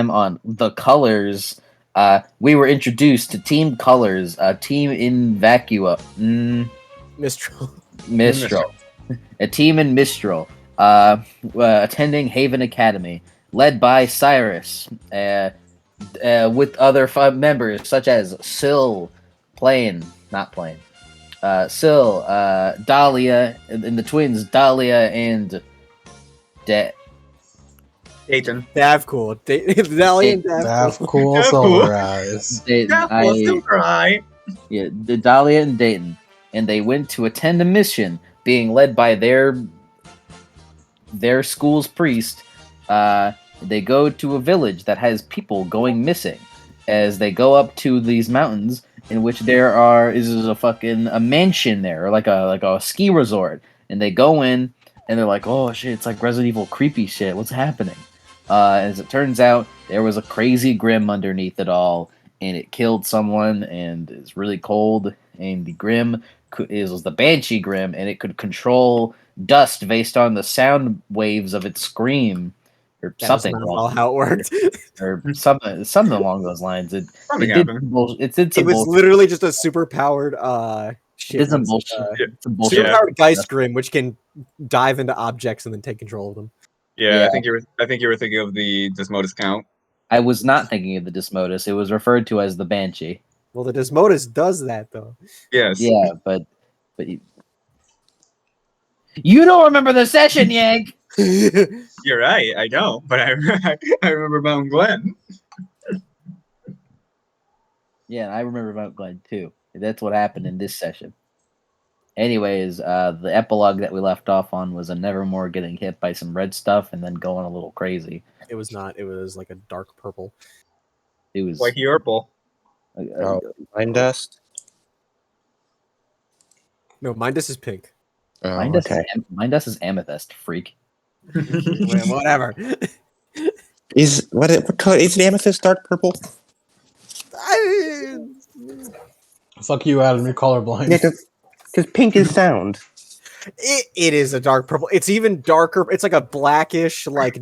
time on the colors, we were introduced to Team Colors, a team in Vacua. Mistral. Mistral. A team in Mistral, attending Haven Academy, led by Cyrus, with other 5 members such as Syl, Syl, Dahlia, and the twins Dahlia and Dayton. Davcool. Dahlia and Cool Davcool. CLLRs. Still cry. Yeah, the Dahlia and Dayton, and they went to attend a mission being led by their school's priest. They go to a village that has people going missing. As they go up to these mountains, in which there is a mansion there, or like a ski resort, and they go in, and they're like, oh shit, it's like Resident Evil creepy shit. What's happening? As it turns out, there was a crazy Grim underneath it all, and it killed someone, and it's really cold. And the Grim was the Banshee Grim, and it could control dust based on the sound waves of its scream, or something. That's not how it worked. Or something along those lines. It was literally just a super powered shit. It's some bullshit. Super powered Geist Grim, which can dive into objects and then take control of them. Yeah, I think you were thinking of the Desmodus count. I was not thinking of the Desmodus. It was referred to as the Banshee. Well, the Desmodus does that though. Yes. Yeah, but you don't remember the session, Yank. You're right. I don't, but I remember Mount Glen. Yeah, I remember Mount Glen too. That's what happened in this session. Anyways, the epilogue that we left off on was a Nevermore getting hit by some red stuff and then going a little crazy. It was not. It was like a dark purple. It was like purple. Mind Dust. No, Mindus is pink. Oh, Mindus is amethyst, freak. Whatever. What color is the amethyst? Dark purple. Fuck you, Adam. You're colorblind. Yeah, because pink is sound. It is a dark purple. It's even darker. It's like a blackish, like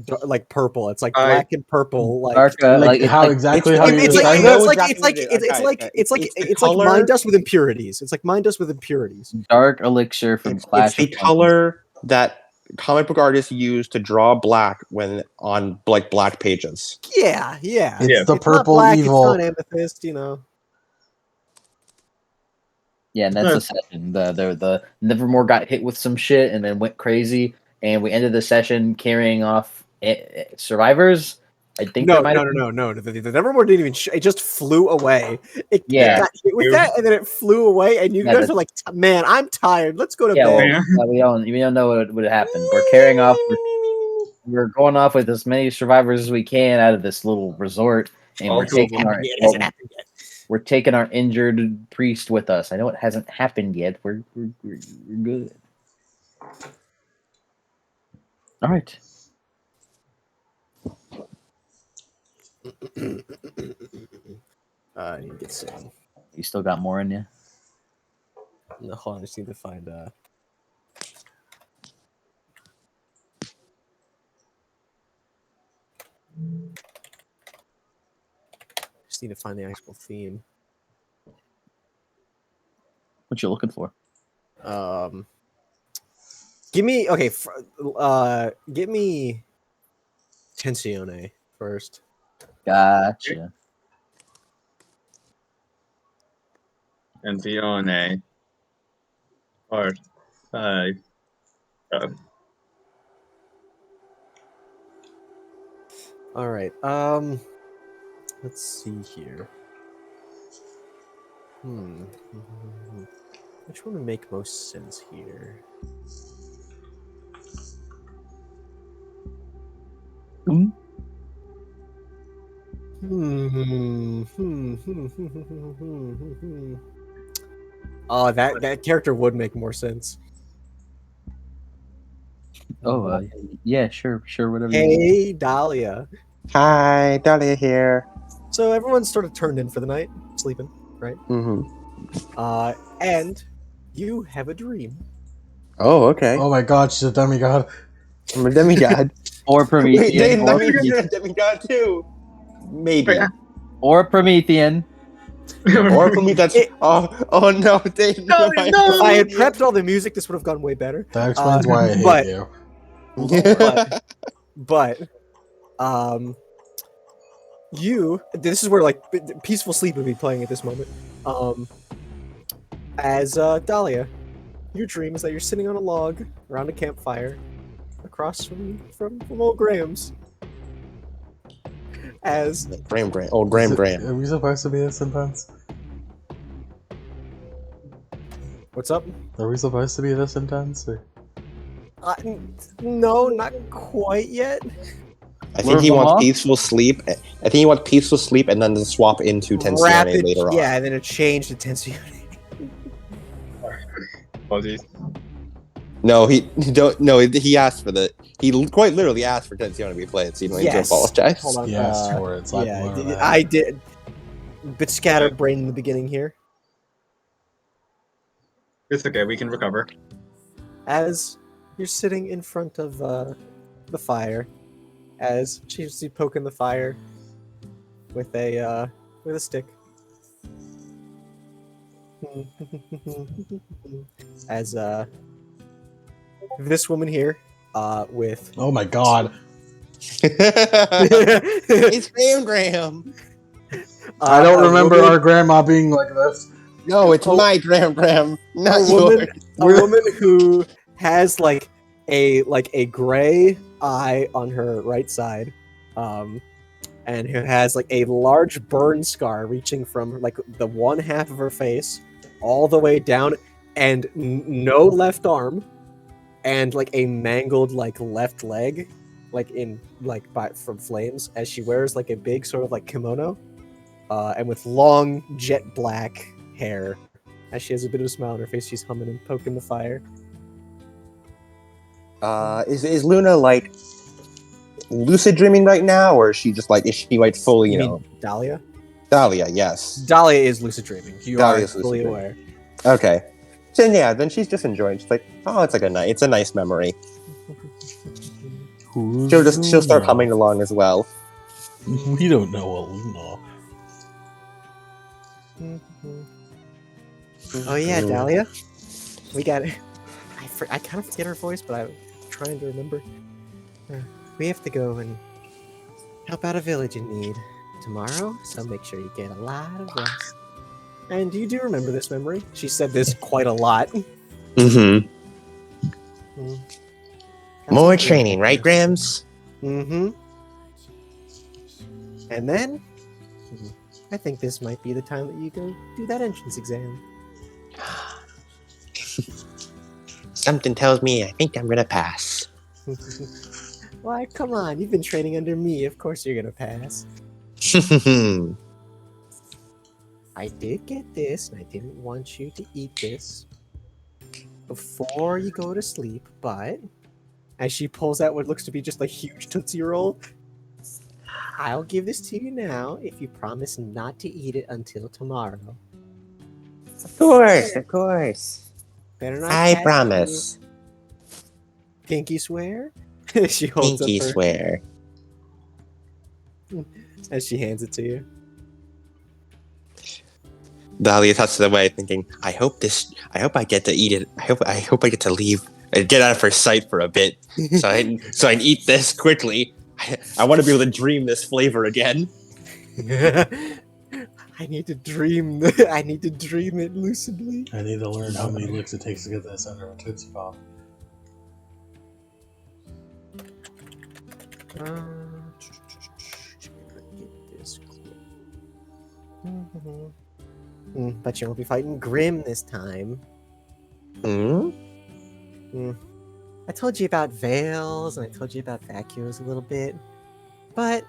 purple. It's like black and purple. Like it's like Mind Dust with impurities. It's like Mind Dust with impurities. Dark elixir from Clash. It's the color that comic book artists use to draw black when on like black pages. Yeah. It's the purple black, evil. It's not amethyst, you know. Yeah, and that's the session. The Nevermore got hit with some shit and then went crazy, and we ended the session carrying off survivors. I think no. The Nevermore didn't even. It just flew away. It got hit with that, and then it flew away. And you guys are like, "Man, I'm tired. Let's go to bed." Well, we don't know what would happen. We're carrying off. We're going off with as many survivors as we can out of this little resort, and we're taking our injured priest with us. I know it hasn't happened yet. We're good. All right. I need to get some. You still got more in you? No, hold on. I just need to find. Just need to find the actual theme. What you looking for? Give me give me Tensione first. Gotcha. Tensione. Part 5. All right. Let's see here. Which one would make most sense here? Oh, that character would make more sense. Oh, yeah, sure, whatever. Hey, Dahlia. Hi, Dahlia here. So everyone's sort of turned in for the night, sleeping, right? Mm-hmm. And you have a dream. Oh, okay. Oh my god, she's a demigod. I'm a demigod. Or Prometheus. Wait, you're a demigod too. maybe. Yeah. Or Promethean. Or for me, that's oh no, Dave, No, I- no. If I had prepped all the music, this would have gone way better. That explains why I hate but- you. But, this is where like Peaceful Sleep would be playing at this moment. As Dahlia, your dream is that you're sitting on a log around a campfire, across from old Graham's. As Graham, old Graham. Are we supposed to be this intense? what's up? Are we supposed to be this intense? Or? No, not quite yet. I think he Lure them wants off? peaceful sleep. I think he wants peaceful sleep, and then to swap into Tensione Rapid, later on. yeah, and then it changed to Tensione. Apologies. No, he don't. No, he asked for the. He quite literally asked for Tensione to be played, so you don't need to Yes. apologize. Hold on. Yes, for it. Slap Yeah, him over the head. I did. Bit scatterbrained in the beginning here. It's okay. We can recover. As you're sitting in front of the fire, as she's poking the fire with a stick. As this woman here, with Oh my god. It's Graham. I don't a remember woman- our grandma being like this. No, it's Oh. my Graham, not a woman, yours. a woman who has like a gray eye on her right side, and who has like a large burn scar reaching from like the one half of her face all the way down, and no left arm, and like a mangled like left leg, like in like from flames, as she wears like a big sort of like kimono, and with long jet black hair. As she has a bit of a smile on her face, she's humming and poking the fire. Is Luna like lucid dreaming right now, or is she just like fully, you know? mean Dahlia? Dahlia, yes. Dahlia is lucid dreaming. You Dahlia's are fully lucid aware. Okay. Then she's just enjoying. She's like, oh, it's a nice memory. She'll start humming along as well. We don't know a Luna. Oh yeah, Dahlia. We got it. I kind of forget her voice, but I'm trying to remember. We have to go and help out a village in need tomorrow, so make sure you get a lot of rest. And you do remember this memory? She said this quite a lot. Mm-hmm. More That's training, right, Grams? Mm-hmm. And then, I think this might be the time that you go do that entrance exam. Something tells me I think I'm gonna pass. Why, come on, you've been training under me, of course you're gonna pass. I did get this, and I didn't want you to eat this before you go to sleep, but as she pulls out what looks to be just a huge Tootsie Roll, I'll give this to you now if you promise not to eat it until tomorrow. Of course. Better not I catch promise. you. Pinky swear? She holds Pinky up her, swear. as she hands it to you. Dahlia tosses it away, thinking, I hope I get to eat it. I hope I get to leave and get out of her sight for a bit, so I can eat this quickly. I want to be able to dream this flavor again. I need to dream. I need to dream it lucidly. I need to learn how many licks it takes to get this under a Tootsie Pop. Get this quick. But you won't be fighting Grim this time. Hmm? I told you about veils and I told you about vacuums a little bit, but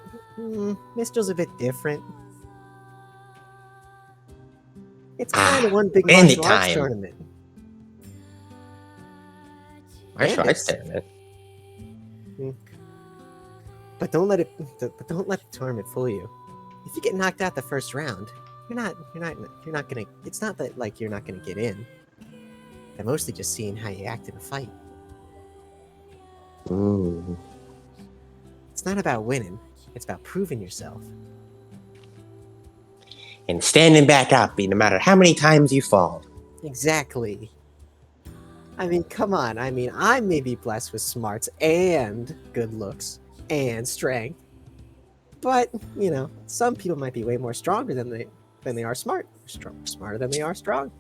Mistral's a bit different. It's kind of one big bandit martial arts time. tournament. Martial arts Bandits. tournament. But don't let the tournament fool you. If you get knocked out the first round, you're not gonna. It's not that like you're not gonna get in. They're mostly just seeing how you act in a fight. Ooh. It's not about winning. It's about proving yourself. and standing back up, no matter how many times you fall. Exactly. I mean, come on. I mean, I may be blessed with smarts and good looks and strength, but you know, some people might be way more stronger than they are smart. Smarter than they are strong.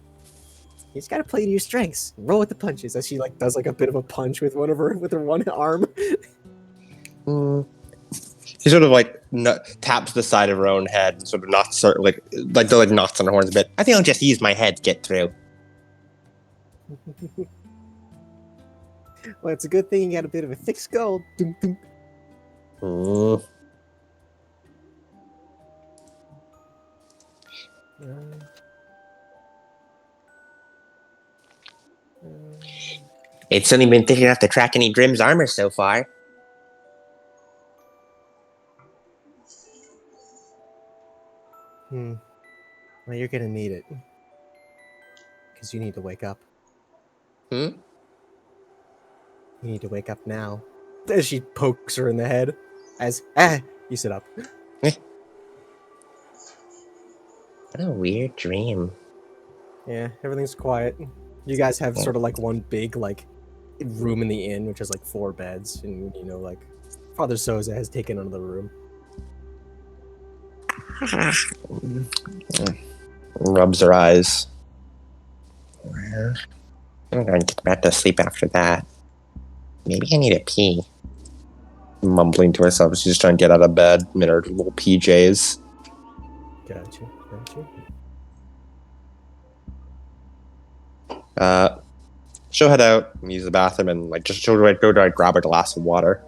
You just gotta play to your strengths. Roll with the punches. As she like does like a bit of a punch with her one arm. She sort of like taps the side of her own head and sort of knots her like knots on her horns a bit. I think I'll just use my head to get through. Well, it's a good thing you got a bit of a thick skull. Dum, dum. It's only been thick enough to track any Grimm's armor so far. Well, you're gonna need it. Because you need to wake up. You need to wake up now. As she pokes her in the head. As, you sit up. What a weird dream. Yeah, everything's quiet. You guys have sort of like one big, like, room in the inn, which has like 4 beds. And, you know, like, Father Soza has taken another room. Rubs her eyes. I'm going to get back to sleep after that. Maybe I need a pee. Mumbling to herself, she's just trying to get out of bed in her little PJs. Gotcha. She'll head out and use the bathroom and like she'll go to grab a glass of water.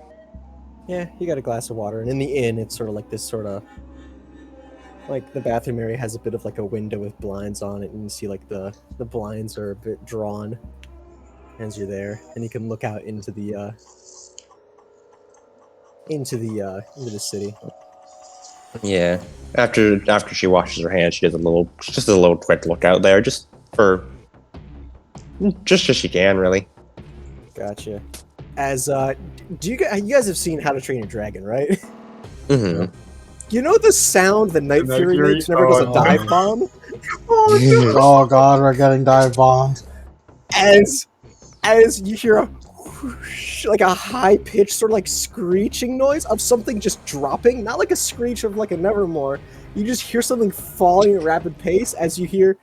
Yeah, you got a glass of water, and in the inn, it's sort of like this sort of like the bathroom area has a bit of like a window with blinds on it, and you see like the blinds are a bit drawn as you're there, and you can look out into the city. Yeah. After she washes her hands, she does a little quick look out there, just as she can, really. Gotcha. As you guys have seen How to Train Your Dragon, right? Mm-hmm. You know the sound the Night Fury makes whenever it does a dive bomb? Oh god, we're getting dive bombed. As you hear a whoosh, like a high-pitched sort of like screeching noise of something just dropping, not like a screech of like a Nevermore. You just hear something falling at a rapid pace as you hear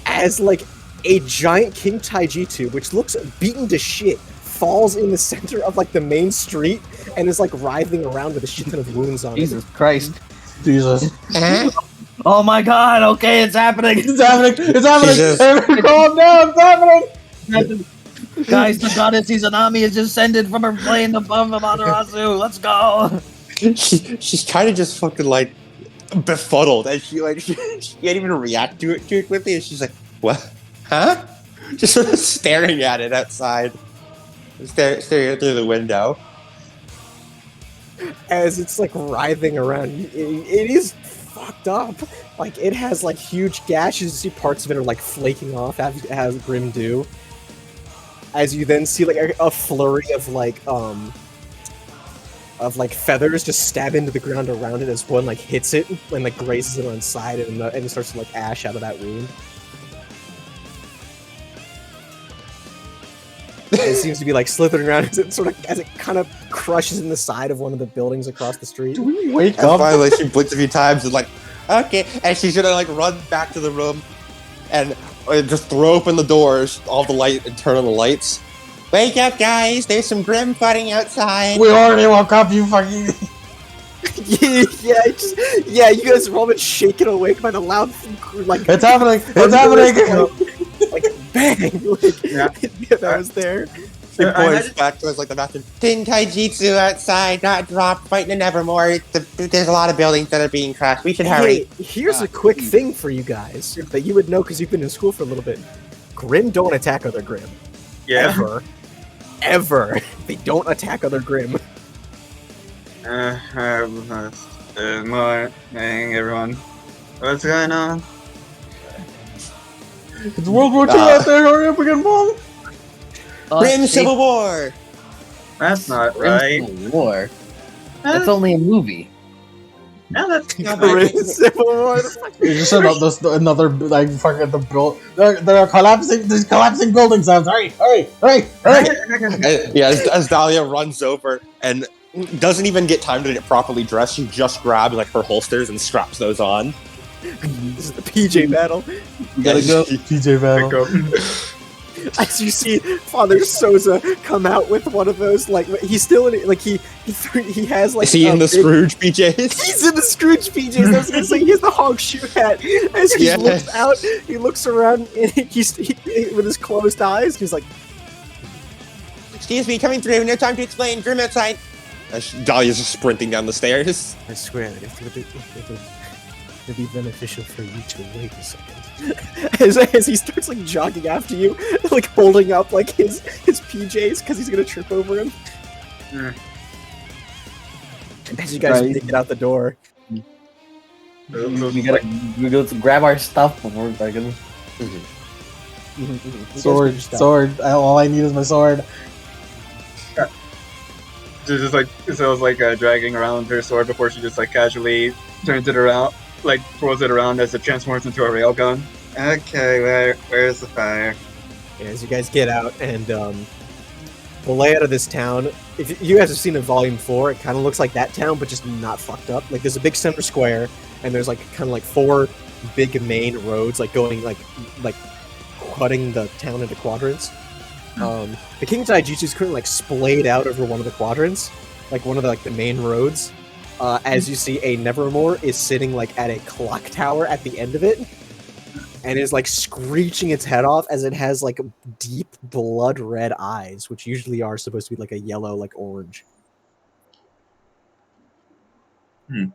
as like a giant King Taijitsu, which looks beaten to shit, falls in the center of like the main street and is like writhing around with a shit ton of wounds on Jesus Christ. Jesus. Oh my god, okay, it's happening. It's happening! It's happening! Jesus. Everyone calm down! It's happening! Guys, the goddess Izanami has descended from her plane above Amaterasu. Let's go. She's kind of just fucking like befuddled, and she can't even react to it too quickly, and she's like, "What? Huh?" Just sort of staring at it outside, staring through the window. As it's like writhing around. It is fucked up. Like it has like huge gashes. You see parts of it are like flaking off as Grim do. As you then see like a flurry of feathers just stab into the ground around it as one like hits it and like grazes it on its side and it starts to like ash out of that wound. It seems to be like slithering around as it kind of crushes in the side of one of the buildings across the street. Do we wake And up? finally, she blinks a few times and like, okay, and she's gonna like run back to the room and just throw open the doors, all the light, and turn on the lights. Wake up, guys! There's some Grim fighting outside. We already woke up, you fucking... yeah, you guys are all been shaken awake by the loud, like... It's happening! It's happening! Like, bang! Like, yeah, that was there. She points back towards like the bathroom. Tin Taijitsu outside, not dropped, fighting in Nevermore. There's a lot of buildings that are being crashed. We should hurry. Hey, here's a quick thing for you guys that you would know because you've been in school for a little bit. Grim don't attack other Grim. Yeah. Ever. They don't attack other Grim. Good morning, everyone. What's going on? It's World War II out there, hurry up again, Mom! Grim Civil War! That's not Grim right. Civil War. That's only a movie. No, that's not We're bad. in Civil War. You just said another like fucking the build. There are collapsing. There's collapsing building sounds. Hurry! Yeah, as Dahlia runs over and doesn't even get time to get properly dressed, she just grabs like her holsters and straps those on. This is the PJ battle. You gotta go. PJ battle. As you see Father Souza come out with one of those, like he's still in it, like he has like. Is he in the big- Scrooge PJs? He's in the Scrooge PJs. I was gonna say he has the hog shoe hat. As he Yes. looks out, he looks around and he with his closed eyes. He's like, Excuse me, coming through. No time to explain. Grim outside. Dahlia's just sprinting down the stairs. I swear that it'd be beneficial for you to wait a second. As he starts like jogging after you, like holding up like his PJs because he's gonna trip over him. Mm. As you guys Right. make it out the door, We gotta grab our stuff before fucking. Sword. All I need is my sword. She's just like dragging around her sword before she just like casually turns it around, like throws it around as it transforms into a railgun. Okay, where's the fire? as you guys get out and the layout of this town, if you guys have seen in Volume 4, it kind of looks like that town, but just not fucked up. Like there's a big center square, and there's like kind of like 4 big main roads, like going like cutting the town into quadrants. The King's Taijutsu is currently like splayed out over one of the quadrants, like one of the main roads. As you see, a Nevermore is sitting like at a clock tower at the end of it, and is like screeching its head off as it has like deep blood red eyes, which usually are supposed to be like a yellow, like orange. Hmm.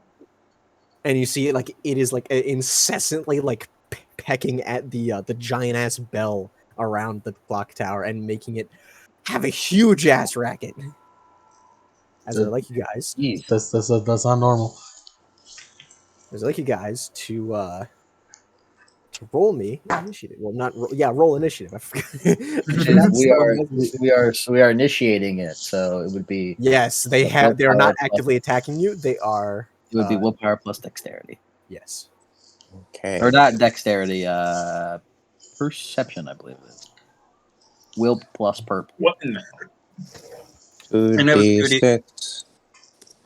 And you see it like it is like incessantly like pecking at the giant ass bell around the clock tower and making it have a huge ass racket. As I'd like you guys, Jeez. That's not normal. as I'd like you guys to roll me initiative. Well, not roll initiative. I forgot. We are initiating it, so it would be Yes, they are not Willpower actively attacking you. They are. it would be willpower plus dexterity, Yes. Okay. or not dexterity. Perception, I believe it is. Will plus perp. What in the? And it was 2d6.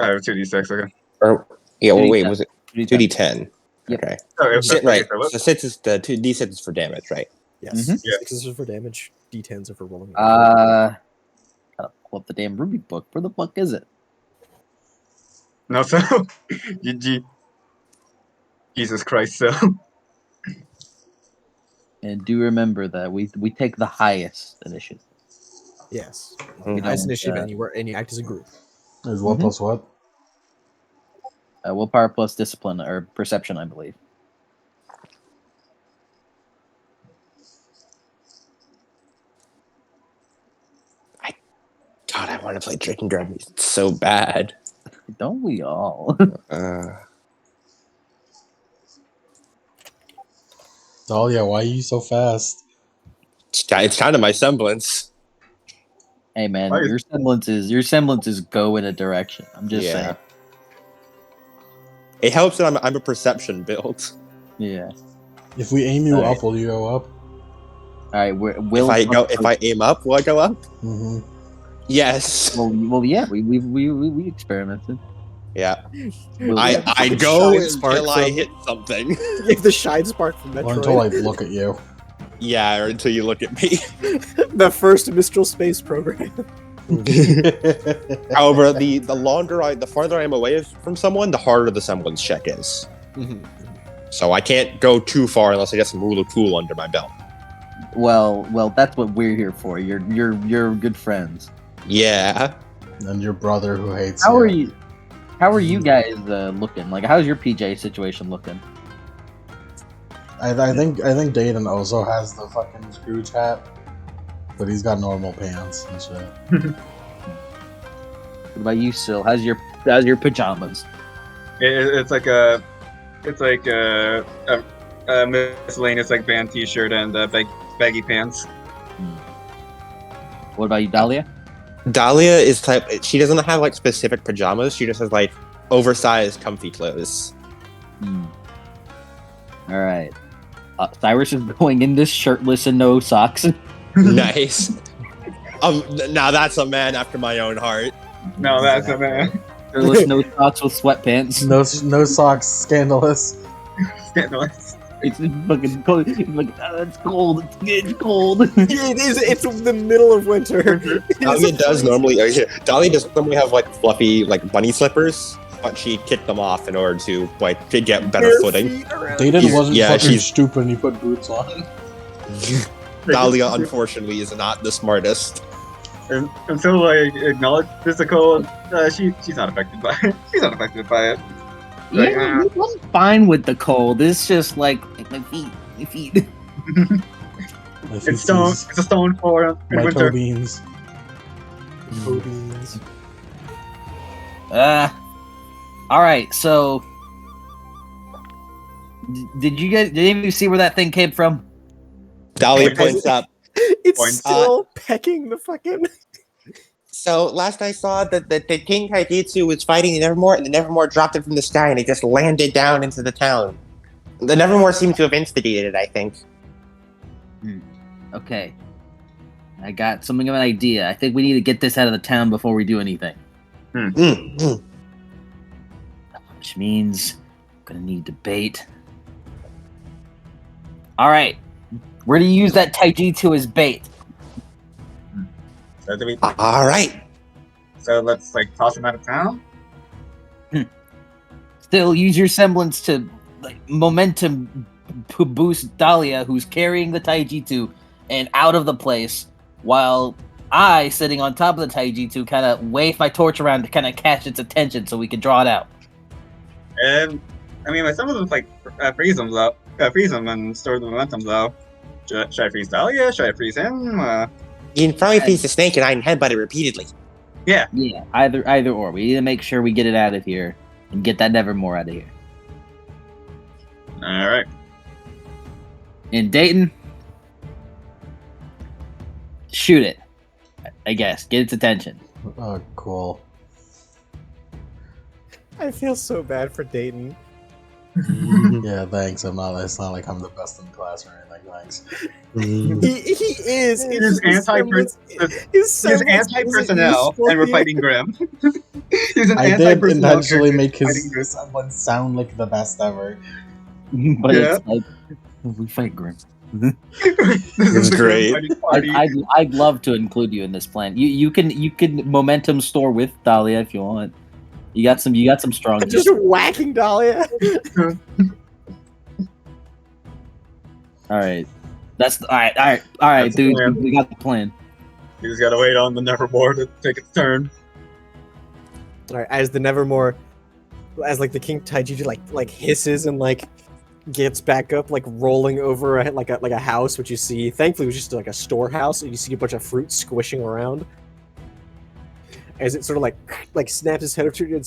2d6, okay. Or yeah, well, wait, 2d10. was it 2d10? Yep. Okay. Oh, it was Right. okay, So 6 is the 2d6 is for damage, right? Yes. Mhm. Yeah. 6s are for damage. D10s are for rolling. Gotta pull up the damn Ruby book. Where the fuck is it? No, so GG. Jesus Christ, so And do remember that we take the highest initiative. Yes. Mhm. Nice don't, initiative, and you act as a group. Is what Mhm. plus what? Willpower plus discipline or perception, I believe. God, I want to play Drinking Dragons so bad. Don't we all? Dahlia, why are you so fast? It's kind of my semblance. Hey man, Why is- your semblances go in a direction. I'm just Yeah. saying. It helps that I'm a perception build. Yeah. If we aim you Alright. up, will you go up? All right. If I aim up, will I go up? Mm-hmm. Yes. Well, yeah. We experimented. Yeah. We'll- I fucking go shine spark until I from- hit something. You have the shine spark from Or Metroid. until I look at you. Yeah, or until you look at me. The first Mistral Space program. However, the farther I'm away from someone, the harder the semblance check is. Mhm. So I can't go too far unless I get some ruler cool under my belt. Well, that's what we're here for. You're good friends. Yeah. And your brother who hates How you. are you? How are you guys looking? Like, how's your PJ situation looking? I think Dayton also has the fucking Scrooge hat, but he's got normal pants and shit. What about you, Sil? How's your pajamas? it's like a miscellaneous like band T-shirt and baggy pants. What about you, Dahlia? Dahlia is type. She doesn't have like specific pajamas. She just has like oversized, comfy clothes. All right. Cyrus is going in this shirtless and no socks. Nice. Now that's a man after my own heart. No, that's a man. Shirtless, no socks with sweatpants. No socks, scandalous. Scandalous. It's fucking cold. It's like, it's cold. It's cold. It is. It's the middle of winter. Dahlia does normally have like fluffy like bunny slippers, but she kicked them off in order to like to get better footing. Dayton wasn't yeah, fucking she's- stupid and he put boots on. Dahlia, unfortunately, is not the smartest. And until like acknowledge physical, she's not affected by it. She's not affected by it. Like, Yeah, I'm fine with the cold. It's just like my feet. My feet. it's stone. It's a stone floor in My toe winter. beans. Beans. All right. So, did any of you see where that thing came from? Dahlia points up. It's Point. still pecking the fucking. So last I saw that the King Kaijitsu was fighting the Nevermore, and the Nevermore dropped it from the sky, and it just landed down into the town. The Nevermore seemed to have instigated it, I think. Okay. I got something of an idea. I think we need to get this out of the town before we do anything. Which means I'm gonna need to bait. All right. We're gonna use that Taijitsu as bait. So, All right. so let's like toss him out of town. Still, use your semblance to like momentum boost Dahlia, who's carrying the Taijitsu, and out of the place, while I, sitting on top of the Taijitsu, kind of wave my torch around to kind of catch its attention so we can draw it out. And I mean, some of them like freeze them though. Freeze them and store the momentum though. Should I freeze Dahlia? Should I freeze him? You can probably freeze the snake and I can headbutt it repeatedly. Yeah, either or. We need to make sure we get it out of here and get that Nevermore out of here. All right. In Dayton, shoot it. I guess get its attention. Oh, cool. I feel so bad for Dayton. Yeah, thanks. It's not like I'm the best in class or anything. Thanks. He is. He's It's just He's anti-personnel, and we're fighting Grim. He's an I did anti-personnel intentionally character make fighting Grim. his someone sound like the best ever. But Yeah. it's like we fight Grim. This It's is the great. Grim fighting party. I'd love to include you in this plan. You can momentum store with Dahlia if you want. You got some strong. just whacking Dahlia. All right, that's all right, That's the dude. plan. We got the plan. You just gotta wait on the Nevermore to take its turn. All right, as the Nevermore, as like the King Taijutsu like hisses and like gets back up, like rolling over like a house, which you see. Thankfully, it was just like a storehouse. You see a bunch of fruit squishing around. As it sort of like snaps its head up to you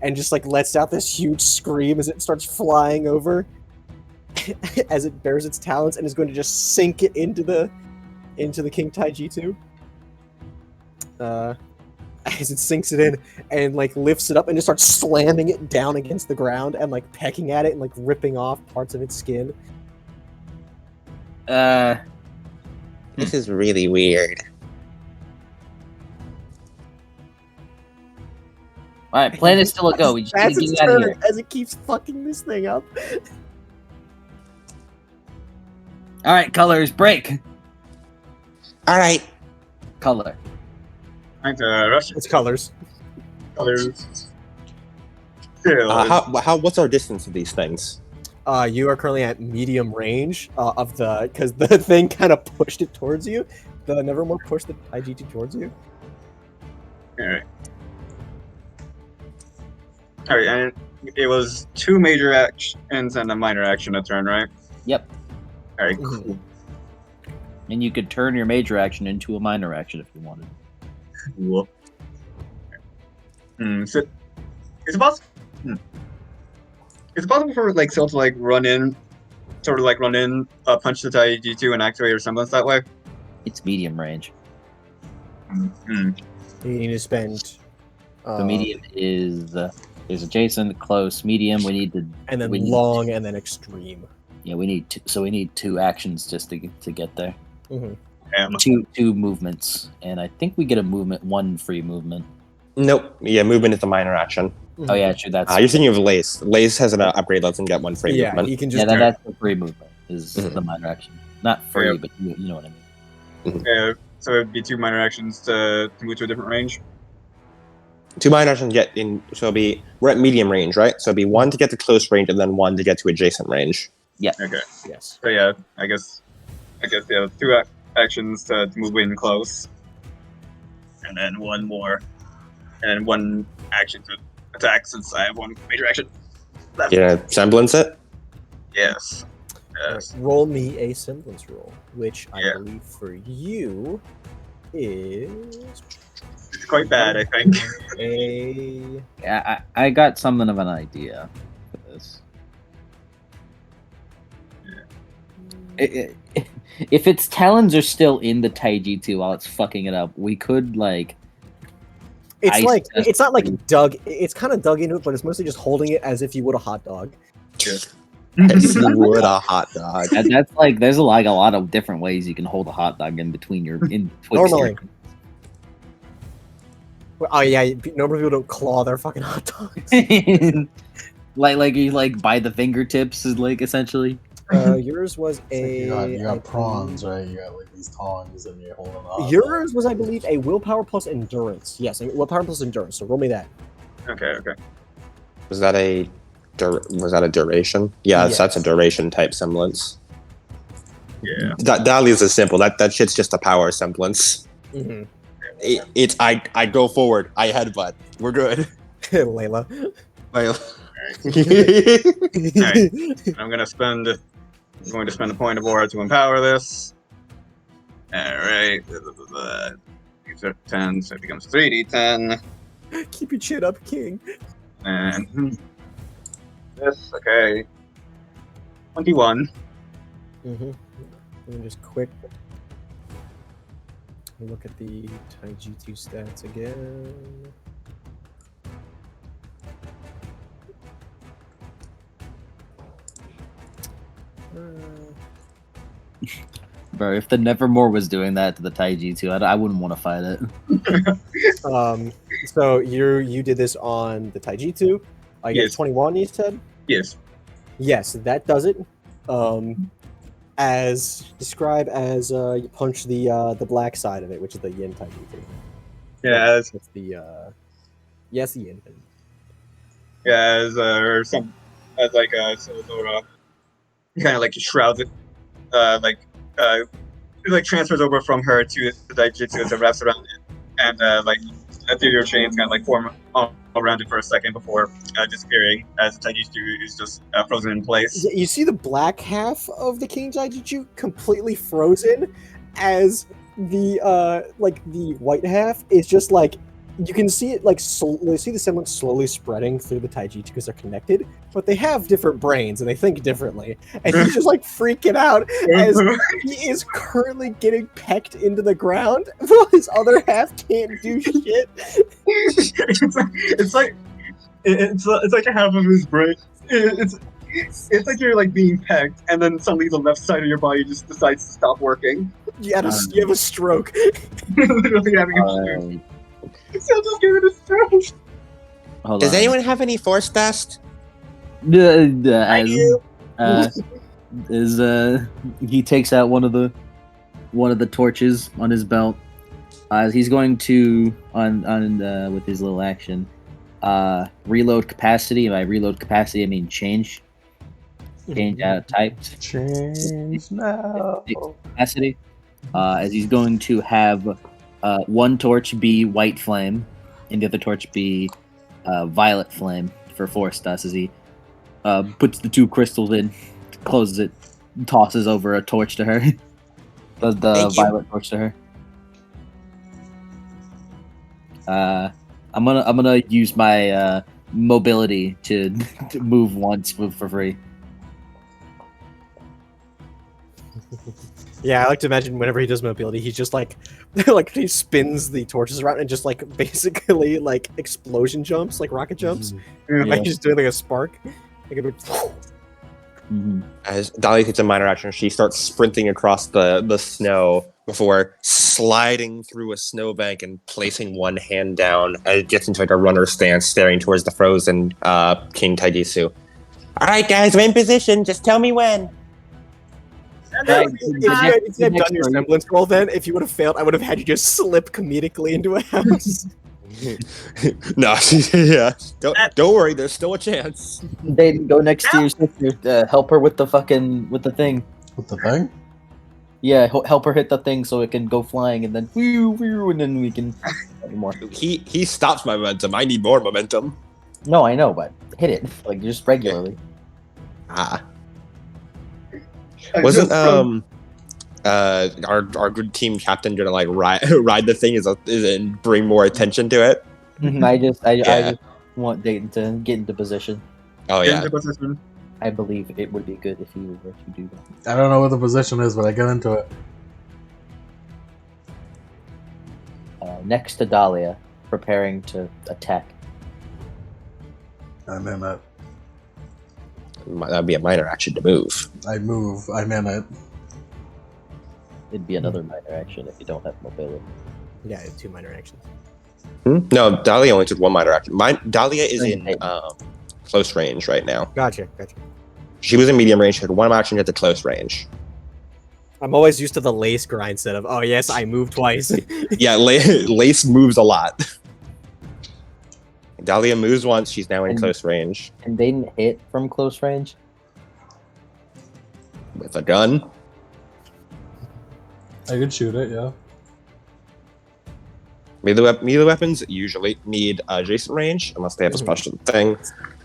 and just like lets out this huge scream as it starts flying over, as it bears its talons and is going to just sink it into the King Taijitsu. As it sinks it in and like lifts it up and just starts slamming it down against the ground and like pecking at it and like ripping off parts of its skin. This is really weird. All right, plan is still a go. We just need That's to its get it out of turn here. as it keeps fucking this thing up. All right, colors break. All right. Color. Trying to rush It's colors. colors. Still, What's our distance of these things? You are currently at medium range of the because the thing kind of pushed it towards you. The Nevermore pushed the IGT towards you. Alright. Alright, and it was 2 major actions and a minor action a turn, right? Yep. Alright, Mhm. cool. And you could turn your major action into a minor action if you wanted. Cool. So, is it possible? Is it possible for like Syl to like run in, punch the Taiji2 and activate her semblance that way? It's medium range. Hmm. You need to spend. The medium is There's adjacent, close, medium. We need to. And then we need- long, and then extreme. Yeah, we need. So we need 2 actions just to get there. Damn. Two movements, and I think we get a movement, 1 free movement. Nope. Yeah, movement is a minor action. Oh yeah, true. That's You're thinking of Lace. Lace has an upgrade, lets him get 1 free Yeah, movement. he can yeah, just. that's the free movement. Is Mhm. the minor action, not free, Yeah. but you know what I mean. So it'd be 2 minor actions to move to a different range. 2 minor actions get in. So it'll be we're at medium range, right? So it'll be 1 to get to close range, and then 1 to get to adjacent range. Okay. Yes. So yeah, I guess yeah, 2 actions to move in close, and then 1 more, and 1 action to attack since I have 1 major action. Yeah, semblance it. Yes. Yes. Roll me a semblance roll, which I Yeah. believe for you is It's quite bad, I think. a. Yeah, I got something of an idea for this. If its talons are still in the Taijutsu while it's fucking it up, we could like. It's Ice like test it's not like thing. dug. It's kind of dug into it, but it's mostly just holding it as if you would a hot dog. As you would a hot dog. That's like there's a lot of different ways you can hold a hot dog in between your in Normally. Well, oh yeah, normally people don't claw their fucking hot dogs. like you like by the fingertips is like essentially. Yours was You a. got I prawns, right? You got like these tongs, and you're holding on. Yours was, I believe, a willpower plus endurance. Yes, a willpower plus endurance. So roll me that. Okay. Was that a duration? Yeah, Yes. that's a duration type semblance. Yeah. That leaves it simple. That shit's just a power semblance. Mm-hmm. It's I go forward, I headbutt. We're good. Layla. I'm going to spend a point of aura to empower this. Alright. These are 10, so it becomes 3d10. Keep your chin up, King. And this, okay. 21. Mm-hmm. Let me just quick look at the Taijutsu stats again. Bro, if the Nevermore was doing that to the Taijutsu, I wouldn't want to fight it. So you did this on the Taijutsu. I guess Yes. 21. You said. Yes. Yes, that does it. As describe as you punch the black side of it, which is the Yin Taijutsu. Yeah, That's the yes, the Yin. as like Sora kind of like shrouds it, it like transfers over from her to the Daijutsu as it wraps around it, and like ethereal chains kind of like form all around it for a second before disappearing as the Daijutsu is just frozen in place. You see the black half of the King Taijutsu completely frozen, as the the white half is just like you can see it like you see the semblance slowly spreading through the Taijutsu because they're connected, but they have different brains and they think differently. And he's just like freaking out as he is currently getting pecked into the ground while his other half can't do shit. it's like a half of his brain. It's like you're like being pegged, and then suddenly the left side of your body just decides to stop working. You have a stroke. Literally having a stroke. So just give it a stroke. Hold Does on. anyone have any force dust? He takes out one of the torches on his belt. He's going to with his little action, reload capacity. By reload capacity, I mean change out types. Change now. Capacity. As he's going to have one torch be white flame, and the other torch be violet flame for force dust. As he puts the 2 crystals in, closes it, tosses over a torch to her. Does the Thank you. violet torch to her. I'm gonna use my mobility to move once, move for free. Yeah, I like to imagine whenever he does mobility, he's just like, like he spins the torches around and just like basically like explosion jumps, like rocket jumps. Like he's doing like a spark. Like, As Dahlia takes a minor action, she starts sprinting across the snow before sliding through a snowbank and placing one hand down as it gets into like a runner stance, staring towards the frozen King Taijisu. All right, guys, we're in position. Just tell me when. Right. if you had done your semblance roll, then if you would have failed, I would have had you just slip comedically into a house. No, yeah. Don't worry. There's still a chance. They go next to your sister. Help her with the thing. With the thing? Yeah, help her hit the thing so it can go flying, and then and then we can more. He stops my momentum. I need more momentum. No, I know, but hit it like just regularly. Wasn't our good team captain gonna like ride the thing and bring more attention to it? I just want Dayton to get into position. Oh yeah. I believe it would be good if you were to do that. I don't know what the position is, but I get into it. Next to Dahlia, preparing to attack. I'm in it. That'd be a minor action to move. I move. I'm in it. It'd be another minor action if you don't have mobility. Yeah, 2 minor actions. No, Dahlia only took 1 minor action. Dahlia is in close range right now. Gotcha. She was in medium range, had 1 action at the close range. I'm always used to the lace grind set of, oh yes, I moved twice. Yeah, Lace moves a lot. Dahlia moves once, she's now in close range. And they didn't hit from close range? With a gun. I could shoot it, yeah. Melee weapons usually need adjacent range, unless they have a special thing.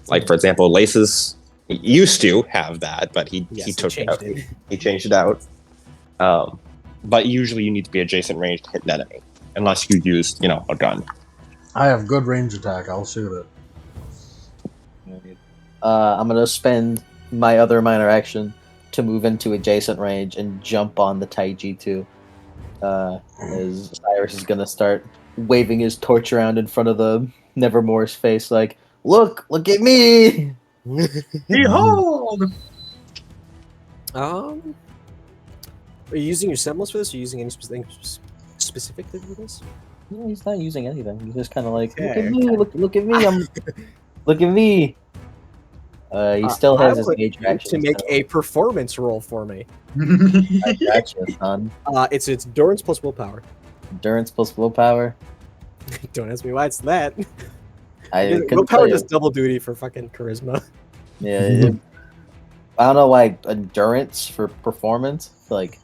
Like, for example, Laces used to have that, but he took it out. He changed it out. But usually you need to be adjacent range to hit an enemy, unless you use, a gun. I have good range attack. I'll shoot it. I'm gonna spend my other minor action to move into adjacent range and jump on the Taiji too. As Cyrus is gonna start waving his torch around in front of the Nevermore's face, like, look at me! Behold! Are you using your semblance for this, or using any specifically for this? No, he's not using anything. He's just kind of like, Okay, look at me, look at me. He still has his major action to make a performance roll for me. I gotcha, son. It's endurance plus willpower. Endurance plus willpower. Don't ask me why it's that. Willpower does double duty for fucking charisma. Yeah. I don't know why endurance for performance. Like,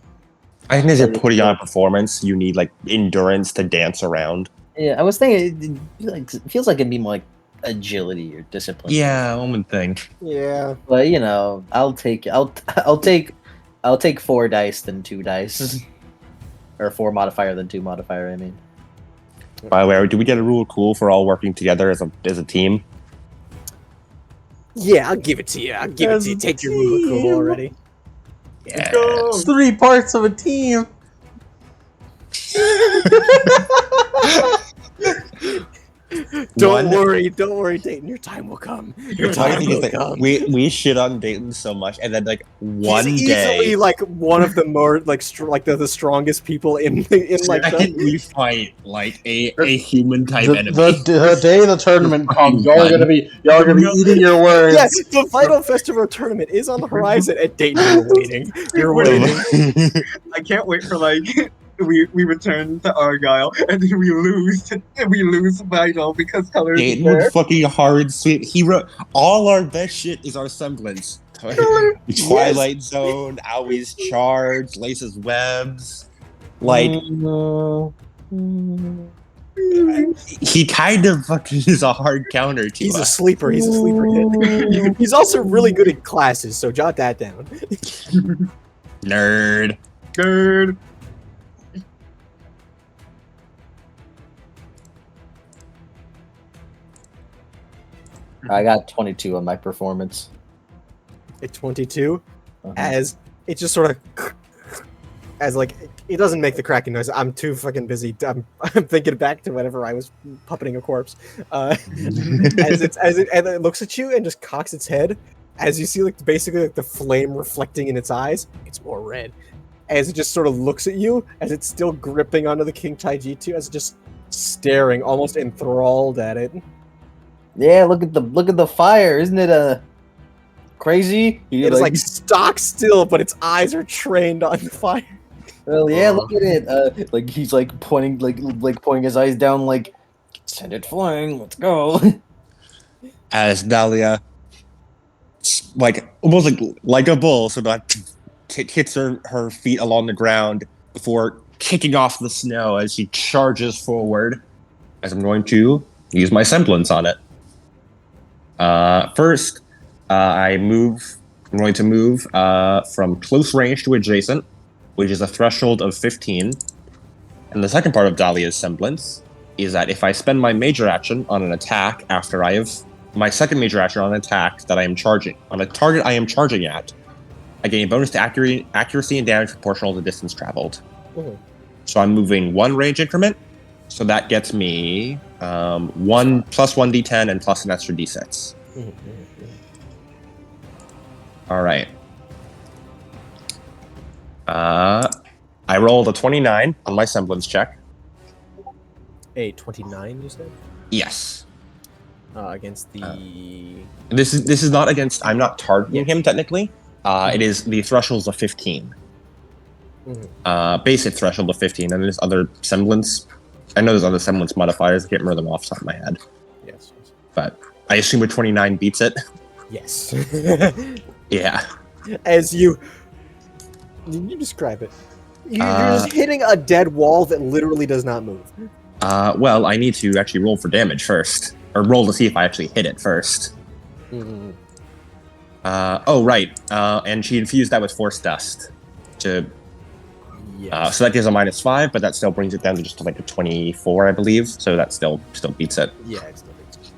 I think as you're putting on a performance, you need like endurance to dance around. yeah, I was thinking it feels like it'd be more like agility or discipline. Yeah, one would think. Yeah. But I'll take 4 dice than 2 dice. Or 4 modifier than 2 modifier, I mean. By the way, do we get a rule of cool for all working together as a team? Yeah, I'll give it to you. Take your rule of cool already. Yeah. It's 3 parts of a team. Don't worry, Dayton. Your time will come. Your time will come. We shit on Dayton so much, and then like He's day, easily like one of the more like the strongest people in like. we fight like a human type enemy. The day the tournament comes, y'all are gonna be eating your words. Yes, the final festival tournament is on the horizon. At Dayton, you're waiting. You're waiting. I can't wait for like we return to Argyle and then we lose Vital because Colors is Dayton there. would fucking hard sweep. He wrote all our best shit is our semblance. Twilight Zone, Owie's Charge, Lace's Webs. Like he kind of fucking is a hard counter to He's a us. sleeper. He's a sleeper hit. He's also really good at classes, so jot that down. Nerd. Good. I got 22 on my performance. At 22, as it just sort of as like it doesn't make the cracking noise. I'm too fucking busy. I'm thinking back to whenever I was puppeting a corpse. And it looks at you and just cocks its head, as you see like basically like the flame reflecting in its eyes. It's more red. As it just sort of looks at you, as it's still gripping onto the King Taijitu, as it just staring, almost enthralled at it. Yeah, look at the fire, isn't it crazy? It is like stock still, but its eyes are trained on the fire. Well, yeah, look at it. Like he's like pointing, like pointing his eyes down, like send it flying. Let's go. As Dahlia, like almost like a bull, so that hits her feet along the ground before kicking off the snow as she charges forward. As I'm going to use my semblance on it. First, I'm going to move from close range to adjacent, which is a threshold of 15. And the second part of Dahlia's semblance is that if I spend my major action on an attack after I have my second major action on an attack that I am charging on a target I am charging at, I gain a bonus to accuracy and damage proportional to distance traveled. Mm-hmm. So I'm moving one range increment. So that gets me 1 plus 1d10 and plus an extra d6. Mm-hmm. All right. I rolled a 29 on my semblance check. A 29, you said? Yes. Against the. This is not against. I'm not targeting him technically. It is the thresholds of 15. Mm-hmm. Basic threshold of 15, and there's other semblance. I know there's other semblance modifiers. I can't remember them off the top of my head. Yes. But I assume a 29 beats it. Yes. Yeah. As you describe it. You're just hitting a dead wall that literally does not move. Well, I need to actually roll for damage first, or roll to see if I actually hit it first. Mm-hmm. Oh, right. And she infused that with Force Dust. Yes. So that gives a -5, but that still brings it down to just like a 24, I believe. So that still beats it. Yeah, it still beats it.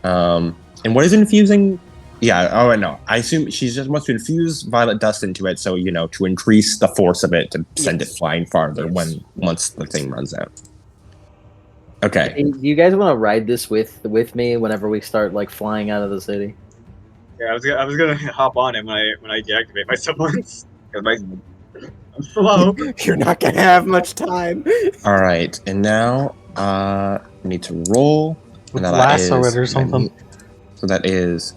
And what is infusing? Yeah. Oh, no. I assume she just wants to infuse violet dust into it, so to increase the force of it to send it flying farther once the thing runs out. Okay. Hey, do you guys want to ride this with me whenever we start like flying out of the city? Yeah, I was gonna hop on it when I deactivate my semblance because I'm slow. You're not gonna have much time. All right. And now I need to roll. With And lasso it or something. So that is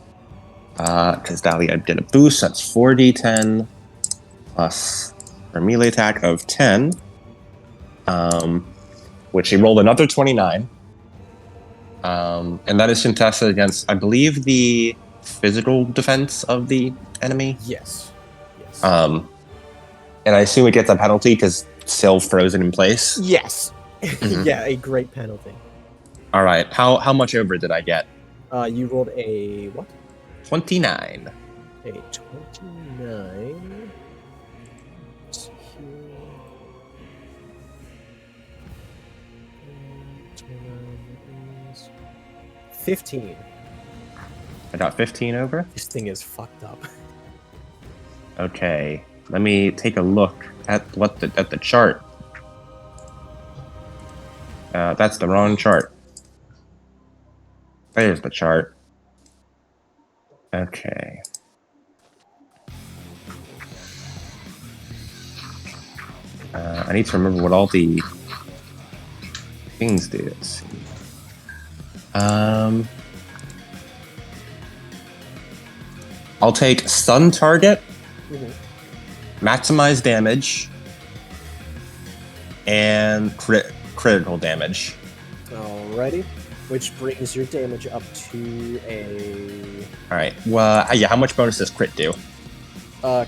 because Dahlia did a boost. That's 4d10 plus her melee attack of 10. Which she rolled another 29. And that is contested against, I believe, the physical defense of the enemy. Yes. And I assume it gets a penalty because it's still frozen in place. Yes. Mhm. Yeah, a great penalty. All right. How much over did I get? You rolled a what? 29. A 29. Let's see here. 29 is 15. I got 15 over. This thing is fucked up. Okay. Let me take a look at the chart. That's the wrong chart. There's the chart. Okay. I need to remember what all the things do. Let's see. I'll take stun target, maximize damage, and critical damage. Alrighty. Which brings your damage up to a... Alright, well, yeah, how much bonus does crit do?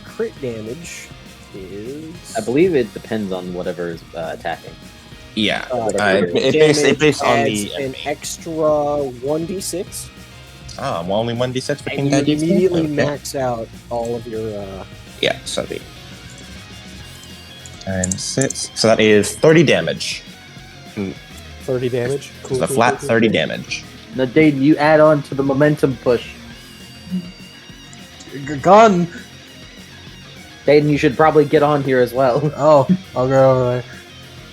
Crit damage is... I believe it depends on whatever is attacking. Yeah, damage based on adds the an enemy. extra 1d6. Oh, well, only 1d6 for And King you Taijitu? immediately Okay. max out all of your... Yeah, so the... And 6. So that is 30 damage. 30 damage. It's a flat 30 damage. Now, Dayton, you add on to the momentum push. Gun! Hayden, you should probably get on here as well. Oh, I'll go over there.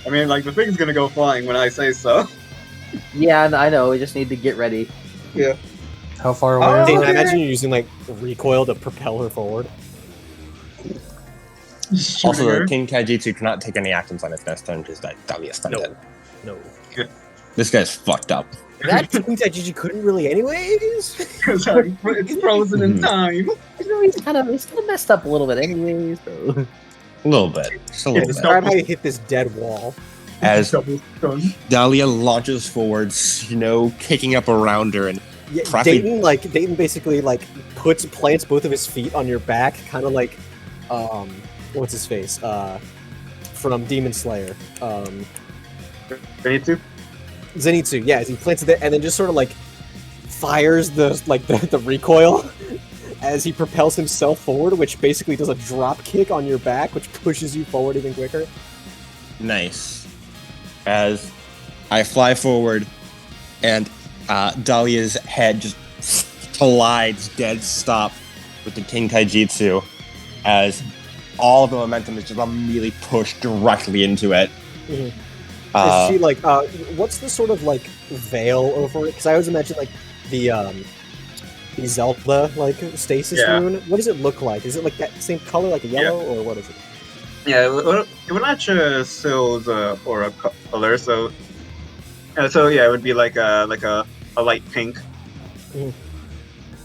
I mean, like, the thing's gonna go flying when I say so. Yeah, I know. We just need to get ready. How far away Oh, is Dayton, it? I imagine you're using like recoil to propel her forward. Also, Shooting the King Kaijitsu cannot take any actions on its next turn because Dahlia spent it. No. This guy's fucked up. That means that Gigi couldn't really anyways. Because it's frozen in time. He's kind of messed up a little bit, anyways. So. A little bit. Just a little It's bit. Describe how you hit this dead wall. As Double stun. Dahlia launches forwards, kicking up around her and Yeah, Prepping- Dayton basically like plants both of his feet on your back, kind of like, what's his face? From Demon Slayer. Zenitsu? Zenitsu, yeah, he plants it there and then just sort of like fires the recoil as he propels himself forward, which basically does a drop kick on your back, which pushes you forward even quicker. nice. As I fly forward and Dahlia's head just collides dead stop with the King Kaijitsu as all the momentum is just immediately pushed directly into it. Mhm. Uh, Is she like what's the sort of like veil over it? Because I always imagine like the Zelda like stasis Yeah. rune. What does it look like? Is it like that same color, like a yellow, or what is it? Yeah, it would match Syl's aura color, so yeah, it would be like a light pink.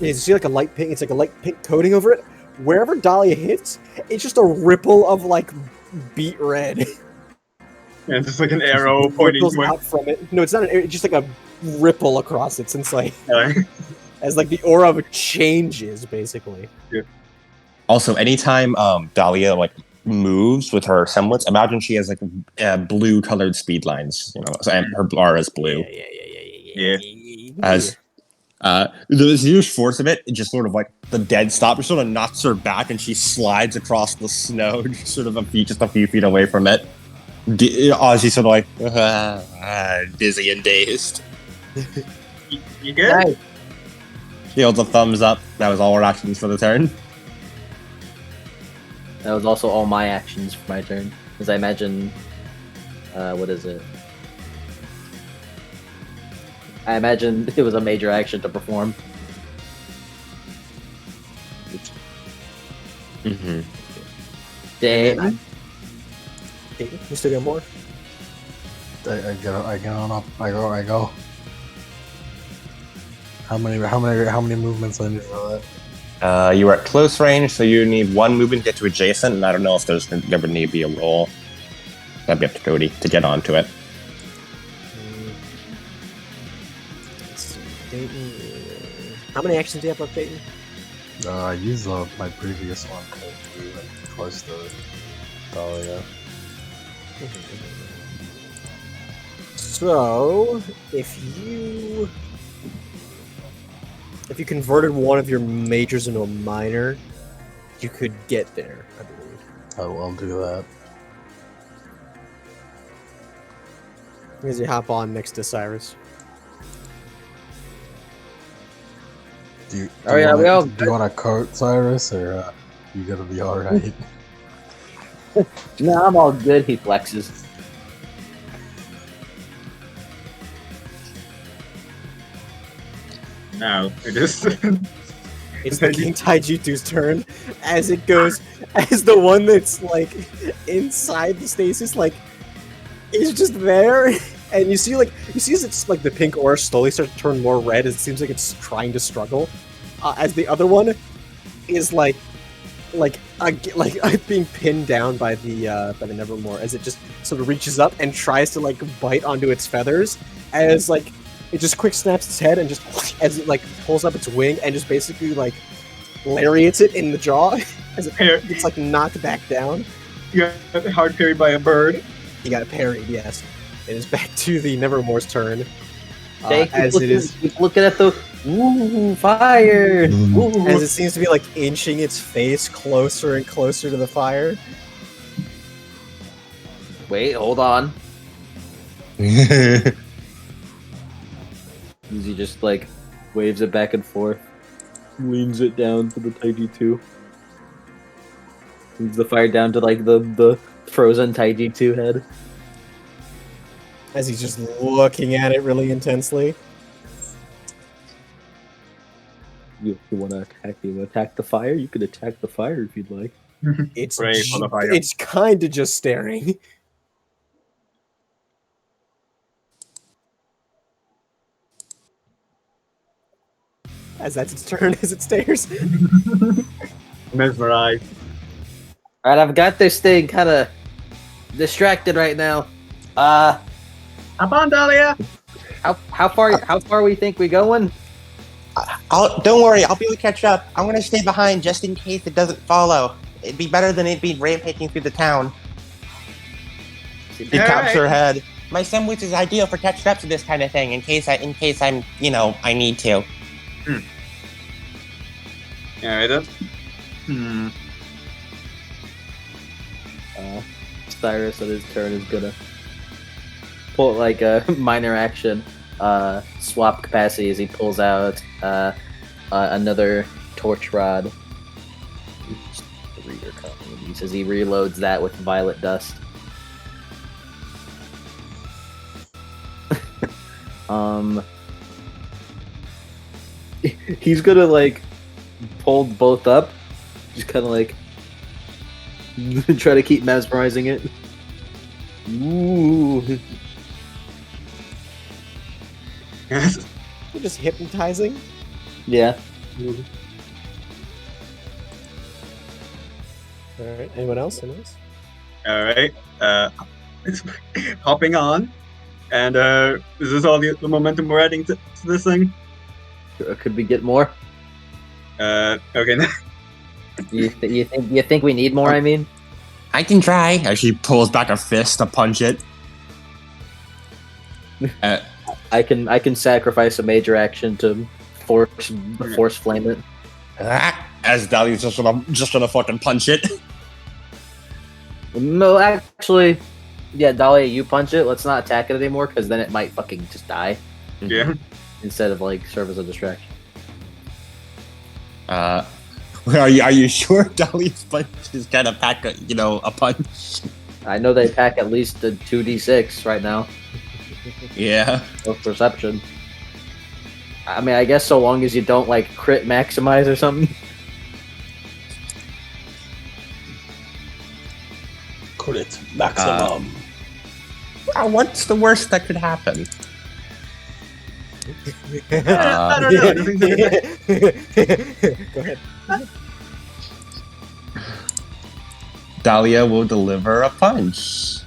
Is she like a light pink? It's like a light pink coating over it. Wherever Dahlia hits, it's just a ripple of like beet red. And just like an arrow pointing ripples to out from it. No, it's not. It's just like a ripple across it, since like it. as like the aura of it changes, basically. also, anytime Dahlia moves with her semblance, imagine she has blue colored speed lines, so, and her aura is blue. Yeah. As the huge force of it, just sort of like the dead stop, just sort of knocks her back, and she slides across the snow, just sort of a few feet away from it. She's sort of like dizzy and dazed. You good? She holds a thumbs up. That was all her actions for the turn. That was also all my actions for my turn. Because I imagine, what is it? I imagine it was a major action to perform. Mm-hmm. Dang. You still got more? I get on up. I go. How many movements I need for that? You are at close range, so you need one movement to get to adjacent, and I don't know if there would need to be a roll. That'd be up to Cody to get onto it. Let's see, Dayton. How many actions do you have left, Dayton? I used my previous one to be close to Dahlia. So, if you converted one of your majors into a minor, you could get there, I believe. I'll do that. As you hop on next to Cyrus. Do Oh, yeah, we all you want a coat, Cyrus, or you gonna be all right? No, I'm all good, he flexes. No, it is. It's the King Taijutsu's turn as the one that's like inside the stasis like is just there, and you see as it's like the pink aura slowly starts to turn more red as it seems like it's trying to struggle, as the other one is being pinned down by the Nevermore as it just sort of reaches up and tries to like bite onto its feathers as like it just quick snaps its head and just as it like pulls up its wing and just basically like lariats it in the jaw as it gets like knocked back down. You got hard parried by a bird. You got parried, yes. It is back to the Nevermore's turn. Keep looking at the fire. Ooh. As it seems to be like inching its face closer and closer to the fire. Wait, hold on. He just like waves it back and forth, leans it down to the Taiji 2. Moves the fire down to like the frozen Taiji 2 head. As he's just looking at it really intensely. You want to attack? You attack the fire? You could attack the fire if you'd like. It's Pray for the fire. it's kind of just staring. As that's its turn, as it stares. Mesmerized. All right, I've got this thing kind of distracted right now. Up on Dahlia! How far we think we going? Don't worry, I'll be able to catch up. I'm gonna stay behind just in case it doesn't follow. It'd be better than it be rampaging through the town. You capture head. My sandwich is ideal for catching up to this kind of thing in case I'm I need to. Alright then. Cyrus on his turn is gonna pull like a minor action, swap capacity as he pulls out another torch rod. He says he reloads that with violet dust. He's gonna like pull both up, just kind of like try to keep mesmerizing it. Ooh. Yes. You're just hypnotizing. Yeah. All right. Anyone else? Alright. Hopping on. And is this all the momentum we're adding to this thing? Could we get more? Okay. You think we need more? I mean, I can try. As she pulls back a fist to punch it. I can sacrifice a major action to force flame it. As Dahlia's just gonna fucking punch it. No, actually, yeah, Dahlia, you punch it. Let's not attack it anymore, because then it might fucking just die. Yeah. Instead of like serve as a distraction. Are you sure Dahlia's punch is gonna pack a punch? I know they pack at least a 2d6 right now Yeah. of perception. I mean, I guess so long as you don't like crit maximize or something. Crit maximum. What's the worst that could happen? I don't know. Go ahead. Dahlia will deliver a punch.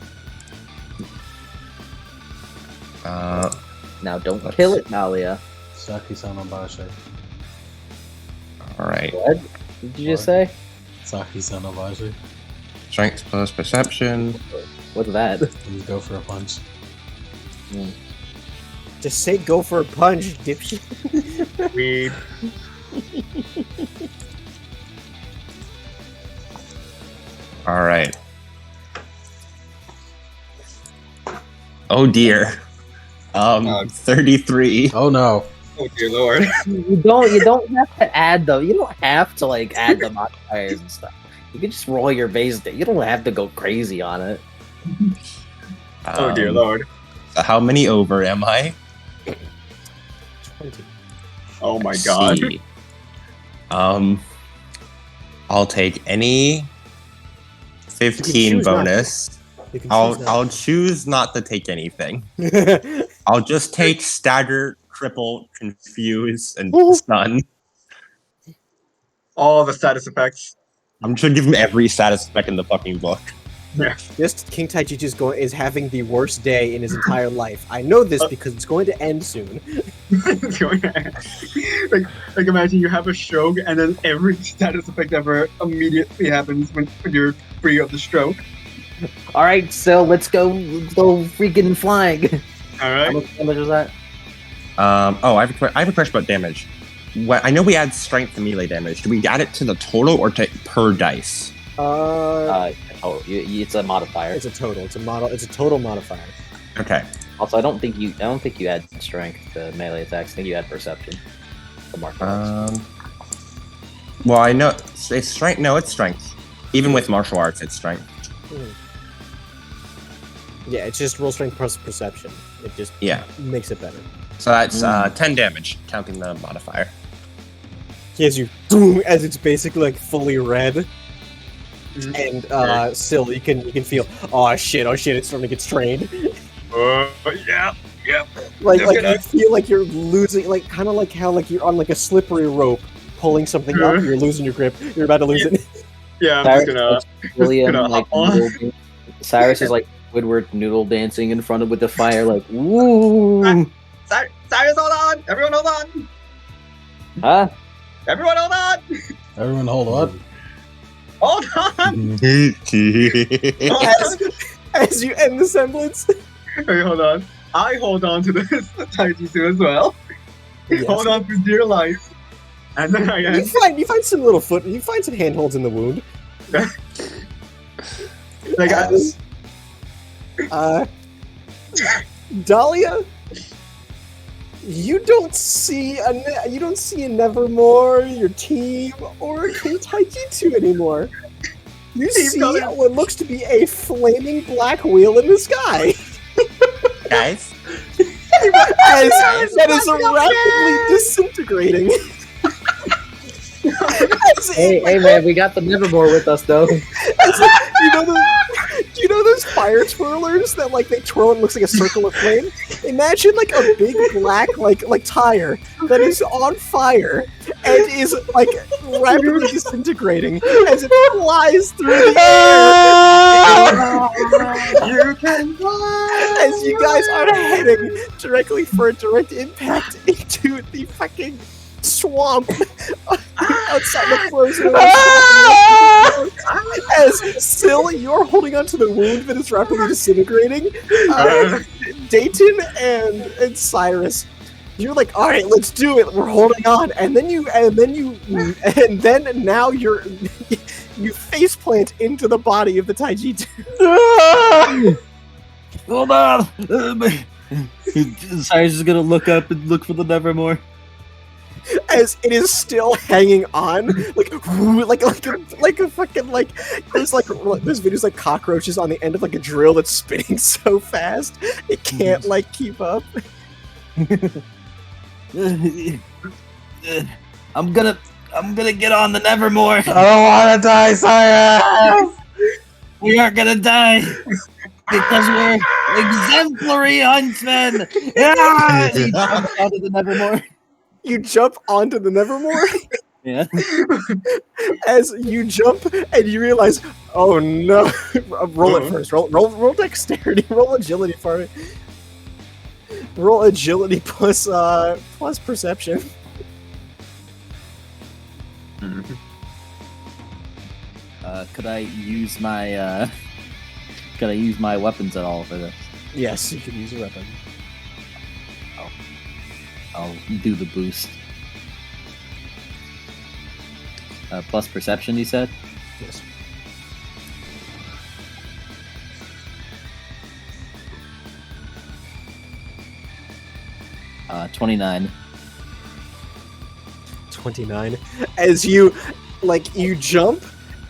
Now don't kill it, Dahlia. Saki-san Abashi. Alright. What did you just say? Saki-san Abashi. Strength plus perception. What's that? Please go for a punch. Just say go for a punch, dipshit. We Alright. Oh dear. 33. Oh no. oh dear lord. You don't have to add them. You don't have to like add the modifiers and stuff. You can just roll your base. You don't have to go crazy on it. Oh dear lord. How many over am I? 20. Oh my god. See. I'll take any 15 choose not bonus. You can I'll choose not to take anything. I'll just take stagger, cripple, confuse, and stun. All the status effects. I'm just gonna give him every status effect in the fucking book. Just King Taichi is having the worst day in his entire life. I know this because it's going to end soon. It's going to end. like imagine you have a stroke and then every status effect ever immediately happens when you're free of the stroke. All right, so let's go freaking flying. All How right. much damage was that? I have a question about damage. I know we add strength to melee damage. Do we add it to the total or per dice? It's a modifier. It's a total. It's a total modifier. Okay. Also, I don't think you add strength to melee attacks. I think you add perception. The mark. Well, I know it's strength. No, it's strength. Even with martial arts, it's strength. Yeah, it's just roll strength plus perception. It just makes it better. So that's 10 damage, counting the modifier. As you boom, as it's basically like fully red, and still you can feel oh shit, it's starting to get strained. Yeah. Like you feel like you're losing, like kind of like how like you're on like a slippery rope pulling something up, you're losing your grip, you're about to lose it. Yeah, I'm just gonna. William, gonna like, hop on. Cyrus is like Squidward noodle dancing in front of with the fire, like woo. Cyrus, hold on! Everyone, hold on! Huh? Everyone, hold on! Everyone, hold on. Hold on! As you end the semblance. Okay, hold on. I hold on to this Taijutsu as well. Yes. Hold on for dear life. And then I end. You find some little you find some handholds in the wound. Like, Dahlia, you don't see a Nevermore, your team, or King Taijutsu anymore. You see what looks to be a flaming black wheel in the sky. Guys? that is rapidly disintegrating. Hey man, we got the Nevermore with us though. You know those fire twirlers that like they twirl and it looks like a circle of flame? Imagine like a big black like tire that is on fire and is like rapidly disintegrating as it flies through the air. you can fly! As you guys are heading directly for a direct impact into the fucking swamp outside the frozen as still you're holding onto the wound that is rapidly disintegrating. Dayton and Cyrus, you're like, all right, let's do it. We're holding on, and then now you face plant into the body of the Taijutsu. Hold on. Cyrus is gonna look up and look for the Nevermore. As it is still hanging on, like a fucking like there's videos like cockroaches on the end of like a drill that's spinning so fast it can't like keep up. I'm gonna get on the Nevermore. I don't want to die, Cyrus. We aren't gonna die because we're exemplary huntsmen. Yeah! He jumps onto the Nevermore. You jump onto the Nevermore. Yeah. As you jump and you realize, oh no! Roll it first. Roll dexterity. Roll agility for it. Roll agility plus perception. Could I use my weapons at all for this? Yes, you can use a weapon. I'll do the boost. Plus perception, you said? Yes. Uh, 29. 29. As you jump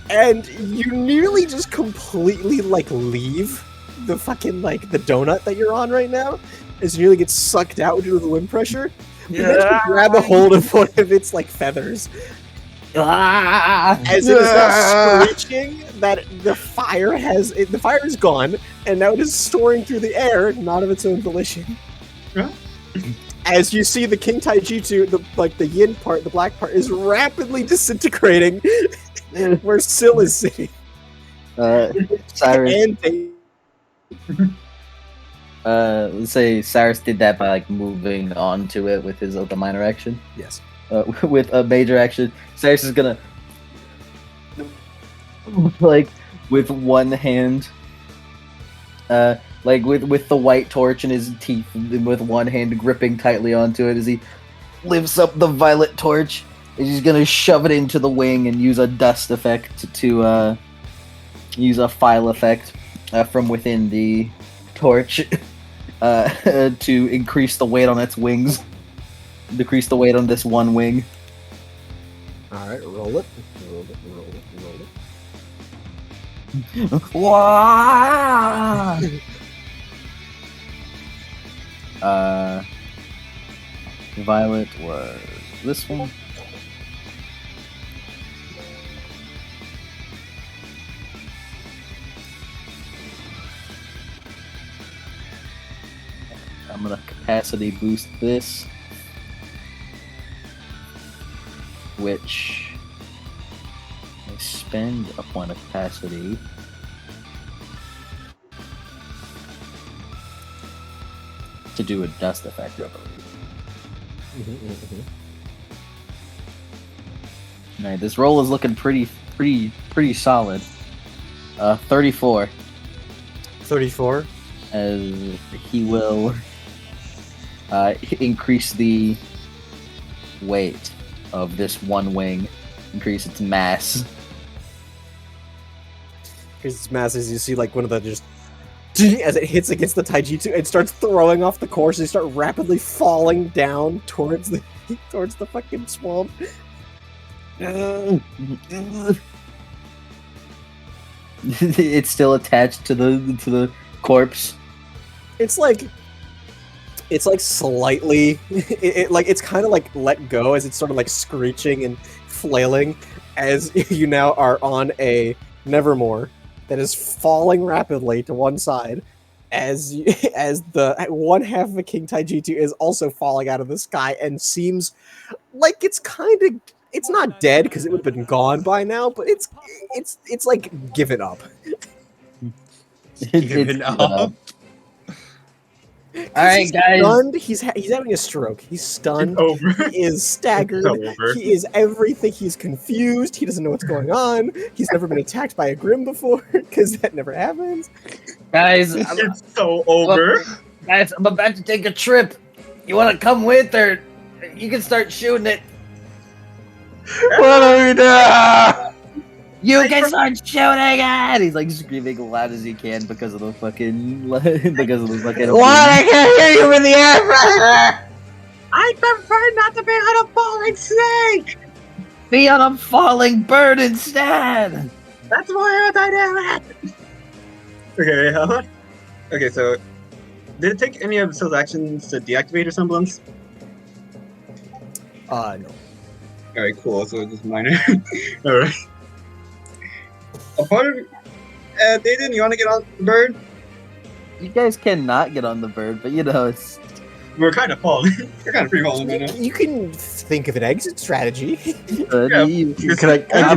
and you nearly just completely leave the fucking the donut that you're on right now, as you nearly get sucked out due to the wind pressure. You grab a hold of one of its feathers. As it is now screeching that the fire is gone, and now it is soaring through the air, not of its own volition. Huh? As you see the King Taijutsu, the yin part, the black part, is rapidly disintegrating where Syl is sitting. Cyrus. And let's say Cyrus did that by moving on to it with his other minor action. yes. With a major action, Cyrus is gonna with one hand, with the white torch in his teeth, and with one hand gripping tightly onto it as he lifts up the violet torch. And he's gonna shove it into the wing and use a dust effect to use a file effect from within the torch to increase the weight on its wings. Decrease the weight on this one wing. Alright, roll it. Wah! Violet was this one. I'm gonna capacity boost this, which I spend a point of capacity. To do a dust effect, I believe. Alright, this roll is looking pretty solid. 34. 34. As he will increase the weight of this one wing, increase its mass. Here's its mass as you see like one of the just as it hits against the Taijutsu, it starts throwing off the course and you start rapidly falling down towards the fucking swamp. It's still attached to the corpse. It's like slightly it's kind of like let go as it's sort of like screeching and flailing as you now are on a Nevermore that is falling rapidly to one side as the one half of a King Taijutsu is also falling out of the sky and seems like it's not dead because it would have been gone by now, but it's like given up. Given up. All right, guys. Stunned. He's having a stroke. He's stunned. Over. He is staggered. It's over. He is everything. He's confused. He doesn't know what's going on. He's never been attacked by a Grim before because that never happens. Guys, It's so over. guys, I'm about to take a trip. You want to come with, or you can start shooting it. What are we doing? You can start shooting it. He's like screaming as loud as he can because of the fucking What? I can't hear you in the air, brother! I prefer not to be on a falling snake. Be on a falling bird instead. That's more aerodynamic. Okay, how much? Okay, so did it take any of Sil's actions to deactivate her semblance? No. Alright, cool. So it's just minor. Alright. A part of Dayton, you want to get on the bird? You guys cannot get on the bird, but you know it's. We're kind of falling. We're kind of free falling right now. You can think of an exit strategy. Yeah.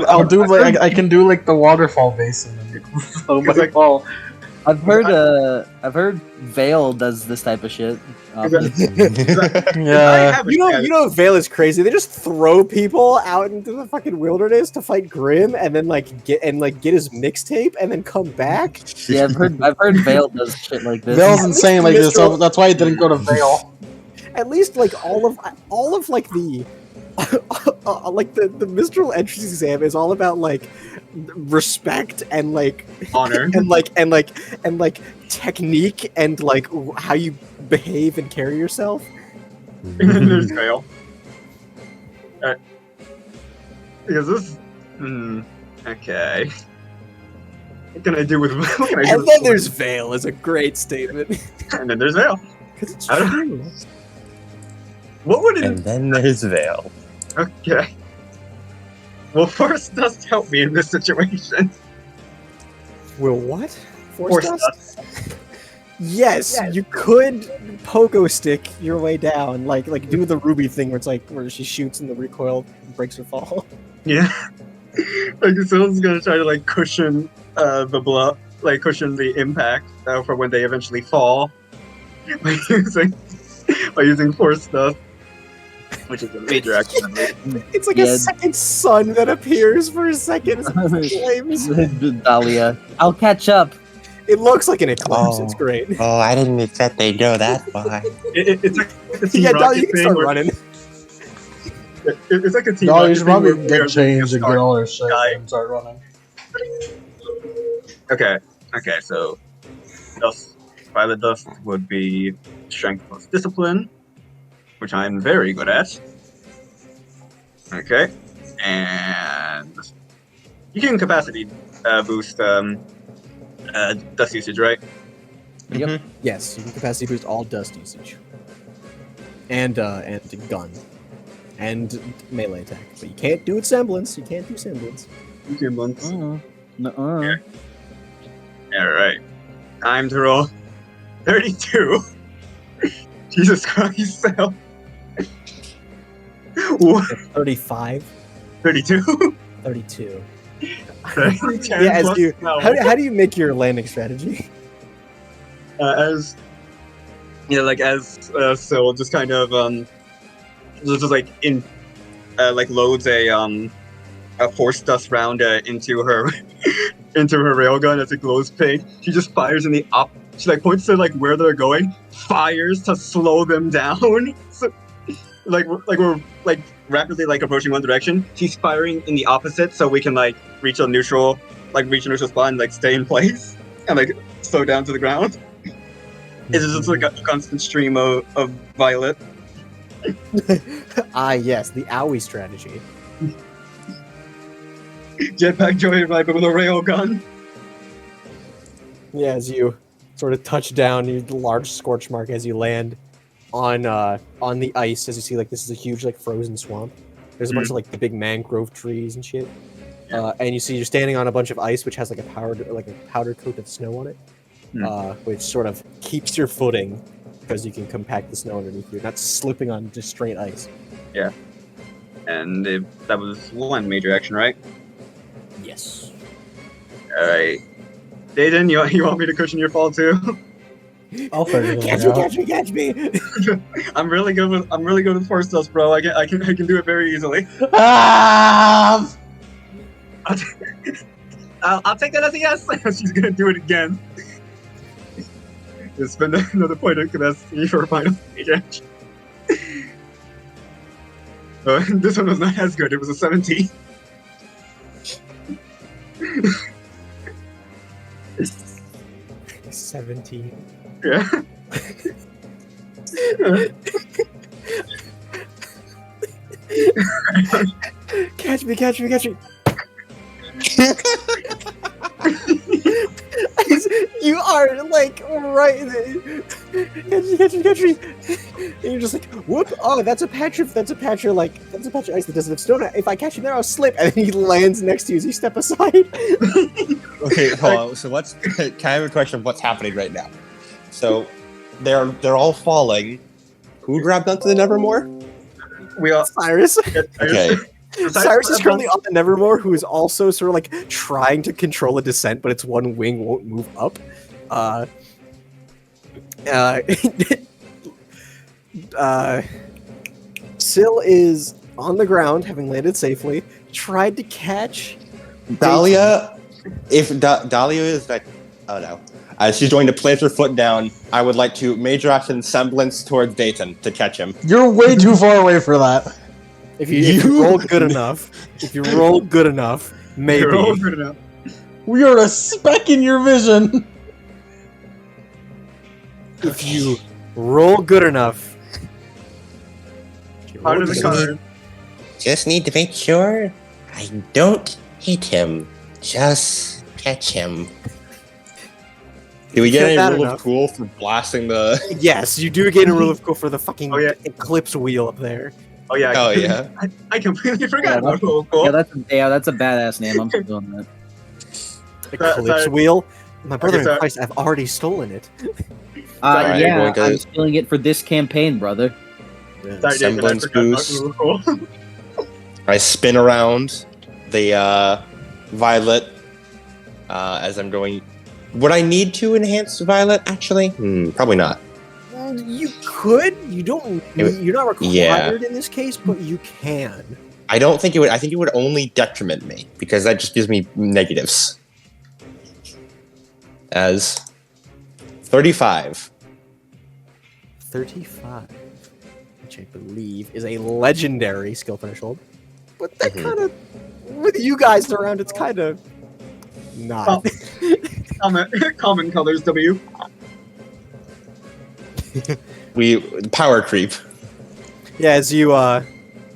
I'll do like I can do like the waterfall basin and flow my like- fall. I've heard Vale does this type of shit. Yeah. You know, Vale is crazy. They just throw people out into the fucking wilderness to fight Grim, and then get his mixtape, and then come back. Yeah, I've heard Vale does shit like this. Vale's insane like this, so that's why I didn't go to Vale. At least like all of like the like the Mistral entrance exam is all about like respect and like Honor. and technique and like how you behave and carry yourself. And then there's Vale. Because this. Okay. What can I do with? What can I do And with then there's Vale is a great statement. And then there's Vale. 'Cause it's I don't- true. What would And it? then there's Vale. Okay. Well, Force Dust help me in this situation. Will what? Force Dust? Dust. Yes, you could pogo stick your way down, like do the Ruby thing where it's like where she shoots and the recoil breaks her fall. Yeah. Like someone's gonna try to like cushion the blow, like cushion the impact for when they eventually fall by using Force Dust, which is a major action. It's like Yeah. a second sun that appears for a second. As it flames. Dahlia, I'll catch up. It looks like an eclipse. Oh. It's great. Oh, I didn't expect they'd go that far. It's like a Team Yeah, Dahlia, Rocket you can thing start where- running. It's like a Team No, Rocket you should thing probably where we get are changed and looking get at all our shit Sky. and start running. Okay, so Violet Dust would be Strength plus Discipline, which I'm very good at. Okay, and You can capacity boost dust usage, right? Yep. Yes, you can capacity boost all dust usage. And gun. And melee attack. But you can't do it semblance. You can't do semblance. Okay, months. Nuh-uh. Alright. Time to roll 32. Jesus Christ, Sal. What? 35, 32? 32. 10 Yeah, as plus you, now. how do you make your landing strategy? As Syl just kind of just like in like loads a force dust round into her into her railgun as it glows pink. She just fires in the up. She like points to like where they're going, fires to slow them down. So, we're like rapidly like approaching one direction. She's firing in the opposite, so we can like reach a neutral spot and like stay in place and like slow down to the ground. It's just like a constant stream of violet. Ah, yes, the owie strategy. Jetpack joyride, but with a railgun. Yeah, as you sort of touch down, you large scorch mark as you land on the ice. As you see, like this is a huge like frozen swamp. There's a bunch of like the big mangrove trees and shit. And you see you're standing on a bunch of ice, which has like a powder coat of snow on it, which sort of keeps your footing because you can compact the snow underneath you, not slipping on just straight ice. Yeah. And that was one major action, right? Yes. Alright. Dayton, you want me to cushion your fall too? I'll figure it Catch out. me, catch me, catch me! I'm really good with force dust, bro. I can do it very easily. Ah! I'll take that as a yes. She's gonna do it again. Just spend another point of capacity for a final stage action. This one was not as good. It was a 17. 17. Yeah. Catch me, catch me, catch me! You are like right there. Catch me, catch me! And you're just like, whoop! Oh, that's a patch of ice that doesn't have snow. If I catch him there, I'll slip. And then he lands next to you as you step aside. Okay, hold on. So can I have a question of what's happening right now? So they're all falling. Who grabbed onto the Nevermore? We all. Cyrus. Okay. Cyrus is currently on the Nevermore, who is also sort of like trying to control a descent, but its one wing won't move up. Syl is on the ground, having landed safely. Tried to catch Dahlia. If Dahlia is like, oh no, she's going to place her foot down. I would like to major action semblance towards Dayton to catch him. You're way too far away for that. If you roll good enough. If you roll good enough, maybe. You're all good enough. We are a speck in your vision. If you roll good enough. Part of the card. Just need to make sure I don't hit him. Just catch him. Do we get Not a rule enough. of cool for blasting the? Yes, you do get a rule of cool for the fucking Oh, yeah. eclipse wheel up there. Oh yeah. Oh yeah. I completely forgot Yeah, about Cool Cool. Yeah, that's a badass name. I'm still doing that. Eclipse sorry. wheel? My brother sorry. in Christ, I've already stolen it. Alright, Yeah, going to- I'm stealing it for this campaign, brother. Sorry, David, I Semblance forgot about boost. Cool Cool. I spin around the violet as I'm going. Would I need to enhance violet? Actually, probably not. You could. You don't. You're not required Yeah. in this case, but you can. I don't think it would. I think it would only detriment me because that just gives me negatives. As 35. 35, which I believe is a legendary skill threshold. But that kind of, with you guys around, it's kind of not. Common colors W. We power creep. Yeah, as you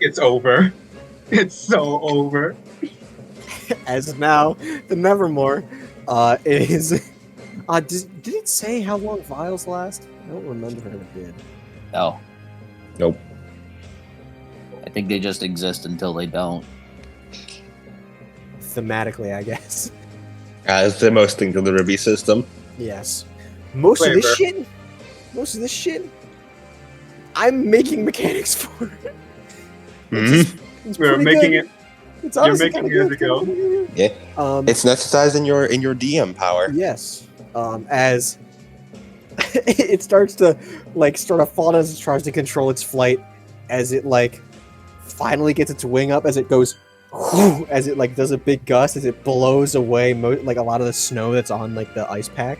It's over. It's so over. As now, the Nevermore is. Did it say how long vials last? I don't remember if it did. No, Nope. I think they just exist until they don't. Thematically, I guess. As the most things in the Ruby system. Yes. Most of this Flavor. shit, I'm making mechanics for it. Mhm. It's We're pretty making good. it. It's You're honestly making kinda it as good, we go. Yeah. It's necessized in your DM power. Yes. As it starts to sort of fall as it tries to control its flight, as it finally gets its wing up, as it goes, as it does a big gust, as it blows away a lot of the snow that's on the ice pack,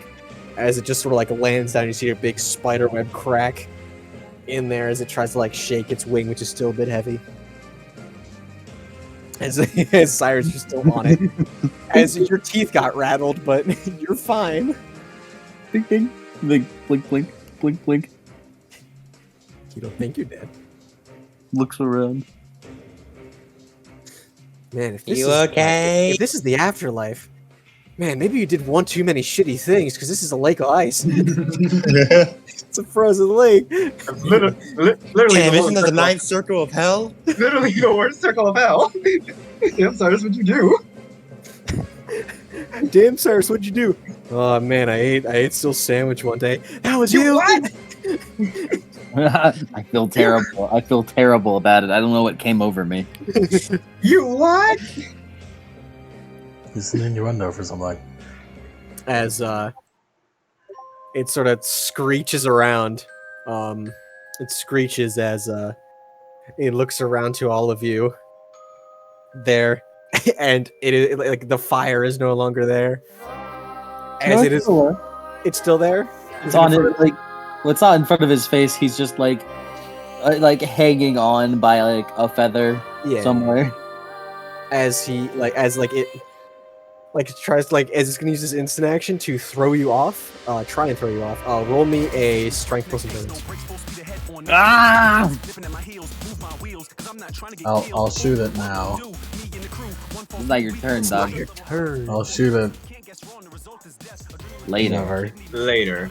as it just sort of lands down. You see a big spider web crack in there as it tries to shake its wing, which is still a bit heavy. As Cyrus, you're still on it. As your teeth got rattled, but you're fine. Ding ding. Blink, blink, blink, blink, blink. You don't think you're dead. Looks around. Man, if this You is okay? if this is the afterlife, man, maybe you did one too many shitty things because this is a lake of ice. It's a frozen lake. Literally Damn, the isn't that the worst ninth circle of hell? literally the worst circle of hell. I'm sorry, that's what you do. Damn, Cyrus, what'd you do? Oh man, I ate still sandwich one day. That was you. What? I feel terrible. I feel terrible about it. I don't know what came over me. You what? It's an innuendo for something. As it sort of screeches around. It screeches as it looks around to all of you. There, and the fire is no longer there. As it is, it's still there. It's on it. It's not in front of his face. He's just hanging on by a feather somewhere. As he it tries to as it's gonna use this instant action to throw you off. Try and throw you off. Roll me a strength plus endurance. Ah! I'll shoot it now. It's not your turn, dog. Your turn. I'll shoot it Later. never. Later.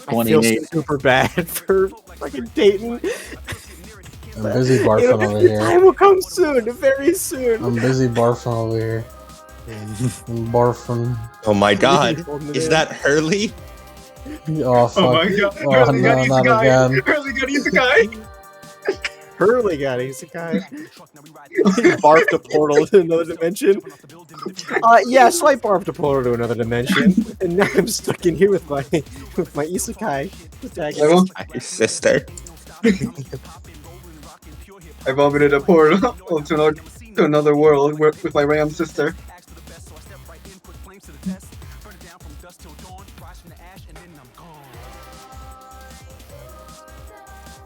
I feel 28. super bad for fucking Dayton. I'm busy barfing over The here. time will come soon, very soon. I'm busy barfing over here. I'm barfing. Oh my god. Is that Hurley? Oh fuck. Oh my god. Oh Hurley no, got not isekai. again. Hurley got isekai. Hurley got isekai. He barfed a portal to another dimension. Yeah, so I barfed a portal to another dimension, and now I'm stuck in here with my isekai protagonist. My sister. I vomited a portal to another world with my ram sister.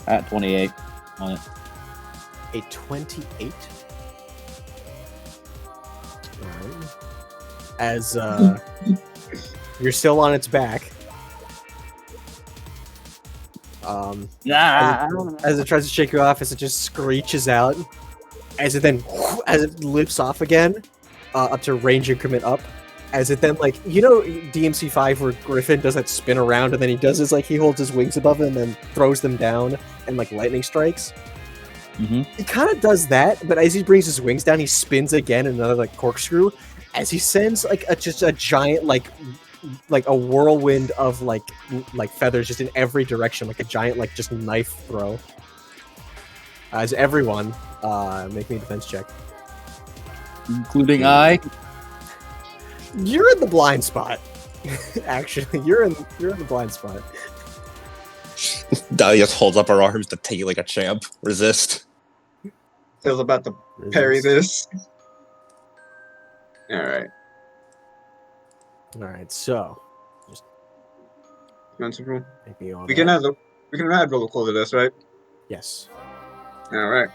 At 28 on it. A 28. Alright. As you're still on its back. As it tries to shake you off, as it just screeches out, as it then as it lifts off again, up to range increment up. As it then DMC5 where Griffin does that spin around and then he does his he holds his wings above him and then throws them down and lightning strikes. Mm-hmm. He kind of does that, but as he brings his wings down, he spins again another corkscrew, as he sends just a giant a whirlwind of feathers just in every direction, like a giant just knife throw. As everyone, make me a defense check. Including I. You're in the blind spot. Actually, you're in the blind spot. Dahlia just holds up her arms to take it like a champ. Resist. I was about to parry this. Alright. Alright, so maybe all We that. can add roller call to this, right? Yes. Alright.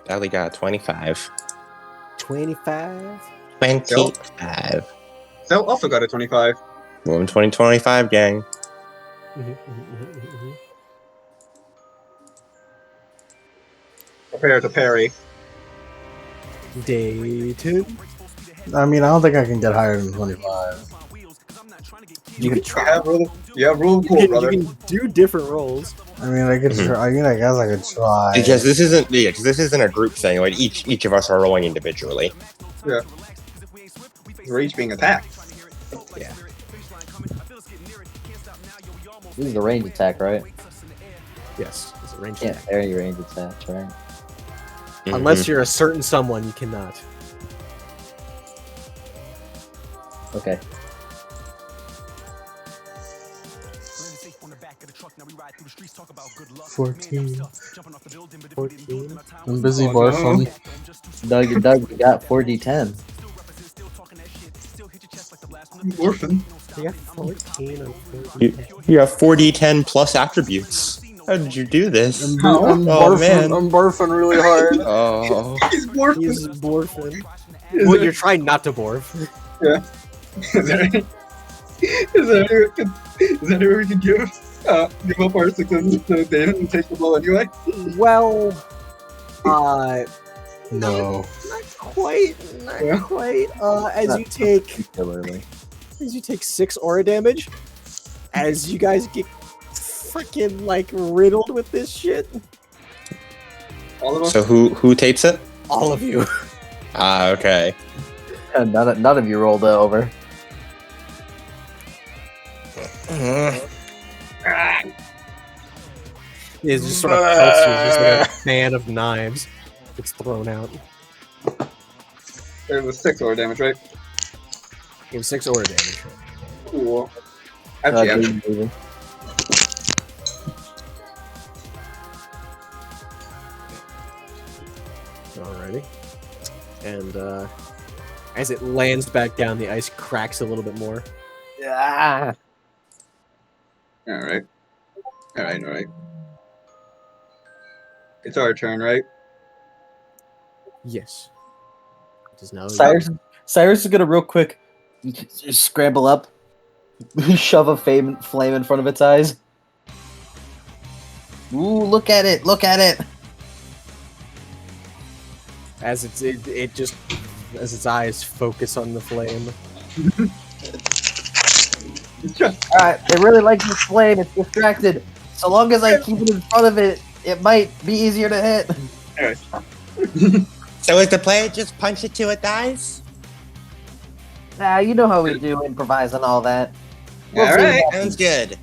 Dahlia got a 25. 25. 25. Zell also got a 25. Moving 2025, gang. prepare to parry. Dated. I mean, I don't think I can get higher than 25. You can You try. have rule You cool, can, brother. you can do different rolls. I mean, I could try. I mean, I guess I could try. Because this isn't a group thing. Like each of us are rolling individually. We're each being attacked. Yeah. This is a range attack, right? Yes. It's a range Yeah, attack. very range attack, right? Unless you're a certain someone, you cannot. Okay. 14. 14. I'm busy Oh, barfing. Doug, you got 4d10. Orphan. You got 14 and 14. You have 4d10 plus attributes. How did you do this? I'm, Oh, oh, man. I'm barfing really hard. Oh, He's morphing. He's morphing. Is Well, there- you're trying not to morph. Is there any, is there any way we can give up our successes to David and take the blow anyway? Well, No. not quite. Not Yeah. quite. As you take 6 aura damage, as you guys get freaking like riddled with this shit, All of us. so who takes it? all of you. Ah, okay. None of you rolled over. It just sort of pelts you, just like a fan of knives. It's thrown out. It was 6 aura damage, right? You have 6 aura damage. Cool. Actually, Moving. Alrighty. And as it lands back down, the ice cracks a little bit more. Ah! Alright. Alright. It's our turn, right? Yes. It is now. Cyrus is gonna real quick just scramble up, shove a flame in front of its eyes. Ooh, look at it! Look at it! As it just as its eyes focus on the flame. Alright, it really likes this flame, it's distracted. So long as I keep it in front of it, it might be easier to hit. So is the play just punch it till it dies? Nah, you know how we do, improvise and all that. We'll see Alright. what Sounds good.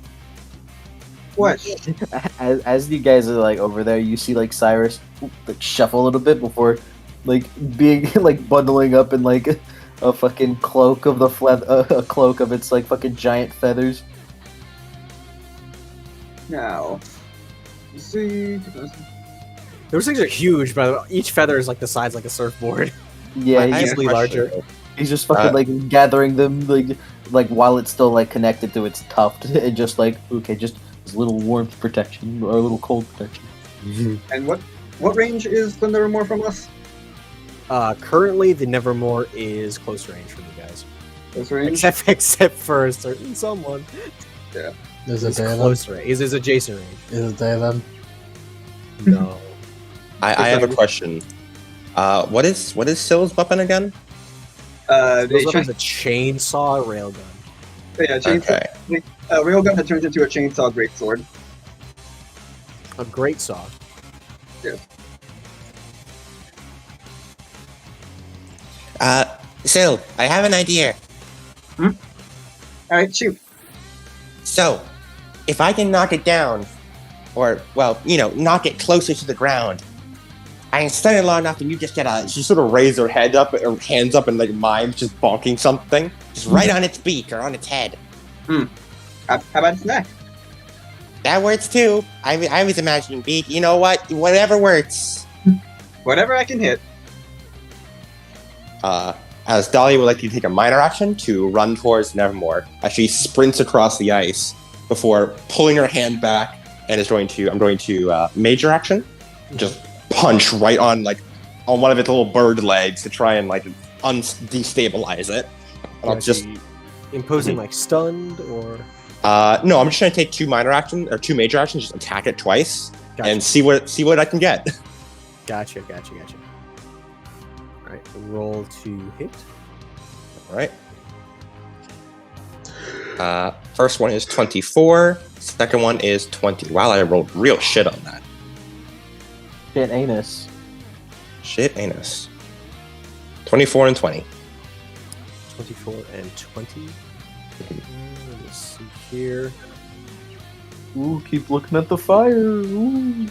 What? as you guys are like over there, you see like Cyrus like shuffle a little bit before like being like bundling up in like a fucking cloak of a cloak of its like fucking giant feathers. Now. You see. Those things are huge, but each feather is like the size like a surfboard. Yeah, I he's, have a easily question. larger. he's just fucking like gathering them like while it's still like connected to its tuft and just like okay, just a little warmth protection or a little cold protection. And what range is the Nevermore from us? Currently, the Nevermore is close range from you guys, This range? except for a certain someone. Is it It's there then? close range. Is adjacent range. Is it there then? No. I have a question. What is Sill's weapon again? They Those weapons changed, a chainsaw, railgun. yeah, chainsaw. Okay. Railgun had turned into a chainsaw greatsword. A great saw. Sill, I have an idea. Alright, shoot. So, if I can knock it down, or, well, knock it closer to the ground, I can stun it long enough and you just she sort of raise her head up, or hands up and like mimes just bonking something, just right on its beak or on its head. How about its neck? That works too. I was imagining beak. You know what? Whatever works. Whatever I can hit. As Dahlia would like you to take a minor action to run towards Nevermore as she sprints across the ice before pulling her hand back and I'm going to major action, just punch right on one of its little bird legs to try and destabilize it. And I'll just imposing like stunned or no, I'm just going to take two major actions, just attack it twice Gotcha. and see what I can get. Gotcha. All right, roll to hit. All right. First one is 24. Second one is 20. Wow, I rolled real shit on that. Shit anus. Shit anus. 24 and 20. 24 and 20. Let's see here. Ooh, keep looking at the fire. Ooh.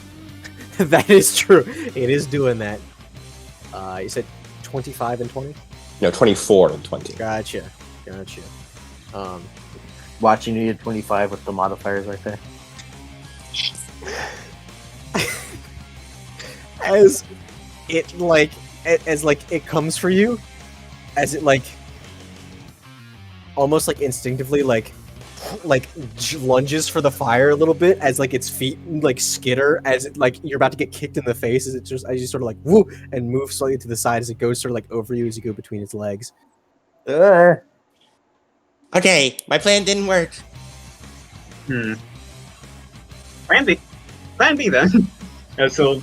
That is true. It is doing that. You said 25 and 20? No, 24 and 20. Gotcha. Watching you at 25 with the modifiers right there. As it it comes for you, as it almost instinctively lunges for the fire a little bit, as its feet skitter as it you're about to get kicked in the face, as you sort of woo, and move slightly to the side as it goes sort of over you as you go between its legs. Okay, my plan didn't work. Plan B then. And so,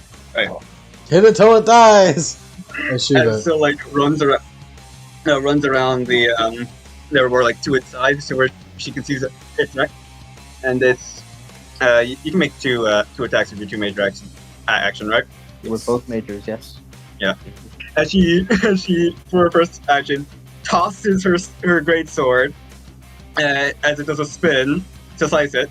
Hit it till it dies. I shoot and it. so runs around the there were to its side, so where she can see its neck, and it's you can make two attacks with your 2 major action, right? We're both majors, yes. Yeah. As she for her first action tosses her great sword as it does a spin to slice it,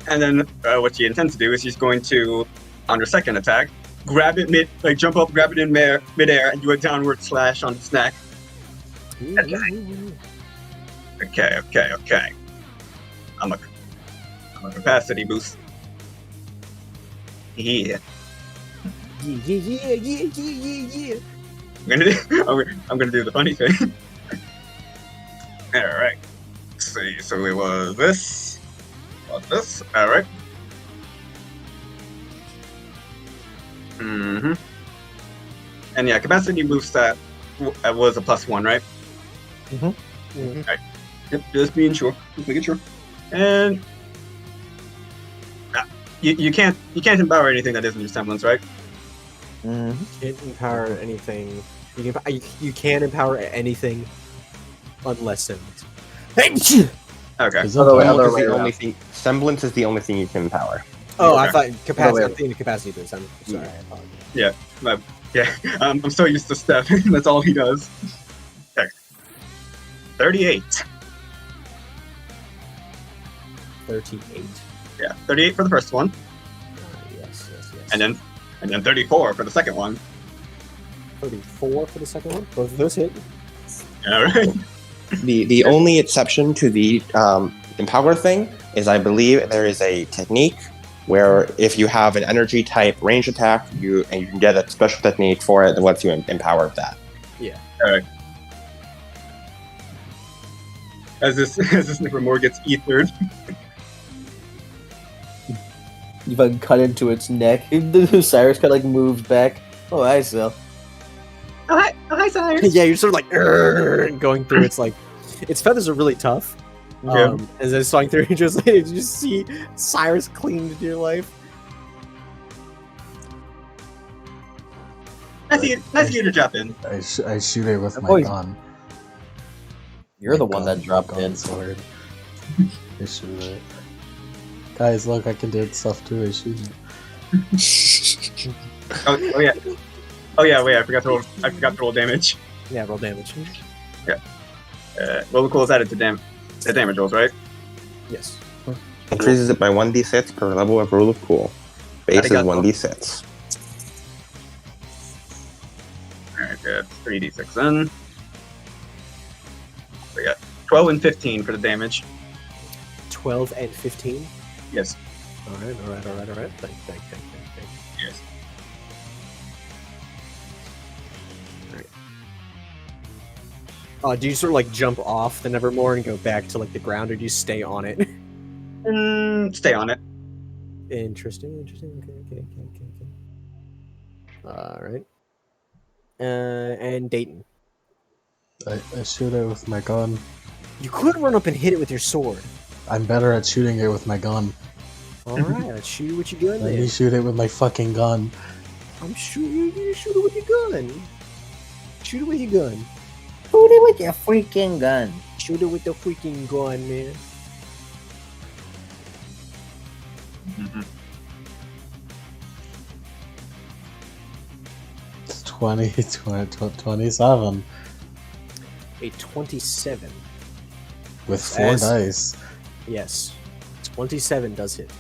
and then what she intends to do is she's going to, on her second attack, grab it jump up, grab it in midair, and do a downward slash on its neck. Okay. I'm a capacity boost. Yeah. Yeah. I'm gonna do the funny thing. All right. Let's see. So it was this. All right. And yeah, capacity boost that was a +1, right? Right. Yep, just being sure. Just making sure. And you can't empower anything that isn't your semblance, right? You can't empower anything. You can empower anything unless semblance. Okay. Semblance is the only thing you can empower. Oh, Okay. I thought capacity. No, I'm thinking capacity boost. I'm sorry. I apologize. Yeah. I'm so used to Steph. That's all he does. Okay. 38. 38. Yeah, 38 for the first one, Yes. and then 34 for the second one. 34 for the second one. Both of those hit. All right. The only exception to the empower thing is I believe there is a technique where if you have an energy type range attack, you can get a special technique for it that lets you empower that. Yeah. All right. As this Nevermore gets ethered. You fucking cut into its neck. Cyrus kind of moves back. Oh, I see. Oh, hi, Cyrus. Yeah, you're sort of "Urgh," going through. Its feathers are really tough. Yeah. As it's sawing through, you just see Cyrus clinging to your life. Nice of you to drop in. I shoot it with my boy's- gun. You're the My one gun- that dropped gun in. Sword. I shoot it. Guys, look, I can do stuff too. I shoot it. Oh yeah. Wait, I forgot to roll damage. Yeah, roll damage. Roll cool is added to the damage rolls, right? Yes. Increases it by 1d6 per level of rule of cool. Base is Arigato. 1d6. Alright, good. 3d6 then. We got 12 and 15 for the damage. 12 and 15. Yes. All right. Thank. Yes. Do you sort of jump off the Nevermore and go back to the ground, or do you stay on it? Stay on it. Interesting. Okay. All right. And Dayton, I shoot it with my gun. you could run up and hit it with your sword. I'm better at shooting it with my gun. All right, let's shoot what you got Let me there. shoot it with my fucking gun. I'm shooting. You shoot it with your gun. Shoot it with your gun. Shoot it with your freaking gun. Shoot it with the freaking gun, man. It's 27 A 27. with 4 As- dice. Yes. 27 does hit.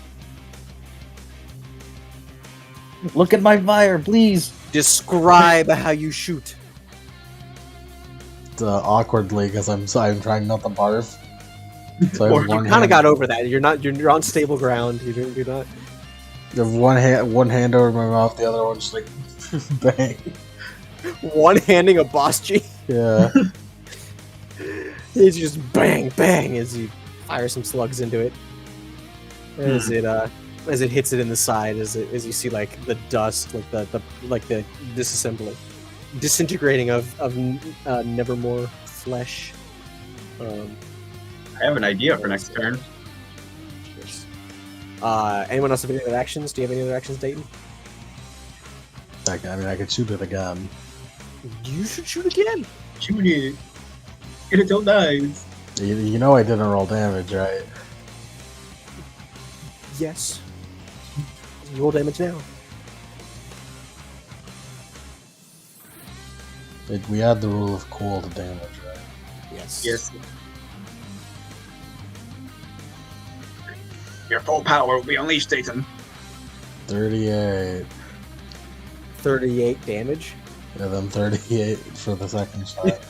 Look at my fire, please. Describe how you shoot. Awkwardly, because I'm trying not to barf. So I Or have You one kind of hand, got over that. You're on stable ground. You're not. I have one hand over my mouth, the other one's like bang. One-handing a boss G. Yeah. It's just bang, bang as you fire some slugs into it. As it hits it in the side, as you see like the dust, like the disassembling, disintegrating of Nevermore flesh. I have an idea for next turn. Anyone else have any other actions? Do you have any other actions, Dayton? I could shoot it again. You should shoot again. Shoot it. Get it till it dies. You know I didn't roll damage, right? Yes. You roll damage now. We had the rule of cold damage, right? Yes. Yes. Your full power will be unleashed, Satan. 38. 38 damage. And then 38 for the second shot.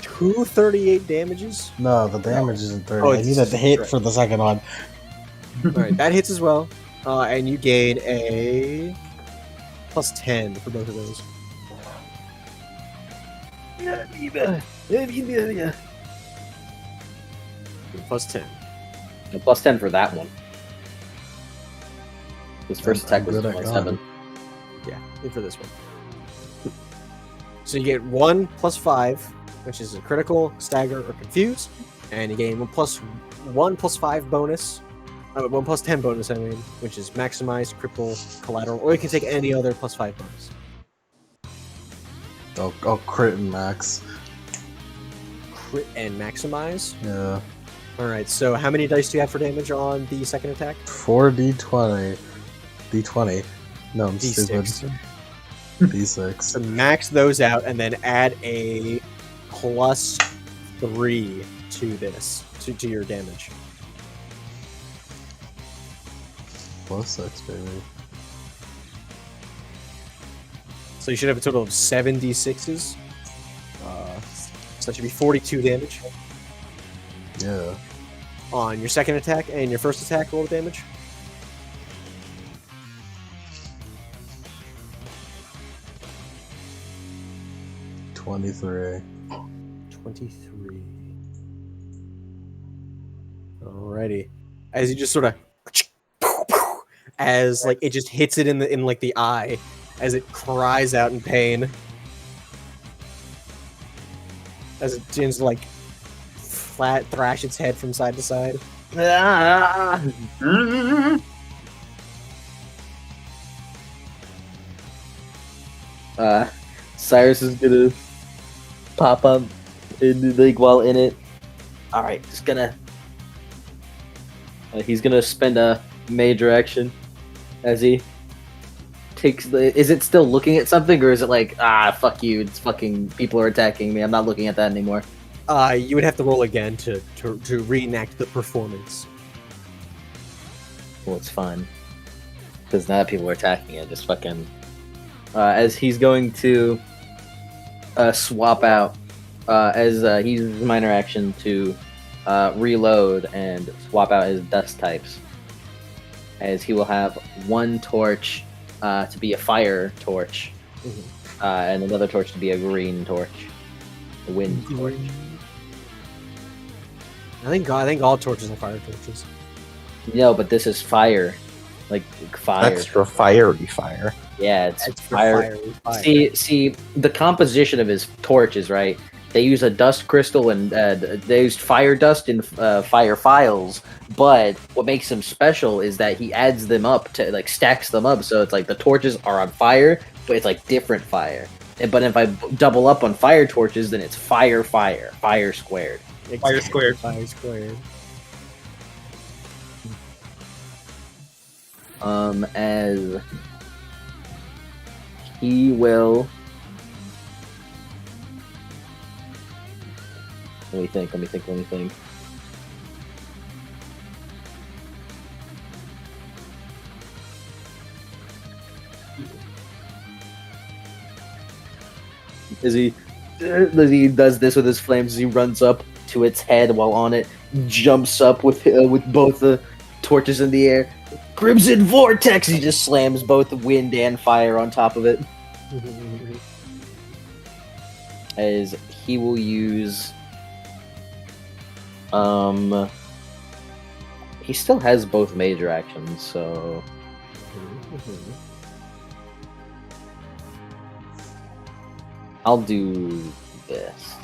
238 damages. No, the damage isn't 30. Oh, I need a hit right. for the second one. Alright, that hits as well. And you gain a plus 10 for both of those. Plus 10. A plus 10 for that one. His first I'm attack was good at plus gun. 7. Yeah, and for this one. So you get 1 plus 5, which is a critical, stagger, or confuse. And you gain 1 plus 5 bonus. 1 plus 10 bonus, I mean, which is maximize, cripple, collateral, or you can take any other plus 5 bonus. Oh, crit and max. Crit and maximize. Yeah. Alright, so how many dice do you have for damage on the second attack? 4d20. D20. No, I'm stupid. D6. D6. So max those out and then add a plus 3 to this, to your damage. Plus 6, baby. So you should have a total of 76s. So that should be 42 damage Yeah. on your second attack, and your first attack roll damage. $23. 23. Alrighty. As you just sort of, as like it just hits it in like the eye, as it cries out in pain, as it begins to like flat thrash its head from side to side. Cyrus is gonna pop up in, like, while in it. Alright, just gonna... he's gonna spend a major action as he takes the... Is it still looking at something, or is it like, fuck you, it's fucking... People are attacking me, I'm not looking at that anymore. You would have to roll again to reenact the performance. Well, it's fine. Because now that people are attacking it, just fucking... as he's going to swap out, as he uses his minor action to reload and swap out his dust types. As he will have one torch to be a fire torch, and another torch to be a green torch, a wind torch. I think all torches are fire torches. No, but this is fire, like fire. Extra fiery fire. Yeah, it's Extra fire. fiery fire. See, the composition of his torch is right. They use a dust crystal and they used fire dust and fire files. But what makes him special is that he adds them up to like stacks them up. So it's like the torches are on fire, but it's like different fire. But if I double up on fire torches, then it's fire squared. Fire squared. Fire squared. As he will. Let me think. As he does this with his flames, he runs up to its head while on it, jumps up with both the torches in the air. Crimson Vortex! He just slams both wind and fire on top of it. As he will use... He still has both major actions, so... I'll do this.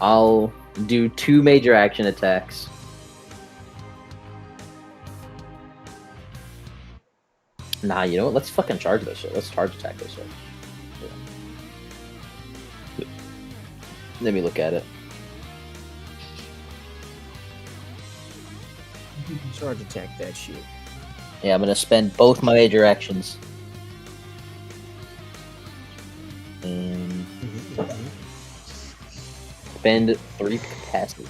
I'll do 2 major action attacks. Nah, you know what? Let's fucking charge this shit. Let's charge attack this shit. Yeah. Let me look at it. Charge attack that shit. Yeah, I'm gonna spend both my major actions. And spend 3 capacity.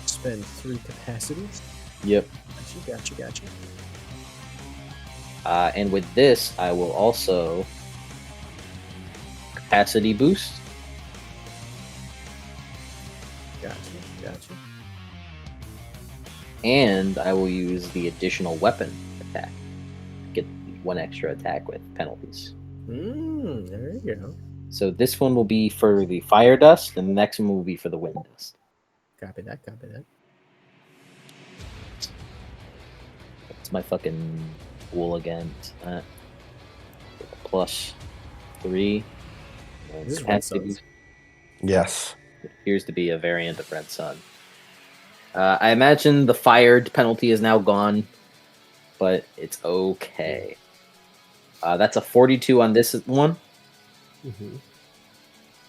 Spend 3 capacities? Yep. Gotcha. And with this, I will also capacity boost. Gotcha. And I will use the additional weapon attack. Get 1 extra attack with penalties. There you go. So this one will be for the fire dust, and the next one will be for the wind dust. Copy that. It's my fucking wool again. Plus 3. This is Capacity Red Suns. boost. Yes. It appears to be a variant of Red Sun. I imagine the fired penalty is now gone, but it's okay. That's a 42 on this one.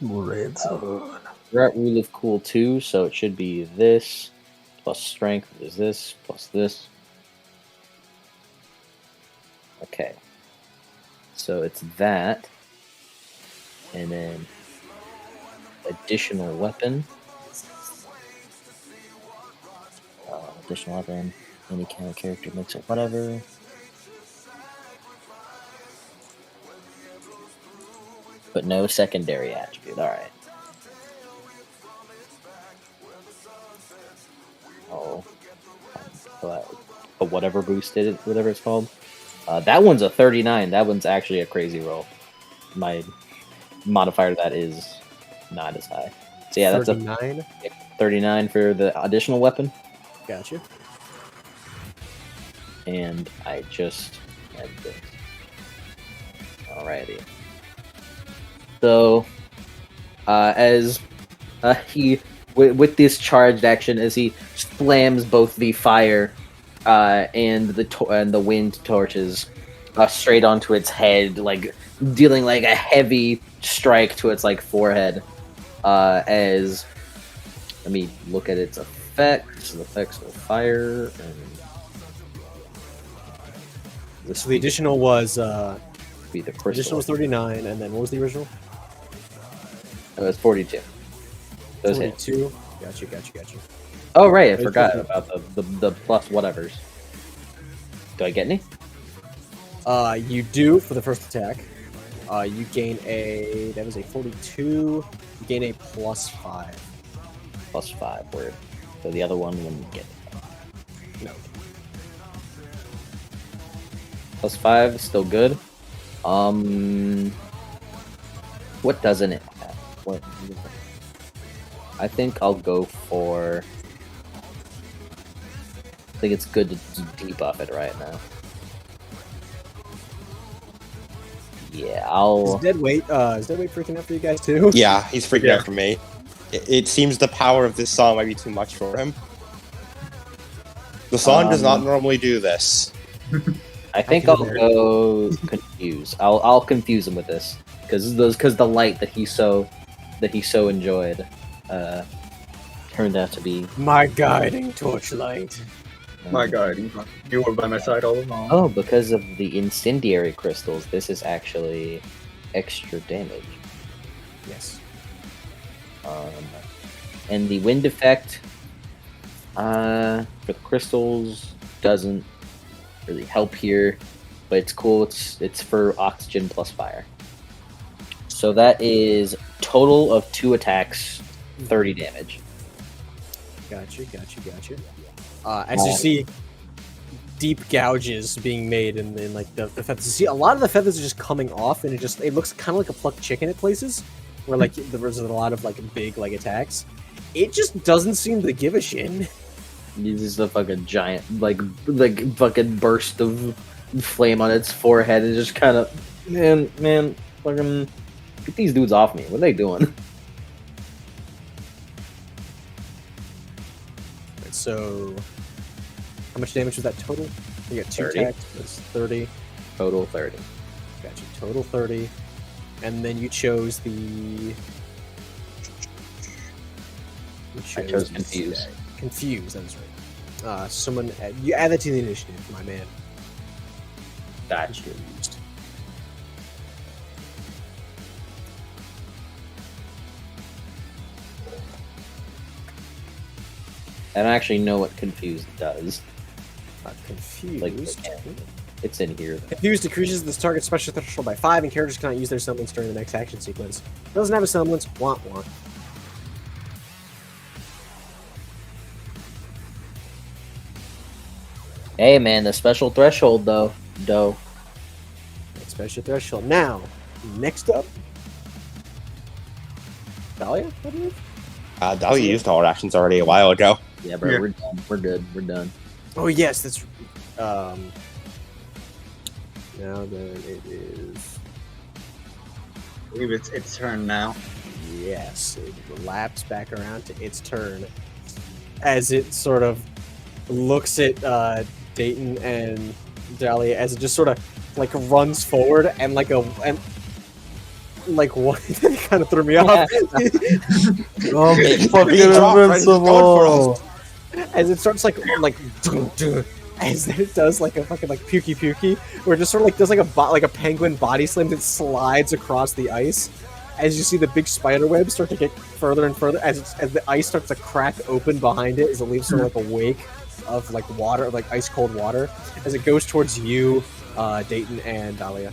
Red Zone. We're at Rule of Cool 2, so it should be this, plus Strength is this, plus this. Okay. So it's that. And then additional weapon. Additional weapon. Any kind of character makes it whatever. But no secondary attribute. Alright. Oh. A whatever boosted it, whatever it's called. That one's a 39. That one's actually a crazy roll. My modifier to that is not as high. So yeah, that's 39? a 39 for the additional weapon. Gotcha. And I just had this. Alrighty. So, as he with this charged action, as he slams both the fire and the wind torches straight onto its head, like dealing like a heavy strike to its like forehead. As let me look at its effects. The effects of fire and So the additional was be the crystal. additional was 39, and then what was the original? It was 42. Those hit. 42. Gotcha. Oh right, I forgot about the plus whatevers. Do I get any? You do for the first attack. You gain that was a 42. You gain a +5. Plus 5 word. So the other one wouldn't get it. No. Plus 5 is still good. What doesn't it have? What? I think I'll go for. I think it's good to debuff it right now. Yeah, I'll. Is dead weight freaking out for you guys too? Yeah, he's freaking Yeah. out for me. It seems the power of this song might be too much for him. The song does not normally do this. I think can I'll imagine. go confuse. I'll confuse him with this because the light that he so enjoyed turned out to be. My guiding torchlight. My God, you were by my side all along. Oh, because of the incendiary crystals, this is actually extra damage. Yes. And the wind effect for the crystals doesn't really help here, but it's cool. It's for oxygen plus fire. So that is total of 2 attacks, 30 damage. Gotcha. As you see, deep gouges being made in like the feathers. You see, a lot of the feathers are just coming off, and it looks kind of like a plucked chicken at places, where like there's a lot of like big like attacks. It just doesn't seem to give a shit. This is a fucking giant, like fucking burst of flame on its forehead, and just kind of, man, fucking get these dudes off me. What are they doing? So, how much damage was that total? You got 2 30. attacks. That's 30. Total 30. Gotcha. Total 30. And then you chose the. I chose confuse. Confuse. That's right. Someone you add that to the initiative, my man. Gotcha. Confused. I don't actually know what confused does. Confused. Like, it's in here. Confused decreases the target's special threshold by 5, and characters cannot use their semblance during the next action sequence. Doesn't have a semblance. Want. Hey man, the special threshold though. Special threshold. Now, next up, Dahlia. I believe? Dahlia used all her actions already a while ago. Yeah, bro, Yeah. we're done. We're good. We're done. Oh yes, that's. Now then, it is. I believe it's its turn now. Yes, it laps back around to its turn as it sort of looks at Dayton and Dahlia as it just sort of like runs forward and like what that kind of threw me off Oh, It- fucking it dropped right into the invincible! as it starts like as it does like a fucking like pukey where it just sort of like does like a penguin body slam that slides across the ice. As you see the big spider webs start to get further and further as the ice starts to crack open behind it as it leaves sort of like a wake of like water, like ice cold water, as it goes towards you, Dayton and Dahlia.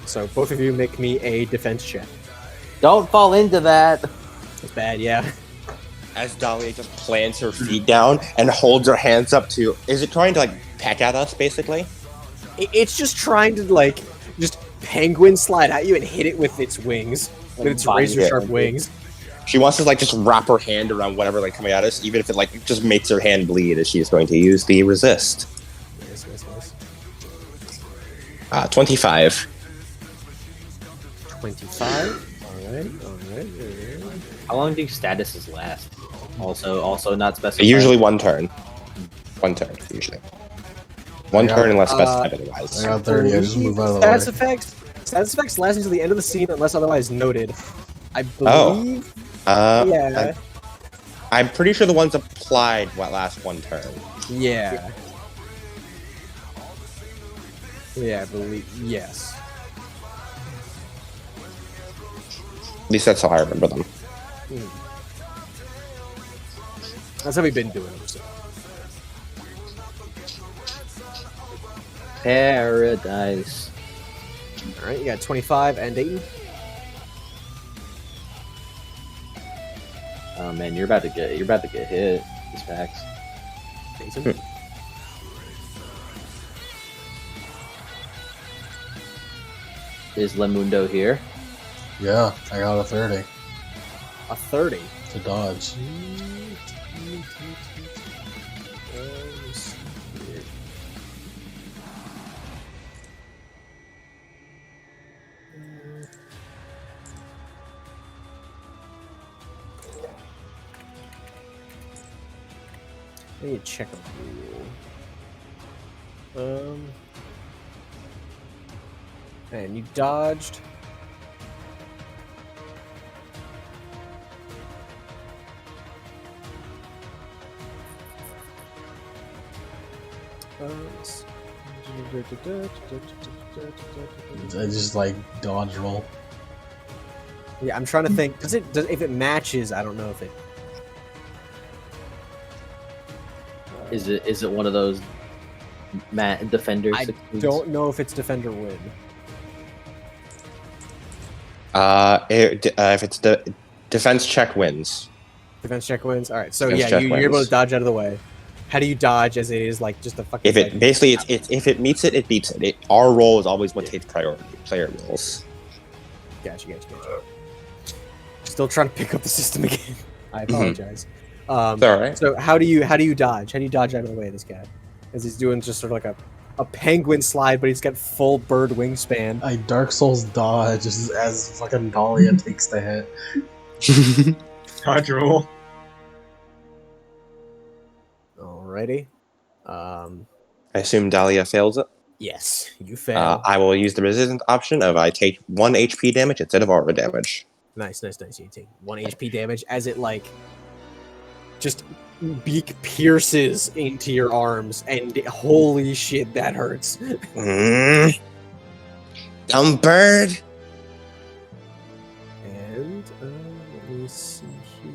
So both of you make me a defense check. Don't fall into that. It's bad, yeah. As Dahlia just plants her feet down and holds her hands up to. Is it trying to like peck at us, basically? It's just trying to like just penguin slide at you and hit it with its wings, with its Body razor sharp hit. wings. She wants to like just wrap her hand around whatever like coming at us, even if it like just makes her hand bleed. As she's going to use the resist. Nice. 25. 25. All right. How long do statuses last? Also not specified. Usually 1 turn. 1 turn, usually. One Yeah. turn unless specified otherwise. I got 30. I just move out of the Status way. effects last until the end of the scene unless otherwise noted. I Oh. believe. Yeah. I'm pretty sure the ones applied last 1 turn. Yeah. Yeah, I believe. Yes. At least that's how I remember them. That's how we've been doing them. So. Paradise. All right, you got 25 and Dayton. Oh man, you're about to get hit. These facts. Dayton. Is Lemundo here? Yeah, I got a 30 A 30. to dodge. I need to check a rule. And you dodged. I just like dodge roll. Yeah, I'm trying to think. If it matches, I don't know if it. Is it one of those defenders? I don't know if it's defender win. If it's the defense check wins. Defense check wins. All right, so Defense yeah, check you're able wins. to dodge out of the way. How do you dodge as it is like just a fucking? If it basically if it meets it, it beats it. Our roll is always what takes priority. Player rolls. Gotcha. Still trying to pick up the system again. I apologize. It's all right. So how do you dodge? How do you dodge out of the way of this guy? As he's doing just sort of like a penguin slide, but he's got full bird wingspan. I Dark Souls dodge as fucking Dahlia takes the hit. Dodge roll. Alrighty. I assume Dahlia fails it. Yes, you fail. I will use the resistance option of I take 1 HP damage instead of aura damage. Nice. You take 1 HP damage as it like just beak pierces into your arms, and holy shit, that hurts. Dumb bird. And let me see here.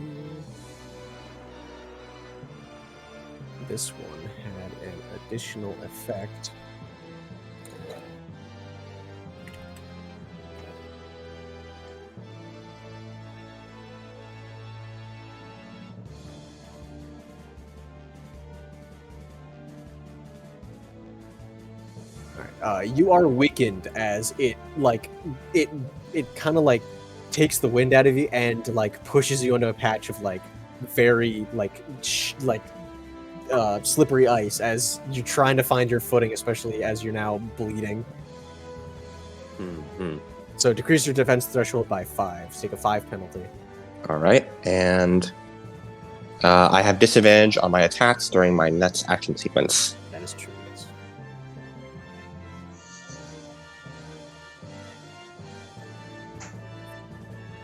This one had an additional effect. You are weakened as it kind of like takes the wind out of you and like pushes you into a patch of like very slippery ice as you're trying to find your footing, especially as you're now bleeding. Mm-hmm. So decrease your defense threshold by 5. Take a 5 penalty. All right, and I have disadvantage on my attacks during my next action sequence. That is true. Yes.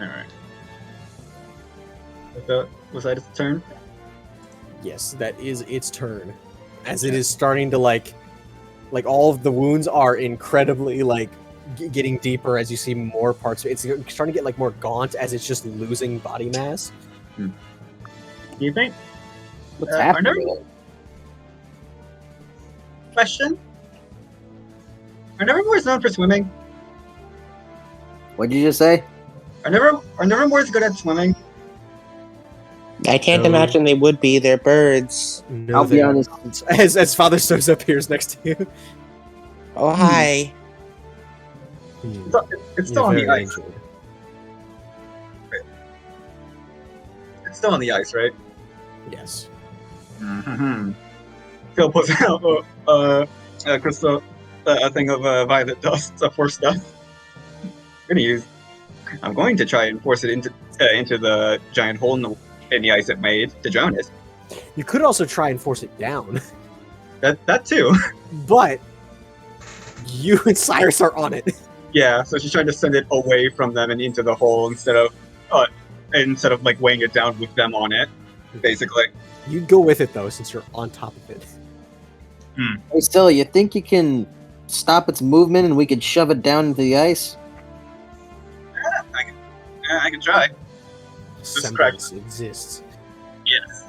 Alright. Was that its turn? Yes, that is its turn. As it is starting to like all of the wounds are incredibly like getting deeper as you see more parts. It's starting to get like more gaunt as it's just losing body mass. Do you think? What's happening? Question? Are Nevermore's known for swimming? What'd you just say? Are Nevermore's good at swimming? I can't No. imagine they would be. They're birds. No, I'll be they honest. aren't. As Father Sosa appears next to you. Oh, hi. It's still on the Very ice. injured. It's still on the ice, right? Yes. Mm-hmm. Phil pulls out crystal, a thing of violet dust, force dust. I'm going to try and force it into the giant hole in the ice it made to drown it. You could also try and force it down, That too. but you and Cyrus are on it. Yeah, so she's trying to send it away from them and into the hole instead of like weighing it down with them on it, basically. You'd go with it though, since you're on top of it. Hey, still, you think you can stop its movement and we could shove it down into the ice? I can try. Semblance exists. Yes.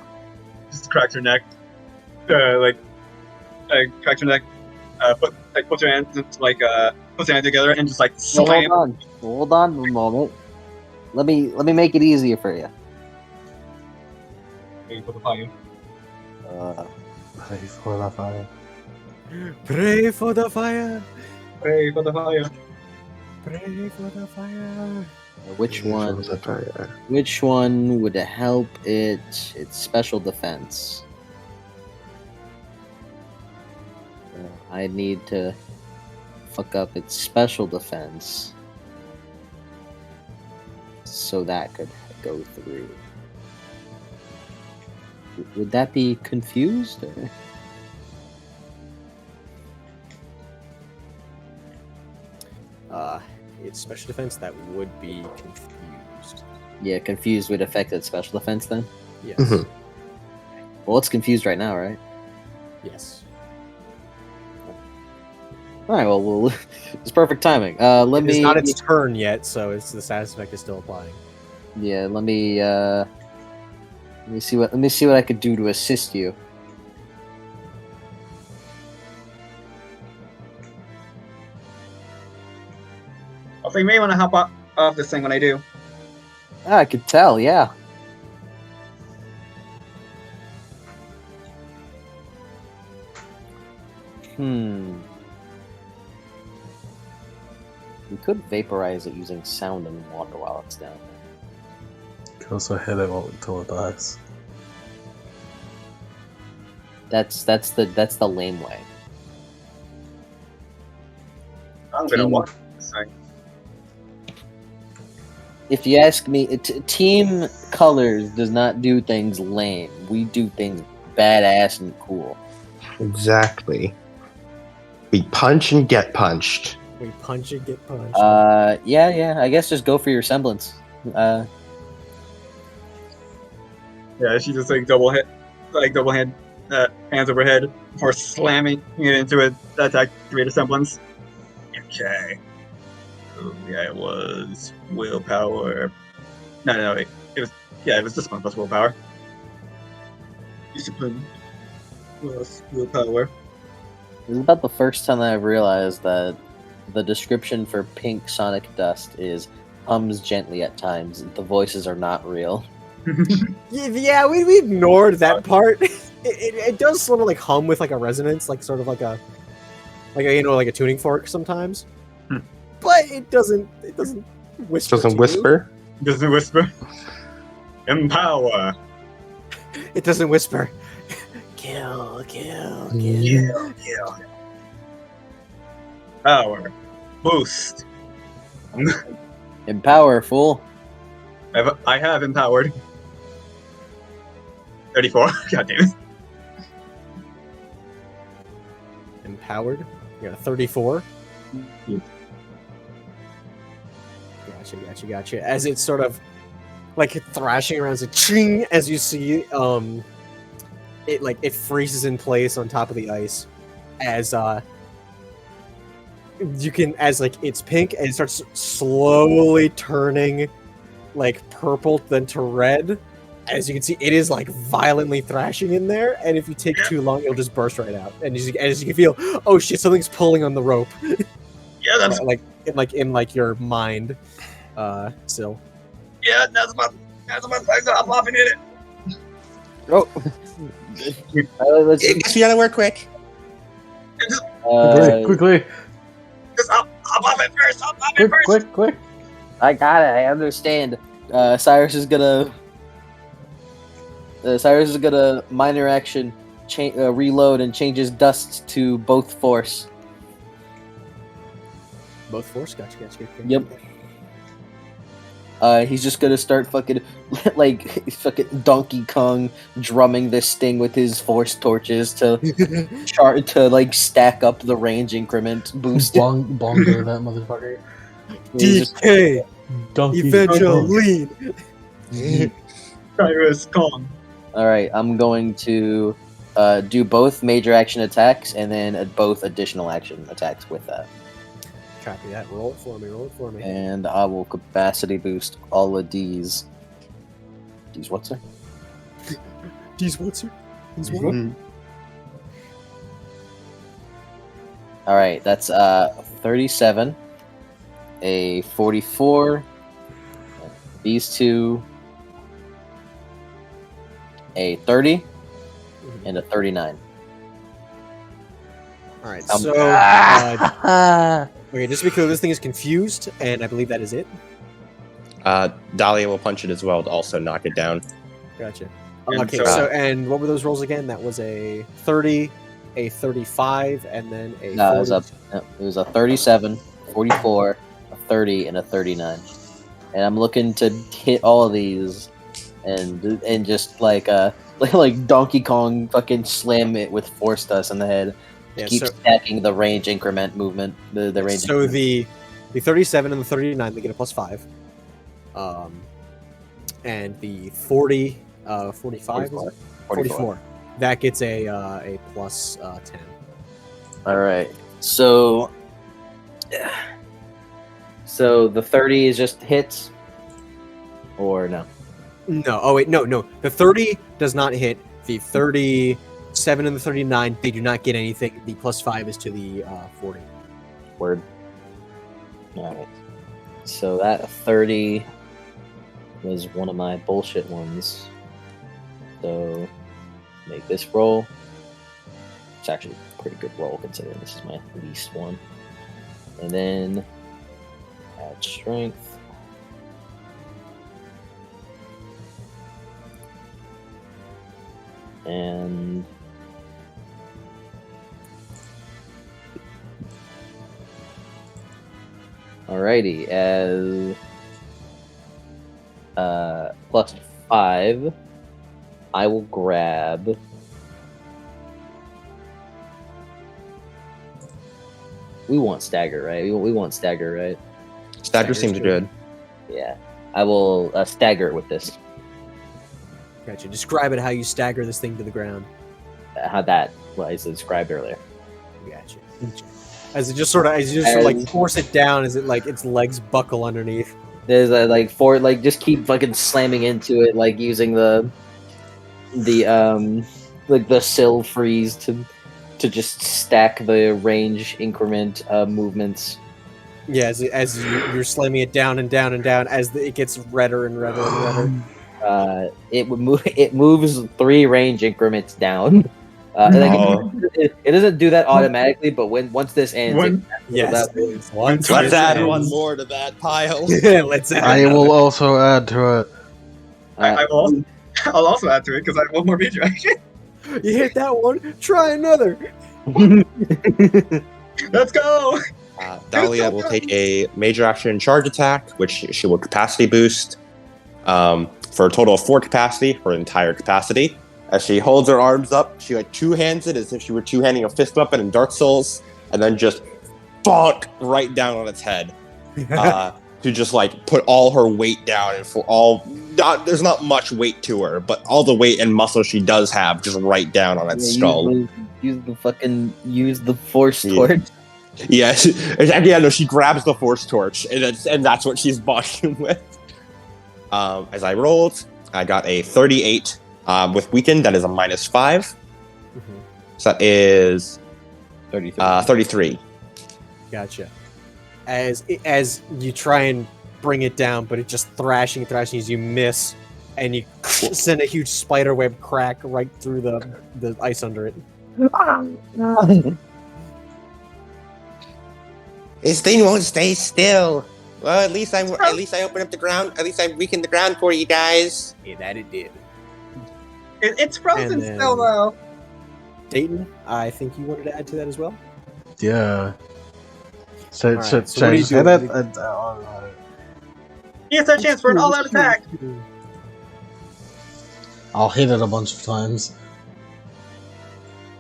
Just cracks her neck. Cracks her neck. Puts her hands puts her hand together and just like So slam. hold on a moment. Let me make it easier for you. Put the fire. Pray for the fire. Pray for the fire. Pray for the fire. Pray for the fire. Which Pray for one? the fire. Which one would help its special defense? I need to fuck up its special defense so that could go through. Would that be confused? Or? It's special defense that would be confused. Yeah, confused would affect its special defense then. Yes. Mhm. Well, it's confused right now, right? Yes. All right. Well, it's perfect timing. Let It's me. not its turn yet, so it's the status effect is still applying. Yeah. Let me. Let me see what. Let me see what I could do to assist you. Also, you may want to hop off this thing when I do. Ah, I could tell. Yeah. Hmm. We could vaporize it using sound and water while it's down there. You can also hit it until it dies. That's the lame way. I'm gonna Team- walk this thing. If you ask me, Team Colors does not do things lame. We do things badass and cool. Exactly. We punch and get punched. We punch and get punched. Yeah. I guess just go for your semblance. Yeah, she just like double hand, hands over head before slamming it into it. That's activated semblance. Okay. Oh, yeah, it was willpower. No, wait. It was discipline plus willpower. Discipline plus willpower. It was about the first time that I've realized that the description for pink sonic dust is hums gently at times. The voices are not real. Yeah, we ignored that part. It does sort of like hum with like a resonance, like sort of like a like a tuning fork sometimes. But it doesn't whisper. Doesn't to whisper. Doesn't whisper. Empower. You. It doesn't whisper. Kill. Yeah. Power. Boost. Empower, fool. I have empowered. 34. God damn it. Empowered. Yeah, 34. Yeah. Gotcha. As it's sort of like thrashing around, it's a ching as you see it freezes in place on top of the ice as you can as like it's pink and it starts slowly turning like purple then to red. As you can see, it is like violently thrashing in there, and if you take too long, it'll just burst right out. And as you can feel, oh shit, something's pulling on the rope. Yeah, that's in your mind, still. yeah. That's my I'm popping in it. Oh. Let's, Guess we gotta work quick. Quickly! Just I'll pop it first. I'll pop it first. Quick! I got it. I understand. Cyrus is gonna minor action reload and changes dust to both force. Both force, gotcha. Yep. He's just gonna start fucking Donkey Kong drumming this thing with his force torches to stack up the range increment boost. Bongo that motherfucker. DK Donkey Evangeline. Cyrus Kong. All right, I'm going to do both major action attacks and then both additional action attacks with that. Copy that. Roll it for me. And I will capacity boost all of these. These what's there? These what's All right, that's 37, a 44, these two, a 30, and a 39. All right. Um, So, okay, just to be clear, this thing is confused, and I believe that is it. Dahlia will punch it as well to also knock it down. Gotcha. And Okay. so- So, and what were those rolls again? That was a 30, a 35, and then a. No, 40. it was a 37, 44, a 30, and a 39. And I'm looking to hit all of these, and just like like Donkey Kong fucking slam it with Force Dust in the head. Yeah, Keep stacking the range increment movement. The range. So increment. the 37 and the 39 they get a +5. And the 40 45 44 that gets a +10. All right. So the 30 is just hits, or no? No. Oh wait, no. The 30 does not hit. The 37 and the 39 they do not get anything. The +5 is to the 40. Word. All right. So that 30 was one of my bullshit ones. So make this roll. It's actually a pretty good roll considering this is my least one. And then add strength. And alrighty, as +5, I will grab we want stagger, right? We want stagger, right? Stagger seems good. Yeah. I will stagger it with this. Gotcha. Describe it how you stagger this thing to the ground. How that was described earlier. Gotcha. As it just sort of like force it down, as it like its legs buckle underneath. There's just keep fucking slamming into it, like using the sill freeze to just stack the range increment movements. Yeah, as you're slamming it down and down and down, as it gets redder and redder and redder. It moves 3 range increments down. It doesn't do that automatically, but once this ends, let's add one more to that pile. Let's add. I will also add to it. I'll also add to it because I have one more major action. You hit that one. Try another. Let's go. Dahlia will take a major action charge attack, which she will capacity boost for a total of 4 capacity, her entire capacity. As she holds her arms up, she like two-hands it as if she were two-handing a fist weapon in Dark Souls, and then just bonk right down on its head to just like put all her weight down, and there's not much weight to her, but all the weight and muscle she does have just right down on its skull. Use the force torch. Yeah, she grabs the force torch, and that's what she's bonking with. As I rolled, I got a 38 with weakened. That is a -5. Mm-hmm. So that is 33. Gotcha. As you try and bring it down, but it just thrashing as you miss, and you send a huge spider web crack right through the ice under it. This thing won't stay still. Well, at least I opened up the ground. At least I weakened the ground for you guys. Yeah, that it did. It's frozen And then- still though. Dayton, I think you wanted to add to that as well. Yeah. So Alright, so what should I do you say do? that? He has a chance for an all-out attack. I'll hit it a bunch of times.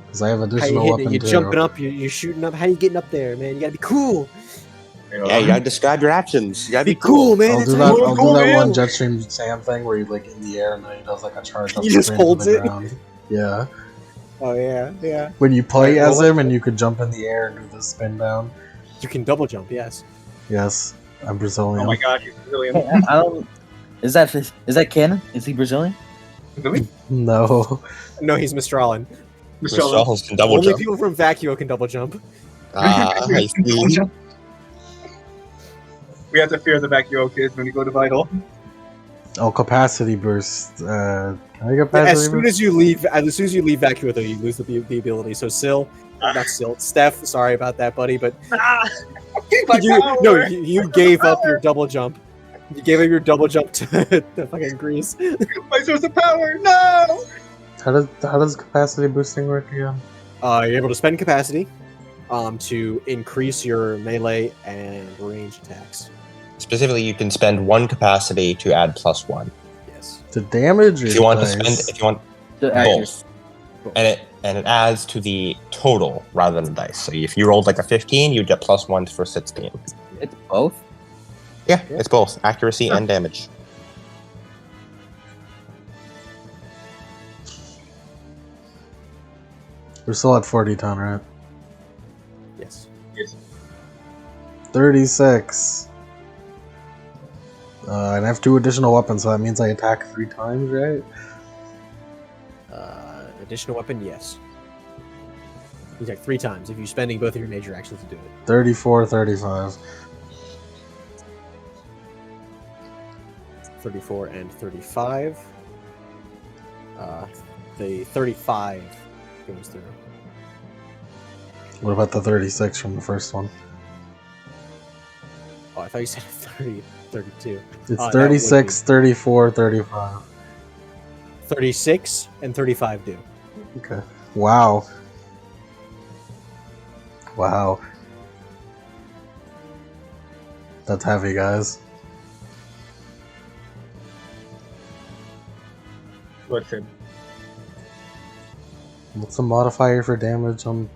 Because I have How you additional hitting weapon it? You too. jumping up? You're shooting up? How you getting up there, man? You gotta be cool. Yeah, you gotta describe your actions. You gotta Be cool, man. I'll That's do how that. you I'll cool, do that man. one Jetstream Sam thing where you like in the air and then he does like a charge up. He just sprint to holds the it. ground. Yeah. Oh yeah. When you play Alright, as well, him and you could jump in the air and do the spin down. You can double jump. Yes. Yes, I'm Brazilian. Oh my god, he's Brazilian. Hey, I don't. Is that canon? Is he Brazilian? Really? No. No, he's Mistralan. Michelle. can double Only jump. people from Vacuo can double jump. I see. We have to fear the Vacuo kids when we go to Vital. Oh, capacity burst. Can I get As capacity soon burst? as you leave Vacuo, though, you lose the ability. So not Steph. Sorry about that, buddy, but Ah! My power! you gave up your double jump. You gave up your double jump to fucking Greece. My source of power! No! How does capacity boosting work again? You're able to spend capacity to increase your melee and range attacks. Specifically, you can spend 1 capacity to add +1. Yes. The damage. If you want to spend, The accuracy. both, and it adds to the total rather than the dice. So if you rolled like a 15, you'd get +1 for 16. It's both. Yeah, it's both accuracy and damage. We're still at 40 ton, right? Yes. 36. And I have 2 additional weapons, so that means I attack 3 times, right? Additional weapon, yes. You attack 3 times if you're spending both of your major actions to do it. 34, 35. 34 and 35. The 35 goes through. What about the 36 from the first one? Oh, I thought you said 30, 32. It's that 36, 34, 35. 36 and 35 do. Okay. Wow. Wow. That's heavy, guys. What's it? What's the modifier for damage on...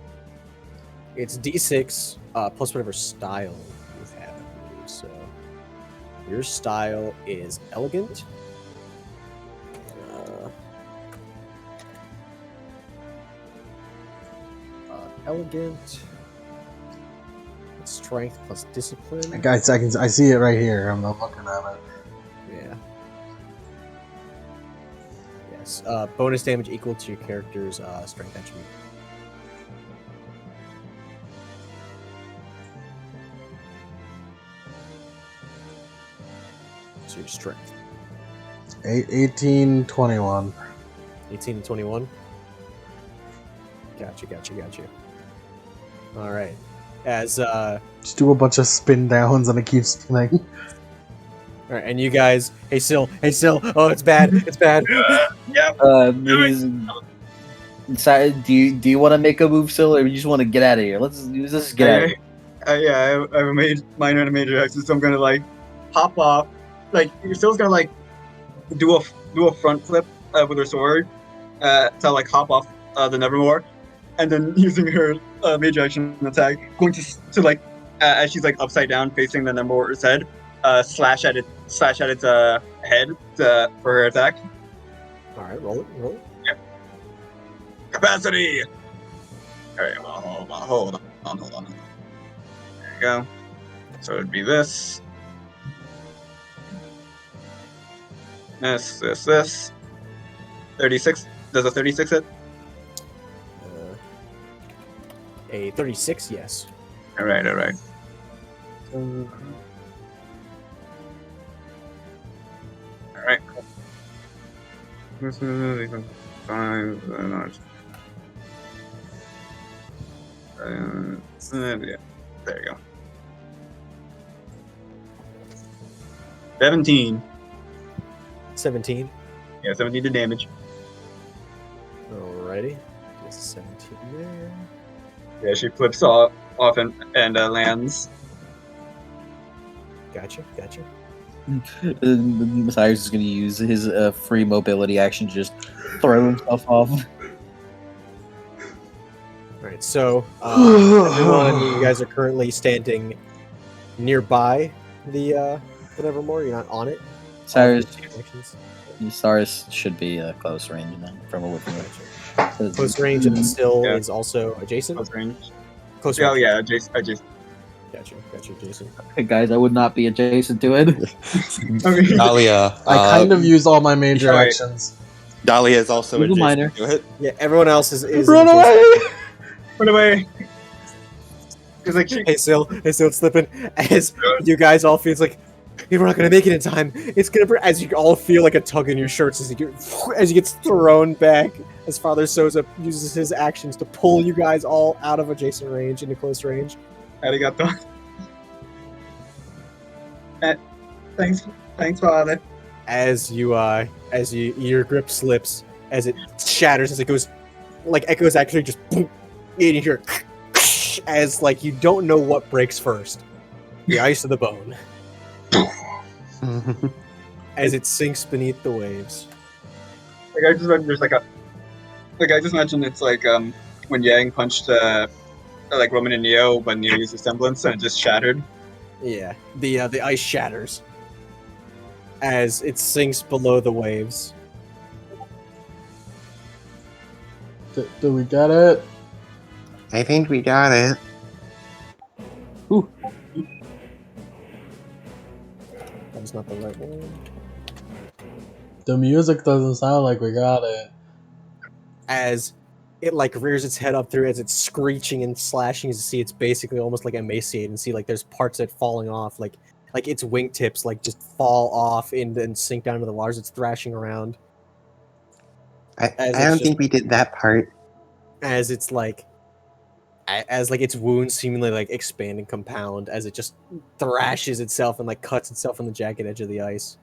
It's D6 plus whatever style you have. I believe. So your style is elegant. Elegant. Strength plus discipline. Guys, I see it right here. I'm not looking at it. Yeah. Yes. Bonus damage equal to your character's strength attribute. So your strength. 18, 21. 18 and 21. Gotcha. All right. As Just do a bunch of spin downs and it keeps spinning. all right, and you guys, hey Sil, oh it's bad. Yep. Do you want to make a move, Sil, or you just want to get out of here? Let's just get out of here. Yeah, I have a minor and a major action, so I'm gonna like hop off. Like you're still gonna like do a front flip with her sword to like hop off the Nevermore, and then using her major action attack, going to like as she's like upside down facing the Nevermore's head, slash at its head for her attack. All right, roll it. Capacity. All right, well, hold on. There you go. So it'd be this. This. 36. Does a 36 hit? A 36, yes. All right. All right. This is 5. Yeah, there you go. 17. 17. Yeah, 17 to damage. Alrighty. Just 17 there. Yeah, she flips off and lands. Gotcha. Cyrus is going to use his free mobility action to just throw himself off. Alright, so everyone, you guys are currently standing nearby the Nevermore. You're not on it. Cyrus Actions. should be close range now from a looking at. Close range and still Yeah. is also adjacent. Close range. Close Oh range. yeah, Jason. Gotcha, Jason. Hey guys, I would not be adjacent to it. Dahlia. I kind of use all my major Right. actions. Dahlia is also Little adjacent minor. to it. Yeah, everyone else is Run adjacent. away! Run away. Because like she, Hey, Sil, it's slipping. As you guys all feel, it's like, hey, we're not gonna make it in time. It's gonna, as you all feel like a tug in your shirts as you get thrown back. As Father Soza uses his actions to pull you guys all out of adjacent range into close range. arigato. Thanks, Father. As your grip slips, as it shatters, as it goes, like echoes actually just boom, and you hear as like you don't know what breaks first, the ice or the bone, as it sinks beneath the waves. Like I just remember there's like a Like I just imagine it's like when Yang punched like Roman and Neo, but Neo used a semblance and it just shattered. Yeah, the ice shatters as it sinks below the waves. Do we get it? I think we got it. That was not the right one. The music doesn't sound like we got it. As it like rears its head up through as it's screeching and slashing, you see it's basically almost like emaciated and see like there's parts of it falling off, like its wingtips like just fall off and sink down into the waters. It's thrashing around I As don't it's think we did that part. as it's like as like its wounds seemingly like expand and compound as it just thrashes itself and like cuts itself on the jagged edge of the ice.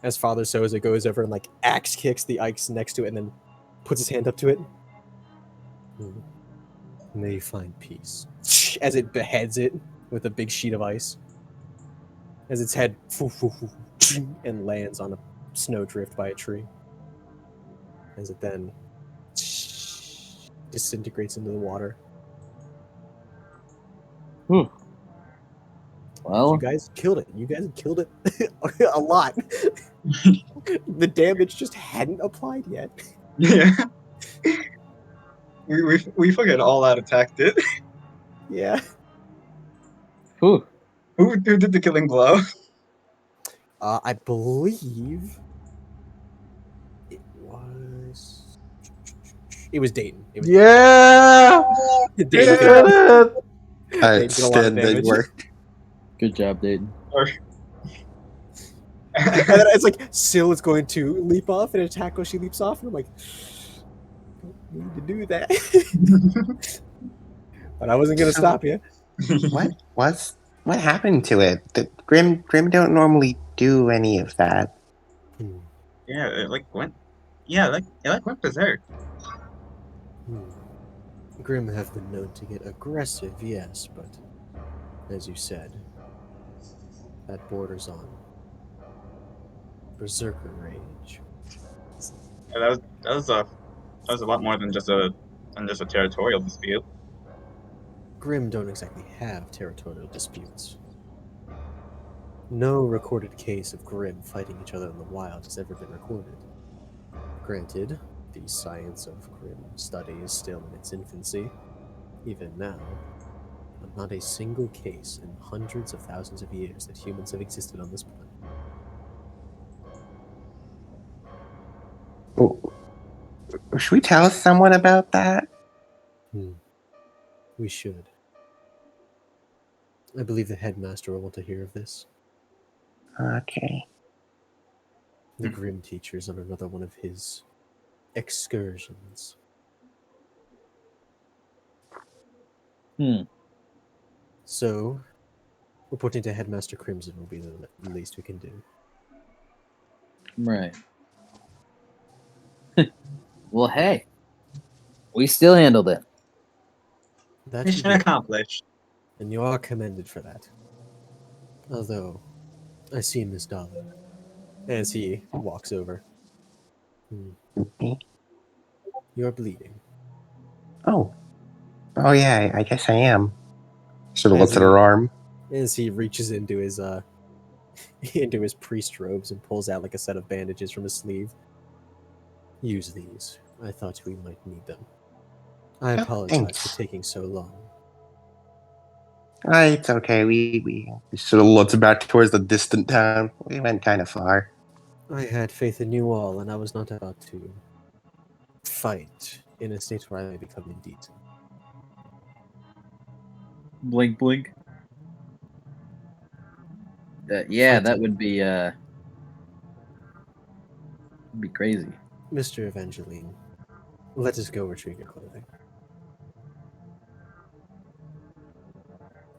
As Father Soza goes over and like axe kicks the ice next to it and then puts his hand up to it. May you find peace. As it beheads it with a big sheet of ice. As its head and lands on a snowdrift by a tree. As it then disintegrates into the water. You Well, guys killed it. You guys killed it a lot. The damage just hadn't applied yet. Yeah. We fucking all out attacked it. Yeah. whew. Who did the killing blow? I believe it was. It was Dayton. It was Yeah! Dayton. We Dayton did it! Dayton did a lot of Outstanding damage. work. Good job, Dayton. And then it's like Syl is going to leap off and attack when she leaps off, and I'm like, don't need to do that. But I wasn't gonna So- stop you. What happened to it? The Grim don't normally do any of that. Yeah, it like went. Yeah, it like went berserk. Grim have been known to get aggressive, yes, but as you said, that borders on berserker rage. Yeah, that was a lot more than just a territorial dispute. Grim don't exactly have territorial disputes. No recorded case of Grim fighting each other in the wild has ever been recorded. Granted, the science of Grim study is still in its infancy, even now, but not a single case in hundreds of thousands of years that humans have existed on this planet. Oh, should we tell someone about that? We should. I believe the headmaster will want to hear of this. Okay. The Grim teacher's on another one of his excursions. So, reporting to Headmaster Crimson will be the least we can do. Right. Well, hey, we still handled it. That you Mission did, accomplished. and you are commended for that. Although, I see Miss Dollar as he walks over. Me? You're bleeding. Oh yeah. I guess I am. Sort of As looks at her arm. As he reaches into his into his priest robes and pulls out like a set of bandages from his sleeve. Use these. I thought we might need them. I Oh, apologize thanks. for taking so long. It's okay. We sort of looks back towards the distant town. We went kind of far. I had faith in you all, and I was not about to fight in a state where I may become indecent. Blink, blink. Yeah, that Fighting. would be crazy. Mr. Evangeline, let us go retrieve your clothing.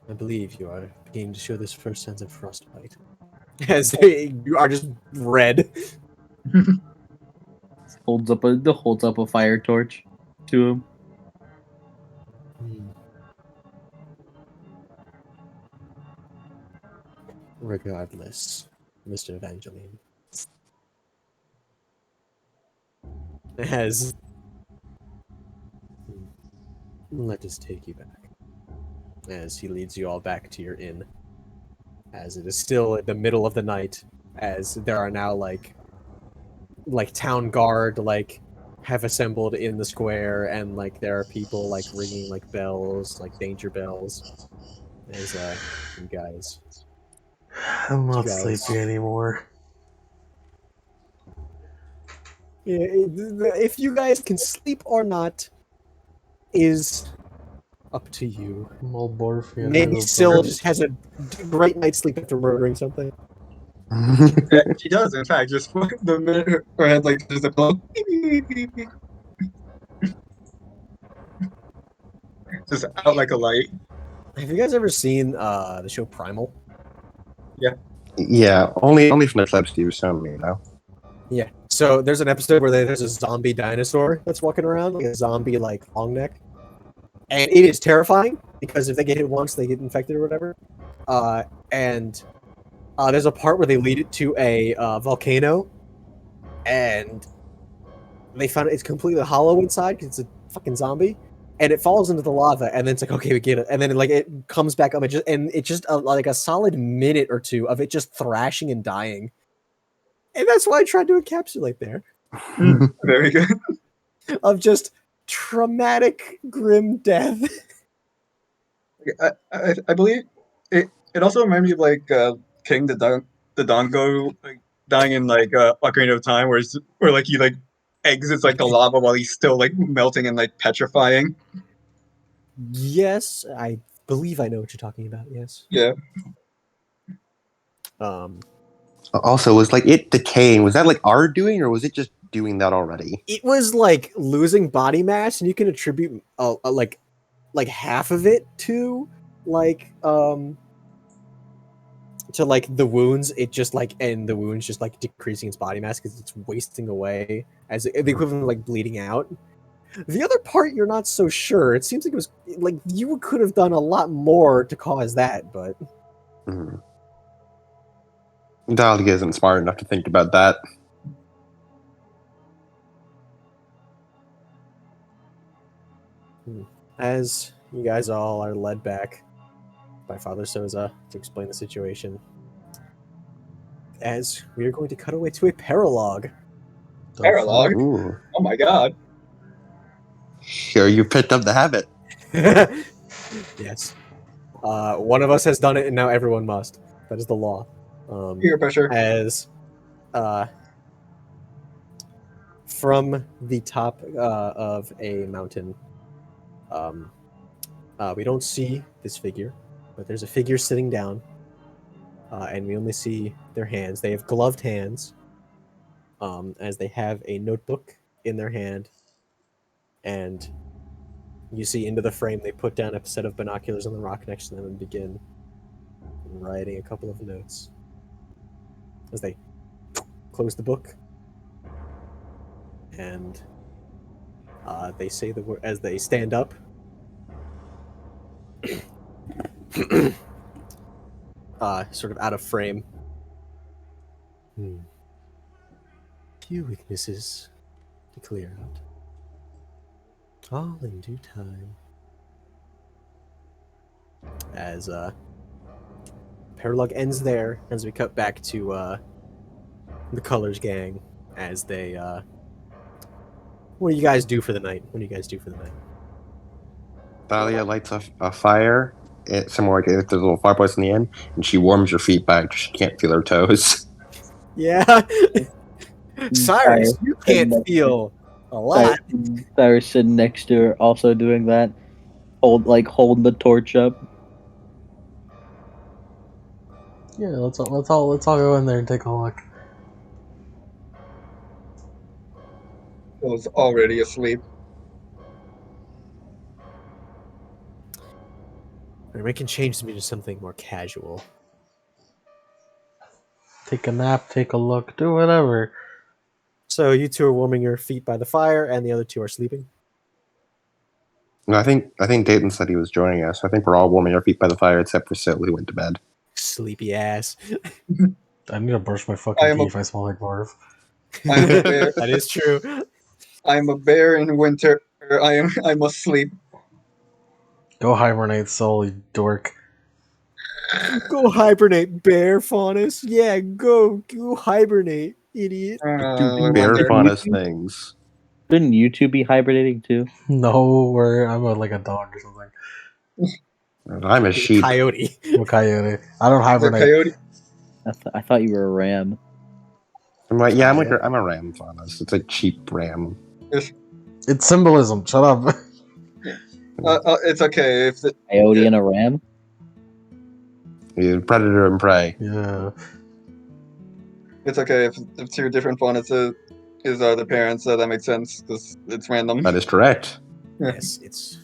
I believe you are beginning to show this first sense of frostbite. As you are just red. Holds up a fire torch to him. Regardless, Mr. Evangeline. As Let us take you back. As he leads you all back to your inn. As it is still in the middle of the night, as there are now like town guard have assembled in the square, and like there are people like ringing like bells, like danger bells. As you guys, I'm not You guys- sleepy anymore. yeah, if you guys can sleep or not is up to you. I'm all Borfy. Maybe Syl just has a great night's sleep after murdering something. She does, in fact, just the minute her head like there's a pillow, just out like a light. Have you guys ever seen the show Primal? Yeah, only from the clips you've shown me, Yeah. So there's an episode where there's a zombie dinosaur that's walking around, like a zombie like long neck, and it is terrifying because if they get hit once, they get infected or whatever. And there's a part where they lead it to a volcano, and they found it's completely hollow inside because it's a fucking zombie, and it falls into the lava, and then it's like, okay, we get it, and then like it comes back up, and it just like a solid minute or two of it just thrashing and dying. And that's why I tried to encapsulate there Very good. of just traumatic, grim death. I believe it. It also reminds me of like King the Dongo like dying in like Ocarina of Time, where like he like exits like the lava while he's still like melting and like petrifying. Yes, I believe I know what you're talking about. Yes. Yeah. Also, was like it decaying? Was that like our doing, or was it just doing that already? It was like losing body mass, and you can attribute like half of it to like the wounds. It just like and the wounds just like decreasing its body mass because it's wasting away as the equivalent of like bleeding out. The other part you're not so sure. It seems like it was like you could have done a lot more to cause that, but Dahlia isn't smart enough to think about that. as you guys all are led back by Father Soza to explain the situation, as we are going to cut away to a paralogue. Paralogue? Ooh, Oh my god. sure, you picked up the habit. Yes. One of us has done it, and now everyone must. That is the law. Peer pressure. As from the top of a mountain, we don't see this figure, but there's a figure sitting down, and we only see their hands. They have gloved hands, as they have a notebook in their hand, and you see into the frame they put down a set of binoculars on the rock next to them and begin writing a couple of notes as they close the book, and they say the word as they stand up. Sort of out of frame. Few weaknesses to clear out. All in due time. As paralogue ends there, as we cut back to the Colors gang, as they what do you guys do for the night? Dahlia lights a fire, somewhere like there's a little fireplace in the end, and she warms her feet back. She can't feel her toes. Yeah. Cyrus, you can't feel a lot. Cyrus sitting next to her, also doing that, holding the torch up. Yeah, let's all go in there and take a look. I was already asleep. We can change them into something more casual. Take a nap, take a look, do whatever. So you two are warming your feet by the fire, and the other two are sleeping. No, I think Dayton said he was joining us. I think we're all warming our feet by the fire except for Sil, who went to bed. Sleepy ass. I need to brush my fucking teeth. I smell like barf. I'm a bear. That is true. I'm a bear in winter. I must sleep. Go hibernate, soul, you dork. Go hibernate, bear faunus. Yeah, go hibernate, idiot. I Bear wonder. faunus things. Shouldn't you two be hibernating too? No, I'm like a dog or something. I'm a He's a sheep. coyote. I'm a coyote. I don't Is it hibernate. coyote? I thought you were a ram. I'm like, yeah, Kaya. I'm a ram faunus. It's a cheap ram. It's symbolism. Shut up. It's okay if the, Coyote and a ram. You're predator and prey. Yeah. it's okay if two different faunas is the parents. That makes sense because it's random. That is correct. Yes, it's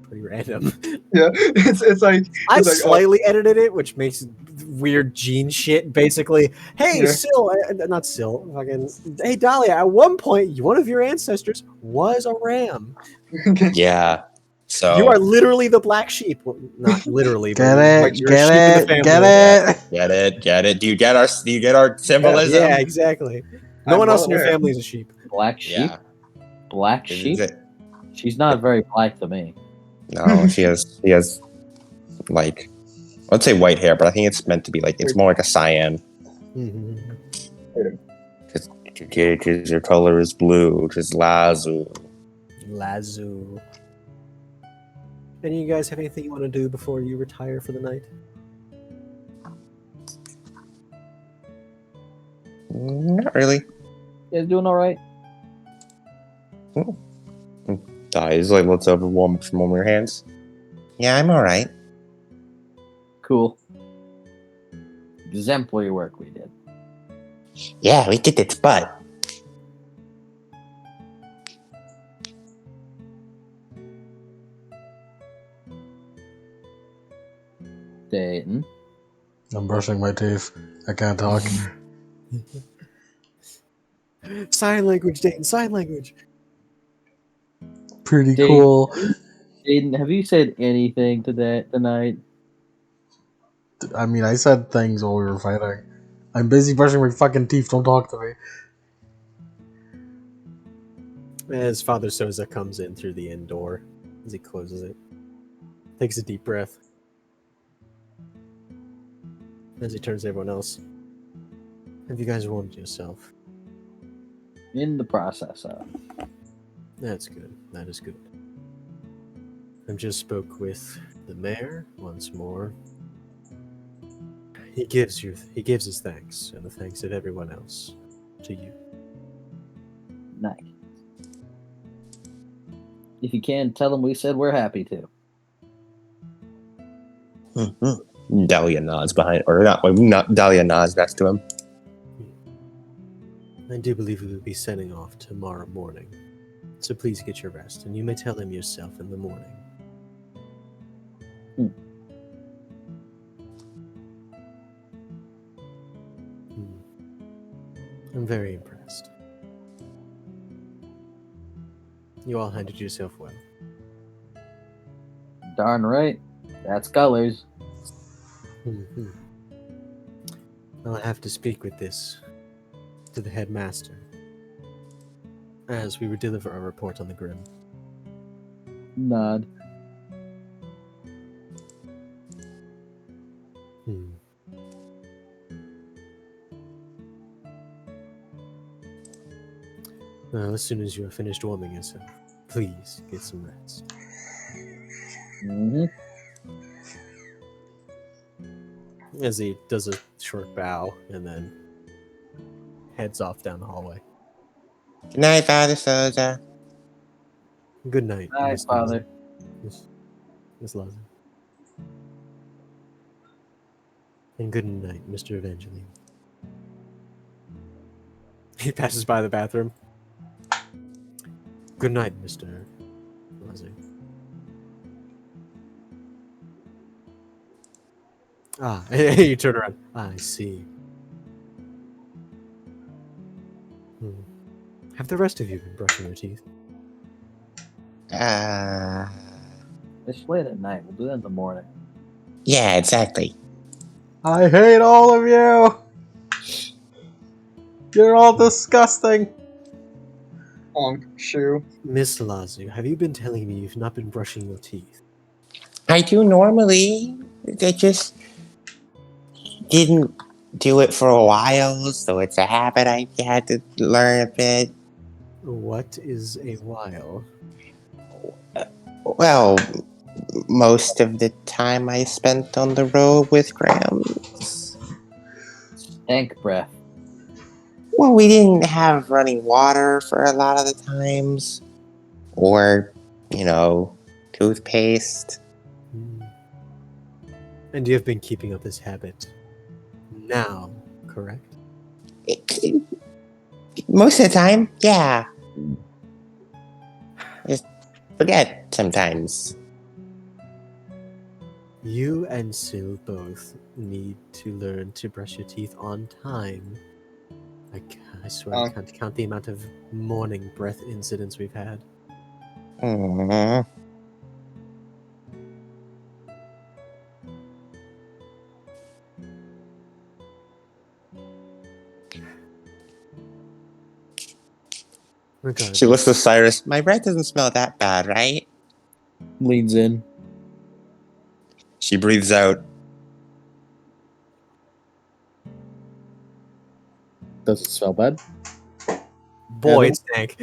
pretty random. Yeah, it's like I it's like, oh, slightly edited it, which makes it weird gene shit. Basically, hey, Yeah. Syl, not Syl, fucking, hey, Dahlia. At one point, one of your ancestors was a ram. Yeah. So You are literally the black sheep. Well, not literally, Get but it. you're a sheep in the family. Get it. get it. Do you get our symbolism? Yeah, exactly. No I'm one else well in your aware. family is a sheep. Black sheep. Yeah. Black Is sheep. it- She's not very black to me. No, she has like, let's say white hair, but I think it's meant to be like, it's more like a cyan. Because her color is blue, which is Lazu. Lazu. Any of you guys have anything you want to do before you retire for the night? Not really. You guys doing all right? He's like, let's have a warm your hands. Yeah, I'm alright. Cool. Exemplary work we did. Yeah, we kicked its butt. Dayton. I'm brushing my teeth. I can't talk. Sign language, Dayton. Sign language. Pretty Dave. cool. Dayton, have you said anything tonight? I mean, I said things while we were fighting. I'm busy brushing my fucking teeth. Don't talk to me. As Father Soza comes in through the inn door, as he closes it, takes a deep breath. As he turns to everyone else. Have you guys warmed yourself? In the process of. That's good. That is good. I just spoke with the mayor once more. He gives his thanks and the thanks of everyone else to you. Nice. If you can, tell them we said we're happy to. Dahlia nods behind, or not Dahlia nods next to him. I do believe we will be setting off tomorrow morning. So please get your rest, and you may tell him yourself in the morning. I'm very impressed. You all handled yourself well. Darn right. That's colors. I'll have to speak with this to the headmaster as we would deliver our report on the Grim. Nod. Well, as soon as you are finished warming yourself, please get some rest. Mm-hmm. As he does a short bow and then heads off down the hallway. Good night, Father Soza. Good night, Hi, Miss Father. Miss Laza. And good night, Mr. Evangeline. He passes by the bathroom. Good night, Mr. Laza. Ah, you turn around. I see. Have the rest of you been brushing your teeth? It's late at night. We'll do that in the morning. Yeah, exactly. I hate all of you. You're all disgusting. Honk, shoe. Miss Lazu, have you been telling me you've not been brushing your teeth? I do normally. I just didn't do it for a while, so it's a habit I had to learn a bit. What is a while? Well, most of the time I spent on the road with Grams. Stank breath. Well, we didn't have running water for a lot of the times. Or, toothpaste. Hmm. And you have been keeping up this habit now, correct? Most of the time, yeah. Just forget sometimes. You and Sil both need to learn to brush your teeth on time. I swear I can't count the amount of morning breath incidents we've had. Mm. Regardless, She looks to Cyrus. My breath doesn't smell that bad, right? Leans in. She breathes out. Does it smell bad? boy, Adam? it stank.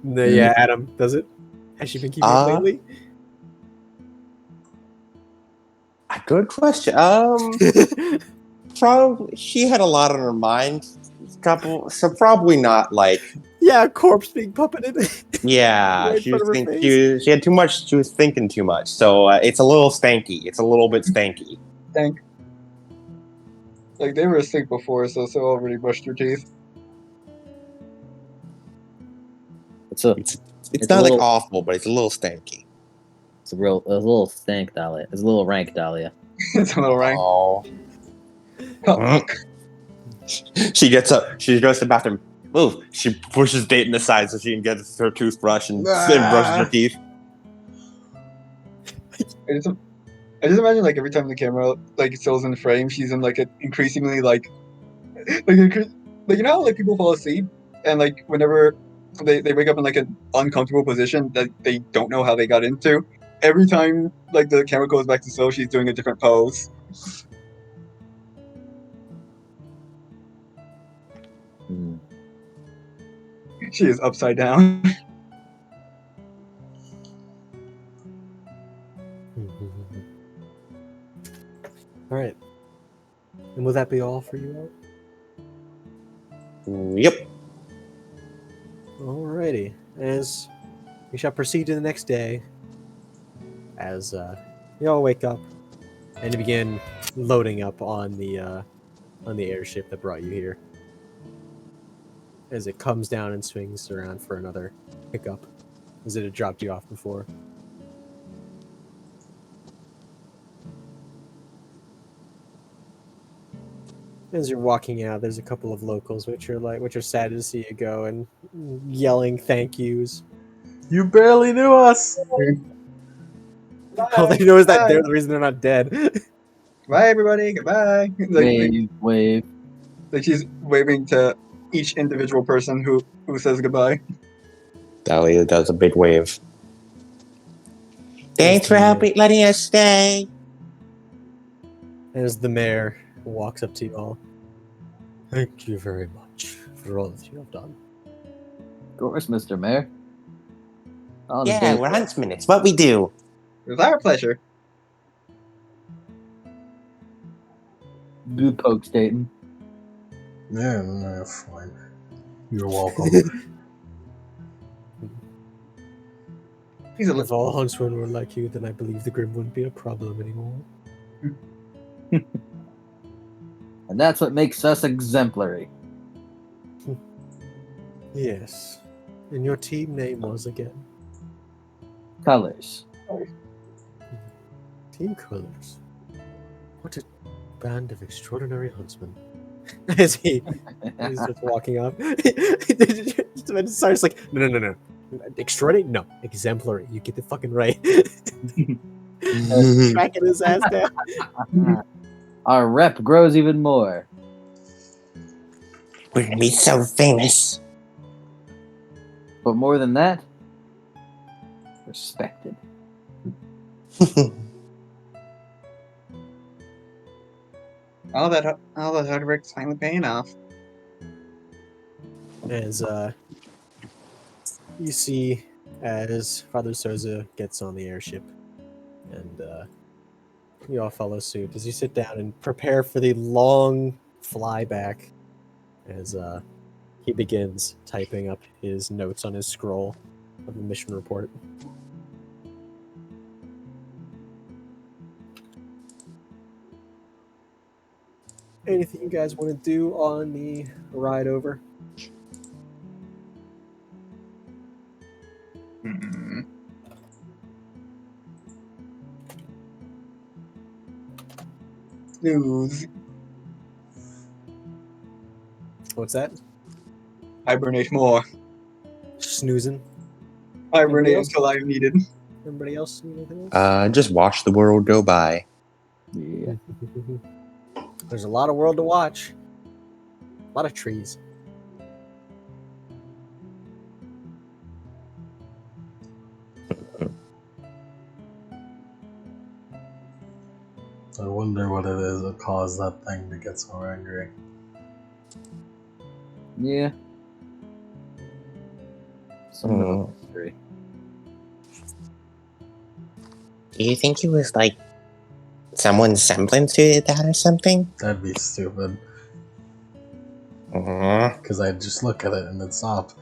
No, yeah, Adam, does it? Has she been keeping up lately? A good question. Probably she had a lot on her mind. So probably not like. Yeah, a corpse being puppeted. Yeah, Right in she front was of her think, face. she had too much. She was thinking too much. So it's a little stanky. It's a little bit stanky. Thank. Like they were asleep before, so already brushed your teeth. It's a It's It's not a like little- awful, but it's a little stanky. it's a little stank Dahlia. It's a little rank Dahlia. It's a little rank. Oh. Oh. She gets up. She goes to the bathroom. Move. She pushes Dayton aside so she can get her toothbrush and brushes her teeth. I just imagine like every time the camera like Sil's in the frame, she's in like an increasingly like you know how like people fall asleep and like whenever they wake up in like an uncomfortable position that they don't know how they got into. Every time like the camera goes back to Sil, she's doing a different pose. Hmm. She is upside down. All right. And will that be all for you all? Yep. Alrighty. As we shall proceed to the next day, as you all wake up and begin loading up on the airship that brought you here. As it comes down and swings around for another pickup, as it had dropped you off before. As you're walking out, there's a couple of locals which are sad to see you go and yelling thank yous. You barely knew us. All they know is that they're the reason they're not dead. Bye everybody, goodbye. Wave. Like she's waving to each individual person who says goodbye. Dahlia does a big wave. Thanks for letting us stay. As the mayor walks up to you all. Thank you very much for all that you have done. Of course, Mr. Mayor. On Yeah, day we're one. huntsmen. It's what we do. It was our pleasure. Good pokes, Dayton. Yeah, fine. You're welcome. He's a If all huntsmen were like you, then I believe the Grim wouldn't be a problem anymore. And that's what makes us exemplary. Yes. And your team name was again? Colors. Team Colors. What a band of extraordinary huntsmen. As he's just walking up. Cyrus like, no. Extraordinary? No. Exemplary. You get the fucking right. Cracking his ass down. Our rep grows even more. We're gonna be so famous. But more than that, respected. All that hard work's finally paying off. As you see, as Father Souza gets on the airship, and you all follow suit as you sit down and prepare for the long flyback. As he begins typing up his notes on his scroll of the mission report. Anything you guys want to do on the ride over? Hmm. Snooze. What's that? Hibernate more. Snoozing. Hibernate else? until I'm needed. Everybody else need anything else? Just watch the world go by. Yeah. There's a lot of world to watch. A lot of trees. I wonder what it is that caused that thing to get so angry. Yeah. Some of Hmm. the mystery. Do you think it was like someone's semblance to that or something? That'd be stupid. Mhm. Because I'd just look at it and it'd stop.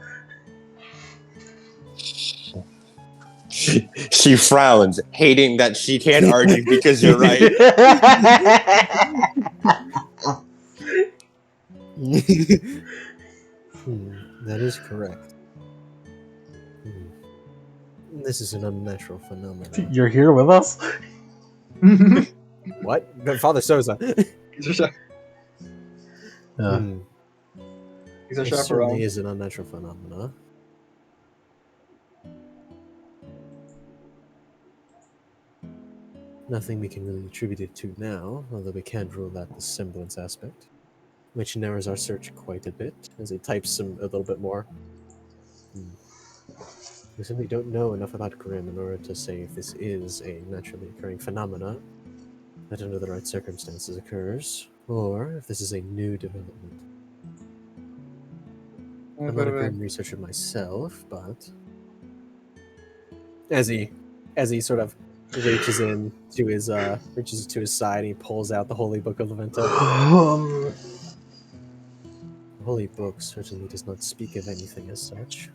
She frowns, hating that she can't argue because you're right. That is correct. This is an unnatural phenomenon. You're here with us? What? Father Souza. He's a Yeah. He's a It certainly chaperone. is an unnatural phenomenon. Nothing we can really attribute it to now, although we can't rule out the semblance aspect, which narrows our search quite a bit, as he types a little bit more. We simply don't know enough about Grimm in order to say if this is a naturally occurring phenomena that under the right circumstances occurs, or if this is a new development. I'm not a Grimm researcher myself, but as he sort of reaches to his side and he pulls out the Holy Book of Leventa. The Holy Book certainly does not speak of anything as such.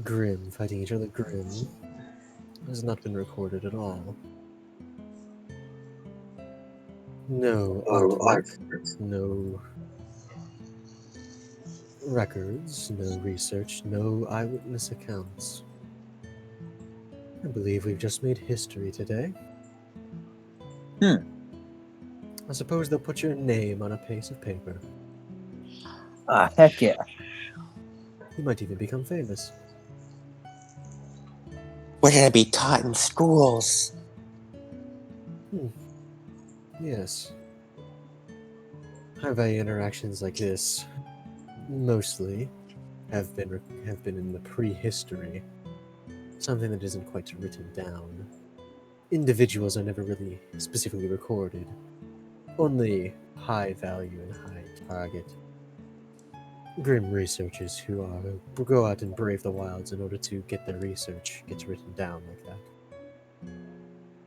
Grimm fighting each other Grimm has not been recorded at all. No artwork, no records, no research, no eyewitness accounts. I believe we've just made history today. I suppose they'll put your name on a piece of paper. Ah, heck yeah. You might even become famous. We're gonna be taught in schools. Yes. Our value interactions like this mostly have been in the prehistory. Something that isn't quite written down. Individuals are never really specifically recorded. Only high value and high target. Grim researchers who go out and brave the wilds in order to get their research gets written down like that.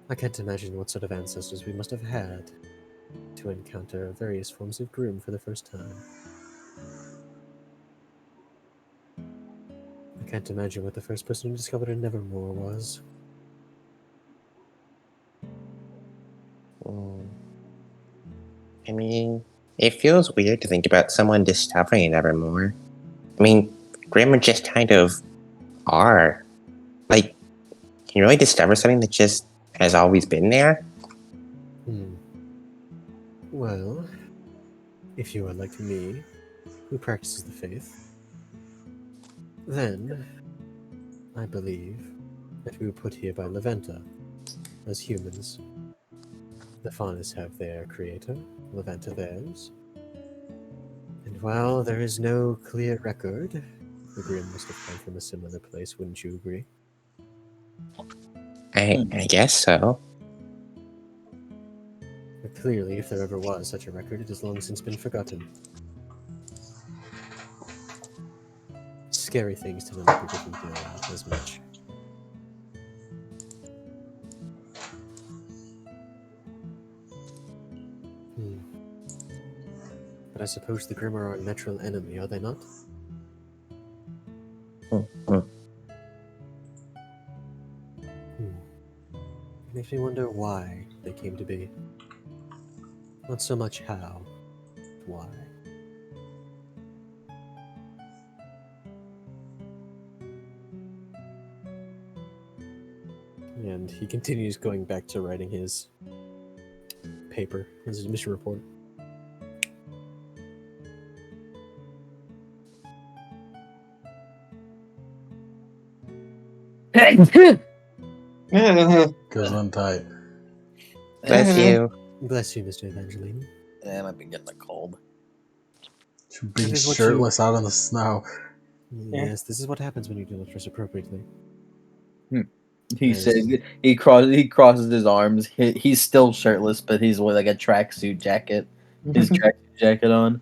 I can't imagine what sort of ancestors we must have had to encounter various forms of Grim for the first time. I can't imagine what the first person who discovered a Nevermore was. I mean, it feels weird to think about someone discovering it evermore. I mean, Grimm just kind of are. Like, can you really discover something that just has always been there? Well, if you are like me, who practices the faith, then I believe that we were put here by Leventa as humans. The Faunus have their creator, Leventa theirs, and While there is no clear record, the Grim must have come from a similar place, wouldn't you agree? I guess so. But clearly, if there ever was such a record, it has long since been forgotten. Scary things to know that people didn't do as much. But I suppose the Grim are our natural enemy, are they not? Makes me wonder why they came to be. Not so much how, but why. And he continues going back to writing his paper, his mission report. Goes on tight. Bless you. Bless you, Mr. Evangeline. I might be getting a cold. Being is what shirtless out in the snow. Yes, this is what happens when you do not dress appropriately. He Nice. says he crosses his arms. He's still shirtless, but he's with like a tracksuit jacket. His tracksuit jacket on.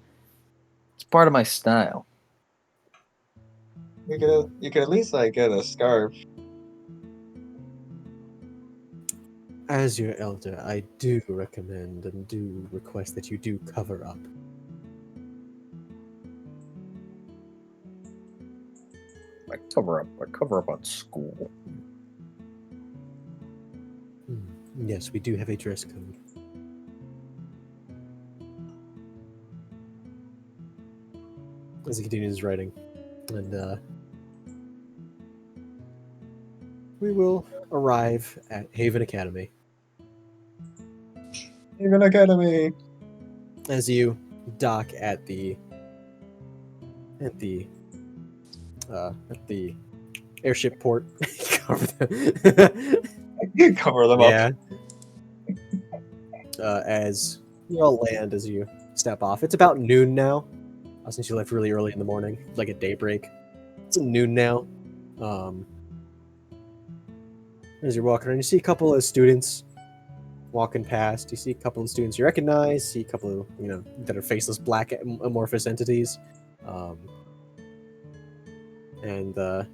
It's part of my style. You could at least like get a scarf. As your elder, I do recommend and do request that you do cover up. I cover up on school. Yes, we do have a dress code. As he continues writing, and we will arrive at Haven Academy. Haven Academy. As you dock at the airship port. Cover Cover them yeah. up. As you all land, as you step off, it's about noon now. Since you left really early in the morning, like at daybreak. It's noon now. As you're walking around, you see a couple of students walking past. You see a couple of students you recognize. See a couple of that are faceless black amorphous entities. And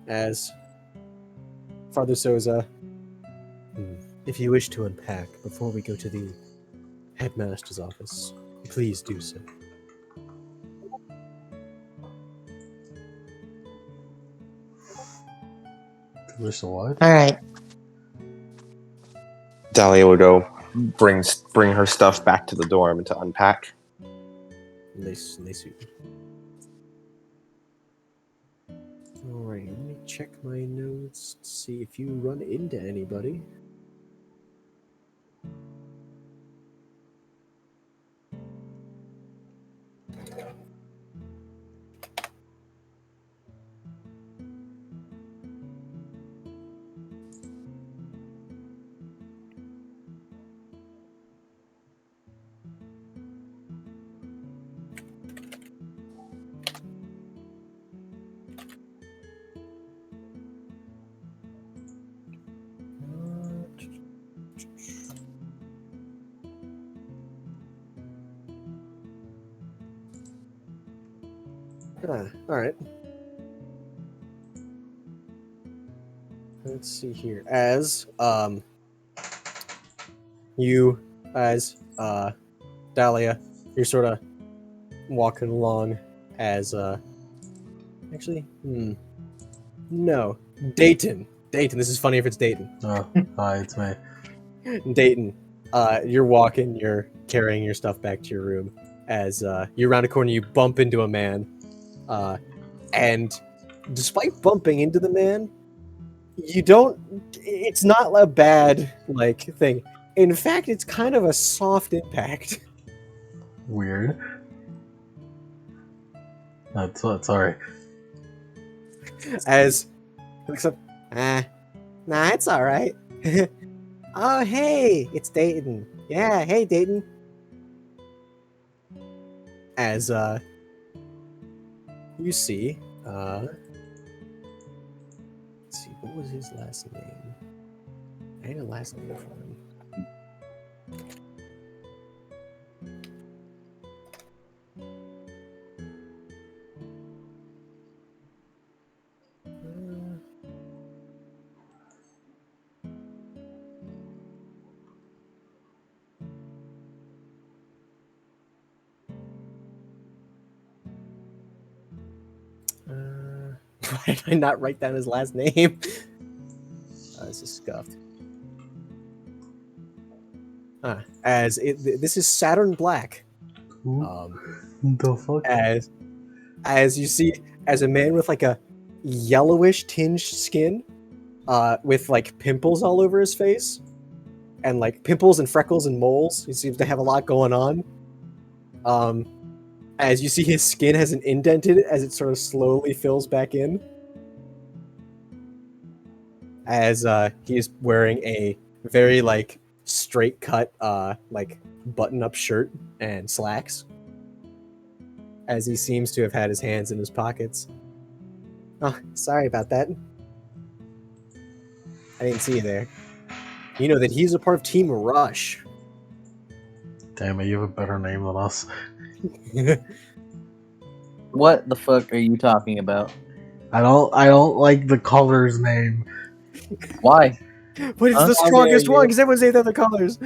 as Father Souza, if you wish to unpack before we go to the headmaster's office, please do so. Wish the what? All right. Dahlia will go bring her stuff back to the dorm to unpack. Nice. Alright, let me check my notes to see if you run into anybody. Alright. Let's see here. As Dahlia, you're sort of walking along as actually no, Dayton, this is funny if it's Dayton. Oh, hi, it's me. Dayton, you're walking, you're carrying your stuff back to your room. As you're around a corner, you bump into a man, and despite bumping into the man, you don't. It's not a bad thing. In fact, it's kind of a soft impact. Weird. That's sorry. As he looks up, nah, it's all right. Oh, hey, it's Dayton. Yeah, hey, Dayton. as you see, let's see, what was his last name? I had a last name for him. Why did I not write down his last name? This is scuffed. This is Saturn Black. Who the fuck? As you see, as a man with like a yellowish tinged skin, with like pimples all over his face, and like pimples and freckles and moles. He seems to have a lot going on. As you see, his skin has an indented as it sort of slowly fills back in. As he's wearing a very like straight cut like button up shirt and slacks. As he seems to have had his hands in his pockets. Oh, sorry about that. I didn't see you there. You know that he's a part of Team Rush. Damn it, you have a better name than us. What the fuck are you talking about? I don't like the color's name. Why? But it's the How strongest dare one you. because everyone say the other colors.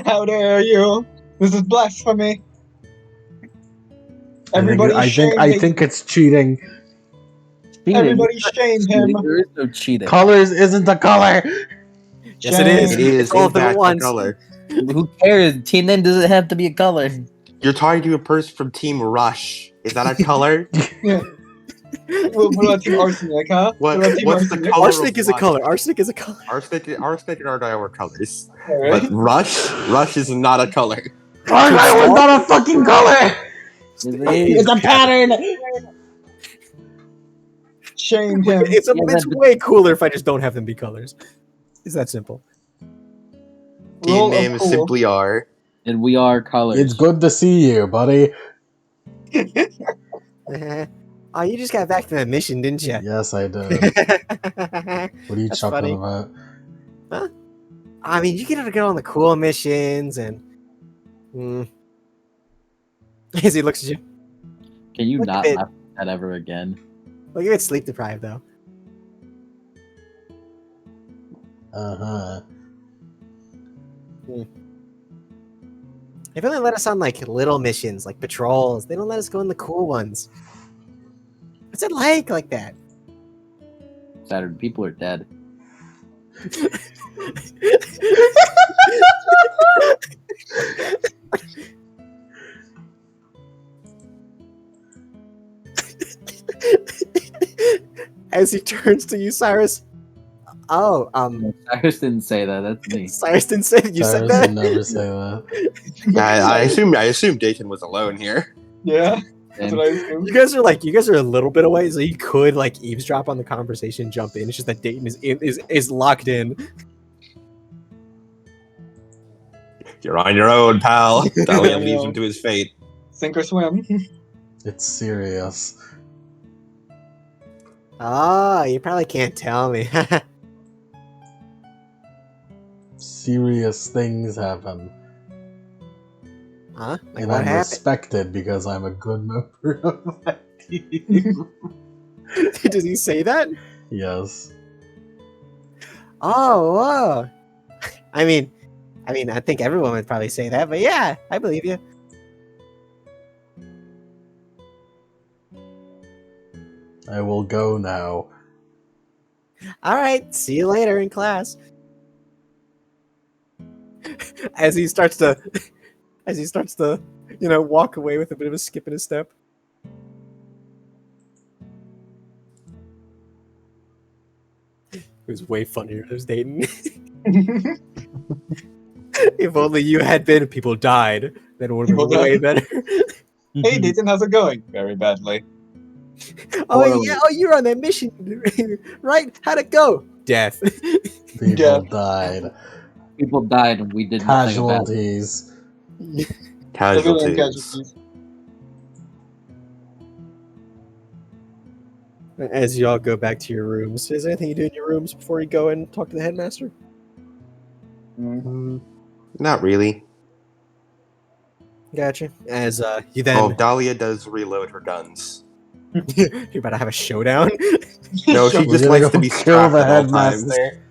How dare you? This is blasphemy. Everybody I think it's cheating. Cheating. Everybody shame him. There is no cheating. Colors isn't a color. Yes, it is. It is It's all of them at in fact a once. color. Who cares? Team name doesn't have to be a color. You're talking to a person from Team Rush. Is that a color? What about Team Arsenic, huh? What- about Team what's the Arsenic? color? Arsenic is a color. Arsenic is a color. Arsenic and Ardite were colors. Alright. But Rush is not a color. I was not a fucking color. It's a pattern. Shame him. It's way cooler if I just don't have them be colors. It's that simple. Team Rule of name is cool. simply R. And we are colors. It's good to see you, buddy. Oh, you just got back from that mission, didn't you? Yes, I did. What are you That's chuckling funny. about? I mean, you get to go on the cool missions and. As he looks at you, Can you Look a not bit- laugh at that ever again? look a bit sleep deprived though. Uh-huh. They've only let us on like little missions, like patrols. They don't let us go on the cool ones. What's it like that? Saturn, people are dead. As he turns to you, Cyrus. Oh, Cyrus didn't say that. That's me. Cyrus didn't say that. You said Cyrus that. would never say that. I assume Dayton was alone here. Yeah, that's And what I assumed. You guys are a little bit away, so you could like eavesdrop on the conversation, jump in. It's just that Dayton is locked in. You're on your own, pal. Dahlia I leaves know. him to his fate. Sink or swim. It's serious. Oh, you probably can't tell me. Serious things happen. Huh? Like And what I'm happened? respected because I'm a good member of that team. Does he say that? Yes. Oh, whoa. I mean, I think everyone would probably say that, but yeah, I believe you. I will go now. All right, see you later in class. As he starts to, walk away with a bit of a skip in his step. It was way funnier. There's Dayton. If only you had been, people died. Then it would have been People way died. better. Hey, Dayton, how's it going? Very badly. Oh Horrible. yeah, you're on that mission, right? How'd it go? Death. People Yeah. died. people died and we did nothing about it. Casualties. Civilian Casualties. casualties. As you all go back to your rooms, is there anything you do in your rooms before you go and talk to the headmaster? Not really. Gotcha. As you Oh, then Dahlia does reload her guns. you're about to have a showdown. No, she We're just gonna likes go to be kill strapped the at all times. headmaster.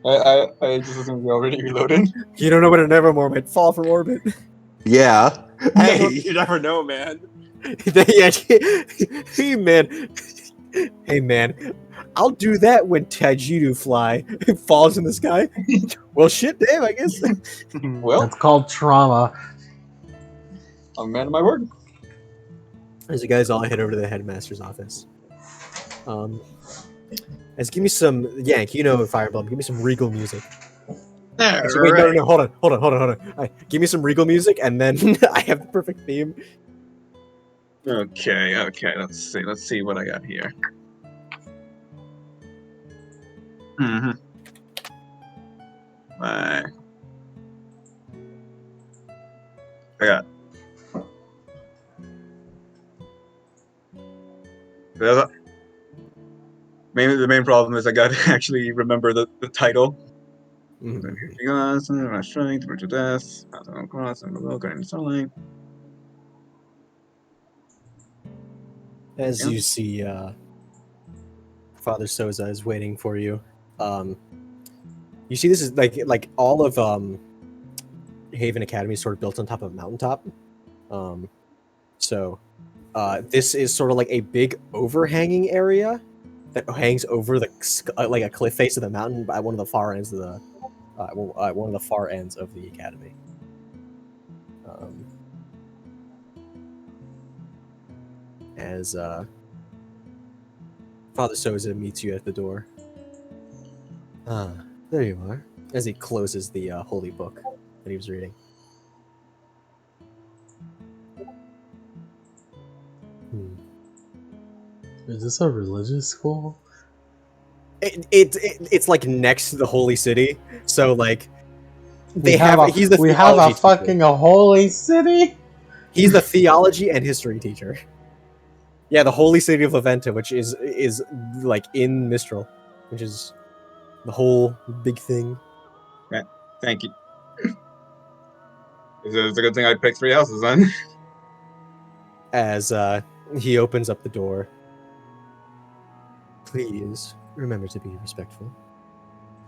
I just assumed we already reloaded. You don't know when an Evermore might fall from orbit. Yeah. Hey, you never know, man. Yeah, hey man, hey man, I'll do that when Tajitu fly falls in the sky. Well, shit, damn, I guess. Well, That's called trauma. I'm a man of my word. As you guys all head over to the headmaster's office, as give me some Yank, you know, Firebomb, give me some regal music. Actually, wait, no, hold on. All right, give me some regal music, and then I have the perfect theme. Okay. Let's see what I got here. Bye. I got. The main problem is I got to actually remember the title. My strength, virtual death, cross, and below, guiding sunlight. As you see, Father Soza is waiting for you. You see, this is like all of Haven Academy is sort of built on top of a mountaintop. So this is sort of like a big overhanging area that hangs over the like a cliff face of the mountain by one of the far ends of the one of the far ends of the academy. As Father Soza meets you at the door. Ah, there you are. As he closes the holy book that he was reading. Is this a religious school? It's like next to the holy city, so like We have a theology fucking teacher. holy city. He's the theology and history teacher. Yeah, the holy city of Leventa, which is like in Mistral, which is the whole big thing. Thank you. It's a good thing I picked 3 houses then. As he opens up the door. Please remember to be respectful.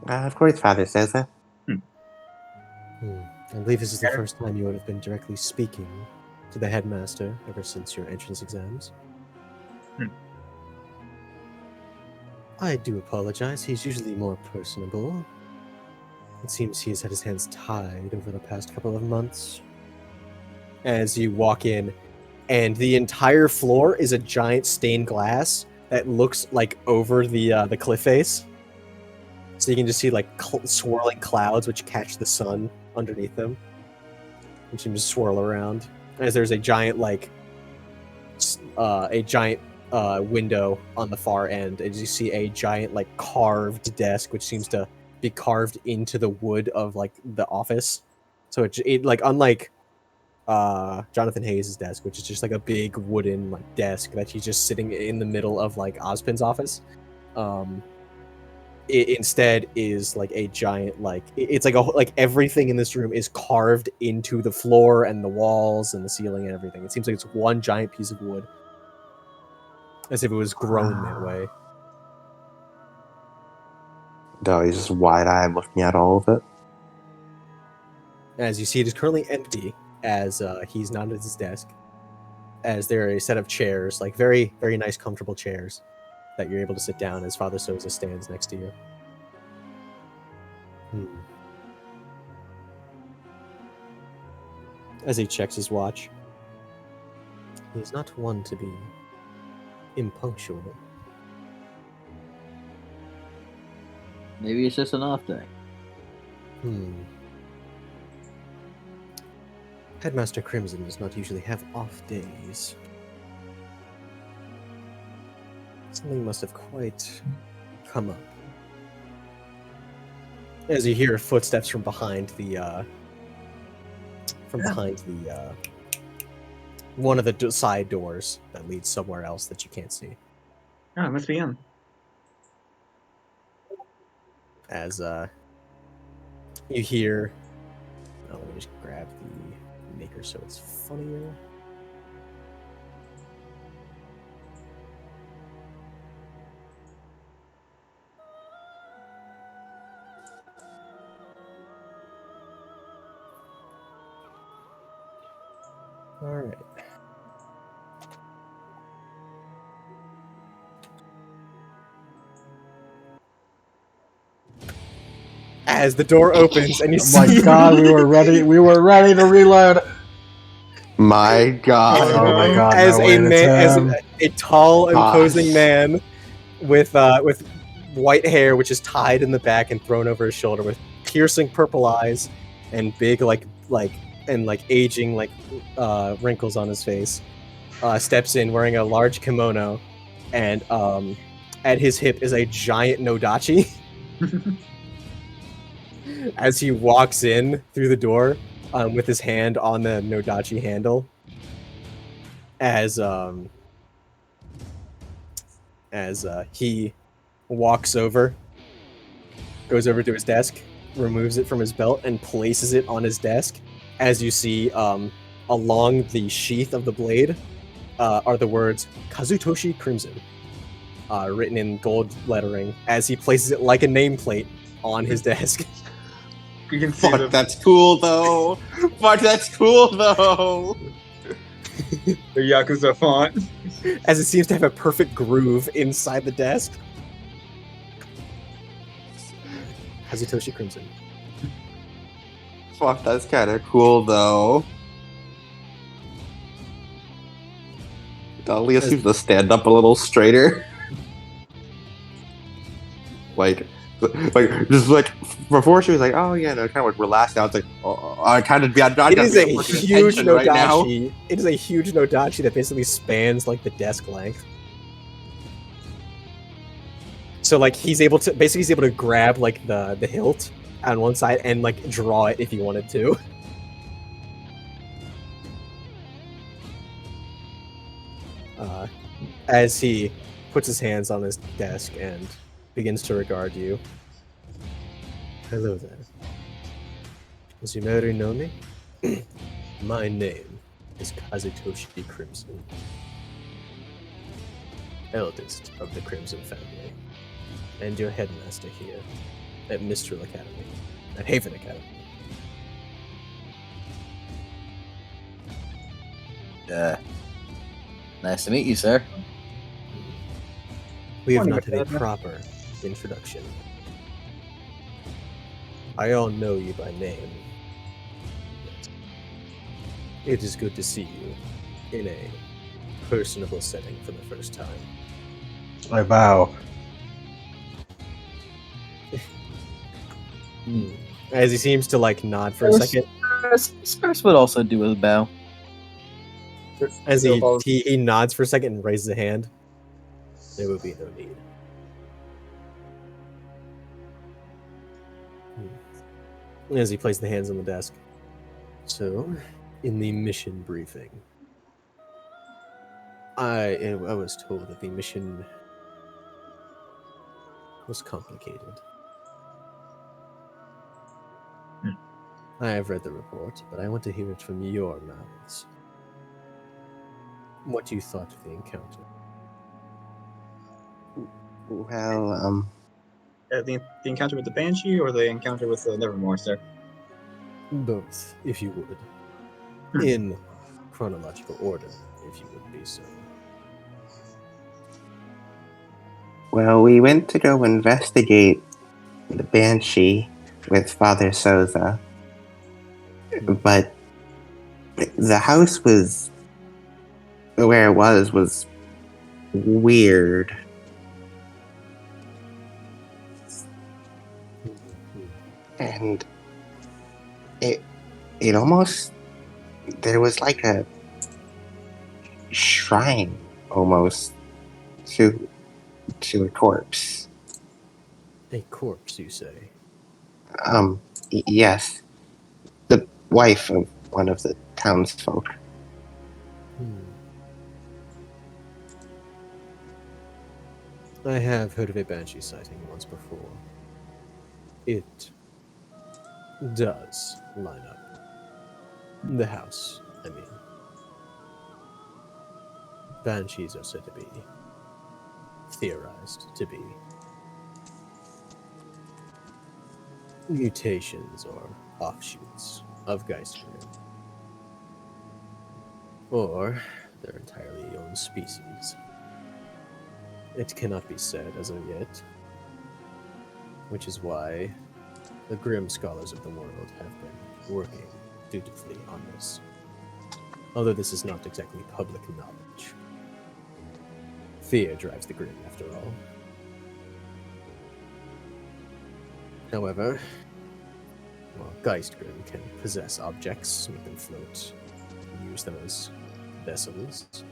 Of course, Father says that. I believe this is the first time you would have been directly speaking to the headmaster ever since your entrance exams. I do apologize. He's usually more personable. It seems he's had his hands tied over the past couple of months. As you walk in, and the entire floor is a giant stained glass that looks like over the cliff face. So you can just see like swirling clouds which catch the sun underneath them, which can just swirl around. As there's a giant window on the far end, as you see a giant like carved desk which seems to be carved into the wood of like the office. So it like unlike Jonathan Hayes' desk, which is just like a big wooden like desk that he's just sitting in the middle of like Ozpin's office. It instead is like a giant it's like everything in this room is carved into the floor and the walls and the ceiling and everything. It seems like it's one giant piece of wood, as if it was grown that way. Dahlia's just wide-eyed looking at all of it. As you see, it is currently empty, as he's not at his desk, as there are a set of chairs, like very, very nice, comfortable chairs, that you're able to sit down as Father Soza stands next to you. As he checks his watch. He is not one to be impunctual. Maybe it's just an off day. Headmaster Crimson does not usually have off days. Something must have quite come up. As you hear footsteps from behind one of the side doors that leads somewhere else that you can't see. Oh, it must be him. As you hear. Oh, let me just grab the maker so it's funnier. All right. As the door opens and you Oh my see, god, we were ready to reload. My God. Oh my no. god, as no a way, it's man, as him. a tall, imposing Gosh. man with white hair, which is tied in the back and thrown over his shoulder, with piercing purple eyes and big aging wrinkles on his face, steps in wearing a large kimono, and at his hip is a giant nodachi. As he walks in through the door, with his hand on the nodachi handle, as he walks over, goes over to his desk, removes it from his belt, and places it on his desk. As you see, along the sheath of the blade, are the words Kazutoshi Crimson, written in gold lettering, as he places it like a nameplate on his desk. You can see Fuck, that's cool though. Fuck, that's cool though. the Yakuza font. As it seems to have a perfect groove inside the desk. Kazutoshi Crimson. Fuck, that's kind of cool though. Dahlia seems to stand up a little straighter. like just like before she was like, oh yeah, no, kind of like relaxed. Now it's like, I kind of I'm It is a fucking huge attention right now. nodachi. It is a huge nodachi that basically spans like the desk length. So like he's able to grab like the hilt on one side and like draw it if he wanted to. As he puts his hands on his desk and begins to regard you. Hello there. As you may already know me, my name is Kazutoshi Crimson, eldest of the Crimson family, and your headmaster here at Mistral Academy, at Haven Academy. Nice to meet you, sir. We have Morning, not had a Academy. proper introduction. I all know you by name. It is good to see you in a personable setting for the first time. I bow. As he seems to like nod for a second. Cyrus would also do a bow. As he nods for a second and raises a hand. There will be no need. As he places the hands on the desk. So, in the mission briefing, I was told that the mission was complicated. I have read the report, but I want to hear it from your mouths. What you thought of the encounter. Well, The encounter with the Banshee or the encounter with the Nevermore, sir? Both, if you would. In chronological order, if you would be so. well, we went to go investigate the Banshee with Father Soza, but the house was where it was weird. And it almost, there was like a shrine almost to a corpse. A corpse, you say? Yes, the wife of one of the townsfolk. I have heard of a banshee sighting once before. It does line up. The house, I mean. Banshees are said to be theorized to be mutations or offshoots of Geistgrim. Or their entirely own species. It cannot be said as of yet, which is why the grim scholars of the world have been working dutifully on this. Although this is not exactly public knowledge. Fear drives the grim, after all. However, while Geistgrim can possess objects, make them float, use them as vessels,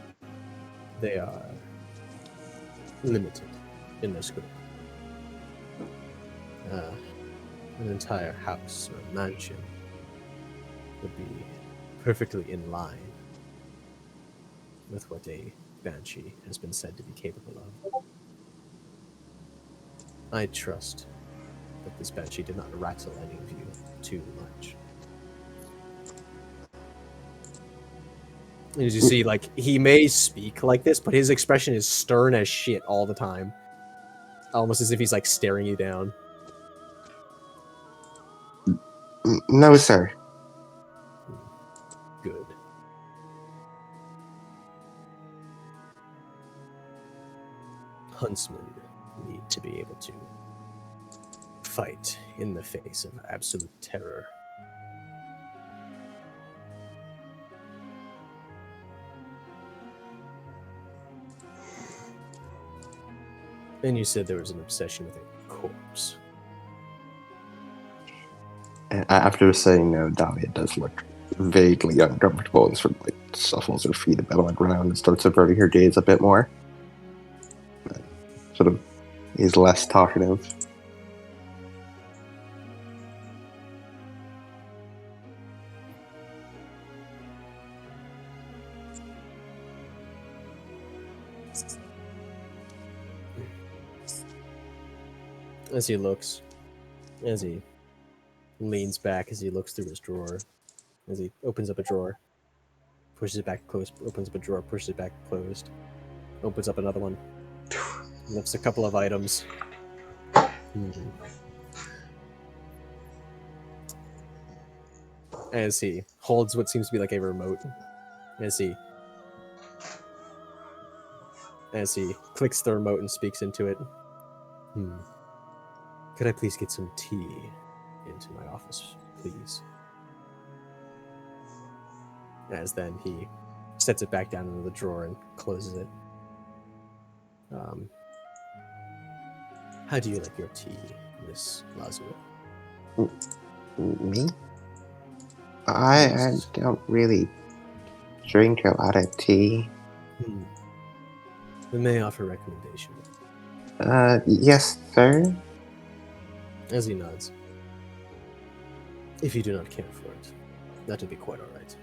they are limited in their scope. An entire house or mansion would be perfectly in line with what a banshee has been said to be capable of. I trust that this banshee did not rattle any of you too much. As you see, like, he may speak like this, but his expression is stern as shit all the time. Almost as if he's, like, staring you down. No, sir. Good. Huntsmen need to be able to fight in the face of absolute terror. And you said there was an obsession with a corpse. After saying no, Dahlia does look vaguely uncomfortable and sort of like shuffles her feet a bit on the ground and starts averting her gaze a bit more. Sort of is less talkative. As he looks, as he leans back, as he looks through his drawer, as he opens up a drawer, pushes it back closed, opens up a drawer, pushes it back closed, opens up another one, lifts a couple of items. As he holds what seems to be like a remote, as he clicks the remote and speaks into it. Could I please get some tea into my office, please? As then he sets it back down into the drawer and closes it. How do you like your tea, Miss Lazarus? Me? I don't really drink a lot of tea. We may offer a recommendation. Yes, sir. As he nods. If you do not care for it, that would be quite alright.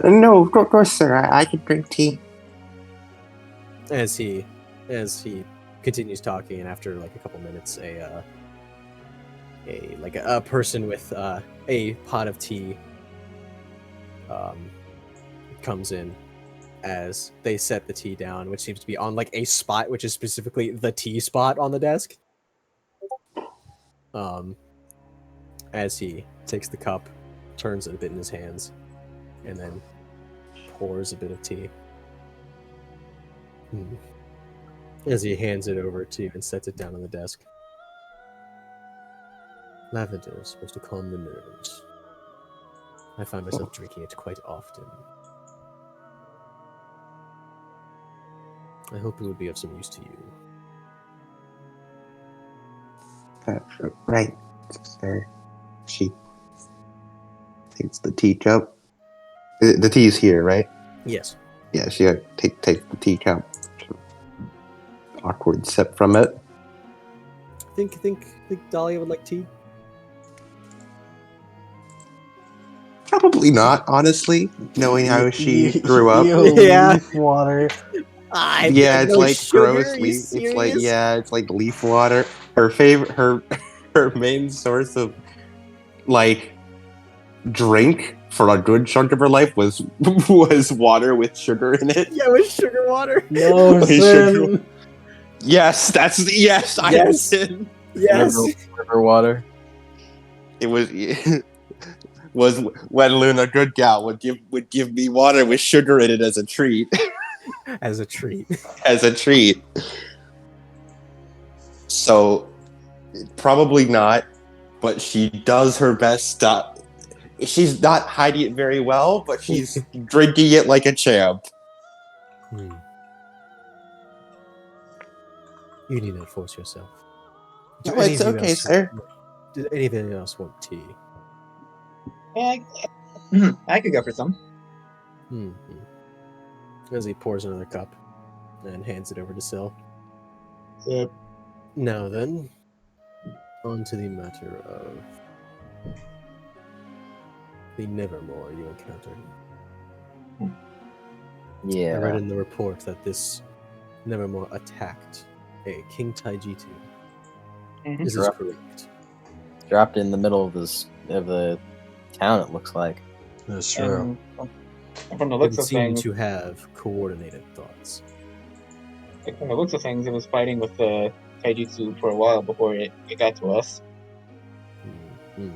No, of course, sir. I can drink tea. As he continues talking, and after like a couple minutes, a person with a pot of tea comes in as they set the tea down, which seems to be on like a spot, which is specifically the tea spot on the desk. As he takes the cup, turns it a bit in his hands, and then pours a bit of tea. As he hands it over to you and sets it down on the desk. Lavender is supposed to calm the nerves. I find myself drinking it quite often. I hope it would be of some use to you. Right, sir. She takes the tea cup. The tea is here, right? Yes. Yeah, she takes the teacup. Awkward sip from it. Think Dahlia would like tea? Probably not, honestly, knowing how she grew up. Yeah. Water. Yeah, it's no like sugar. gross Are you leaf. It's like serious? it's like leaf water. Her main source of like drink for a good chunk of her life was was water with sugar in it. Yeah, with sugar water. No, With sugar. Sin. Yes, that's yes. I Yes. did. Yes. River water. It was was when Luna, good gal, would give me water with sugar in it as a treat. As a treat. As a treat. So probably not, but she does her best. She's not hiding it very well, but she's drinking it like a champ. Hmm. You need not force yourself. Do No, any it's of you okay, else? sir. Did any of you else want tea? Yeah, I could go for some. Hmm. As he pours another cup and hands it over to Syl. So, Now then, on to the matter of the Nevermore you encountered. I read Yeah. in the report that this Nevermore attacked a King Taijitu. Mhm. Is this correct? Dropped in the middle of the town. It looks like. That's true. And from the It looks would of seem things, to have coordinated thoughts. it was fighting with the Taijutsu for a while before it got to us. Hmm.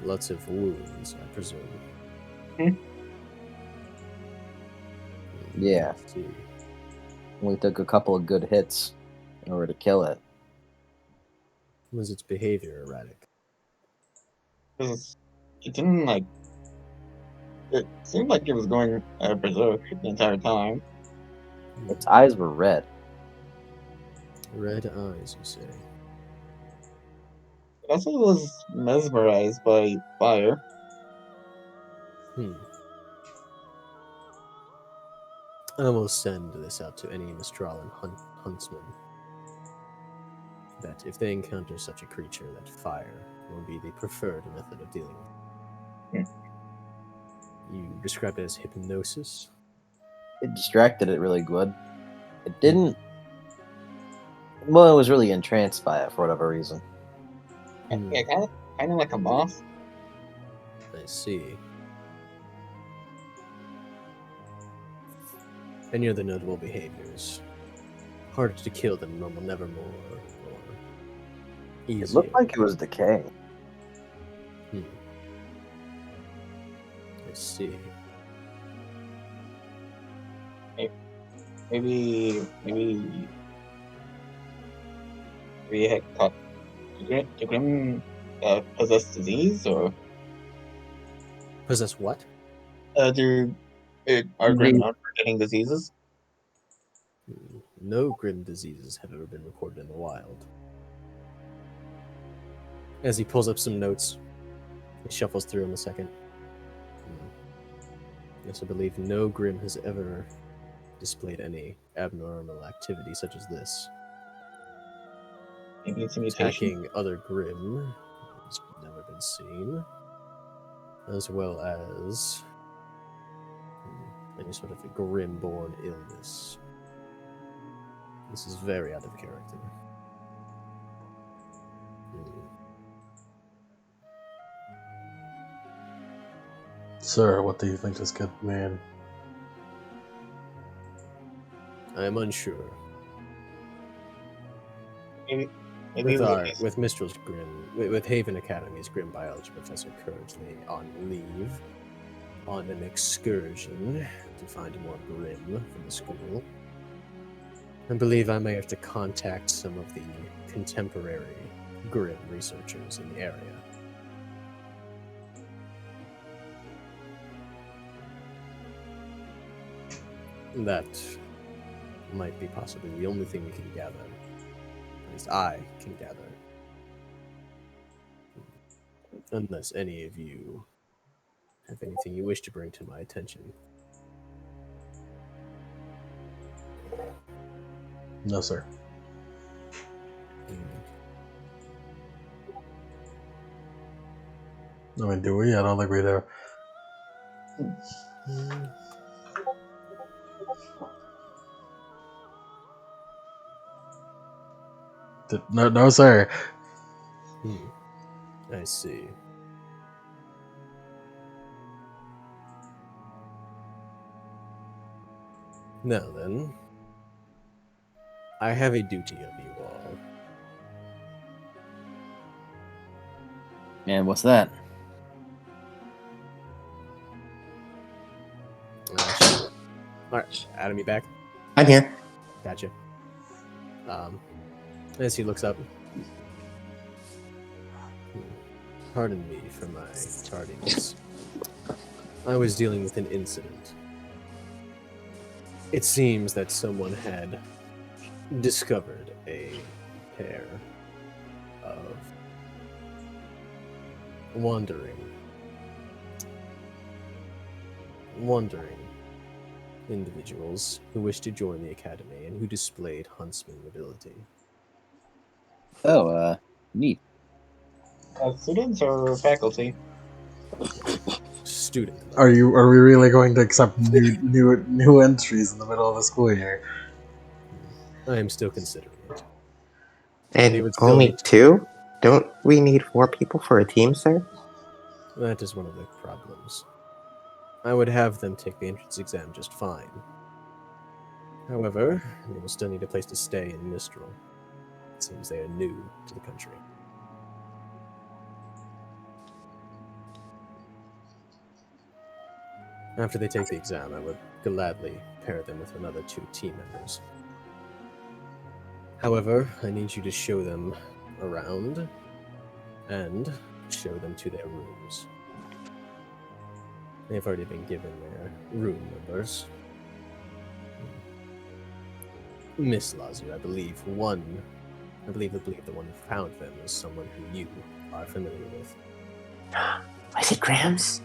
Lots of wounds, I presume. Hmm. Yeah. Let's see. We took a couple of good hits in order to kill it. Was its behavior erratic? Because it didn't like. It seemed like it was going berserk the entire time. Its eyes were red. Red eyes, you say? It also was mesmerized by fire. I will send this out to any Mistralan huntsman. That if they encounter such a creature, that fire will be the preferred method of dealing with it. You described it as hypnosis? It distracted it really good. It didn't. Well, it was really entranced by it for whatever reason. Yeah, kind of like a moth. I see. Any other notable behaviors? Harder to kill than normal Nevermore, or easier? It looked like it was decaying. I see. Maybe we had caught the Grim possessed disease, or Possess what? do our Grim not getting diseases? No grim diseases have ever been recorded in the wild. As he pulls up some notes, he shuffles through them a second. Yes, I believe no grim has ever displayed any abnormal activity such as this. Maybe it's a mutation. Attacking other grim has never been seen, as well as any sort of a grim-born illness. This is very out of character. Sir, what do you think this could mean? I am unsure. Maybe With Mistral's Grim, with Haven Academy's Grim Biology Professor currently on leave, on an excursion to find more Grim for the school. I believe I may have to contact some of the contemporary Grim researchers in the area. That might be possibly the only thing we can gather. At least I can gather. Unless any of you have anything you wish to bring to my attention. No, sir. I mean, do we? I don't think we do. No, sir. I see. Now then, I have a duty of you all. And what's that? Sure. Alright, Adam, you back? I'm here. Gotcha. As he looks up. Pardon me for my tardiness. I was dealing with an incident. It seems that someone had discovered a pair of wandering individuals who wished to join the academy and who displayed huntsman ability. Oh, neat. Students or faculty? Student. Are we really going to accept new entries in the middle of the school year? I am still considering it. And They would still only need to- 2? Don't we need 4 people for a team, sir? That is one of the problems. I would have them take the entrance exam just fine. However, they will still need a place to stay in Mistral. It seems they are new to the country. After they take the exam, I would gladly pair them with another 2 team members. However, I need you to show them around and show them to their rooms. They've already been given their room numbers. Miss Lazio, I believe the one who found them is someone who you are familiar with. Was it Grams?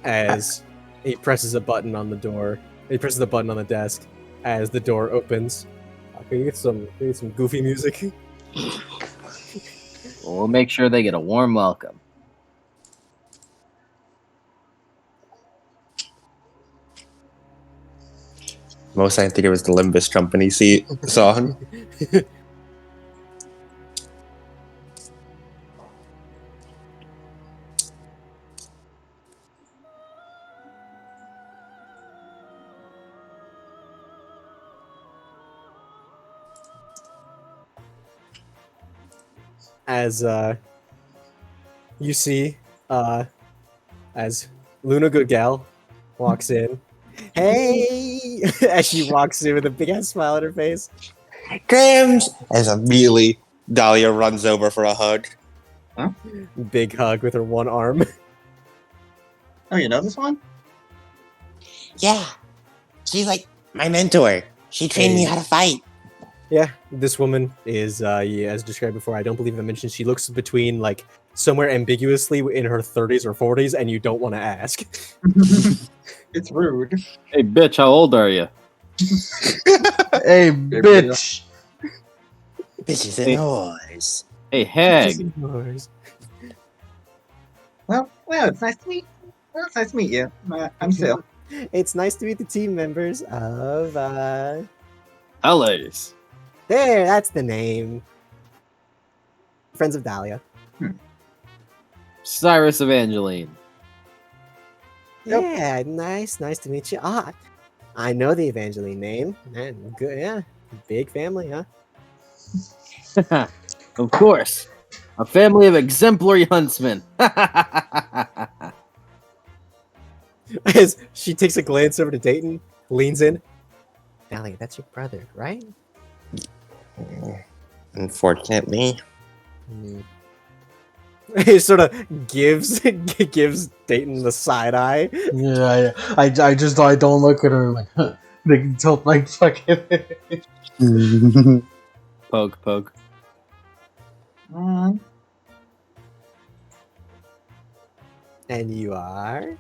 As he presses a button on the door, he presses the button on the desk as the door opens. Can you get some goofy music? We'll make sure they get a warm welcome. Most I think it was the Limbus Company song. As you see, as Luna Goodgal walks in. Hey! As she walks in with a big ass smile on her face. Grams! As immediately Dahlia runs over for a hug. Big hug with her one arm. Oh, you know this one? Yeah. She's like my mentor. She trained me how to fight. Yeah, this woman is, as described before, I don't believe I mentioned, she looks between, like, somewhere ambiguously in her 30s or 40s, and you don't want to ask. It's rude. Hey, bitch, how old are you? Hey, bitch! Bitches and whores. Hey, hag. Well, it's nice to meet. Well, it's nice to meet you. I'm Sil. It's nice to meet the team members of, CLLRs. There, that's the name. Friends of Dahlia. Cyrus Evangeline. Yep. Yeah, nice to meet you. Ah, I know the Evangeline name. Man, good, yeah. Big family, huh? Of course. A family of exemplary huntsmen. As she takes a glance over to Dayton, leans in. Dahlia, that's your brother, right? Unfortunately. He sort of gives Dayton the side eye. Yeah, I don't look at her like, huh. They don't like fucking. Poke, poke. And you are?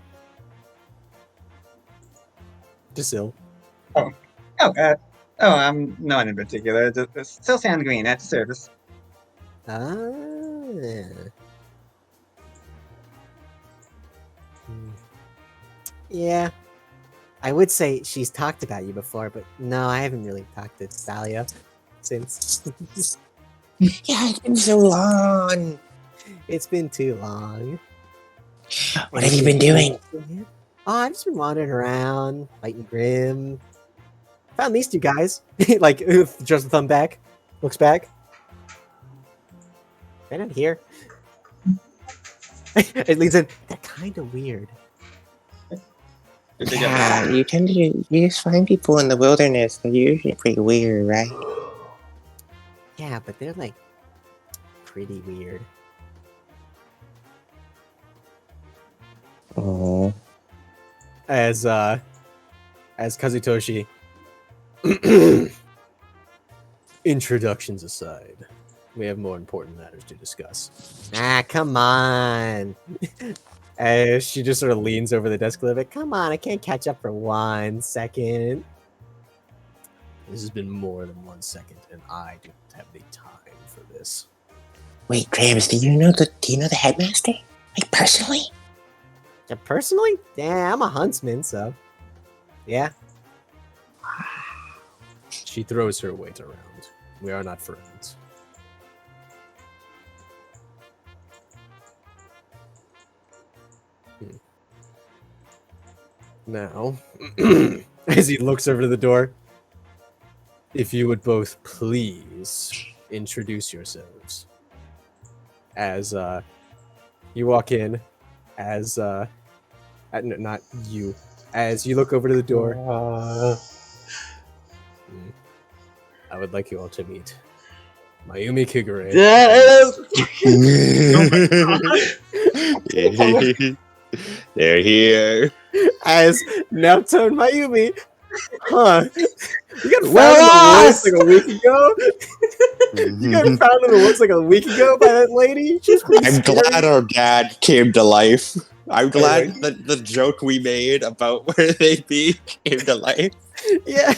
Jasil. I'm not in particular. Just still sound green at the service. Ah. Yeah. I would say she's talked about you before, but no, I haven't really talked to Thalia since. Yeah, it's been so long. It's been too long. What have you been doing? Oh, I've just been wandering around, fighting Grim. Found these two guys. Like, just a thumb back. Looks back. They're not here. It leads in. They're kind of weird. Yeah, you just find people in the wilderness. They're usually pretty weird, right? Yeah, but they're like pretty weird. Oh. As Kazutoshi. Introductions aside, we have more important matters to discuss. Ah, come on. As she just sort of leans over the desk a little bit. Come on, I can't catch up for 1 second. This has been more than 1 second, and I don't have the time for this. Wait, Travis, do you know the headmaster? Like personally? Yeah, personally? Yeah, I'm a huntsman, so yeah. She throws her weight around. We are not friends. Now, as he looks over to the door, if you would both please introduce yourselves. As you walk in, as no, not you, as you look over to the door, I would like you all to meet Mayumi Kigure. They're here. As Naruto and Mayumi. Huh. You got found in the woods like a week ago? You got found in the woods like a week ago by that lady? She's pretty I'm scary. glad our dad came to life. I'm glad that the joke we made about where they'd be came to life. Yeah.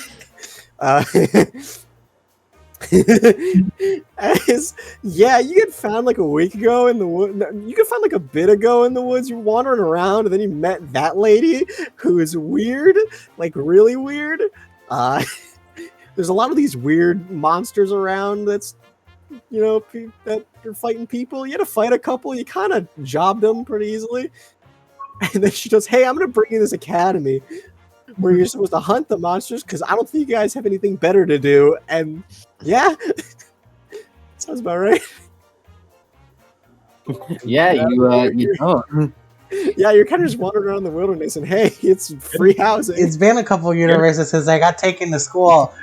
Yeah, you get found like a week ago in the woods. You get found like a bit ago in the woods. You're wandering around, and then you met that lady who is weird, like really weird. There's a lot of these weird monsters around. That's that are fighting people. You had to fight a couple. You kind of jobbed them pretty easily. And then she goes, "Hey, I'm gonna bring you this academy where you're supposed to hunt the monsters because I don't think you guys have anything better to do." And yeah, sounds about right. Yeah, you know. Yeah, you're kind of just wandering around the wilderness, and hey, it's free housing. It's been a couple universes since I got taken to school.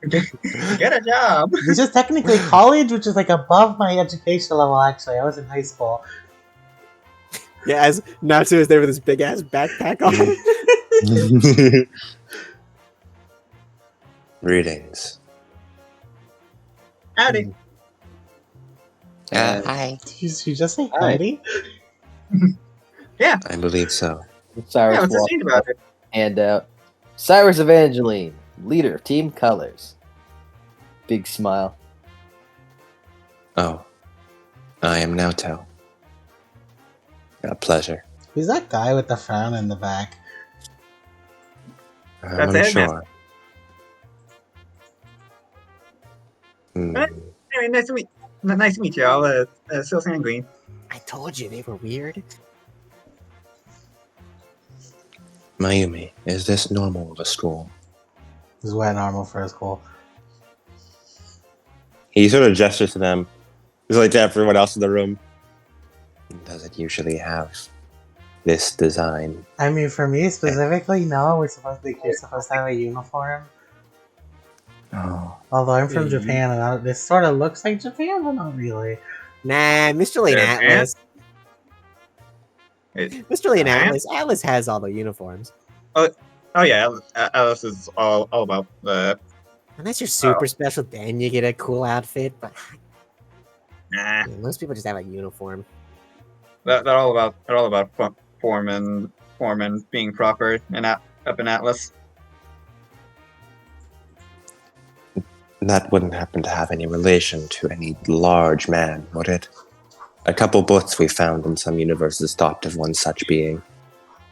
Get a job. This is technically college, which is like above my education level. Actually, I was in high school. Yeah, as Natsu is there with his big ass backpack on. Greetings. Howdy. Hi. Did you just say Hi. howdy? I believe so. Cyrus Yeah, what's the walks scene about up, it? and Cyrus Evangeline, leader of Team Colors. Big smile. Oh, I am Naoto. A pleasure. Who's that guy with the frown in the back? I'm That's it, unsure. Anyway, nice to meet you all. Still sanguine. I told you they were weird. Mayumi, is this normal of a school? This is way normal for a school. He sort of gestures to them. He's like to everyone else in the room. Does it usually have this design? I mean, for me specifically, no. You're supposed to have a uniform. Oh, Although I'm from Japan, and this sort of looks like Japan, but not really. Nah, Mr. Lane Yeah, Atlas. Mr. Lane man. Atlas. Atlas has all the uniforms. Oh yeah, Alice is all about Unless you're super special, then you get a cool outfit. But nah. most people just have a uniform. They're all about form and being proper and up in Atlas. that wouldn't happen to have any relation to any large man, would it? A couple books we found in some universes talked of one such being.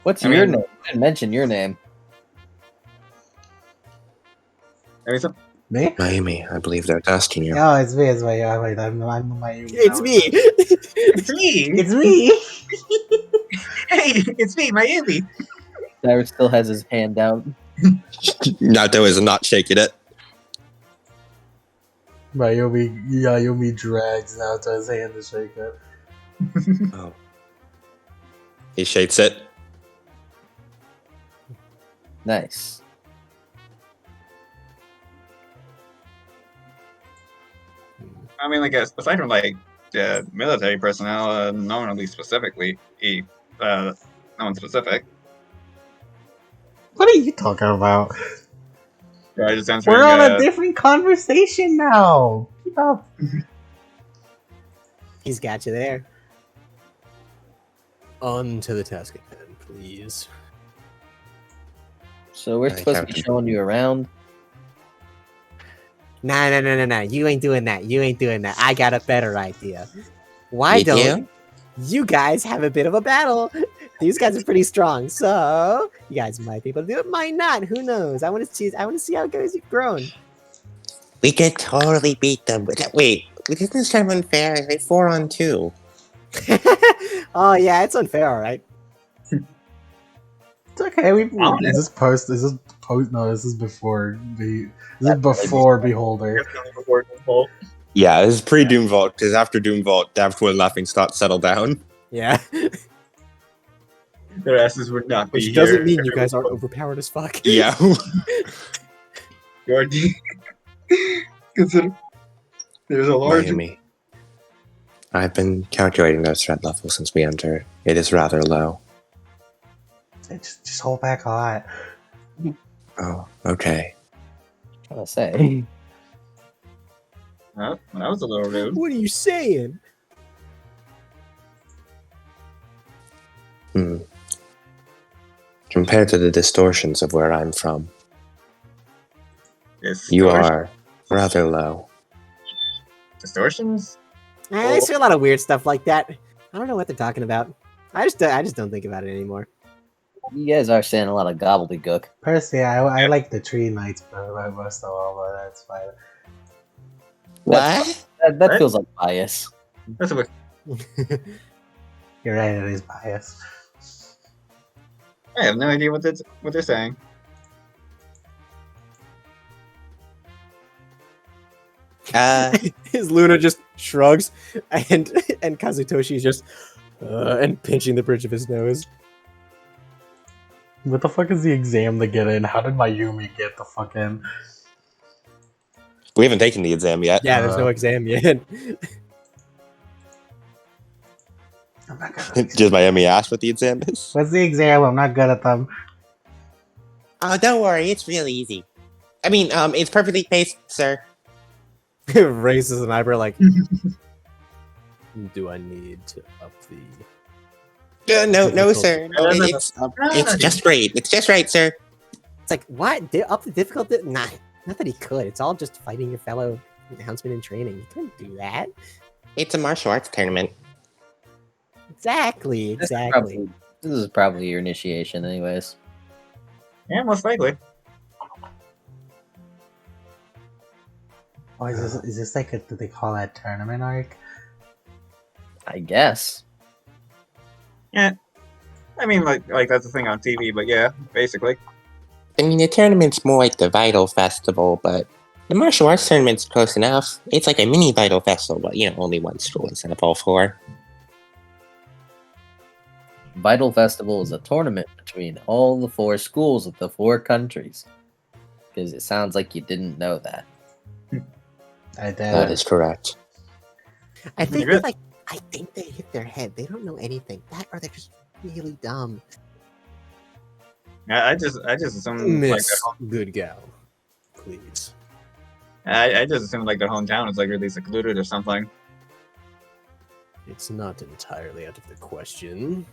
What's I your mean- name? I didn't mention your name. Maybe some. Me? Mayumi, I believe they're asking you. Oh, it's me. It's me. Oh, wait, I'm Mayumi. It's me. It's me. It's me. Hey, it's me, Mayumi. Cyrus still has his hand out. Nato is not shaking it. Mayumi drags Naoto's hand to shake it. Oh. He shakes it. Nice. I mean, like, aside from like military personnel, no one really specifically, no one specific. What are you talking about? I just answering. We're on a different conversation now. Keep up. He's got you there. On to the task at hand, please. So we're I supposed to be can't- showing you around. Nah. You ain't doing that. You ain't doing that. I got a better idea. Why You don't you guys have a bit of a battle? These guys are pretty strong, so you guys might be able to do it. Might not. Who knows? I want to see. I want to see how guys you've grown. We could totally beat them. Wait, isn't this kind of unfair? It's like 4-on-2. Oh yeah, it's unfair, all right. It's okay. Oh, Is this post? No, this is before the. This is before Beholder. Yeah, this is pre-Doom Vault, because after Doom Vault, that's when Laughing Stock settled down. Yeah, Their asses would not be which doesn't here. mean you guys aren't overpowered as fuck. Yeah. Georgie. Consider there's a large. Miami. I've been calculating their threat level since we entered. It is rather low. Just hold back a lot. Oh, okay. What I say? That was a little rude. What are you saying? Compared to the distortions of where I'm from, It's you are rather low. distortions. I see a lot of weird stuff like that. I don't know what they're talking about. I just don't think about it anymore. You guys are saying a lot of gobbledygook. Personally, I like the Tree Knights most of all, but that's fine. What? That Right? feels like bias. That's a You're right, it is biased. I have no idea what they're saying. His Luna just shrugs, and Kazutoshi is just and pinching the bridge of his nose. What the fuck is the exam to get in? How did Mayumi get the fuck in? We haven't taken the exam yet. Yeah, there's no exam yet. I'm not good at Does Miami ask what the exam is? What's the exam? I'm not good at them. Oh, don't worry. It's really easy. I mean, it's perfectly paced, sir. Raises an eyebrow like, do I need to up the... No, sir. No, it's just great. It's just right, sir. It's like, what? Up the difficulty? Nah, not that he could. It's all just fighting your fellow houndsman in training. He couldn't do that. It's a martial arts tournament. Exactly. This is probably your initiation, anyways. Yeah, most likely. Oh, is this like do they call that tournament arc? I guess. Yeah. I mean, like that's the thing on TV, but yeah, basically. I mean, the tournament's more like the Vital Festival, but the martial arts tournament's close enough. It's like a mini Vital Festival, but, only one school instead of all 4. Vital Festival is a tournament between all the 4 schools of the 4 countries. Because it sounds like you didn't know that. I did. That is correct. I think Really? I think they hit their head. They don't know anything. That or they're just really dumb. I just assume like Good gal, please. I just assume like their hometown is like really secluded or something. It's not entirely out of the question.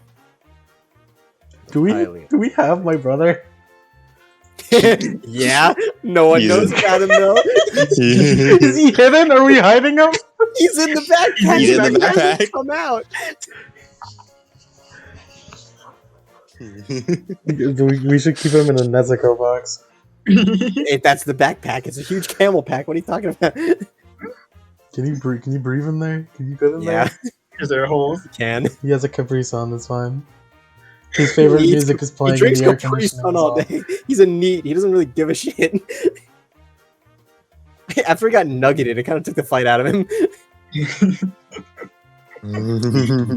Do we have my brother? Yeah, no one He's- knows about him though. Is he hidden? Are we hiding him? He's in the backpack. He's in the He hasn't backpack. Come out. We should keep him in a Nezuko box. That's the backpack. It's a huge camel pack. What are you talking about? Can you breathe? Can you breathe in there? Can you go in Yeah, there? Is there holes? you can. He has a Capri Sun. That's fine. His favorite He music is He playing and drinks the air Capri conditioning Sun is all on. day. He's a neat. He doesn't really give a shit. After he got nuggeted, it kind of took the fight out of him. You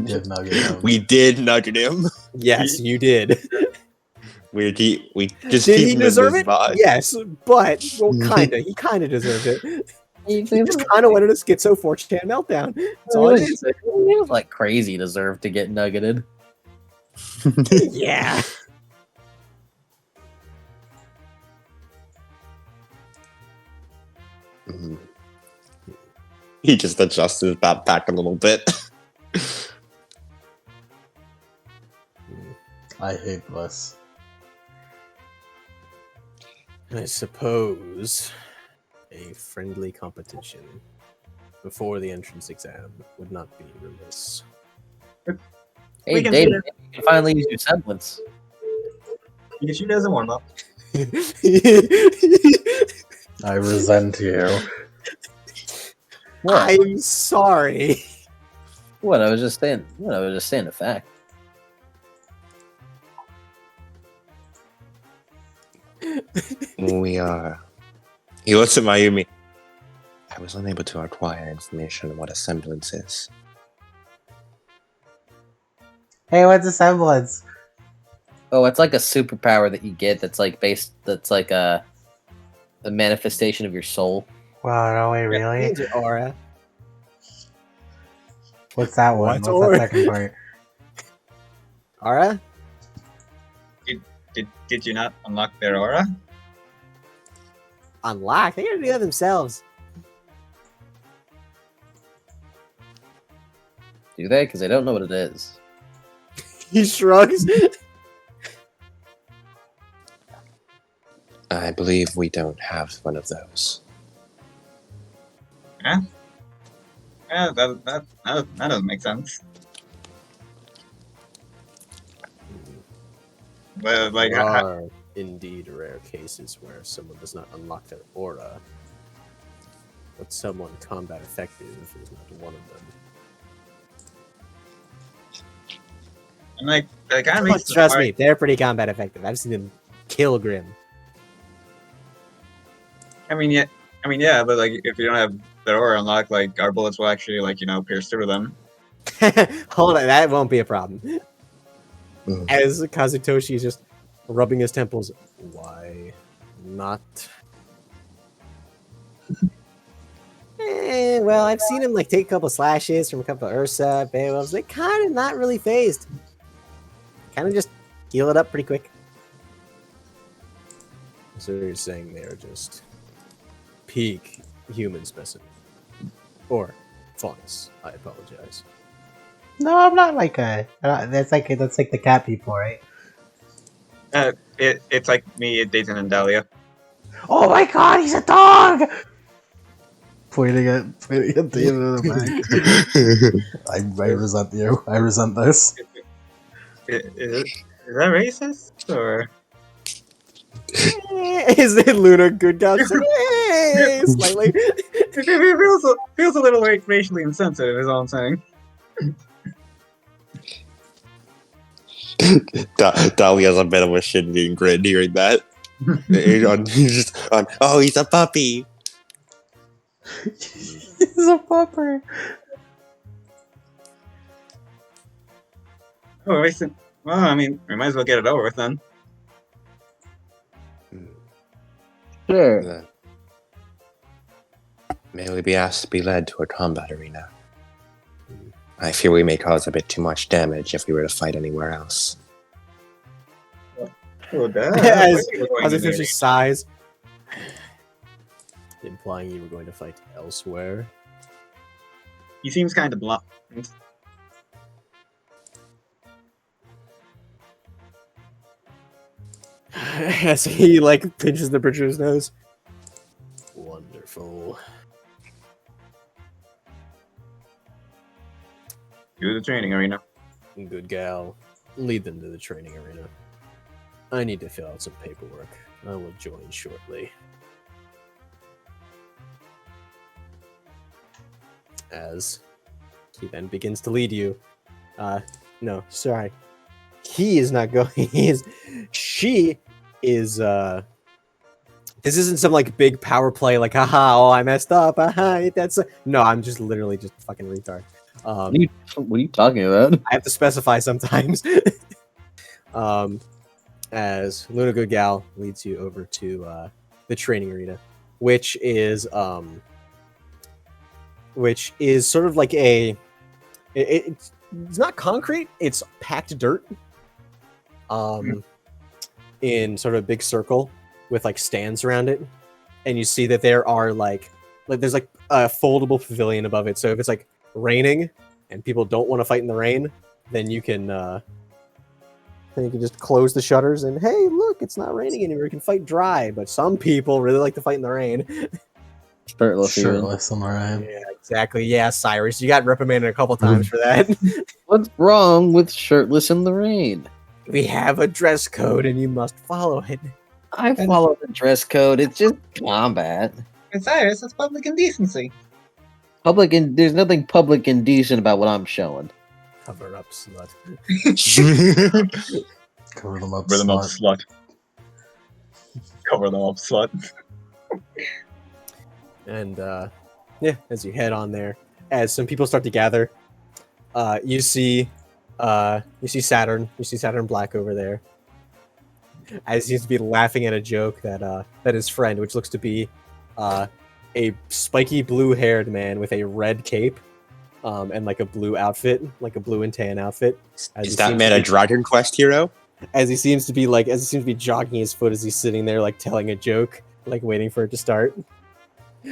did nugget him. We did nugget him. Yes, you did. We just Did keep he him in deserve this it? box. Yes, but well, kinda. He kinda deserved it. He just kind of went in a schizo 4chan meltdown. That's all it is. It was like crazy deserved to get nuggeted. Yeah. Mhm. He just adjusted his backpack a little bit. I hate this. I suppose a friendly competition before the entrance exam would not be remiss. Hey, can Dave, see you can finally use your semblance. Pikachu doesn't warm up. I resent you. What? I'm sorry. What? I was just saying. What? I was just saying a fact. We are. He looks at Mayumi. I was unable to acquire information on what a semblance is. Hey, what's a semblance? Oh, it's like a superpower that you get. That's like based. That's like a manifestation of your soul. Wow, no way, really? Change your aura. What's that one? What's What's aura? that second part? Aura? Did you not unlock their aura? Unlock? They gotta do that themselves. Do they? Because they don't know what it is. He shrugs. I believe we don't have one of those. Yeah, that doesn't make sense. But like, There are indeed rare cases where someone does not unlock their aura, but someone combat effective is not one of them. and like that kind of But makes trust me, they're pretty combat effective. I've seen them kill Grim. I mean, yeah, but like if you don't have their aura unlocked, like our bullets will actually like pierce through them. Hold on, that won't be a problem. Mm. As Kazutoshi is just rubbing his temples. Why not? Well, I've seen him like take a couple slashes from a couple of Ursa, Beowulfs. They kind of not really phased. Kind of just heal it up pretty quick. So you're saying they are just peak human specimen. Or faunus. I apologize. No, I'm not like a. That's like the cat people, right? It's like me, Dayton, and Dahlia. Oh my god, he's a dog! Pointing at the end of the back. I resent you. I resent this. Is that racist or? Is it Luna good guy? Slightly. It feels a little racially insensitive, is all I'm saying. Dahlia's a bit of a shit-eating grin hearing that. He's just on, oh, he's a puppy. He's a pupper. Oh, well, I mean, we might as well get it over with then. Sure. May we be asked to be led to a combat arena? I fear we may cause a bit too much damage if we were to fight anywhere else. Oh, As Kazutoshi sighs, implying you were going to fight elsewhere. He seems kind of blunt. As he like pinches the bridge of his nose. Wonderful. To the training arena. Good gal. Lead them to the training arena. I need to fill out some paperwork. I will join shortly. As he then begins to lead you. No, sorry. He is not going. She is. This isn't some like big power play, like, haha, oh, I messed up. Haha, no, I'm just literally just fucking retard. What are you talking about? I have to specify sometimes. As Luna Good Gal leads you over to the training arena, which is sort of like it's not concrete, it's packed dirt. In sort of a big circle with like stands around it, and you see that there are like there's like a foldable pavilion above it. So if it's like raining and people don't want to fight in the rain, then you can just close the shutters and hey, look, it's not raining anymore. You can fight dry. But some people really like to fight in the rain. Shirtless on the rain. Yeah, exactly. Yeah, Cyrus, you got reprimanded a couple times for that. What's wrong with shirtless in the rain? We have a dress code and you must follow it. I follow the dress code. It's just combat. And Cyrus, it's public indecency. There's nothing public and decent about what I'm showing. Cover up, slut. Cover them up, Cover them up, slut. slut. Cover them up, slut. And yeah, as you head on there, as some people start to gather, you see Saturn. You see Saturn Black over there. As he seems to be laughing at a joke that his friend, which looks to be a spiky blue-haired man with a red cape, and like a blue outfit, like a blue and tan outfit. Is that man a Dragon Quest hero? As he seems to be jogging his foot as he's sitting there, like telling a joke, like waiting for it to start.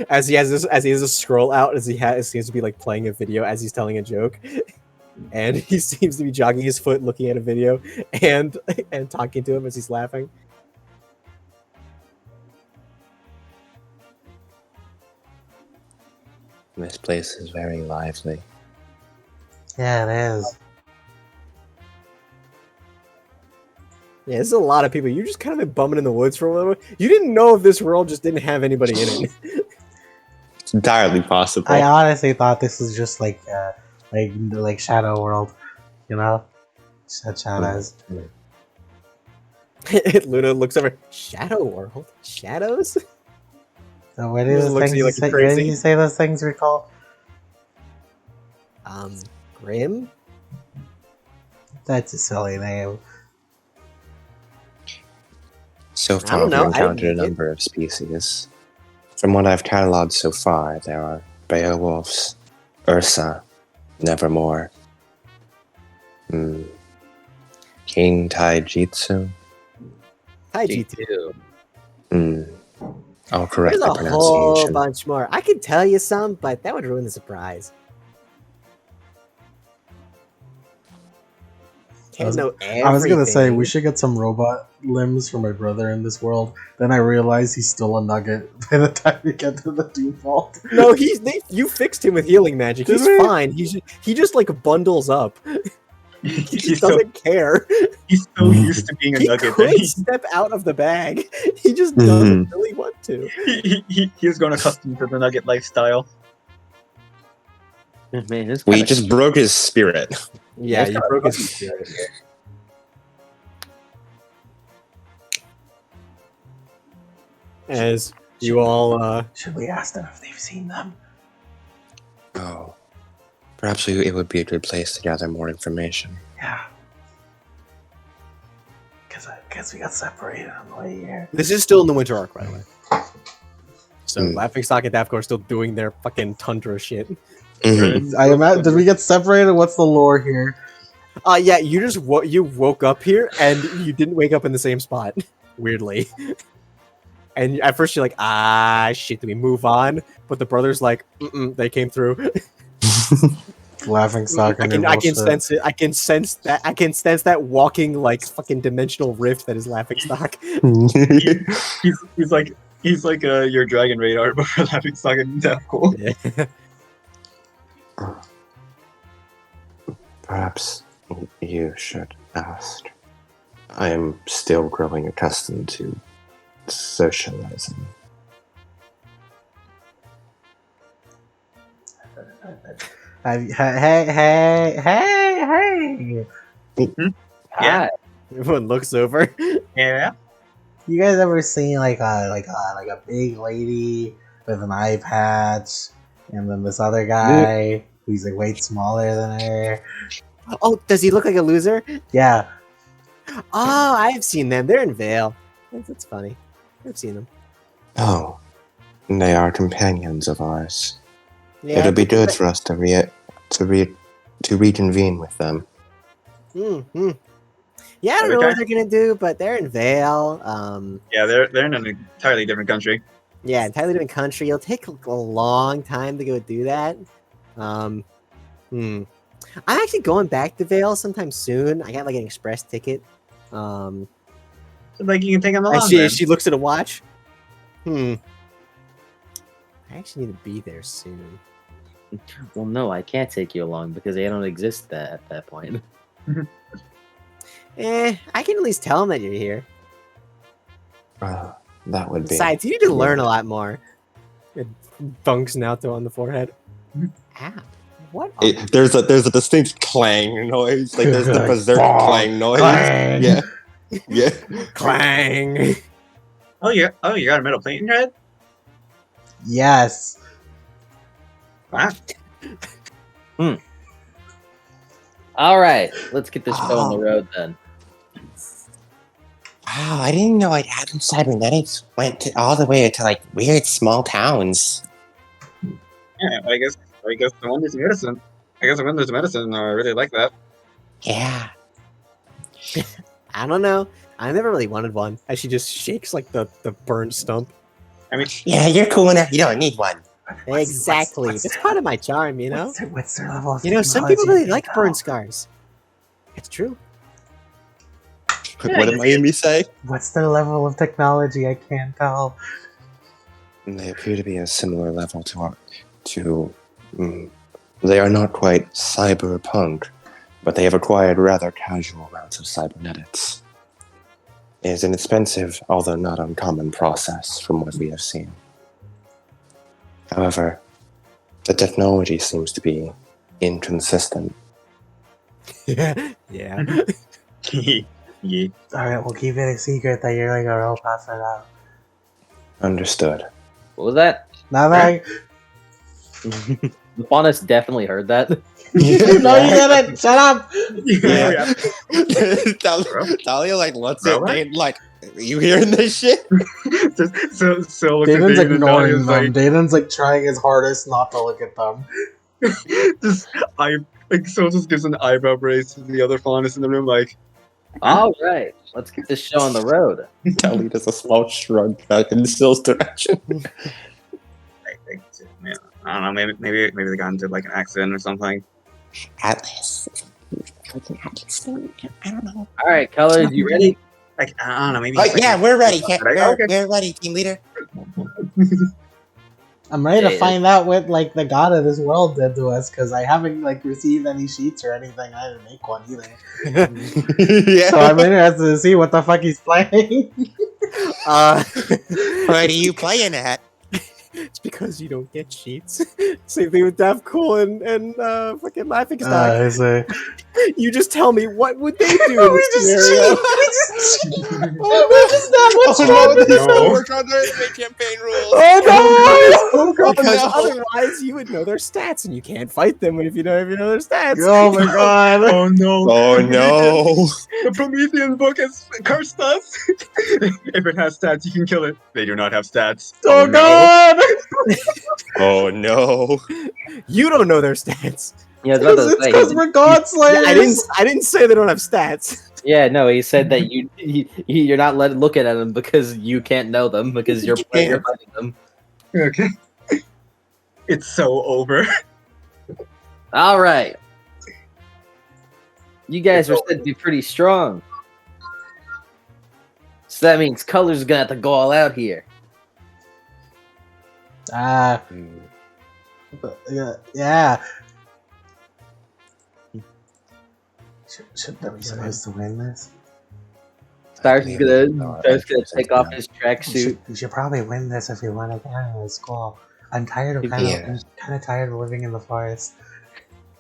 As he has a scroll out, as he seems to be like playing a video as he's telling a joke, and he seems to be jogging his foot, looking at a video, and talking to him as he's laughing. This place is very lively. Yeah, it is. Yeah, this is a lot of people. You just kind of been bumming in the woods for a little. You didn't know if this world just didn't have anybody in it. It's entirely possible. I honestly thought this was just like Shadow World, you know? Shadows. Luna looks over. Shadow World? Shadows? So what do Just looks at you like you're where do crazy. you say those things were called? Grim? That's a silly name. So I far, don't we've know, I encountered a didn't get- number of species. From what I've cataloged so far, there are Beowulfs, Ursa, Nevermore, King Taijitsu. Hi, GT. I'll correct There's the a whole pronunciation. bunch more. I could tell you some, but that would ruin the surprise. Can't know everything. I was gonna say we should get some robot limbs for my brother in this world. Then I realized he's still a nugget by the time we get to the default. No, you fixed him with healing magic. Did He's we? fine. He just like bundles up. He He's just so, doesn't care. he's so used to being a He nugget could that step out of the bag. He just doesn't really want to. he's grown accustomed to the nugget lifestyle. Man, this We kinda- just broke his spirit. Yeah, That's you kinda broke his spirit. As you all Should we ask them if they've seen them? Oh. Perhaps it would be a good place to gather more information. Yeah. Because we got separated on the way here. this is still in the winter arc, by the way. So Mm. Laughingstock and Daphco are still doing their fucking tundra shit. Mhm. I imagine. Did we get separated? What's the lore here? Yeah, you just you woke up here and you didn't wake up in the same spot. Weirdly. And at first you're like, shit, do we move on? But the brother's like, they came through. Laughing stock. I can sense it. I can sense that walking like fucking dimensional rift that is Laughingstock. He's like your dragon radar, but for laughing stock and Deathcore. Yeah. Perhaps you should ask. I am still growing accustomed to socializing. Hey! Yeah. Everyone looks over. Yeah. You guys ever seen like a big lady with an eye patch, and then this other guy who's like way smaller than her? Oh, does he look like a loser? Yeah, Oh, I've seen them. They're in Vale. That's funny. I've seen them. Oh, they are companions of ours. Yeah, It'll be good for us to reconvene with them. Mm-hmm. Yeah, I don't know what they're gonna do, but they're in Vale. Yeah, they're in an entirely different country. Yeah, entirely different country. It'll take a long time to go do that. I'm actually going back to Vale sometime soon. I got like an express ticket. So, like, you can take them And along. Then. she looks at a watch. I actually need to be there soon. Well, no, I can't take you along because they don't exist at that point. I can at least tell them that you're here. That would be. Besides, you need to learn a lot more. It bunks Naoto on the forehead. Ow. What? There's a distinct clang noise, like there's the berserk clang noise. Clang. Yeah, yeah. Clang. Oh, you got a metal plate in your head? yes. Wow. All right, let's get this show on the road then. Wow, I didn't know like Adam cybernetics went all the way to like weird small towns. Yeah, I guess the wonders of medicine. I guess the wonders of medicine are really like that. Yeah. I don't know. I never really wanted one. As she just shakes like the burnt stump. I mean, Yeah, you're cool enough. You don't need one. Exactly. It's part of my charm, you know? What's their level of You know, some people really like burn scars. It's true. What did Miami say? What's their level of technology? I can't tell. They appear to be a similar level they are not quite cyberpunk, but they have acquired rather casual amounts of cybernetics. It is an expensive, although not uncommon process from what we have seen. However, the technology seems to be inconsistent. Yeah. yeah. Alright, we'll keep it a secret that you're like a robot for now. Understood. What was that? Nothing. The Faunus definitely heard that. No, you didn't! Shut up! Yeah. Talia like looks at Dane like, are you hearing this shit? so looks Damon's at Dane and ignoring Dahlia's them. Damon's like trying his hardest not to look at them. So just gives an eyebrow raise to the other faunus in the room, like. All right, let's get this show on the road. Talia does a small shrug back in Sill's direction. I don't know. Maybe they got into like an accident or something. Atlas. I don't know. All right, Colors, you ready? Like, I don't know. Maybe. Yeah, we're ready. Okay. We're ready, team leader. I'm ready to Yeah. find out what like the god of this world did to us because I haven't like received any sheets or anything. I didn't make one either. Yeah. So I'm interested to see what the fuck he's playing. What are you playing at? It's because you don't get sheets. Same thing with Daft Cool and fucking Laughing Stock. I see. You just tell me, what would they do in this scenario? Don't work on their campaign rules. Because otherwise you would know their stats, and you can't fight them if you know their stats. Oh my god. Oh no! Oh no! The Promethean book has cursed us. If it has stats, you can kill it. They do not have stats. Oh god. Oh no! You don't know their stats. Yeah, I was about to It's say, because we're god slayers. I didn't say they don't have stats. yeah, no, he said that you're not looking at them because you can't know them because you're fighting them. Okay. It's so over. All right, you guys are said to be pretty strong, so that means Colors is gonna have to go all out here. Yeah. Shouldn't we supposed to win this? Cyrus is gonna No, take off his tracksuit. You should probably win this if you want to get out of school. I'm tired of Yeah. I'm kind of tired of living in the forest.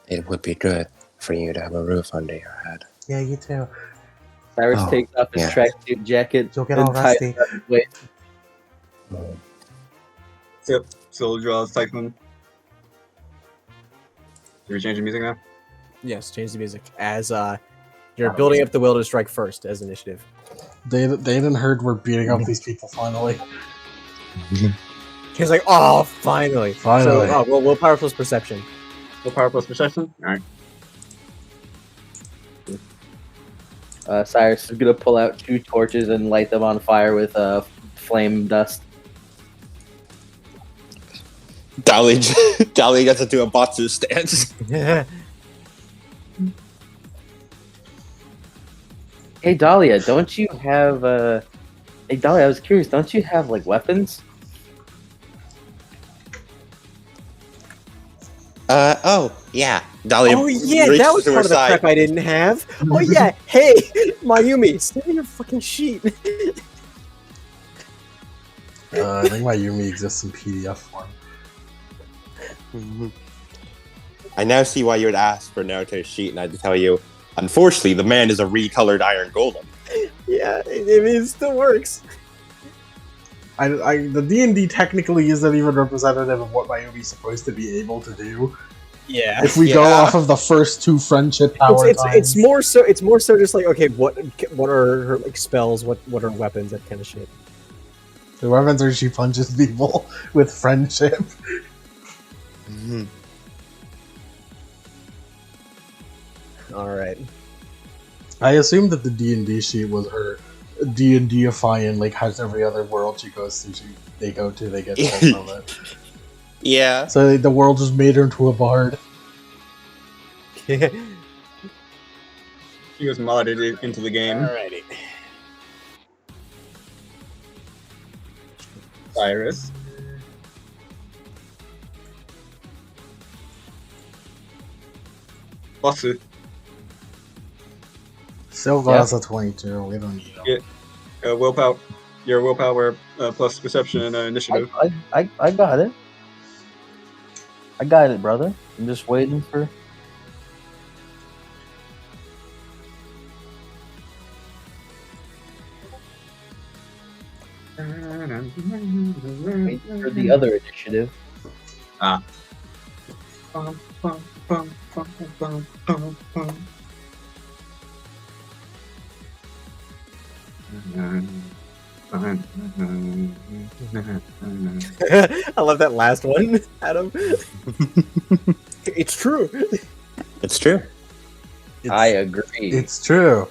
It would be good for you to have a roof under your head. Yeah, you too. Cyrus Oh, takes off his yeah. tracksuit jacket You'll get and all ties rusty. it around his waist. So draws Typhon. Are we changing music now? Yes, change the music as you're building up the will to strike first as initiative. They and Herd were beating up these people finally. He's like, oh, finally. Finally. So, willpower plus perception. Willpower plus perception? Alright. Cyrus is gonna pull out 2 torches and light them on fire with flame dust. Dolly gets to do a Batsu stance. Hey Dahlia, don't you have Hey Dahlia, I was curious, don't you have like weapons? Oh, yeah. Dolly Oh yeah, reaches that was to her part of the side. prep I didn't have. Oh yeah, hey, Mayumi, stay in your fucking sheet. I think my Yumi exists in PDF form. I now see why you would ask for Naruto's sheet, and I had to tell you, unfortunately, the man is a recolored iron golem. Yeah, it still works. The D&D technically isn't even representative of what Mayumi's supposed to be able to do. Yeah. If we go Yeah. off of the first 2 friendship power It's more so just like, okay, what are her like spells, what are weapons, that kind of shit. The weapons are she punches people with friendship. Alright. I assumed that the D&D sheet was her D&Difying, like has every other world she goes to, they get pulled from it. Yeah. So the world just made her into a bard. She was modded into the game. Alrighty. Cyrus. Batsu. Still got us a 22. We don't need him. Willpower. Your willpower plus perception and initiative. I got it. I got it, brother. I'm just waiting for. Waiting for the other initiative. I love that last one, Adam. It's true. It's true. I agree. It's true.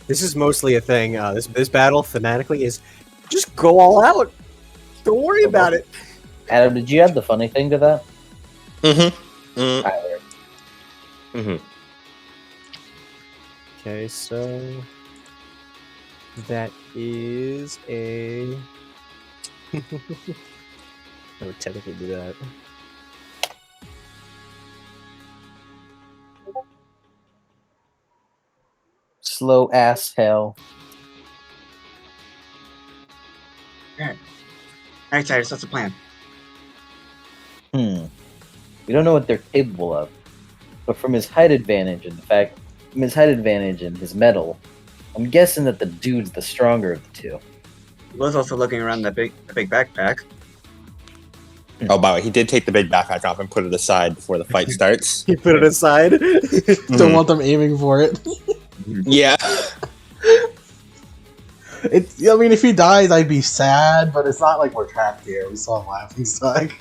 This is mostly a thing. This battle thematically is just go all out. Don't worry about it. Adam, did you add the funny thing to that? Mm-hmm. Tyler. Mm-hmm. Okay, so that is a. I would technically do that. Slow ass hell. Alright, Cyrus, what's the plan? We don't know what they're capable of, but from his height advantage and his metal, I'm guessing that the dude's the stronger of the two. He was also looking around the big backpack. Oh, by the way, he did take the big backpack off and put it aside before the fight starts. He put it aside. Don't want them aiming for it. Yeah. I mean, if he dies, I'd be sad, but it's not like we're trapped here. We still have laughing stock.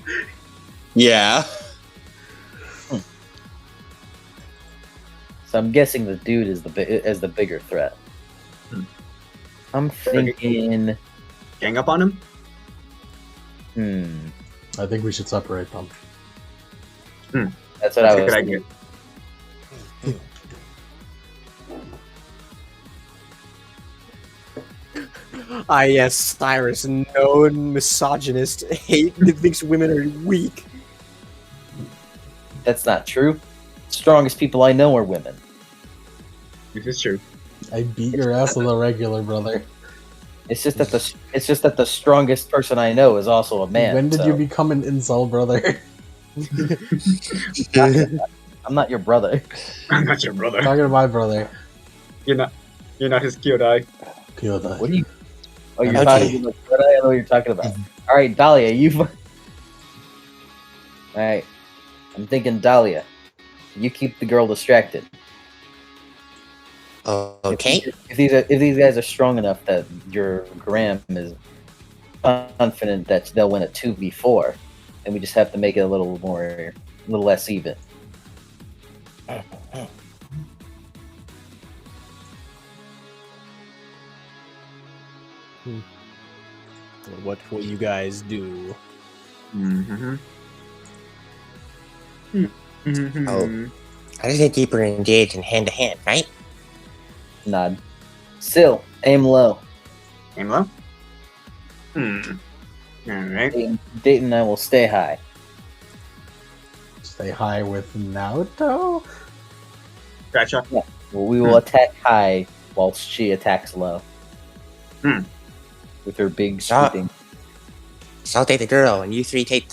Yeah. So I'm guessing the dude is the bigger threat. I'm thinking. Gang up on him? I think we should separate them. That's what I That's a was good thinking. idea. Ah, yes, Cyrus, known misogynist, thinks women are weak. That's not true. Strongest people I know are women. This is true. I beat your ass with a regular, brother. It's just that the strongest person I know is also a man. When did so you become an incel, brother? I'm not your brother. I'm not your brother. Talking to my brother. You're not his Kyodai. Kyodai. What are you? Oh, you're Okay. talking about what I know what you're talking about. All right, Dahlia, you. All right, I'm thinking Dahlia. You keep the girl distracted. Okay. If these guys are strong enough that your Graham is confident that they'll win a 2v4, then we just have to make it a little less even. What will you guys do? Mm-hmm. Oh. I just think deeper engaged in hand to hand, right? Nod. Still, aim low. Aim low. Alright. Dayton and I will stay high. Stay high with Naoto? Gotcha. Well, we will attack high whilst she attacks low. With her big Stop. sweeping. So I'll take the girl, and you three take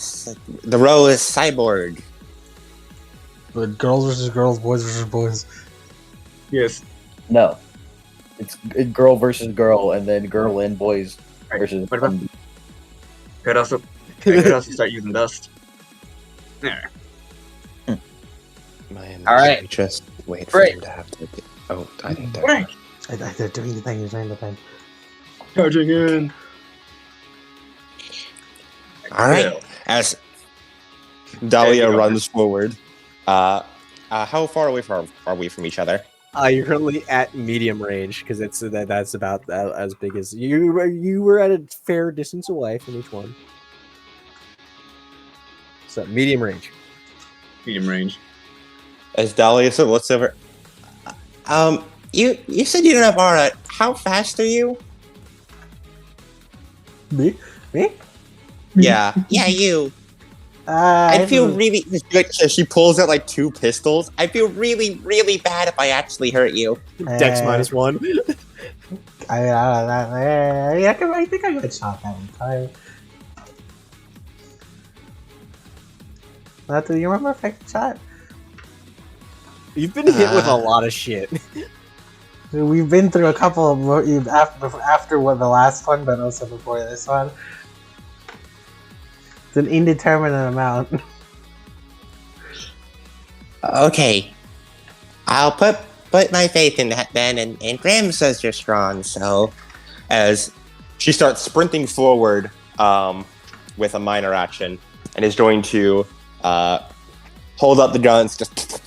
the row is cyborg. But girls versus girls, boys versus boys. Yes. No. It's girl versus girl, and then girl and boys Right. versus. What about- Could also start using dust. There. Man, All right. just wait for Great. him to have to. Oh, I think they're. Break. They're doing the thing, they're doing the thing. Charging in. All right. As Dahlia There you go. runs forward, how far away are we from each other? You're currently at medium range because that's about as big as you were at a fair distance away from each one. So medium range. Medium range. As Dahlia looks over, you said you don't have aura. How fast are you? Me? Yeah, you. I feel really like she pulls out like two pistols. I feel really, really bad if I actually hurt you. Dex -1. I think I got shot that one time. Do you remember if I got shot? You've been hit with a lot of shit. We've been through a couple of after the last one, but also before this one. It's an indeterminate amount. Okay, I'll put my faith in that then. And Graham says you're strong, so as she starts sprinting forward, with a minor action, and is going to hold up the guns, just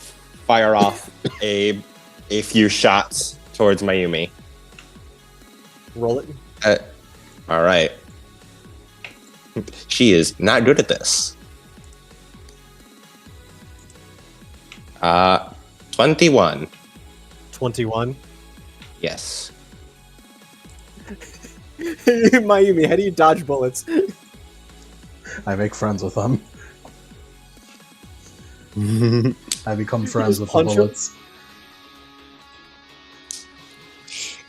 fire off a few shots towards Mayumi. Roll it. All right. She is not good at this. 21. 21. Yes. Mayumi, how do you dodge bullets? I make friends with them. I become friends with the punch 'em? bullets.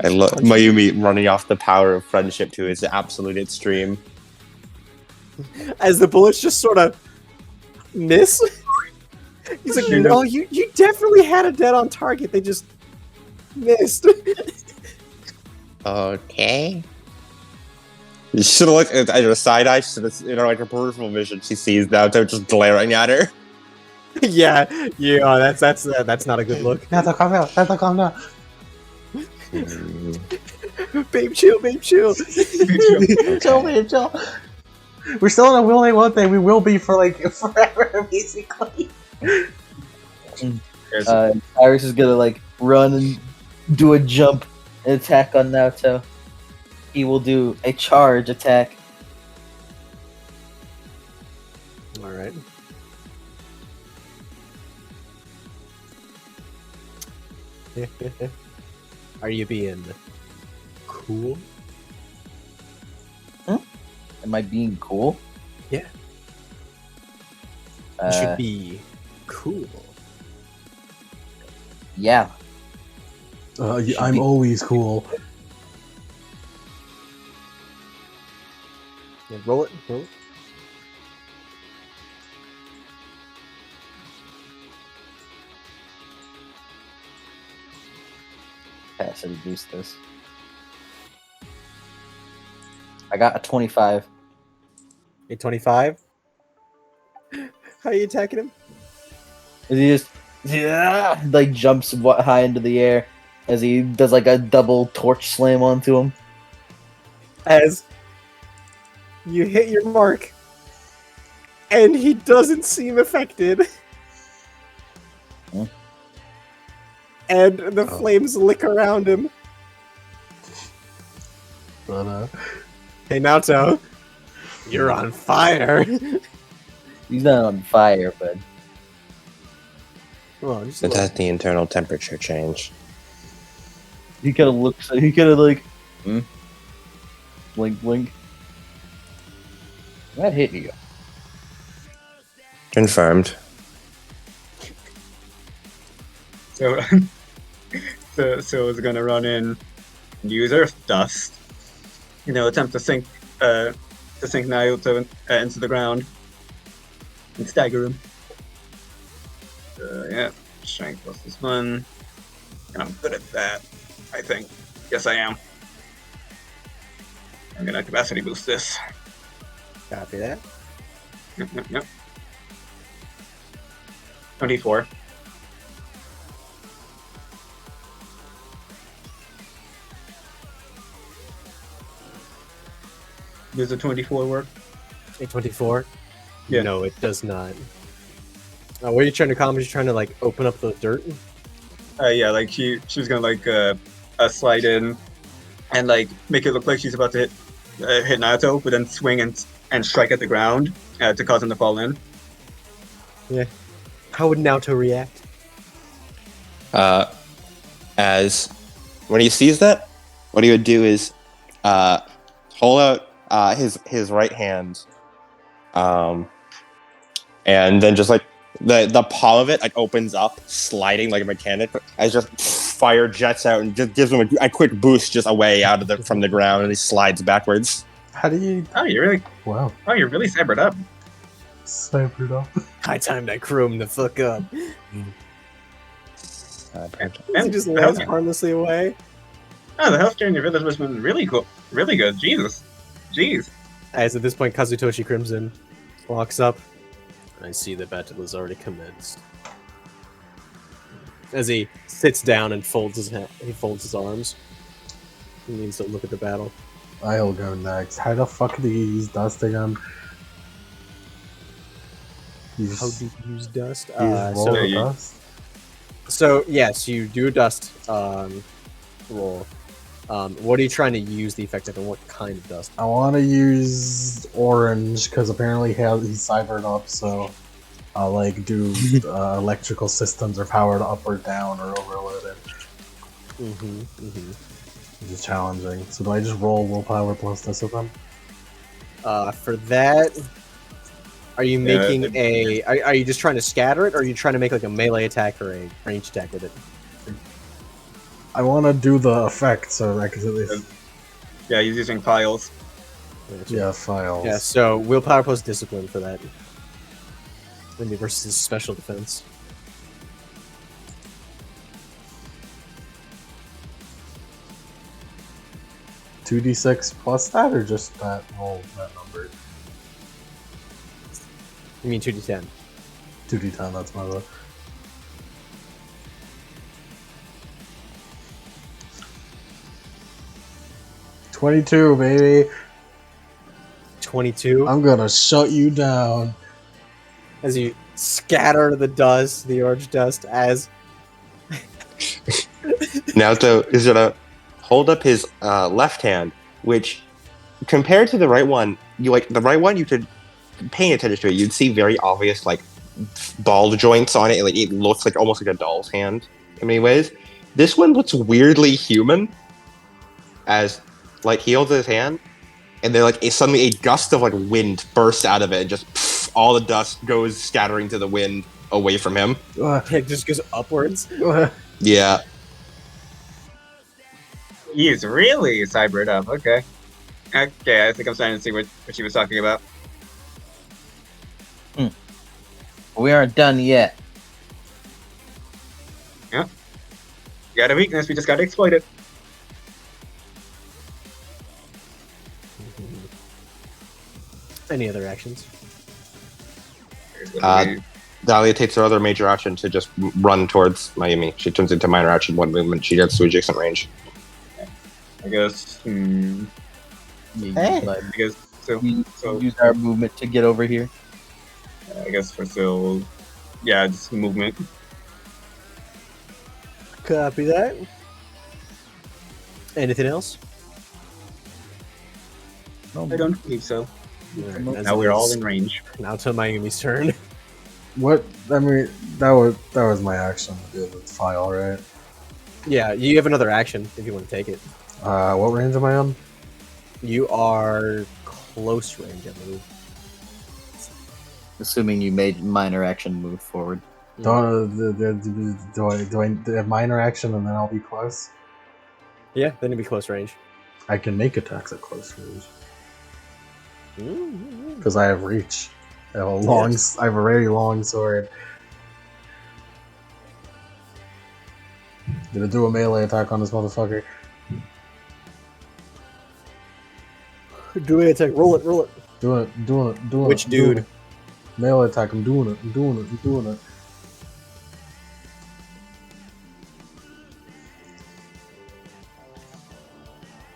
I love Mayumi running off the power of friendship to its absolute extreme. As the bullets just sort of miss. He's like, You no, know- you definitely had a dead on target. They just missed. Okay. You should have looked at her side eye, like her peripheral vision. She sees Naoto just glaring at her. yeah. That's not a good look. Nato, calm down. Nato, calm down. Babe, chill. Chill, babe, chill. We're still in a will they won't they. We will be for like forever, basically. Iris is gonna like run and do a jump and attack on Naoto. He will do a charge attack. All right. Are you being cool? Am I being cool? Yeah. You Uh, should be cool. Yeah. I'm always cool. Yeah, roll it. Roll it. Capacity boost this. I got a 25. A 25. How are you attacking him? He just like jumps high into the air as he does like a double torch slam onto him. As you hit your mark, and he doesn't seem affected. Hmm. And the flames lick around him. But Hey, Naoto, you're on fire. He's not on fire, but Come on, just It look. has the internal temperature change. he kind of looks. He kind of like, blink, blink. That hit you. Confirmed. So, so is gonna run in, use Earth Dust. Attempt to sink Naoto into the ground and stagger him. Yeah, strength plus this one, and I'm good at that. I think. Yes, I am. I'm gonna capacity boost this. Copy that. Yep. 24. Does a 24 work? A 24. Yeah. No, it does not. What are you trying to accomplish? You trying to like open up the dirt? Yeah, like she's gonna like slide in and like make it look like she's about to hit Naruto, but then swing and strike at the ground to cause him to fall in. How would Naoto react? As when he sees that, what he would do is hold out his right hand, and then just like the palm of it like opens up, sliding like a mechanic, as just fire jets out and just gives him a quick boost just away out of from the ground, and he slides backwards. how do you? Oh, you're really cybered up. Cybered up. High time that chrome the fuck up. He And just the lands health, harmlessly away. the healthcare in your village has been really cool, really good. Jesus, jeez. As at this point, Kazutoshi Crimson walks up. I see the battle has already commenced. As he sits down and folds his arms. He needs to look at the battle. I'll go next. How the fuck do you use dust again? You How just, do you use dust? you just roll So, the you- dust? so yes, you do a dust roll. What are you trying to use the effect of, and what kind of dust? I want to use orange because apparently he's cybered up, so I'll like do electrical systems are powered up or down or overloaded. Which is challenging. So do I just roll willpower plus discipline? For that, are you Yeah, making Are you just trying to scatter it, or are you trying to make like a melee attack or a ranged attack with it? I want to do the effect, so I can at least Yeah, he's using piles. files. Yeah. So willpower plus discipline for that. Maybe versus special defense. Two d6 plus that, or just that roll that number? You mean 2d10? 2d10. That's my vote. $22, baby. 22. I'm gonna shut you down. As you scatter the dust, the orange dust, as Naoto is gonna hold up his left hand, which compared to the right one, you could paying attention to it, you'd see very obvious like ball joints on it. Like it looks like almost like a doll's hand in many ways. This one looks weirdly human, as like he holds his hand, and then like suddenly a gust of like wind bursts out of it, and just all the dust goes scattering to the wind, away from him. It just goes upwards. Yeah. He's really cybered up. Okay. Okay, I think I'm starting to see what she was talking about. We aren't done yet. We got a weakness. We just got to exploit it. Any other actions? Here's what we- Dahlia takes her other major action to just run towards Mayumi. She turns into minor action one movement. She gets to adjacent range. I guess. Hey. I guess so. We So use our movement to get over here. I guess for still, yeah, just movement. Copy that. Anything else? I don't believe so. Alright, Now we're all in range. Now to Mayumi's turn. What? I mean, that was my action to do the file, right? Yeah, you have another action if you want to take it. What range am I on? You are close range, I believe. Assuming you made minor action move forward. Do I have minor action and then I'll be close? Yeah, then it'd be close range. I can make attacks at close range Mm-hmm. because I have reach. I have a long. I have a very long sword. Gonna do a melee attack on this motherfucker. Do it, attack. Roll it, roll it. Doing it. Which doing dude? it. Melee attack. I'm doing it.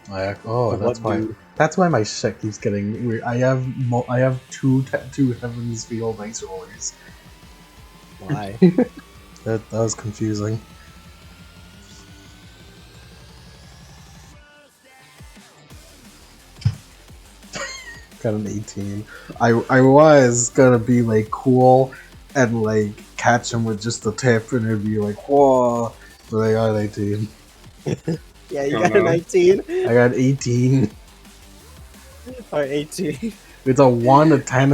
What dude? That's why my shit keeps getting weird. I have two Heaven's Field Ice Rollers. Why? That was confusing. Got an 18. I was gonna be like cool and like catch him with just the tip and it'd be like whoa, but I got an 18. Yeah, you Oh, got a no. 19. I got 18. Or 18. It's a 1, a 10,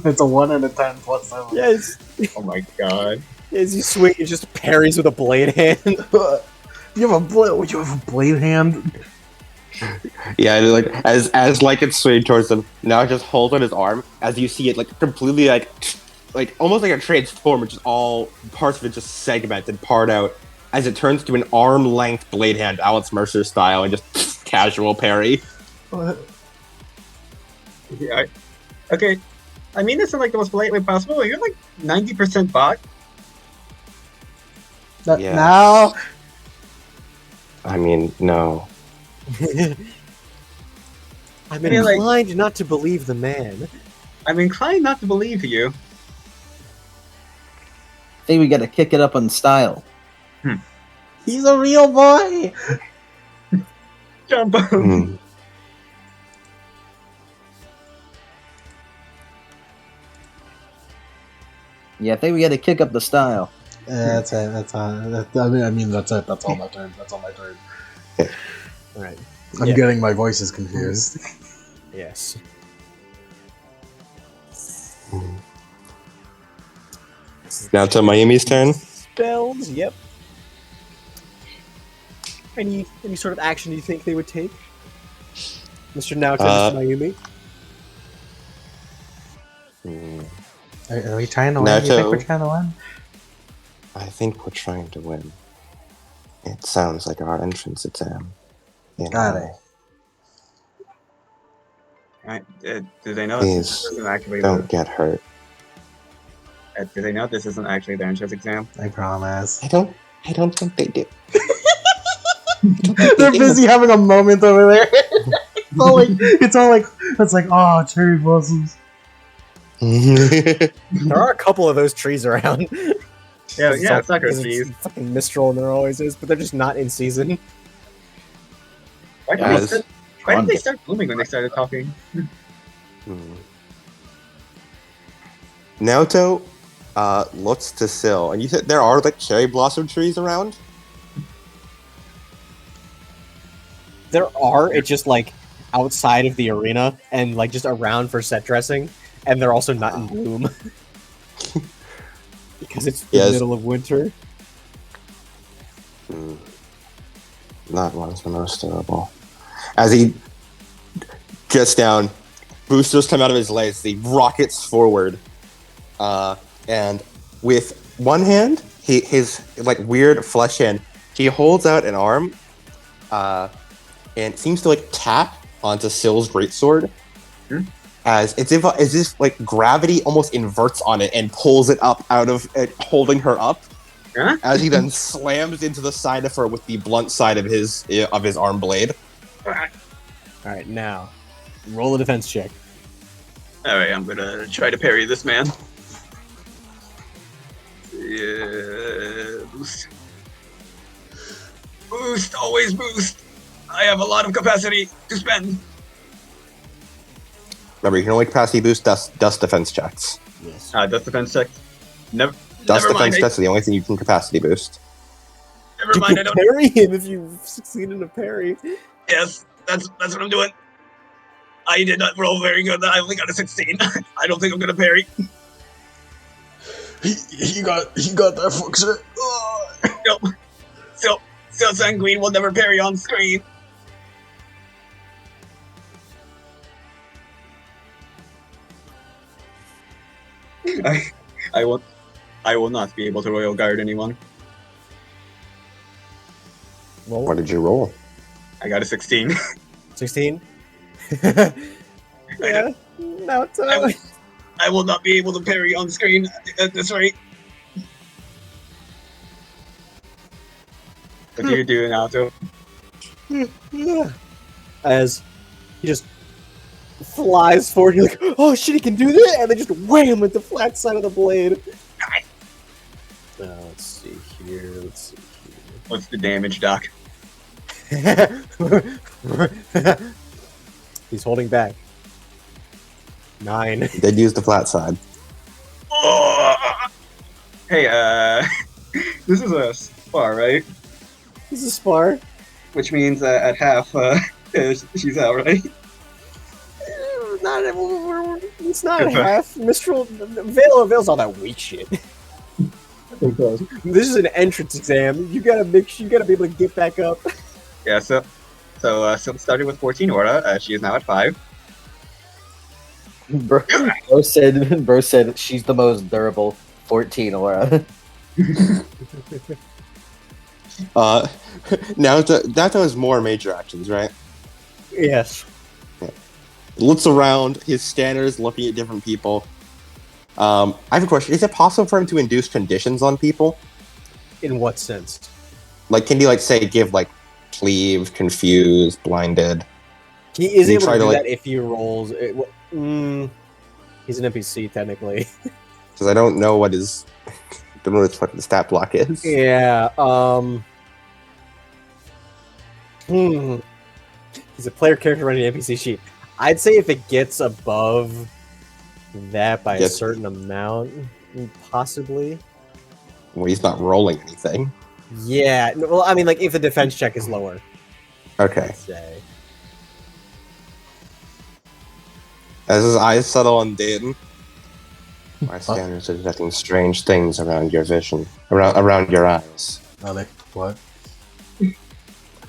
it's a 1 and a 10 plus 7. Yes. Oh my god. As you swing, it just parries with a blade hand. You have a blade hand? Yeah, and like as like it's swinging towards him, now it just holds on his arm as you see it like completely like almost like a transform, which is all parts of it just segment and part out as it turns to an arm-length blade hand, Alex Mercer style, and just casual parry. Yeah. Okay. I mean this in like the most polite way possible. You're like 90% bot. Yes. Now? I mean, no. I'm Yeah, like- inclined not to believe the man. I'm inclined not to believe you. I think we gotta kick it up on style. He's a real boy! Jump on. Hmm. Yeah, I think we gotta kick up the style. That's it. I mean, that's it. That's all my turn. Alright. I'm Yeah. getting my voices confused. Yes. Now to Miami's turn. Spells, yep. Any sort of action you think they would take? Mr. Naoto, Mr. Mayumi? Hmm. Are we trying to win? Do you think Naruto. we're trying to win? I think we're trying to win. It sounds like our entrance exam. You Got know. it. Right. Do they know Please, this isn't actually Don't get hurt. do they know this isn't actually their entrance exam? I promise. I don't think they do. They're busy having a moment over there. It's like, oh, cherry blossoms. There are a couple of those trees around. Yeah, yeah, sucker Because trees. it's fucking Mistral and there always is, but they're just not in season. Why did, Guys, they start, why did they start blooming when they started talking? Naoto looks to Syl, and you said there are like cherry blossom trees around? There are, it's just like outside of the arena and like just around for set dressing, and they're also not in bloom. because it's the Yes. middle of winter. That was the most terrible. As he gets down, boosters come out of his legs. He rockets forward, and with one hand, his like weird flesh hand, he holds out an arm, and seems to like tap onto Sill's greatsword, as if like gravity almost inverts on it and pulls it up out of it, holding her up. Huh? As he then slams into the side of her with the blunt side of his arm blade. Alright, now, roll a defense check. Alright, I'm gonna try to parry this man. Yeah, boost. Boost, always boost. I have a lot of capacity to spend. Remember, you can only capacity boost dust defense checks. Yes. Dust defense check. Never. Dust Never mind, defense checks are the only thing you can capacity boost. Never You mind. I can don't. parry him if you succeed in a parry. Yes, that's what I'm doing. I did not roll very good. I only got a 16. I don't think I'm gonna parry. He got that fuck shit. No. So Sanguine will never parry on screen. I will not be able to royal guard anyone. Roll. What did you roll? I got a 16. 16? I yeah. No, it's I will not be able to parry on screen at this rate. What do you do, Nato? Yeah. As he just flies forward, you're like, oh shit, he can do that! And then just wham with the flat side of the blade. Let's see here. What's the damage, Doc? He's holding back. 9. You did use the flat side. Oh! Hey, this is a spar, right? This is Spar. Which means at half, she's out, right? It's not a half. Mistral Veil's all that weak shit. This is an entrance exam. You gotta be able to get back up. Yeah, so started with 14 aura. She is now at 5. Bro said she's the most durable. 14 aura. Nato has more major actions, right? Yes. Looks around, his standers, looking at different people. I have a question. Is it possible for him to induce conditions on people? In what sense? Like, can he, like, say, give, like, cleave, confused, blinded? He is Can you able try to do to, like- that if he rolls. He's an NPC technically. Because I don't know what his... don't know what his fucking stat block is. Yeah. He's a player character running an NPC sheet. I'd say if it gets above that by a Yes. certain amount, possibly. Well, he's not rolling anything. Yeah. No, well, I mean, like if the defense check is lower, Okay. I'd say. As his eyes settle on Dayton, my scanners are detecting strange things around your vision, around your eyes. Are they? What?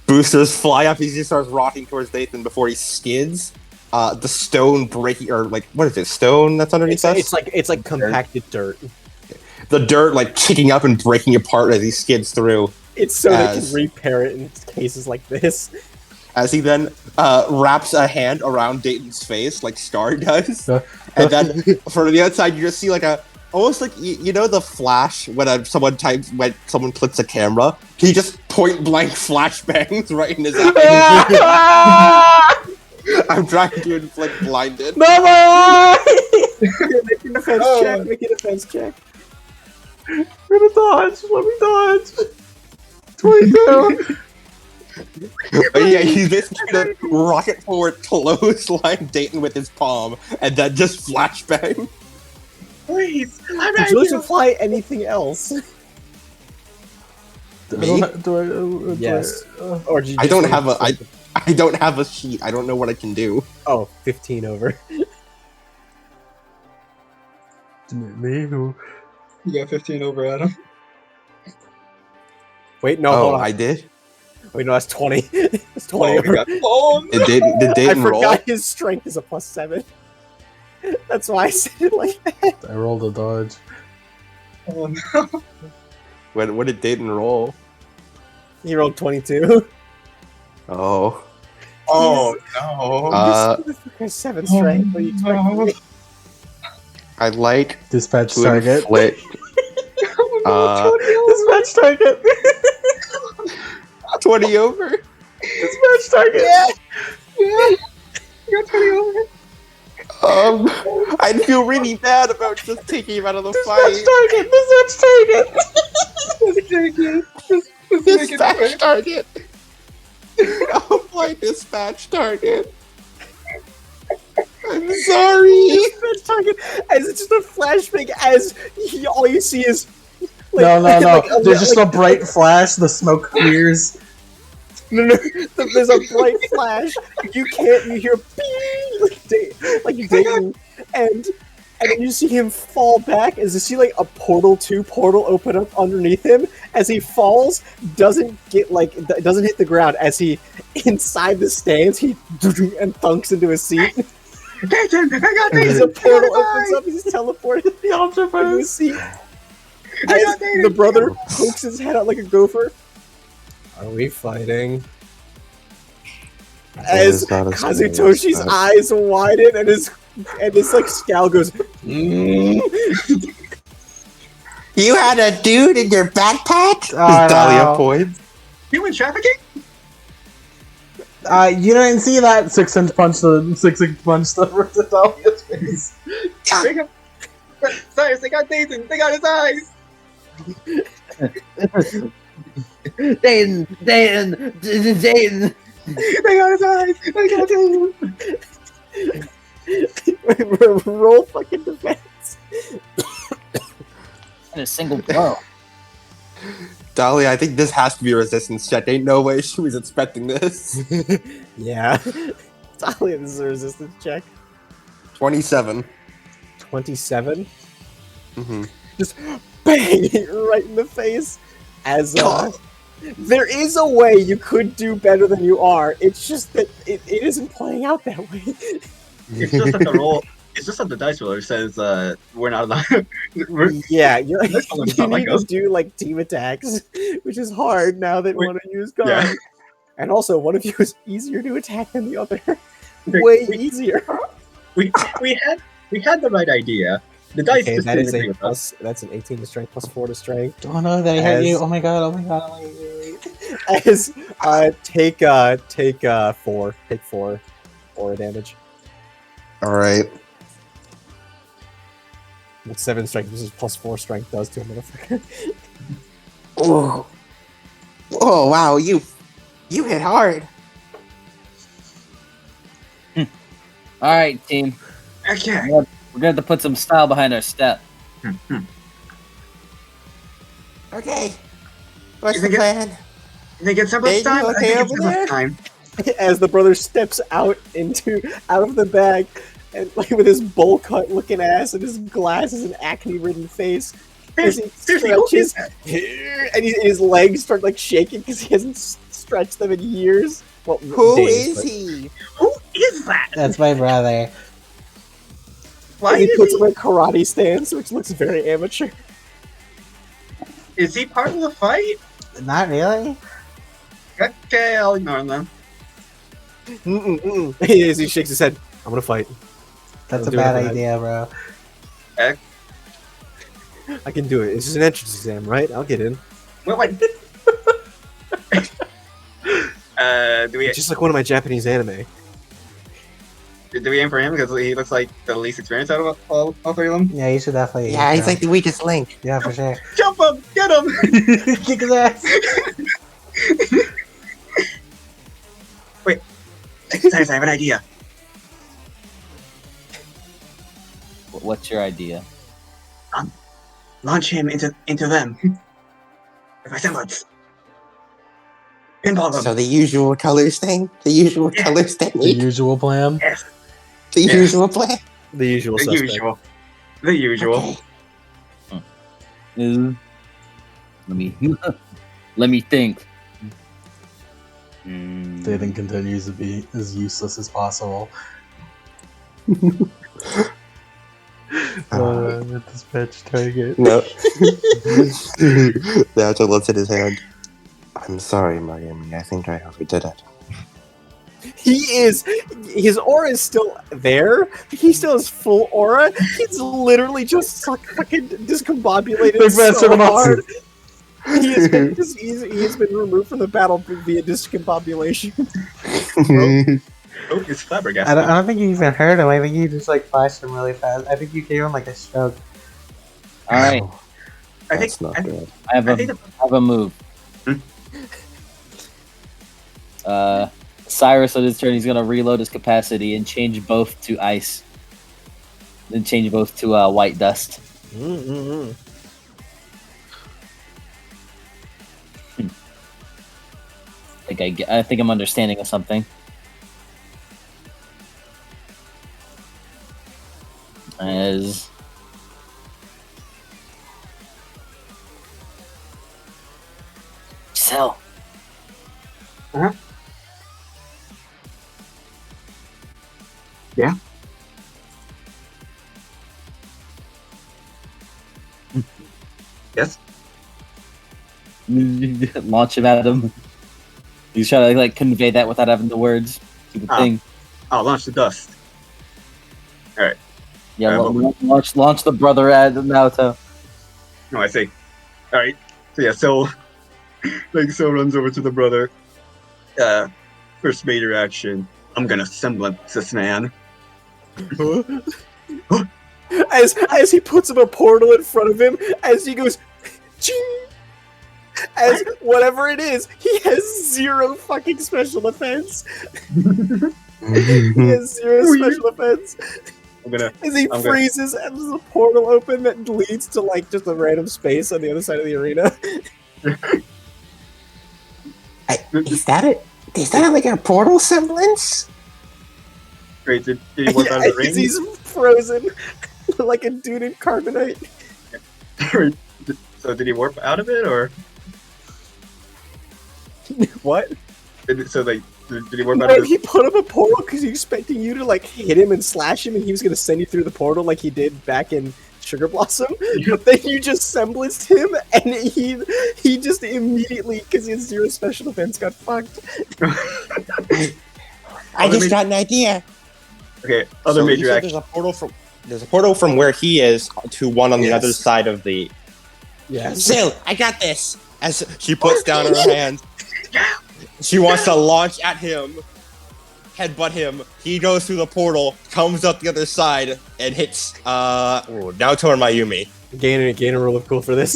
Boosters fly up as he starts rocking towards Dathan before he skids. The stone breaking, or like, what is it? Stone that's underneath us? It's like compacted dirt. The dirt like kicking up and breaking apart as he skids through. It's so they As- can repair it in cases like this. As he then wraps a hand around Dayton's face like Star does, and then from the outside you just see like a almost like you know the flash when someone clicks a camera. He just point blank flashbangs right in his eye. I'm trying to inflict blinded. No, my eye! Make a defense check. Make a defense check. I'm gonna dodge. Let me dodge. 22. Yeah, he's just gonna rocket forward, clothesline Dayton with his palm, and then just flashbang. Please, I'm Did you apply anything else? Me? Yes. Or did you I just don't wanna have a say- I don't have a sheet. I don't know what I can do. Oh, 15 over. Me who You got 15 over Adam. Wait, no, Oh, hold on. I did. Wait, no, that's 20. That's 20 Oh, over. we got. Oh, Did Dayton I roll? forgot his strength is a +7. That's why I said it like that. I rolled a dodge. oh no. What did Dayton roll? He rolled 22. Oh. Oh no. This motherfucker has 7 strength. What do you expect from me? I'd like Dispatch to target. inflict Dispatch target. 20 over. Dispatch target. Yeah. You got 20 over. I'd feel really bad about just taking him out of the Dispatch fight. target. Dispatch target. Oh my dispatch target. I'm sorry. Dispatch target. As it's just a flashback, as all you see is. No. like There's just a bright flash. The smoke clears. No, there's a bright flash. You hear beep, like Dayton, and then you see him fall back as you see like a portal open up underneath him as he falls, doesn't hit the ground as he inside the stands he and thunks into his seat. Dayton, I got As Dayton. the portal opens up, he's teleported into his seat. As the brother pokes his head out like a gopher. Are we fighting? As Kazutoshi's eyes widen and his like scowl goes. You had a dude in your backpack? Oh, Dahlia no. points. Human trafficking? You didn't see that 6-inch punch the Dahlia's face. They got. Cyrus, they got Dayton. They got his eyes. Dayton. They got his eyes. They got Dayton. Roll fucking defense. In a single blow. Dahlia, I think this has to be a resistance check. Ain't no way she was expecting this. Yeah. Dahlia, this is a resistance check. 27. 27. Mm-hmm. Just bang right in the face. As there is a way you could do better than you are. It's just that it isn't playing out that way. It's just that the roll. It's just that the dice roller says we're not allowed. Yeah, you This one is you not like need to us. do like team attacks, which is hard now that Wait, one of you is gone. yeah. And also, one of you is easier to attack than the other. Way easier. We had the right idea. The dice Okay, just that didn't is agree a with us. plus. That's an 18 to strength plus 4 to strength. Oh no, they hit As- you. Oh my god. Wait. As take 4 aura damage. Alright. With 7 strength, this is plus 4 strength does to a motherfucker. Oh. Oh, wow. You hit hard. All right, team. Okay. We're gonna have to put some style behind our step. Okay. What's You the think plan? You think it's simple Hey, time? you I okay think it's over simple there? time. As the brother steps out of the bag and like with his bowl cut looking ass and his glasses and acne ridden face as he Seriously, who is stretches that? and his legs start like shaking because he hasn't stretched them in years. Well, Who days, is but- he? Who is that? That's my brother. Why And he is puts he? him in a karate stance, which looks very amateur. Is he part of the fight? Not really. Okay, I'll ignore him then. As he shakes his head, I'm gonna fight. That's I'll a do it bad for that. idea, bro. I can do it. It's just an entrance exam, right? I'll get in. Wait. Do we It's just like one of my Japanese anime. aim for him because he looks like the least experienced out of all 3 of them? Yeah, you should definitely. Yeah, he's like the weakest link. Yeah, for sure. Jump him! Get him! Kick his ass. Cyrus, I have an idea. What's your idea? Launch him into them. With my semblance. Pinball them. So the usual colors thing? The usual Yeah. colors The technique? usual plan. Yes, The Yes. usual plan? The usual the suspect. usual. The usual. Okay. Let me let me think. Dating continues to be as useless as possible. Dispatch target. No. Naruto looks at his hand. I'm sorry, Miami. I think I overdid it. His aura is still there. He still has full aura. He's literally just fucking discombobulated Big man so Cinemas. hard. He has been removed from the battle via discombobulation. Oh, he's I flabbergasted. don't think you even heard him. I think you just like flashed him really fast. I think you gave him like a stroke. All right, I think That's not good. I have I think a move. Hmm? Cyrus on his turn, he's gonna reload his capacity and change both to ice. Then change both to white dust. Mm-hmm. I think I'm understanding of something. As Cell. Uh-huh. Yeah. Yes. Launch him at him. He's trying to like convey that without having the words. Stupid Oh. thing. I'll launch the dust. Yeah, what launch the brother at Naruto. No, I see. All right. So yeah, so like so runs over to the brother. First major action. I'm gonna semblance this man. As he puts up a portal in front of him, as he goes, ching, as whatever it is, he has zero fucking special defense. He has zero special defense. As he freezes, and there's a portal open that leads to like just a random space on the other side of the arena. Is that it? Is that like a portal semblance? Great. Did he warp out of the As ring? he's frozen like a dude in carbonite. So did he warp out of it, or What? did he warp out No, of it? he put up a portal because he's expecting you to like hit him and slash him, and he was gonna send you through the portal like he did back in Sugar Blossom. But then you just semblanced him, and he just immediately, because he has zero special defense, got fucked. I just got an idea. Okay, other So you major said action. There's a portal from where he is to one on the Yes. other side of the. Yes. Sil, I got this. As she puts down her hand, she wants to launch at him, headbutt him. He goes through the portal, comes up the other side, and hits Naoto and Mayumi. Gain a roll of cool for this.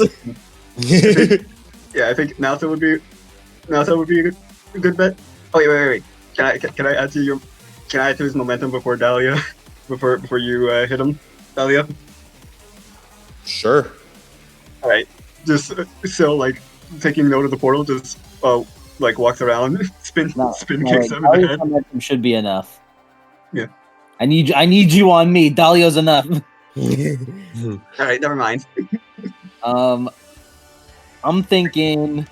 Yeah, I think Naruto would be a good bet. Oh wait. Can I add to his momentum before Dahlia? Before you hit him, Dahlia? Sure. Alright. Just so like taking note of the portal, just like walks around, spin kicks him in the head. Momentum should be enough. Yeah. I need you on me. Dalio's enough. Alright, never mind. I'm thinking.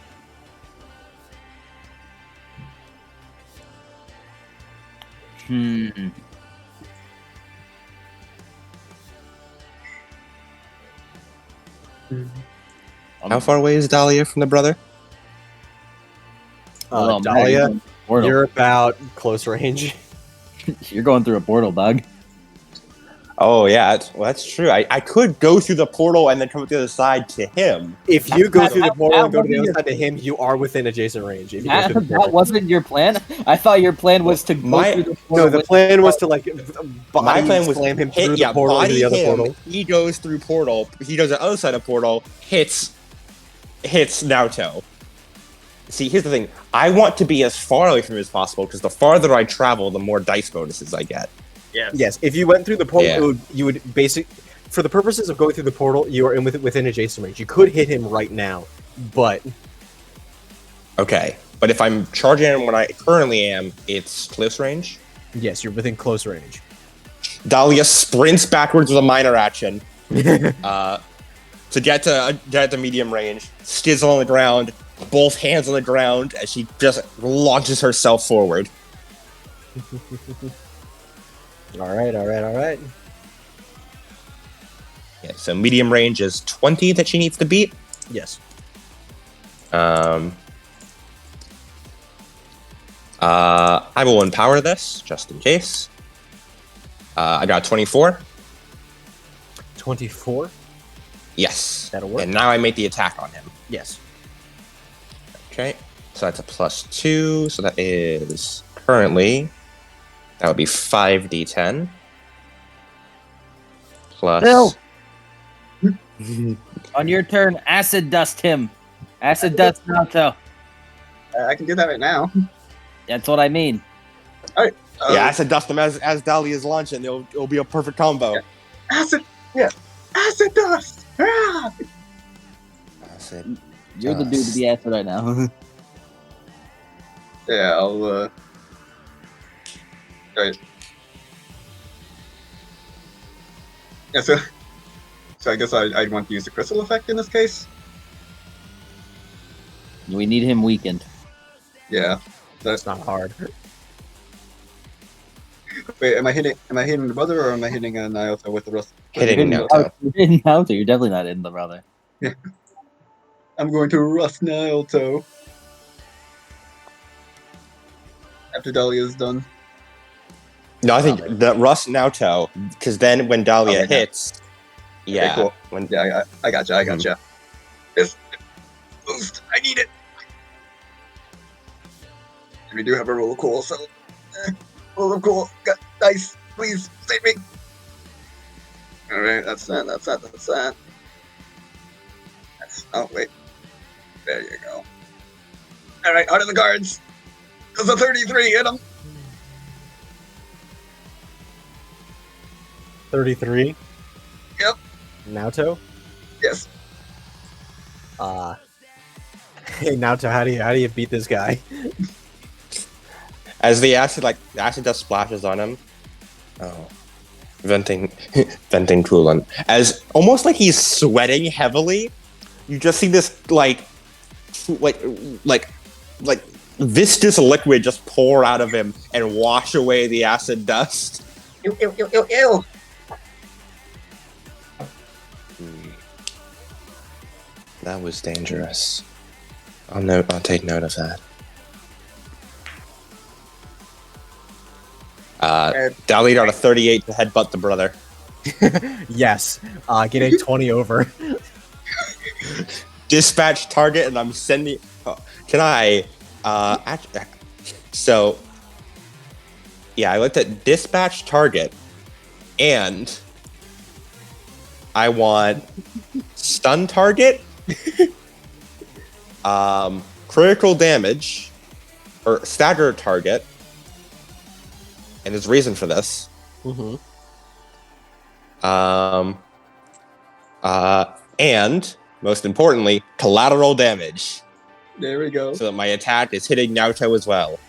How far away is Dahlia from the brother? Dahlia, Portal. you're about close range. You're going through a portal, dog. Oh yeah, that's true. I could go through the portal and then come up the other side to him. If you go through the portal and go to the wasn't other side to him, you are within adjacent range. If you go That, through the that portal. wasn't your plan. I thought your plan was to go My- through the No, portal. the with- plan was to like My body plan was slam him hit, through the portal into body the other him. portal. He goes through portal. He goes to the other side of portal. Hits Naruto. See, here's the thing. I want to be as far away from him as possible because the farther I travel, the more dice bonuses I get. Yes. Yes, if you went through the portal, Yeah. you would for the purposes of going through the portal, you are within adjacent range. You could hit him right now, but Okay, but if I'm charging him when I currently am, it's close range. yes, you're within close range. Dahlia sprints backwards with a minor action to to get to medium range, skizzle on the ground, both hands on the ground as she just launches herself forward. All right. Yeah, so medium range is 20 that she needs to beat. Yes. I will empower this just in case. I got 24. 24. Yes. That'll work. And now I make the attack on him. Yes. Okay. So that's a +2. So that is currently, that would be 5d10. Plus. Bill! On your turn, acid dust him. Acid dust Naoto. I can do that right now. That's what I mean. Alright. Yeah, acid dust him as Dahlia is launching. It'll be a perfect combo. Yeah. Acid! Yeah. Acid dust! Ah! Acid. You're the dude to be acid right now. Yeah, I'll, Alright. Yeah, so I guess I'd want to use the crystal effect in this case. We need him weakened. Yeah. That's not hard. Wait, am I hitting the brother or am I hitting Naoto with the rust? Hitting You're Naoto. hitting Naoto. You're definitely not in the brother. I'm going to rust Naoto. After Dahlia is done. No, I think the Rust Naoto, because then when Dahlia Okay, yeah. hits, yeah, cool. when Yeah, I gotcha. This boost, I need it. We do have a roll of cool, so roll of cool. Dice, please save me. All right, that's that. Oh wait, there you go. All right, out of the cards. There's a 33. Hit him. 33. Yep. Naoto. Yes. Hey Naoto, how do you beat this guy? as the acid dust splashes on him, venting coolant, as almost like he's sweating heavily, you just see this like viscous liquid just pour out of him and wash away the acid dust. Ew. That was dangerous. I'll take note of that. Dahlia got a 38 to headbutt the brother. Yes. Get a 20 over. Dispatch target, and I'm sending. Can I? So, yeah, I looked at dispatch target, and I want stun target, critical damage, or stagger target, and there's a reason for this. Mm-hmm. And most importantly, collateral damage. There we go. So that my attack is hitting Naoto as well.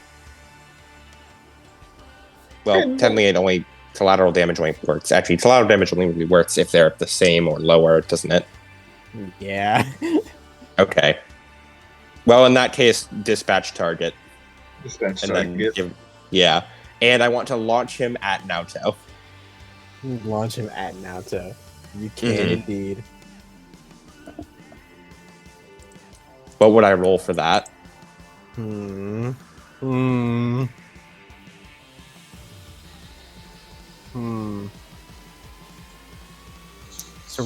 Well, technically, it only collateral damage only works. Actually, collateral damage only really works if they're the same or lower, doesn't it? Yeah. Okay. Well, in that case, dispatch target. Dispatch And target. then yeah. And I want to launch him at Naoto. Launch him at Naoto. You can indeed. What would I roll for that? So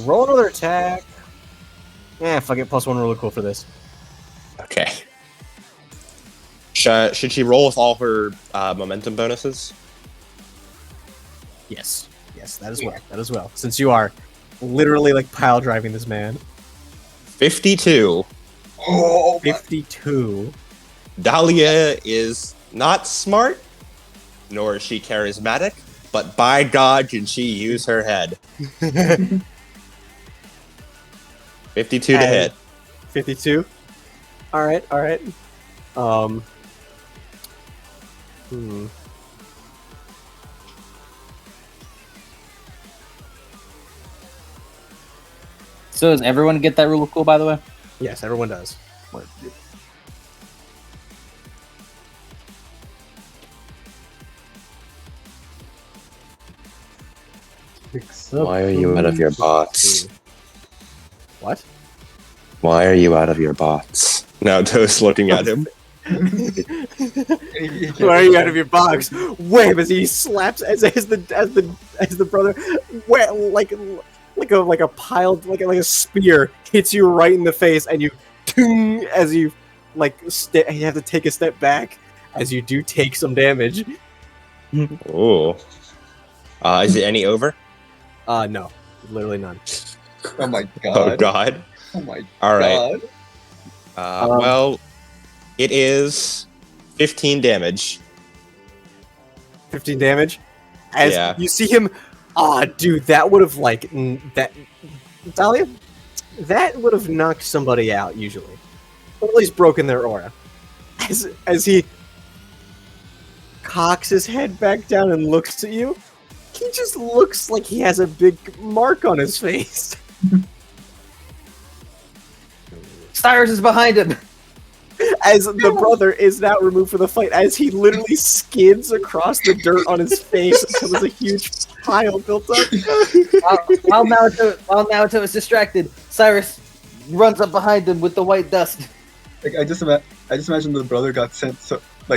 roll another attack. Yeah, fuck it. +1 really cool for this. Okay. Should she roll with all her momentum bonuses? Yes. Yes, that as well. Since you are literally like pile driving this man. 52. Oh, 52. Dahlia is not smart, nor is she charismatic, but by God, can she use her head. 52 to hit. 52? Alright. So does everyone get that rule of cool, by the way? Yes, everyone does. Except Why are you out of your bots? What? Why are you out of your bots? Now Toast looking at him. Why are you out of your box? Wham! As he slaps as the brother, wham, like a piled like a spear hits you right in the face, and you, ting, as you you have to take a step back as you do take some damage. Ooh. Is it any over? No, literally none. Oh my Oh god. God. Oh my All right. god. Well, it is 15 damage. 15 damage. As Yeah. you see him, dude, that would have that. Dahlia, that would have knocked somebody out usually, or at least broken their aura. As he cocks his head back down and looks at you, he just looks like he has a big mark on his face. Cyrus is behind him. As the brother is now removed from the fight, as he literally skids across the dirt on his face until there's a huge pile built up. While Naruto is distracted, Cyrus runs up behind him with the white dust. Like I just imagine the brother got sent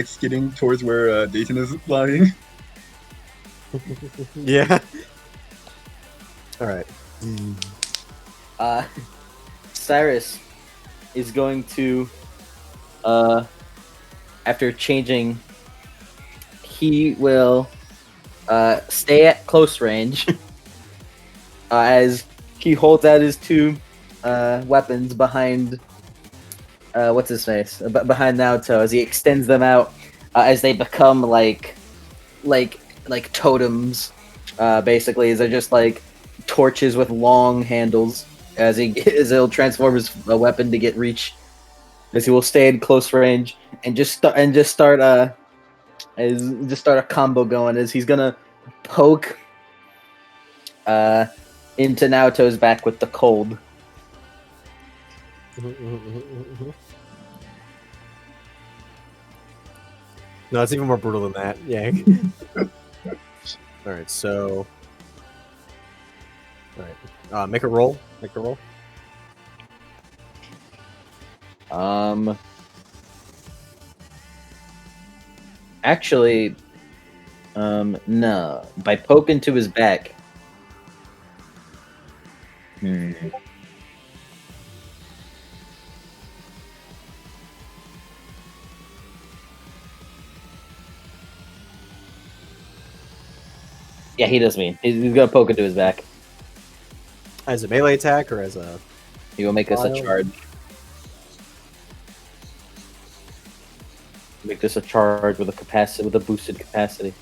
skidding towards where Dayton is lying. Yeah. All right. Cyrus is going to, after changing, he will stay at close range as he holds out his two weapons behind what's his face behind Naoto as he extends them out as they become like totems, basically. They're just like torches with long handles as he'll transform his weapon to get reach, as he will stay in close range and just start a combo going as he's gonna poke into Naoto's back with the cold. No, it's even more brutal than that. Yeah. All right, so. All right. Make a roll. Make a roll. Actually, no. By poking to his back. Yeah, he does mean. He's gonna poke into his back. As a melee attack or as a. He will make us a Wild. charge. Make this a charge with a boosted capacity.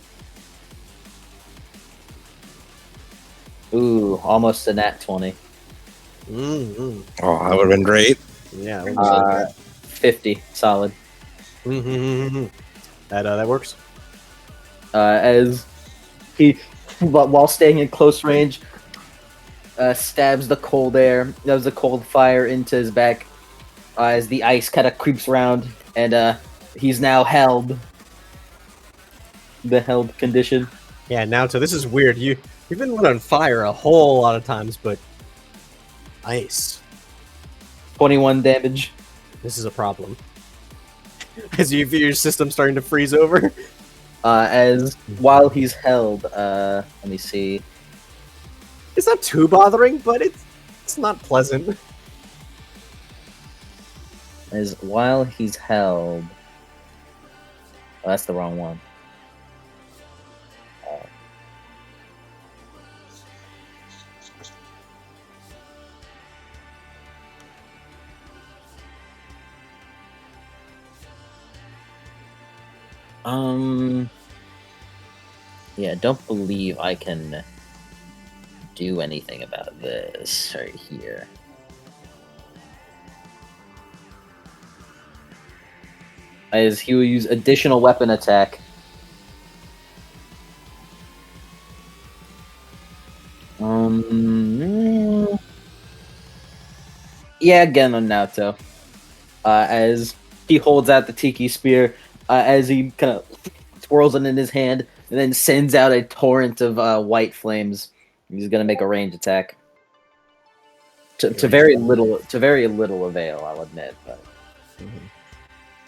Ooh, almost a nat 20. Mm-hmm. Oh, that would have been great. Yeah. 50, solid. Mm-hmm. That works. As he, while staying in close range, stabs the cold air, the cold fire into his back, as the ice kind of creeps around, and he's now held. The held condition. Yeah. Now, so this is weird. You've been lit on fire a whole lot of times, but ice. 21 damage. This is a problem. As you feel your system starting to freeze over. As while he's held, let me see. It's not too bothering, but it's not pleasant. As while he's held. Oh, that's the wrong one. Yeah, don't believe I can do anything about this right here. As he will use additional weapon attack. Yeah, again on Naoto. As he holds out the tiki spear, as he kind of twirls it in his hand, and then sends out a torrent of white flames. He's gonna make a range attack. To very little avail, I'll admit. But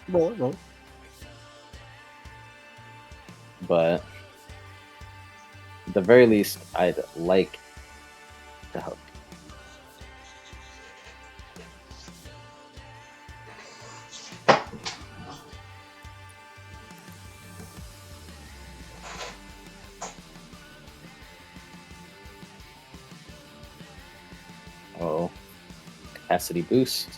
Roll it, roll it. but at the very least, I'd like to help. Oh, capacity boost.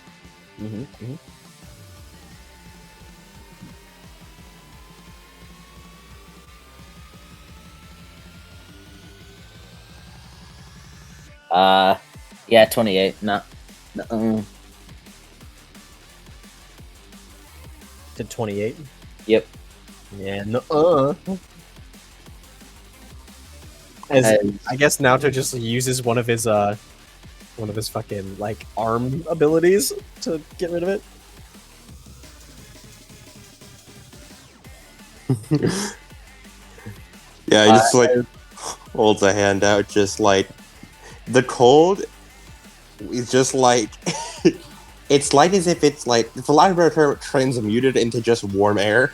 Yeah, 28. No. To 28. Yep. Yeah, no. As I guess Naoto just uses one of his fucking like arm abilities to get rid of it. Yeah, he just like holds a hand out, just like the cold is just like it's like as if it's like for lack of a better term, transmuted into just warm air.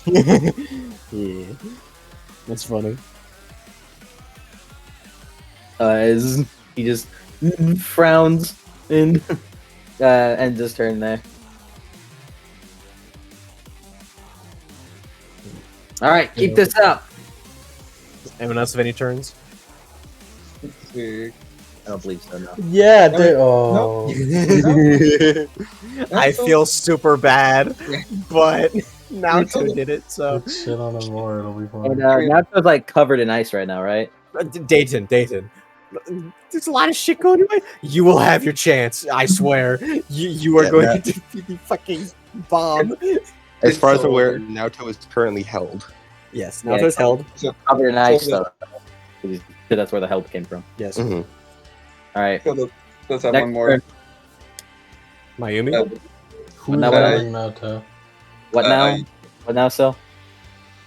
Yeah, that's funny. As he just frowns and ends his turn there. All right, keep this up. Anyone else have any turns? I don't believe so. No. Yeah, they. Oh. I feel super bad, but Naoto did it. So Put shit on him more. It'll be fun. And Naoto's like covered in ice right now, right? Dayton. There's a lot of shit going on. You will have your chance. I swear. You are Yeah, going to be the fucking bomb. As far as I'm aware, Naoto is currently held. Yes, Yeah, Naoto's held. Covered in ice, So though. That's where the help came from. Yes, Mhm. All right. So let's have Next one more. turn. Mayumi. Who's now, holding Naoto? What now? What now, Sil?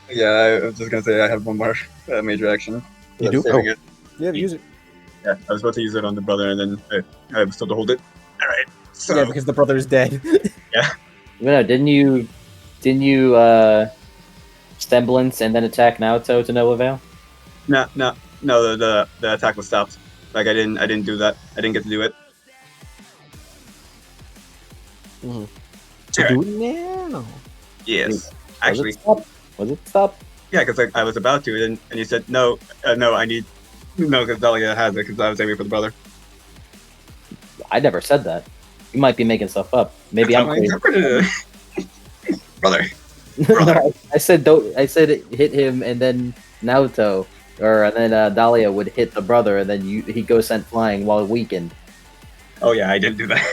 Yeah, I was just gonna say I have one more major action. You I'm do? saving it. Yeah, use it. Yeah, I was about to use it on the brother, and then I was told to hold it. All right. So Yeah, because the brother is dead. No, didn't you semblance and then attack Naoto to no avail? no, the attack was stopped. Like I didn't do that. I didn't get to do it. To do it now. Yes, actually, Was it stop? yeah, because I was about to, and you said no, I need no, because Dahlia has it, because I was aiming for the brother. I never said that. You might be making stuff up. Maybe I'm That's how I crazy. interpreted it. Brother. No, I said don't. I said it hit him and then Naoto, and then Dahlia would hit the brother and then he goes sent flying while weakened. Oh yeah, I didn't do that.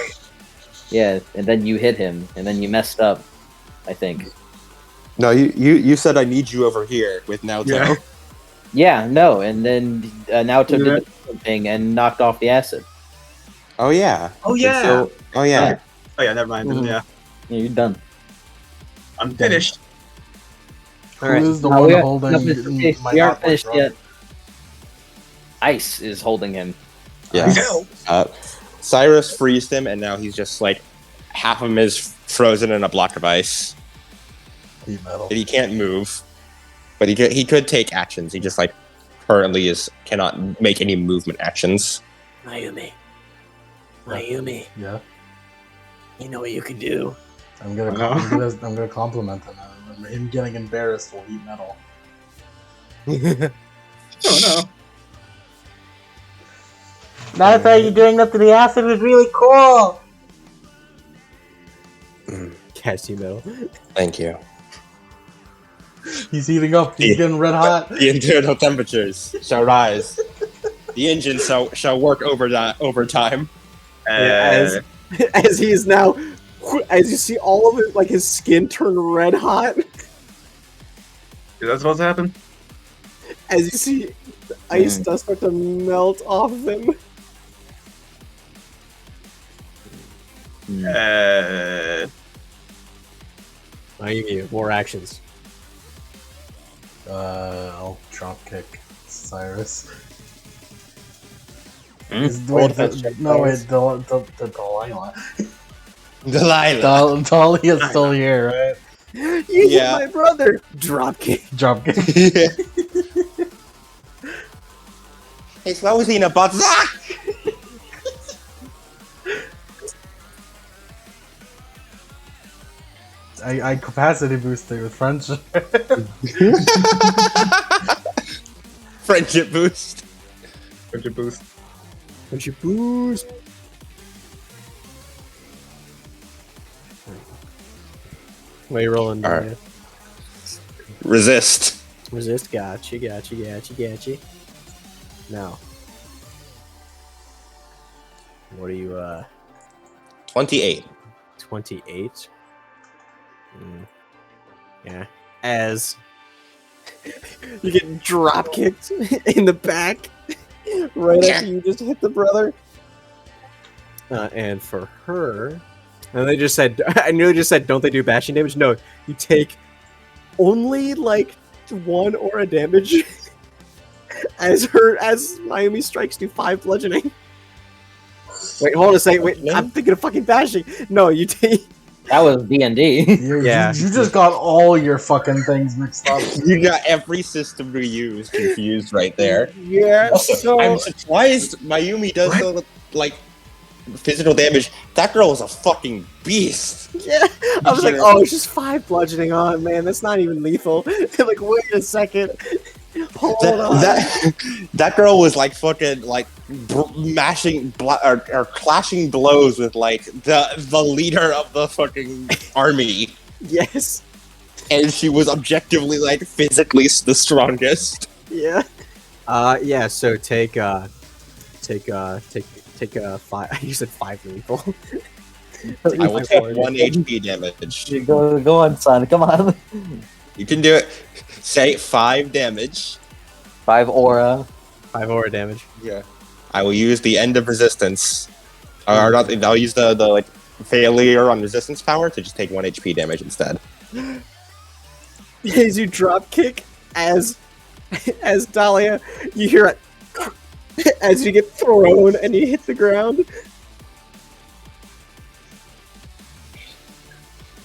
Yeah, and then you hit him and then you messed up. I think. No, you said I need you over here with Naoto. Yeah. Yeah, no, and then Naoto did the thing and knocked off the acid. Oh yeah. Oh yeah. So, oh yeah. Oh yeah, never mind. Mhm. Yeah, Yeah, you're done. I'm finished. All right. Who is the No, one we aren't- holding? no, my we aren't not finished drunk? yet. Ice is holding him. Yeah. No. Cyrus freezed him, and now he's just like half of him is frozen in a block of ice. Heat metal. And he can't move, but he could take actions. He just like currently cannot make any movement actions. Mayumi. Yeah. You know what you can do. I'm gonna compliment him. Him getting embarrassed will heat metal. Oh no. Naruto, you doing up to the acid was really cool. Cassie metal. Thank you. He's heating up. He's getting red hot. The internal temperatures shall rise. The engine shall work overtime. As he is now, as you see all of it, like his skin turn red hot. Is that supposed to happen? As you see, the ice does start to melt off of him. Mayumi, more actions. I'll drop kick Cyrus. Roll defense check, No, wait, Cyrus. the Delilah. Delilah. Dahlia's still here, right? You Yeah. hit my brother! Dropkick. Drop kick. Hey, Slowsy in a butt. I capacity boosted with friendship. Friendship boost. Friendship boost. Friendship boost. What are you rolling? All right. Resist. Resist. Gotcha. Now. What are you, 28. 28? Yeah. As you get drop kicked in the back right after you just hit the brother. And for her, and they just said, I knew they just said, don't they do bashing damage? No, you take only like 1 aura damage as Mayumi strikes do 5 bludgeoning. Wait, hold on a second. Wait, I'm thinking of fucking bashing. No, you take. That was D&D. Yeah. You just got all your fucking things mixed up. You got every system we use confused right there. Yeah. Also, So I'm surprised Mayumi does so like physical damage. That girl is a fucking beast. yeah, I was like, oh, it's just 5 bludgeoning on, man. That's not even lethal. Like, wait a second. Hold on. That girl was like fucking like mashing or clashing blows with like the leader of the fucking army, Yes. and she was objectively like physically the strongest. Yeah. Yeah. So take 5. You said 5 lethal. I will take 1 HP damage. Go on, son. Come on. You can do it. Say 5 damage. 5 aura. 5 aura damage. Yeah. I will use the end of resistance. Or not. I'll use the like failure on resistance power to just take 1 HP damage instead. As you drop kick as Dahlia, you hear it as you get thrown and you hit the ground.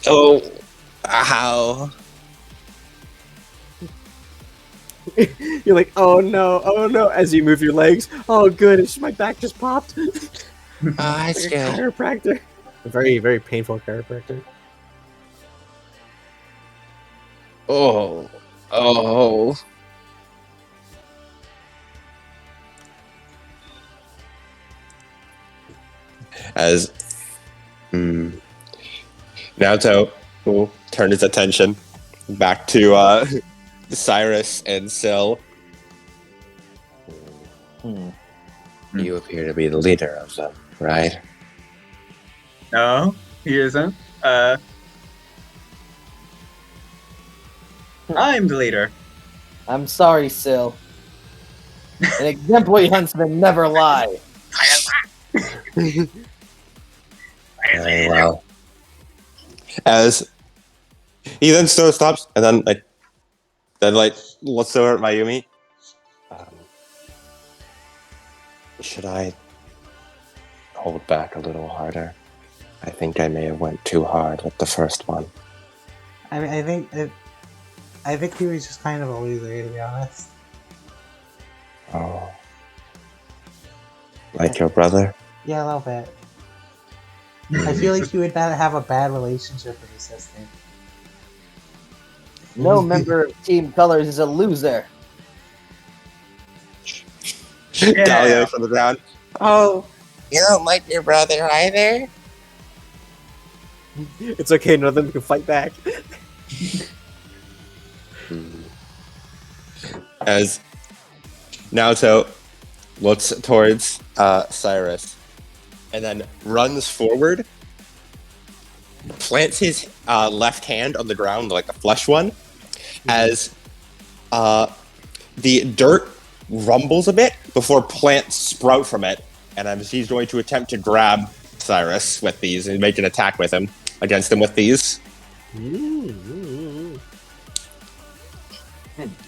Oh, ow. You're like, oh no, as you move your legs. Oh, good, it's just my back just popped. It's Like a good. chiropractor. A very, very painful chiropractor. Oh. Oh. As Naoto will turn his attention back to Cyrus and Syl. You appear to be the leader of them, right? No, he isn't. I'm the leader. I'm sorry, Syl. An exemplary huntsman never lie. Very well. As he then still stops and then looks over at Mayumi. Should I hold back a little harder? I think I may have went too hard with the first one. I think he was just kind of a loser, to be honest. Oh. Like your brother? Yeah, a little bit. I feel like you would have a bad relationship with his sister. No member of Team Colors is a loser. Dahlia from the ground. Oh, you don't like your brother either? It's okay, none of them can fight back. As Naoto looks towards Cyrus and then runs forward, plants his left hand on the ground, like the flesh one, as the dirt rumbles a bit before plants sprout from it, and as he's going to attempt to grab Cyrus with these and make an attack with him against him with these.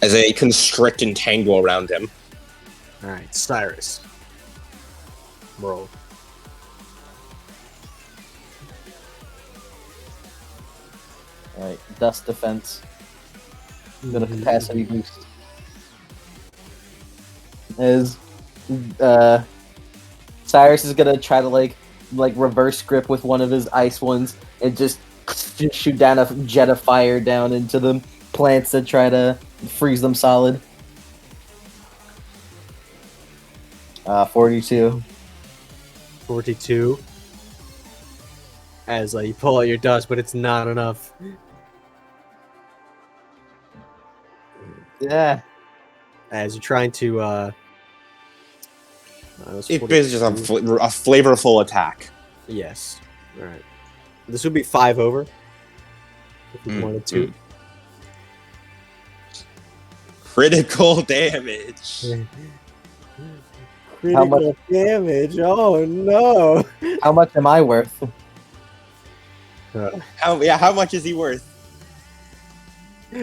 As they constrict and tangle around him. All right, Cyrus. Roll. Alright, dust defense. Got a capacity boost. As Cyrus is gonna try to like reverse grip with one of his ice ones and just shoot down a jet of fire down into the plants that try to freeze them solid. 42. 42. As you pull out your dust, but it's not enough. Yeah. As you're trying to, It's basically just a flavorful attack. Yes. All right. This would be 5 over. If you wanted to. Critical damage. Critical damage. Oh no. How much am I worth? How much is he worth?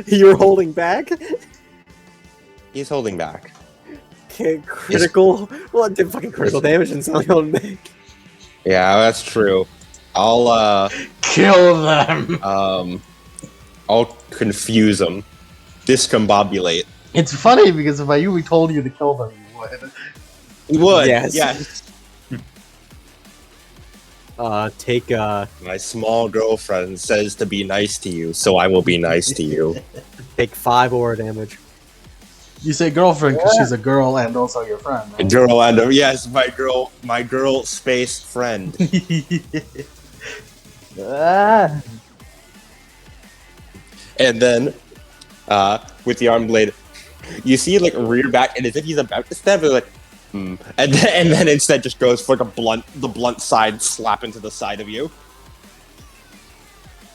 You're holding back? He's holding back. Okay, critical. Well, it did fucking critical damage and something holding back. Yeah, that's true. I'll Kill them. I'll confuse them. Discombobulate. It's funny because if we told you to kill them, you would. He would. Yes. Yes. Take My small girlfriend says to be nice to you, so I will be nice to you. take 5 aura damage. You say girlfriend because she's a girl and also your friend. Right? Girl and yes, my girl space friend. Ah. And then, with the arm blade, you see like rear back, and as if he's about to stab, like, and then instead just goes for like the blunt side slap into the side of you.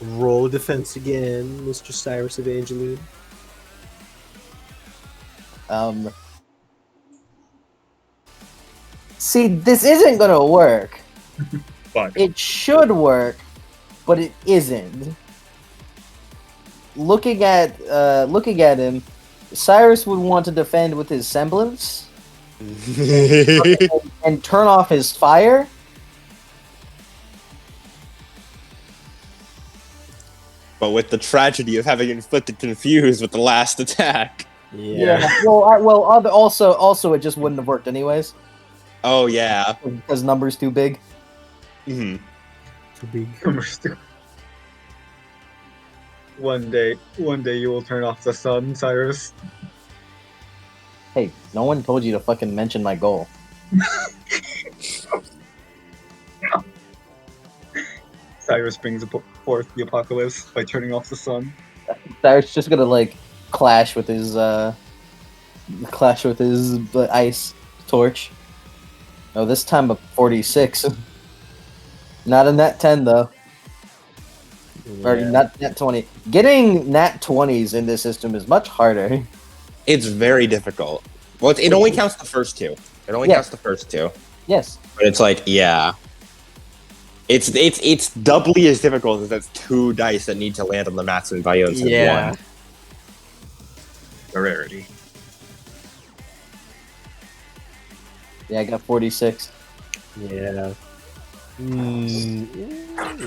Roll defense again, Mr. Cyrus Evangeline. See, this isn't gonna work. Fuck. It should work, but it isn't. Looking at him, Cyrus would want to defend with his semblance and turn off his fire. But with the tragedy of having inflicted confuse with the last attack. Yeah. Also, it just wouldn't have worked anyways Oh yeah. because numbers too big. hmm Too big. One day you will turn off the sun, Cyrus. Hey, no one told you to fucking mention my goal. Cyrus brings forth the apocalypse by turning off the sun. Cyrus just gonna like clash with his ice torch. Oh, this time a 46. Not a nat 10 though. Or not nat 20. Getting nat 20s in this system is much harder. It's very difficult. Well, it only counts the first two. It only counts the first two. Yes. But it's like, yeah. It's doubly as difficult as that's 2 dice that need to land on the maximum value instead of 1. A rarity. Yeah, I got 46. Yeah.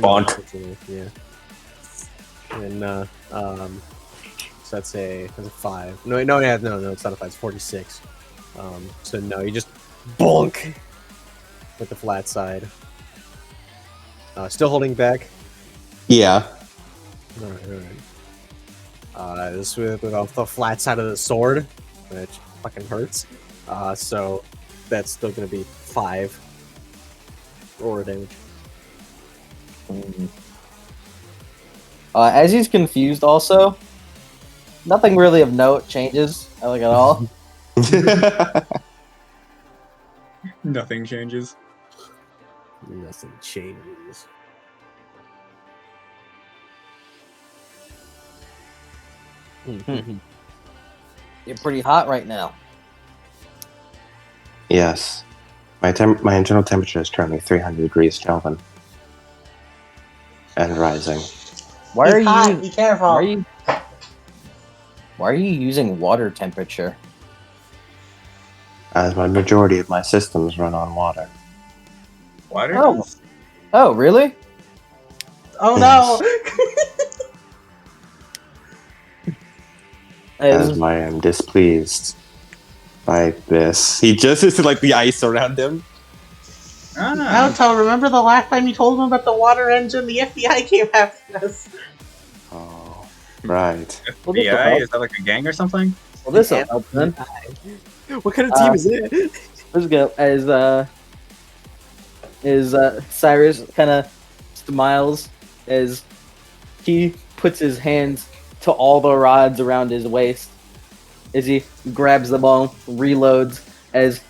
Font. Yeah. And so that's a 5. No, it's not a 5. It's 46. So no, you just bonk with the flat side. Still holding back. Yeah. All right. This with the flat side of the sword, which fucking hurts. So that's still gonna be 5 aura damage. As he's confused, also, nothing really of note changes like at all. Nothing changes. Nothing changes. You're pretty hot right now. Yes. My internal temperature is currently 300 degrees Kelvin. And rising. Why He's are hot. you? Be careful. Why are you using water temperature? As my majority of my systems run on water. Water Oh. does? Oh, really? Oh Yes. no! As I am displeased by this. He just is like the ice around him. Ah, Naruto, remember the last time you told him about the water engine? The FBI came after us. Oh, right. Well, this'll FBI? help. Is that like a gang or something? Well, this will help then. What kind of team is it? Let's go. As Cyrus kind of smiles as he puts his hands to all the rods around his waist. As he grabs them all, reloads as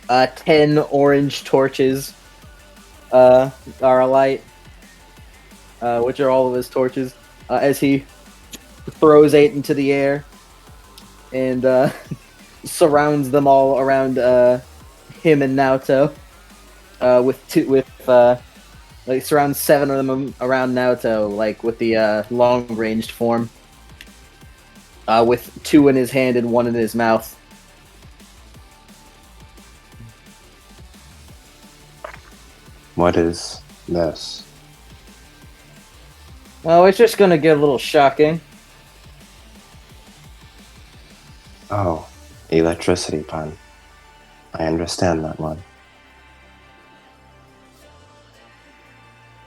10 orange torches are alight, which are all of his torches. As he throws 8 into the air and surrounds them all around him and Naoto. Like surrounds 7 of them around Naoto, like with the long ranged form. With 2 in his hand and 1 in his mouth. What is this? Oh, it's just gonna get a little shocking. Oh, electricity pun. I understand that one.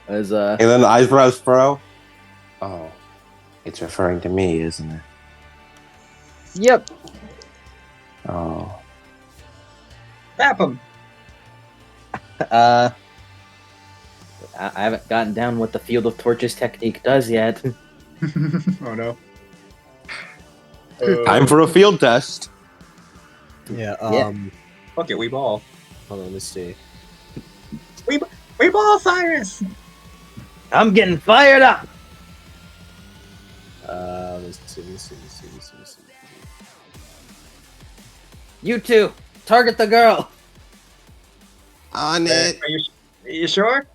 As And then the eyebrows furrow. Oh, it's referring to me, isn't it? yep. Oh, Tap him! I haven't gotten down what the field of torches technique does yet. Oh no. time for a field test. Yeah. Fuck it, we ball. Hold on. Let's see. We ball, Cyrus! I'm getting fired up. Let's see. You two, target the girl. On Are you sure?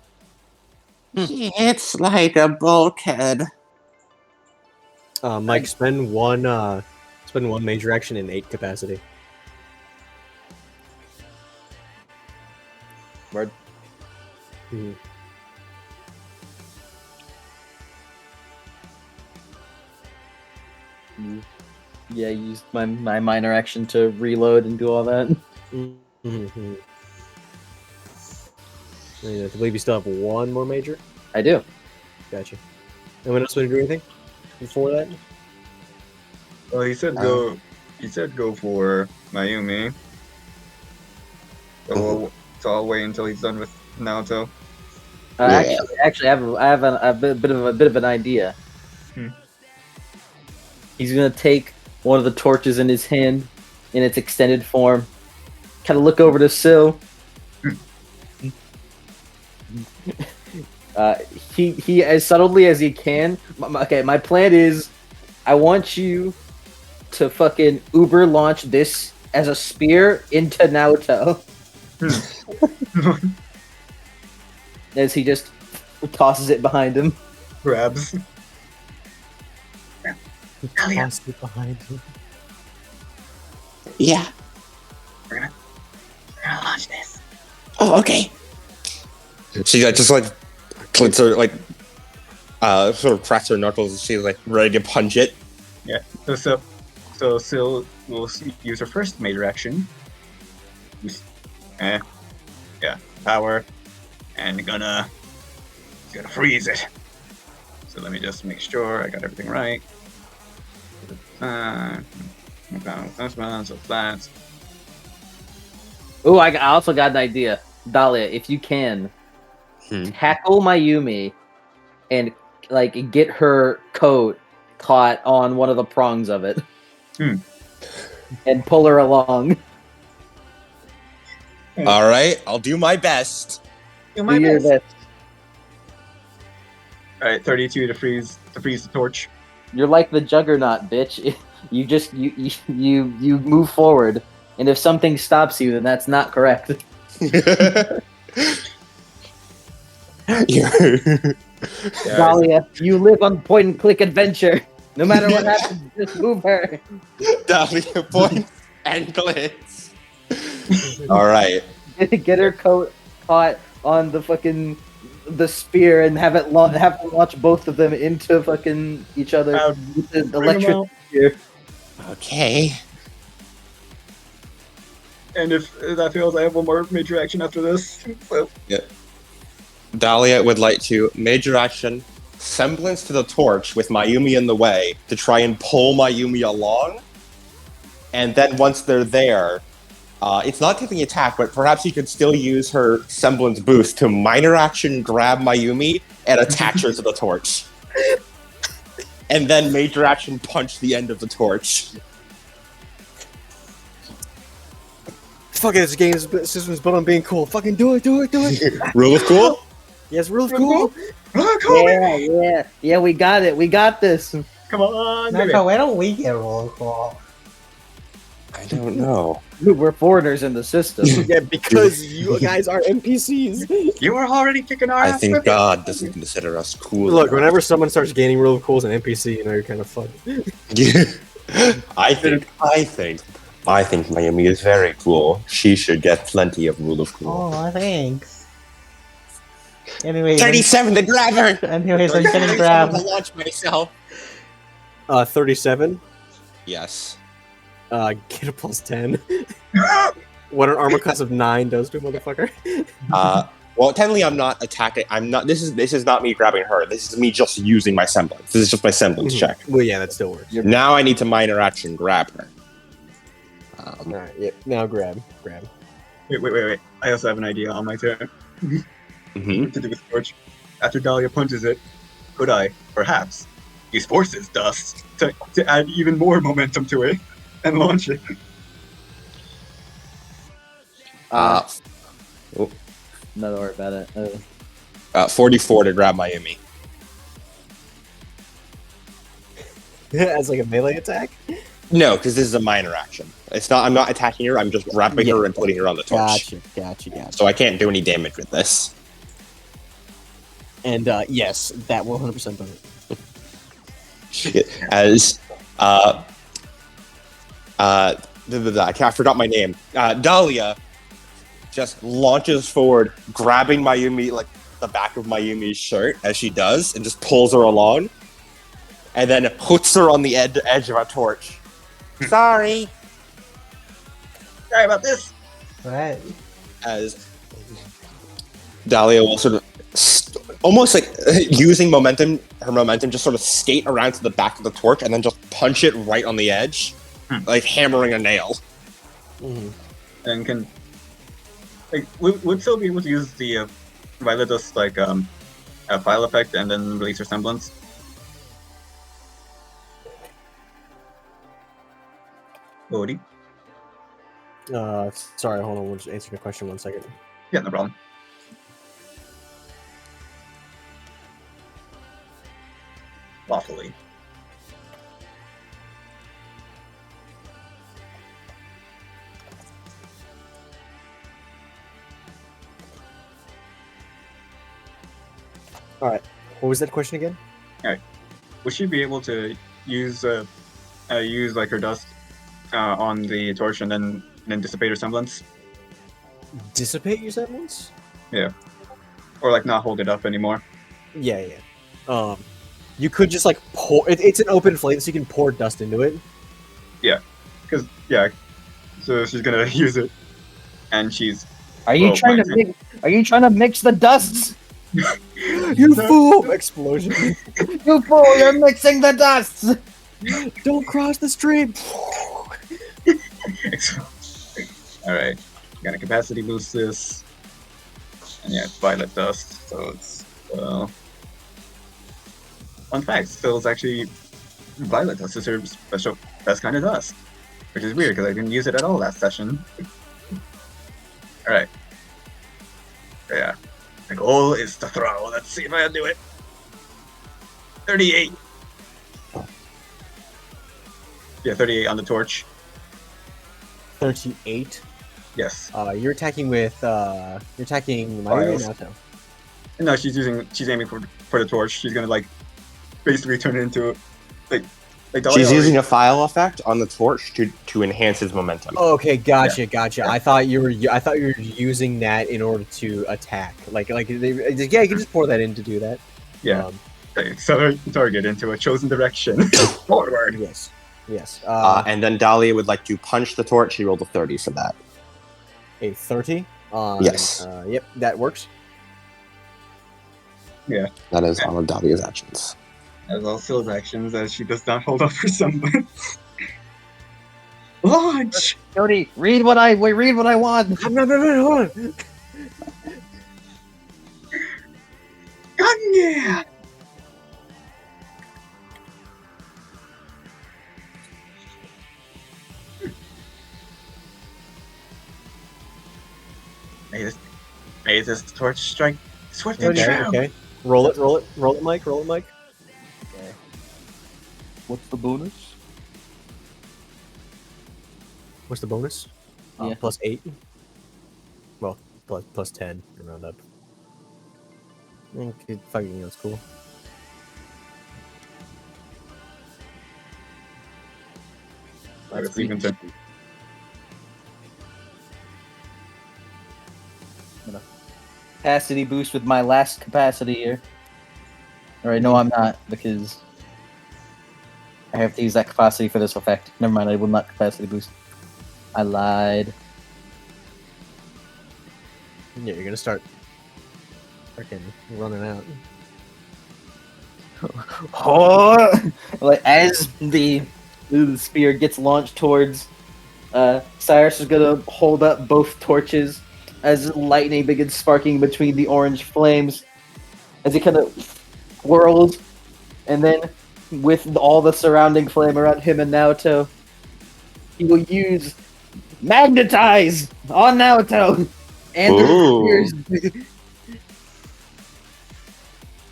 It's like a bulkhead. Mike, spend one major action in 8 capacity. Word. Mhm. Yeah, use my minor action to reload and do all that. Mm-hmm. I believe you still have 1 more major. I do. Gotcha. Anyone else want to do anything before that? Well, he said go. He said go for Mayumi. So I'll wait until he's done with Naoto. Yeah. Actually, I have a bit of an idea. He's gonna take one of the torches in his hand, in its extended form, kind of look over to Syl. He as subtly as he can. Okay, my plan is, I want you to fucking Uber launch this as a spear into Naoto. As he just tosses it behind him. Grabs. Toss it behind you. Yeah. We're gonna launch this. Oh, okay. She just like clicks her sort of cracks her knuckles. And she's like ready to punch it. Yeah. So Syl will use her first major action. Power, and gonna freeze it. So let me just make sure I got everything right. So flat. Ooh, I also got an idea. Dahlia, if you can, tackle Mayumi and like get her coat caught on one of the prongs of it. And pull her along. All right, I'll do my best. Do my Do your best. best. All right, 32 to freeze the torch. You're like the Juggernaut, bitch. You just you move forward And if something stops you, then that's not correct. Dahlia, you live on point and click adventure. No matter what happens, just move her. Dahlia points and clicks. All right. Get her coat caught on the spear and have it have to launch both of them into fucking each other. With the bring 'em electric out. spear. Okay. And if that fails, I have one more major action after this. So, Dahlia would like to major action semblance to the torch with Mayumi in the way to try and pull Mayumi along. And then once they're there, it's not taking attack, but perhaps you could still use her semblance boost to minor action grab Mayumi and attach her to the torch. And then major action punch the end of the torch. Fuck it, this game's system's built on being cool. Fucking do it. Rule of cool? Yes, real cool. Yeah, we got it. We got this. come on, baby. Naka, why don't we get roll call? I don't know. We're foreigners in the system. Yeah, because you guys are NPCs. You are already kicking our I ass. think with it. God doesn't consider us cool. Look, enough. whenever someone starts gaining rule of cool as an NPC, you know you're kind of fucked. I think Mayumi is very cool. She should get plenty of rule of cool. Oh, thanks. Anyway, 37 to grab her! anyways, I'm getting grabbed. To launch myself. 37. Yes. Get a plus 10. What an armor class of 9 does to a motherfucker. Well, technically, I'm not attacking. I'm not. This is not me grabbing her. This is me just using my semblance. This is just my semblance check. Well, yeah, that still works. Now I need to minor action grab her. Alright, yep. Now grab. Wait. I also have an idea on my turn. Mm-hmm. To do with Torch. After Dahlia punches it, could I, perhaps, use Force's dust to add even more momentum to it and launch it? Not worry about it. 44 to grab Mayumi. As like a melee attack? No, because this is a minor action. It's not. I'm not attacking her. I'm just grabbing her and putting her on the torch. Gotcha. So I can't do any damage with this. And yes, that will 100% do it. As I forgot my name. Dahlia just launches forward, grabbing Mayumi, like the back of Mayumi's shirt as she does, and just pulls her along, and then puts her on the edge of a torch. Sorry. Sorry about this. Right. As Dahlia will sort of almost like using her momentum, just sort of skate around to the back of the torch and then just punch it right on the edge, like hammering a nail. And can would still be able to use the Violet Dust like a file effect and then release her semblance. Odie? Sorry, hold on, we'll just answer the question 1 second. Yeah, no problem. Lawfully. Alright, what was that question again? Would she be able to use like her dust on the torch and then dissipate her semblance? Dissipate your semblance? Or like not hold it up anymore? Yeah. You could just like pour. It's an open flame, so you can pour dust into it. So she's gonna use it, and she's. Are you trying to mix the dusts? You fool! Explosion. You fool! You're mixing the dusts. Don't cross the stream. All right, gonna capacity boost this, and yeah, it's Violet Dust, so it's fun fact, Phil's actually Violet Dust is her special best kind of dust, which is weird because I didn't use it at all last session. All right, yeah, the goal is to throw. Let's see if I can do it. 38. Yeah, 38 on the torch. 38. Yes. You're attacking with you're attacking Mayumi Files. and Naoto. No, she's aiming for the torch. She's gonna like basically turn it into like Dahlia She's already- using a file effect on the torch to enhance its momentum. Okay, gotcha. I thought you were using that in order to attack. Yeah, you can just pour that in to do that. Yeah. Accelerate the target into a chosen direction. Forward. Yes. Yes. And then Dahlia would like to punch the torch. She rolled a 30 for that. A 30. On, Yes. Yep, that works. That is all of Dahlia's actions. As all Syl's actions, as she does not hold up for someone. Launch! Cody, read what I want. Hold on. Gunga! May this torch strike swift and true. Okay. Roll it, Mike. Okay. What's the bonus? What's the bonus? Yeah. Plus 8. Well, plus 10. Round up. I think fucking that's cool. That's even to Capacity boost with my last capacity here. Alright, no, I'm not, because I have to use that capacity for this effect. Never mind, I will not capacity boost. I lied. Yeah, you're gonna start freaking running out. Oh! Like, as the spear gets launched towards Cyrus is gonna hold up both torches as lightning begins sparking between the orange flames as he kind of whirls, and then with all the surrounding flame around him and Naoto, he will use Magnetize on Naoto and Ooh. the spears.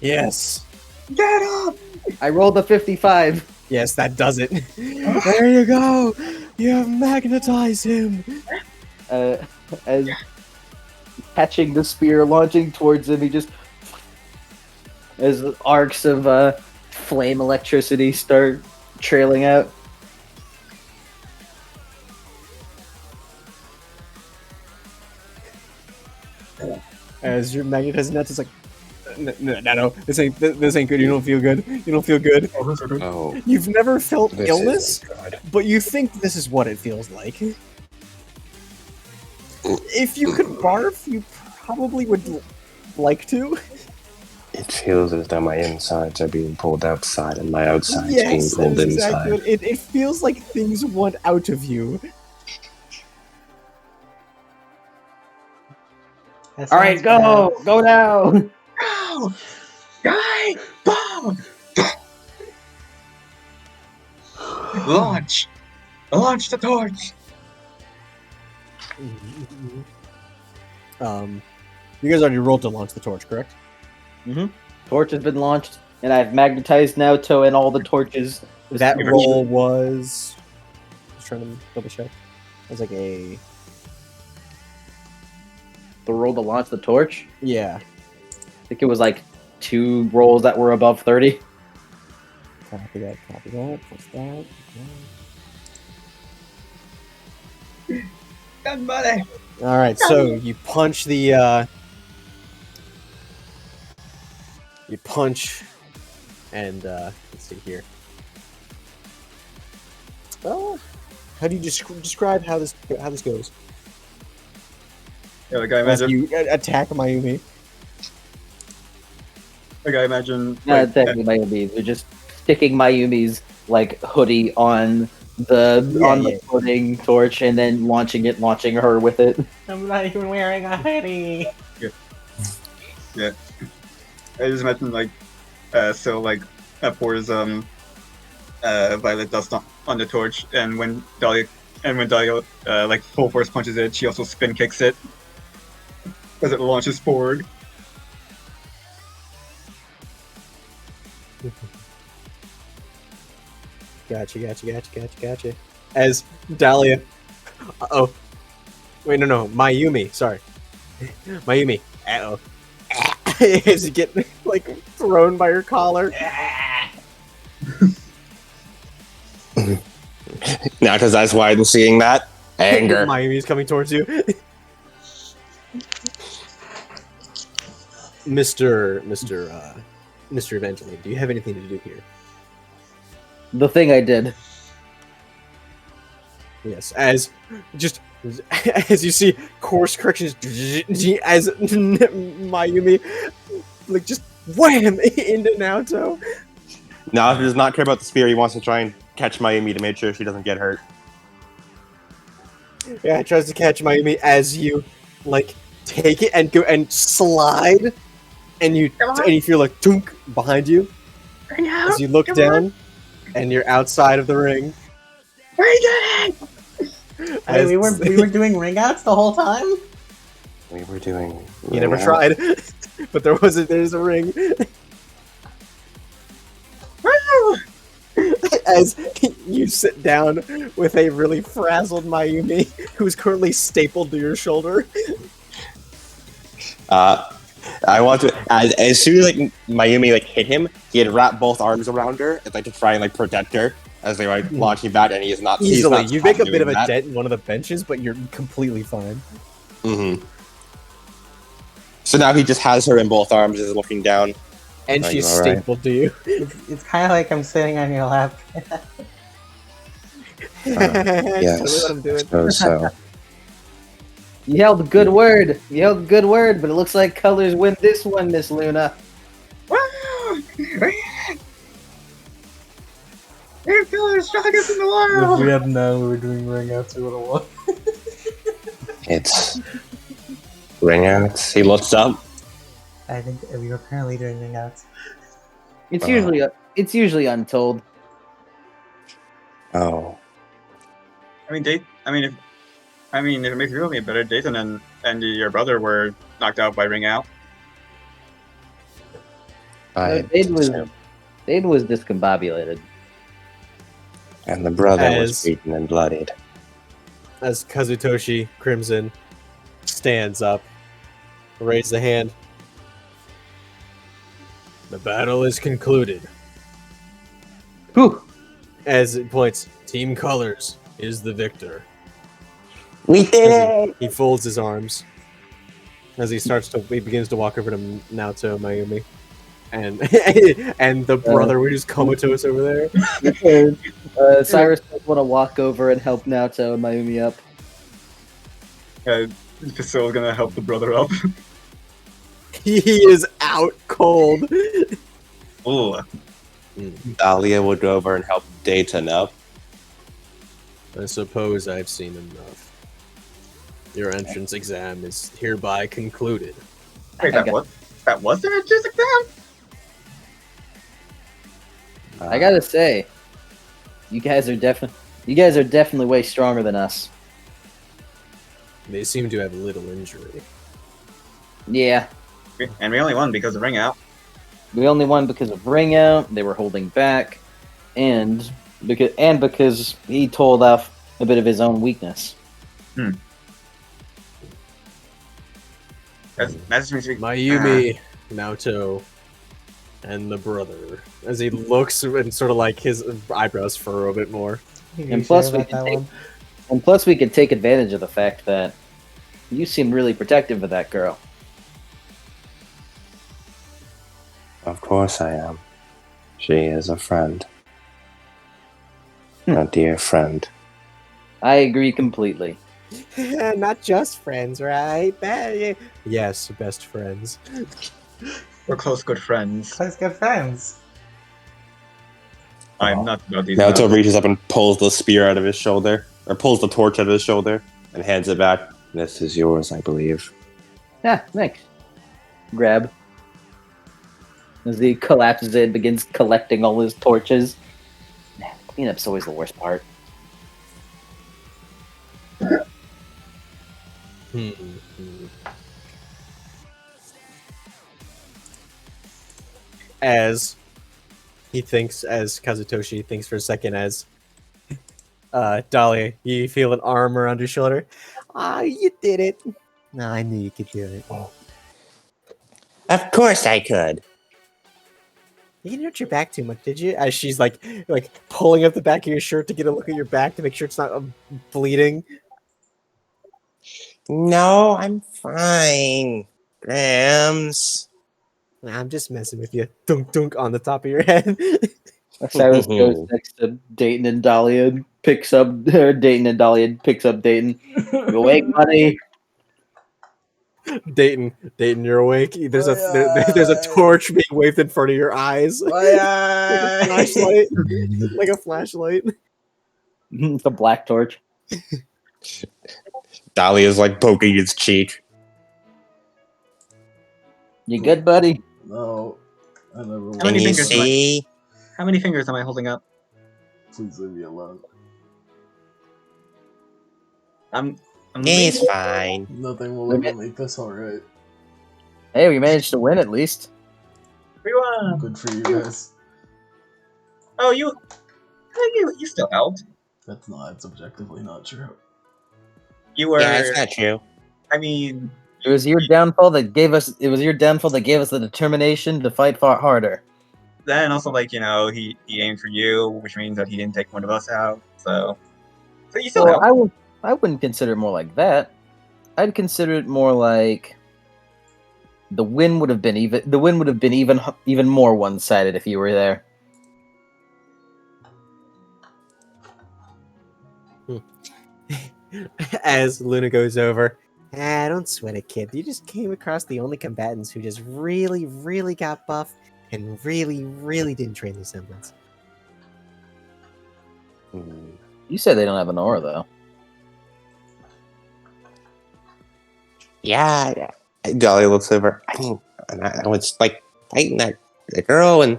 Yes. get up! I rolled a 55. Yes, that does it. There you go. You have magnetized him. As catching the spear, launching towards him, he just as arcs of flame electricity start trailing out. As you're magnetizing that, it's like, no, this ain't good. You don't feel good. You don't feel good. Oh. You've never felt This illness, isn't good. but you think this is what it feels like. If you could barf, you probably would like to. It feels as though my insides are being pulled outside and my outsides being Yes, pulled that is inside. exactly what it feels like things want out of you. That All right, sounds bad. go now. Go! Guy! Bomb! Launch! Launch the torch! You guys already rolled to launch the torch, correct? Torch has been launched, and I've magnetized Naoto and all the torches. That roll was. Just trying to double check. It was like a. The roll to launch the torch. Yeah. I think it was like 2 rolls that were above 30. Copy that. What's that? Gun buddy! Alright, so you punch the. You punch, and let's see here. Oh, how do you describe how this goes? Yeah, like I As imagine. you attack Mayumi. Like I imagine. Not like, exactly Mayumi. They're just sticking Mayumi's like hoodie on the floating torch and then launching her with it. I'm not even wearing a hoodie. Yeah. I just imagine like, so like pours violet dust on the torch, and when Dahlia like full force punches it, she also spin kicks it as it launches forward. Gotcha. As Dahlia Uh-oh. Wait, no. Mayumi. Sorry. Mayumi. Uh-oh. As you get, like, thrown by your collar. Naoto's eyes widen seeing that. Anger. Mayumi's coming towards you. Mr. Evangeline, do you have anything to do here? The thing I did. Yes, as you see course corrections as Mayumi like just wham into Naoto. Naoto does not care about the spear. He wants to try and catch Mayumi to make sure she doesn't get hurt. Yeah, tries to catch Mayumi as you like take it and go and slide, and you feel like tunk behind you as you look down, and you're outside of the ring. Wait, we were doing ring outs the whole time? We were doing. You never tried, but there's a ring. As you sit down with a really frazzled Mayumi, who's currently stapled to your shoulder. I want to. As soon as like Mayumi like hit him, he had wrapped both arms around her and like to try and like protect her as they were like, launching back, and he is not Easily, he's not you make a bit of a that. dent in one of the benches, but you're completely fine. Mm-hmm. So now he just has her in both arms, is looking down. And Are she's you all right? stapled to you. It's kind of like I'm sitting on your lap. That's totally what I'm doing. So. You held a good word. But it looks like colors win this one, Miss Luna. You feel the strongest in the If world. we had known we were doing ring outs, we would have won. It's ring outs. He looks up. I think we were apparently doing ring outs. It's usually untold. Oh. I mean, if it makes you feel any better, Dayton and your brother were knocked out by ring out. Dade was discombobulated. And the brother was As- beaten and bloodied. As Kazutoshi Crimson stands up, raises a hand. The battle is concluded. Whew. As it points, Team Colors is the victor. We did it! He folds his arms as he begins to walk over to Naoto Mayumi. And and the brother who's comatose over there. Cyrus does want to walk over and help Naoto and Mayumi up. Priscilla's gonna help the brother up. He is out cold. Ooh. Dahlia would go over and help Dayton up. I suppose I've seen enough. Your entrance exam is hereby concluded. Wait, that was their entrance exam? I gotta say, you guys are definitely way stronger than us. They seem to have little injury. Yeah, And we only won because of ring out. we only won because of ring out. They were holding back, and because he told off a bit of his own weakness. That's Mayumi, Naoto, and the brother. As he looks and sort of like his eyebrows furrow a bit more. And plus, we could take advantage of the fact that you seem really protective of that girl. Of course I am. She is a friend. A dear friend. I agree completely. Not just friends, right? Yes, best friends. We're close, good friends. Let's get friends. I'm not about these. Naoto reaches up and pulls the spear out of his shoulder, or pulls the torch out of his shoulder, and hands it back. This is yours, I believe. Yeah, thanks. Grab. As he collapses it, begins collecting all his torches. Man, cleanup's always the worst part. As Kazutoshi thinks for a second as Dahlia, you feel an arm around your shoulder. Ah, you did it. No, I knew you could do it. Of course I could. You didn't hurt your back too much, did you? As she's like pulling up the back of your shirt to get a look at your back to make sure it's not bleeding. No, I'm fine. Grams. Nah, I'm just messing with you. Dunk dunk on the top of your head. Cyrus goes next to Dayton and Dahlia and picks up Dayton and Dahlia and picks up Dayton. You awake, buddy? Dayton, you're awake. There's there's a torch being waved in front of your eyes. Like a flashlight. Like a flashlight. The black torch. Dahlia's like poking his cheek. You good, buddy? No, I never will. How many Can you fingers am I- see? How many fingers am I holding up? Please leave me alone. I'm He's fine. Nothing will ever make this alright. Hey, we managed to win at least. everyone. Good for you guys. Oh, you still helped. That's objectively not true. You were. Yeah, it's not true. I mean, It was your downfall that gave us. It was your downfall that gave us the determination to fight far harder. then also he aimed for you, which means that he didn't take one of us out. So you still Well, helped. I wouldn't consider it more like that. I'd consider it more like the win would have been even. The win would have been even more one-sided if you were there. As Luna goes over. Don't sweat it, kid. You just came across the only combatants who just really, really got buff and really, really didn't train their semblance. You said they don't have an aura, though. Yeah. Dahlia looks over. I mean, I was like fighting that the girl, and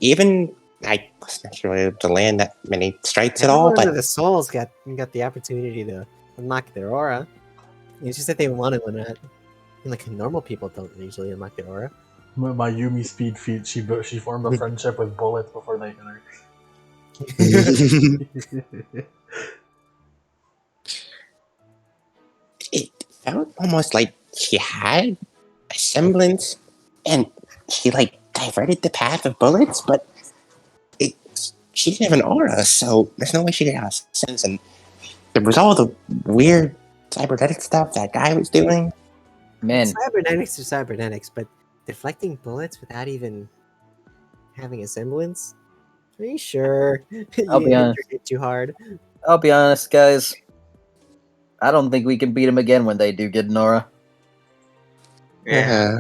even I wasn't sure able to land that many strikes at all. Everyone of But the souls got the opportunity to unlock their aura. It's just that they wanted one. Like normal people don't usually unlock their aura. My Yumi speed feat, she formed a friendship with bullets before they hit her. it felt almost like she had a semblance, and she like diverted the path of bullets, but she didn't have an aura, so there's no way she could have a sense. And there was all the weird cybernetic stuff that guy was doing. Man, Cybernetics are cybernetics, but deflecting bullets without even having a semblance? Are you sure? I'll be honest. Hit too hard. I'll be honest, guys. I don't think we can beat them again when they do get an aura. Yeah.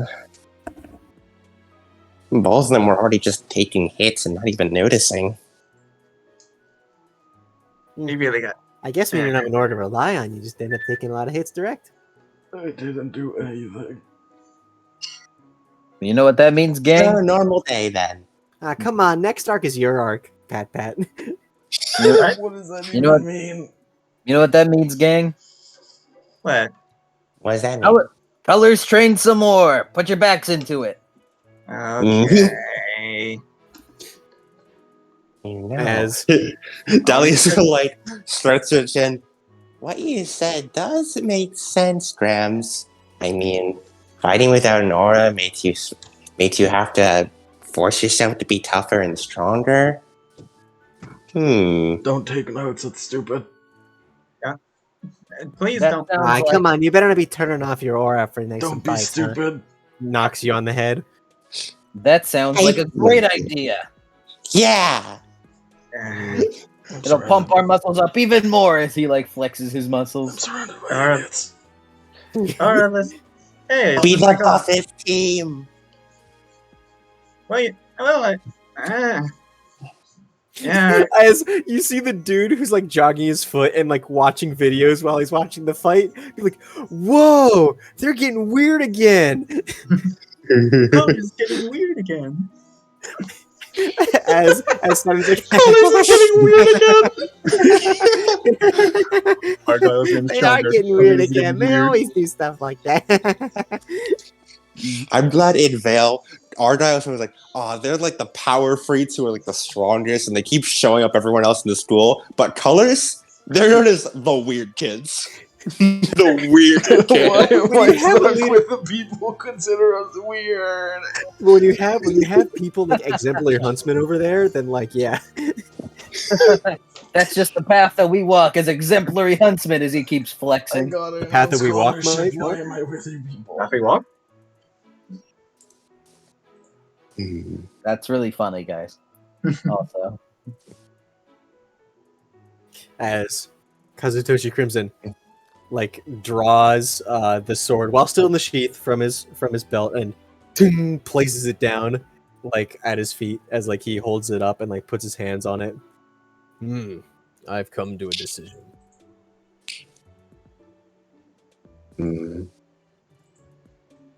Both of them were already just taking hits and not even noticing. He really got. I guess when you don't have an aura to rely on, you just end up taking a lot of hits direct. I didn't do anything. You know what that means, gang? A normal day then. Come on, next arc is your arc, Pat. What does that You know what- mean? You know what that means, gang? What? What does that mean? Colors, train some more. Put your backs into it. Okay. No. As Dahlia's like starts her chin. What you said does make sense, Grams. I mean, fighting without an aura makes you have to force yourself to be tougher and stronger. Don't take notes, it's stupid. Please That don't. sounds like- come on, you better not be turning off your aura for next Don't be fights, huh? stupid. Knocks you on the head. That sounds like a great idea. Yeah. I'm It'll pump our muscles up even more as he like flexes his I'm muscles. surrounded by Alright. idiots. Alright, let's. Hey, Be let's the back up. toughest team. Wait. Well, yeah. As you see the dude who's like jogging his foot and like watching videos while he's watching the fight, you're like, whoa, they're getting weird again. Oh, it's getting weird again. as Simon's like, Argyle's getting they are stronger. getting weird Argyle's getting again. They weird. always do stuff like that. I'm glad in Vale, Argyle was like, oh, they're like the power freaks who are like the strongest, and they keep showing up everyone else in the school. But Colors, they're known as the weird kids. The weird kids. When you have a stuck leader- with the people who consider us weird? when you have people like exemplary huntsmen over there, then like yeah. That's just the path that we walk as exemplary huntsmen as he keeps I flexing. got The path that we walk, scholarship. Mike? Why am I with you people? Happy walk? That's really funny, guys. Also. As Kazutoshi Crimson like draws the sword while still in the sheath from his belt and ting, places it down like at his feet as like he holds it up and like puts his hands on it. I've come to a decision.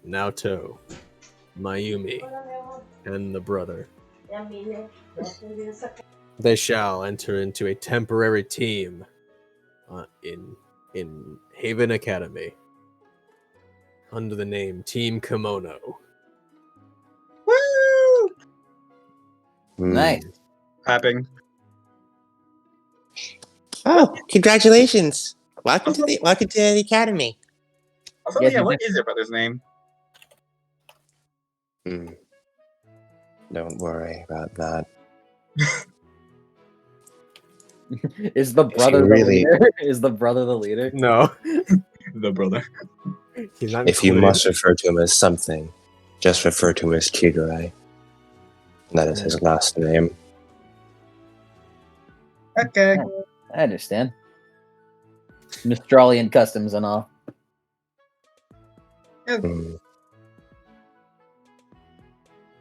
Naoto, Mayumi, and the brother. They shall enter into a temporary team in Haven Academy under the name Team Kimono. Woo! Nice. Clapping. Oh, congratulations! Welcome to the academy. Also, Yes, yeah, you what is your brother's name? Don't worry about that. Is the brother you the really- leader? Is the brother the leader? No, The brother. he's not. If you included. must refer to him as something, just refer to him as Kigurai. That is his last name. Okay. I understand. Australian customs and all. Hmm.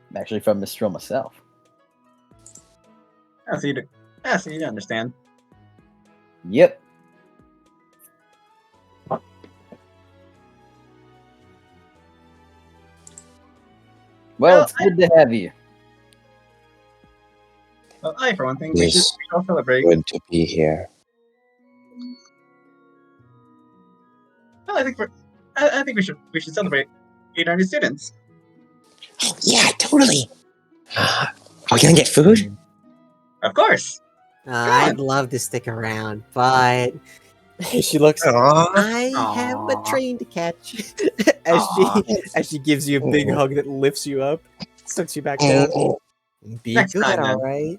I'm actually from Mistral myself. So you understand. Yep. Well, it's good to have you. Well, I, for one thing, Yes. we should all celebrate. Good to be here. Well, I think we should celebrate 800 students. Oh, yeah, totally. Are we gonna get food? Of course. I'd love to stick around, but she looks. Aww. I have a Aw. train to catch. Aw. as she gives you a big Aw. hug that lifts you up, sucks you back down. Be Next good, time, then. all right.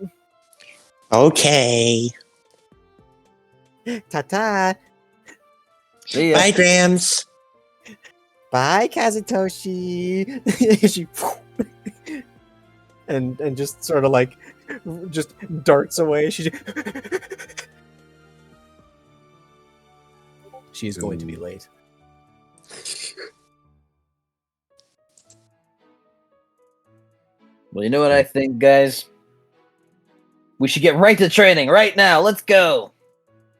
Okay. Ta ta. See ya. Bye, Grams. Bye, Kazutoshi. she and just sort of like just darts away. She's going to be late. Well, you know what I think, guys? We should get right to training right now. Let's go.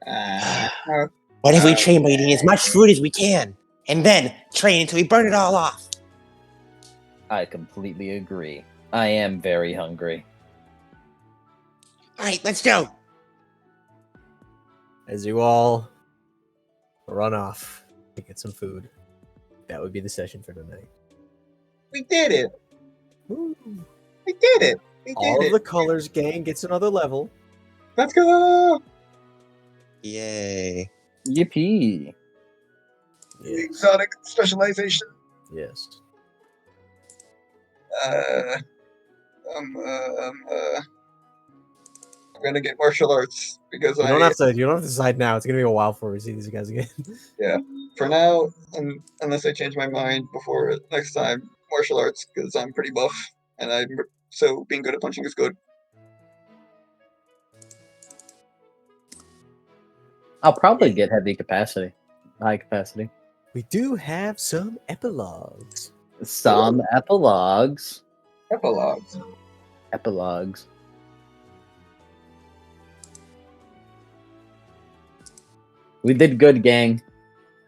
What if we train by eating as much food as we can, and then train until we burn it all off? I completely agree. I am very hungry. All right, let's go. As you all run off to get some food, that would be the session for tonight. We did it. Woo. We did it. We did All it. of the colors gang gets another level. Let's go. Yay. Yippee. Yes. Exotic specialization. Yes. I'm gonna get martial arts because You don't have to decide now. It's gonna be a while before we see these guys again. for now, unless I change my mind before next time, martial arts because I'm pretty buff and so being good at punching is good. I'll probably get high capacity. We do have some epilogues. Some epilogues. Epilogues. Epilogues. We did good, gang.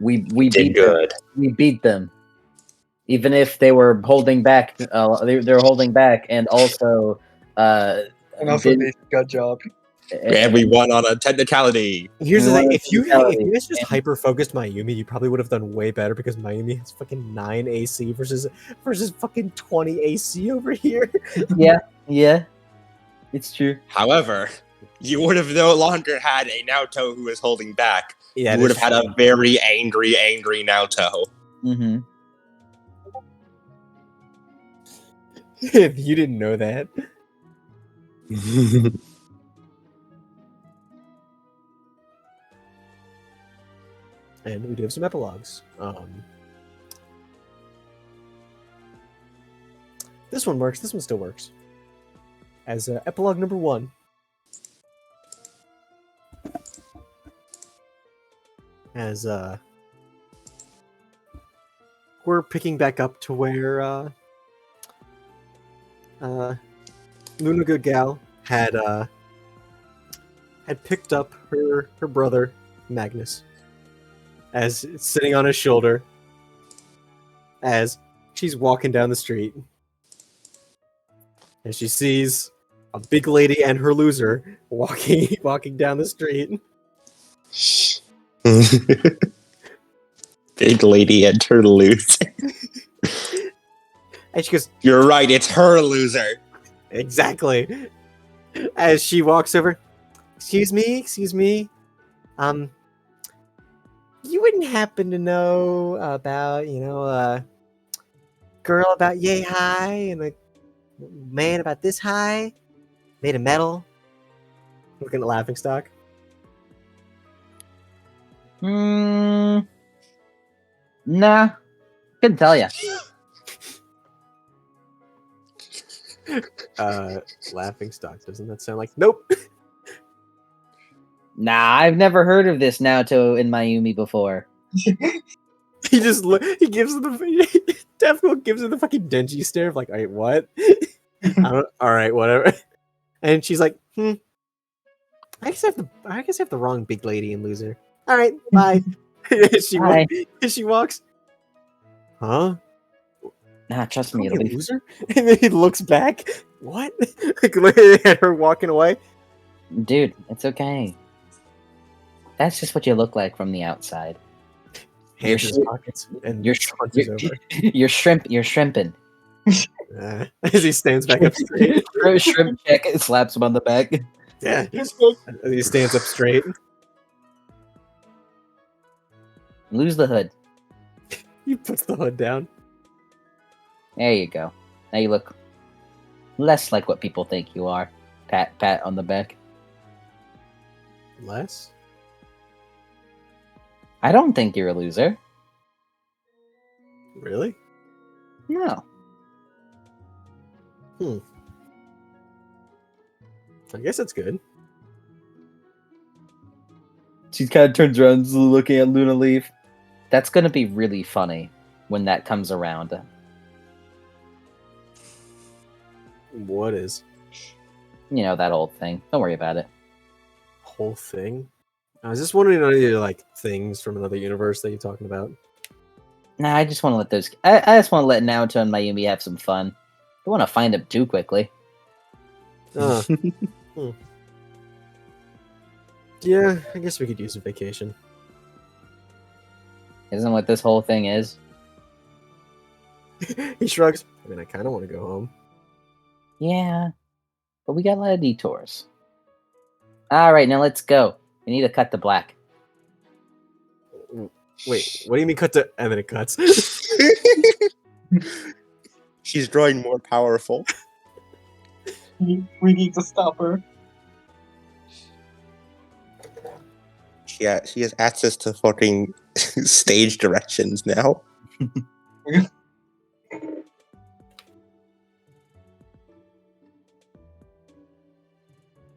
We Did beat them. good. We beat them. Even if they were holding back, they're holding back, and also, And also, didn't- they got job. And we won on a technicality. Here's the Well, thing: that's if you reality. guys just hyper focused Mayumi, you probably would have done way better because Mayumi has fucking 9 AC versus fucking 20 AC over here. Yeah, it's true. However, you would have no longer had a Naoto who is holding back. Yeah, You would have had a very angry Naoto. Mm-hmm. If you didn't know that. And we do have some epilogues. This one works. This one still works. As epilogue number 1. As we're picking back up to where Luna Good Gal had picked up her brother Magnus, as it's sitting on his shoulder, as she's walking down the street, and she sees a big lady and her loser walking down the street. Big lady and her loser. And she goes, You're right, it's her loser. exactly. As she walks over, excuse me, you wouldn't happen to know about, a girl about yay high and a man about this high, made of metal? Looking at Laughing Stock. Nah, couldn't tell ya. Laughing Stock, doesn't that sound like nope? Nah, I've never heard of this Naoto in Mayumi before. He just he gives her the Defco gives her the fucking Denji stare of like, all right, what? All right, whatever. And she's like, I guess I have the wrong big lady and loser. All right, bye. Bye. She walks. Huh? Nah, trust me, Call it'll me a be. loser. And then he looks back. What? Like looking at her walking away. Dude, it's okay. That's just what you look like from the outside. Hands in his sh- pockets and You're punches over. you're shrimping. As he stands back up straight. Shrimp check slaps him on the back. Yeah. As he stands up straight. Lose the hood. He puts the hood down. There you go. Now you look less like what people think you are. Pat on the back. Less? I don't think you're a loser. Really? No. I guess that's good. She kind of turns around, looking at Luna leave. That's gonna be really funny when that comes around. What is? You know, that old thing. Don't worry about it. Whole thing? I was just wondering if any like things from another universe that you're talking about. Nah, I just want to let those. I just want to let Naoto and Mayumi have some fun. Don't want to find them too quickly. Yeah, I guess we could use a vacation. Isn't what this whole thing is? He shrugs. I mean, I kind of want to go home. Yeah, but we got a lot of detours. All right, now let's go. We need to cut the black. Wait, what do you mean cut to? And then it cuts. She's growing more powerful. We need to stop her. She has access to fucking stage directions now.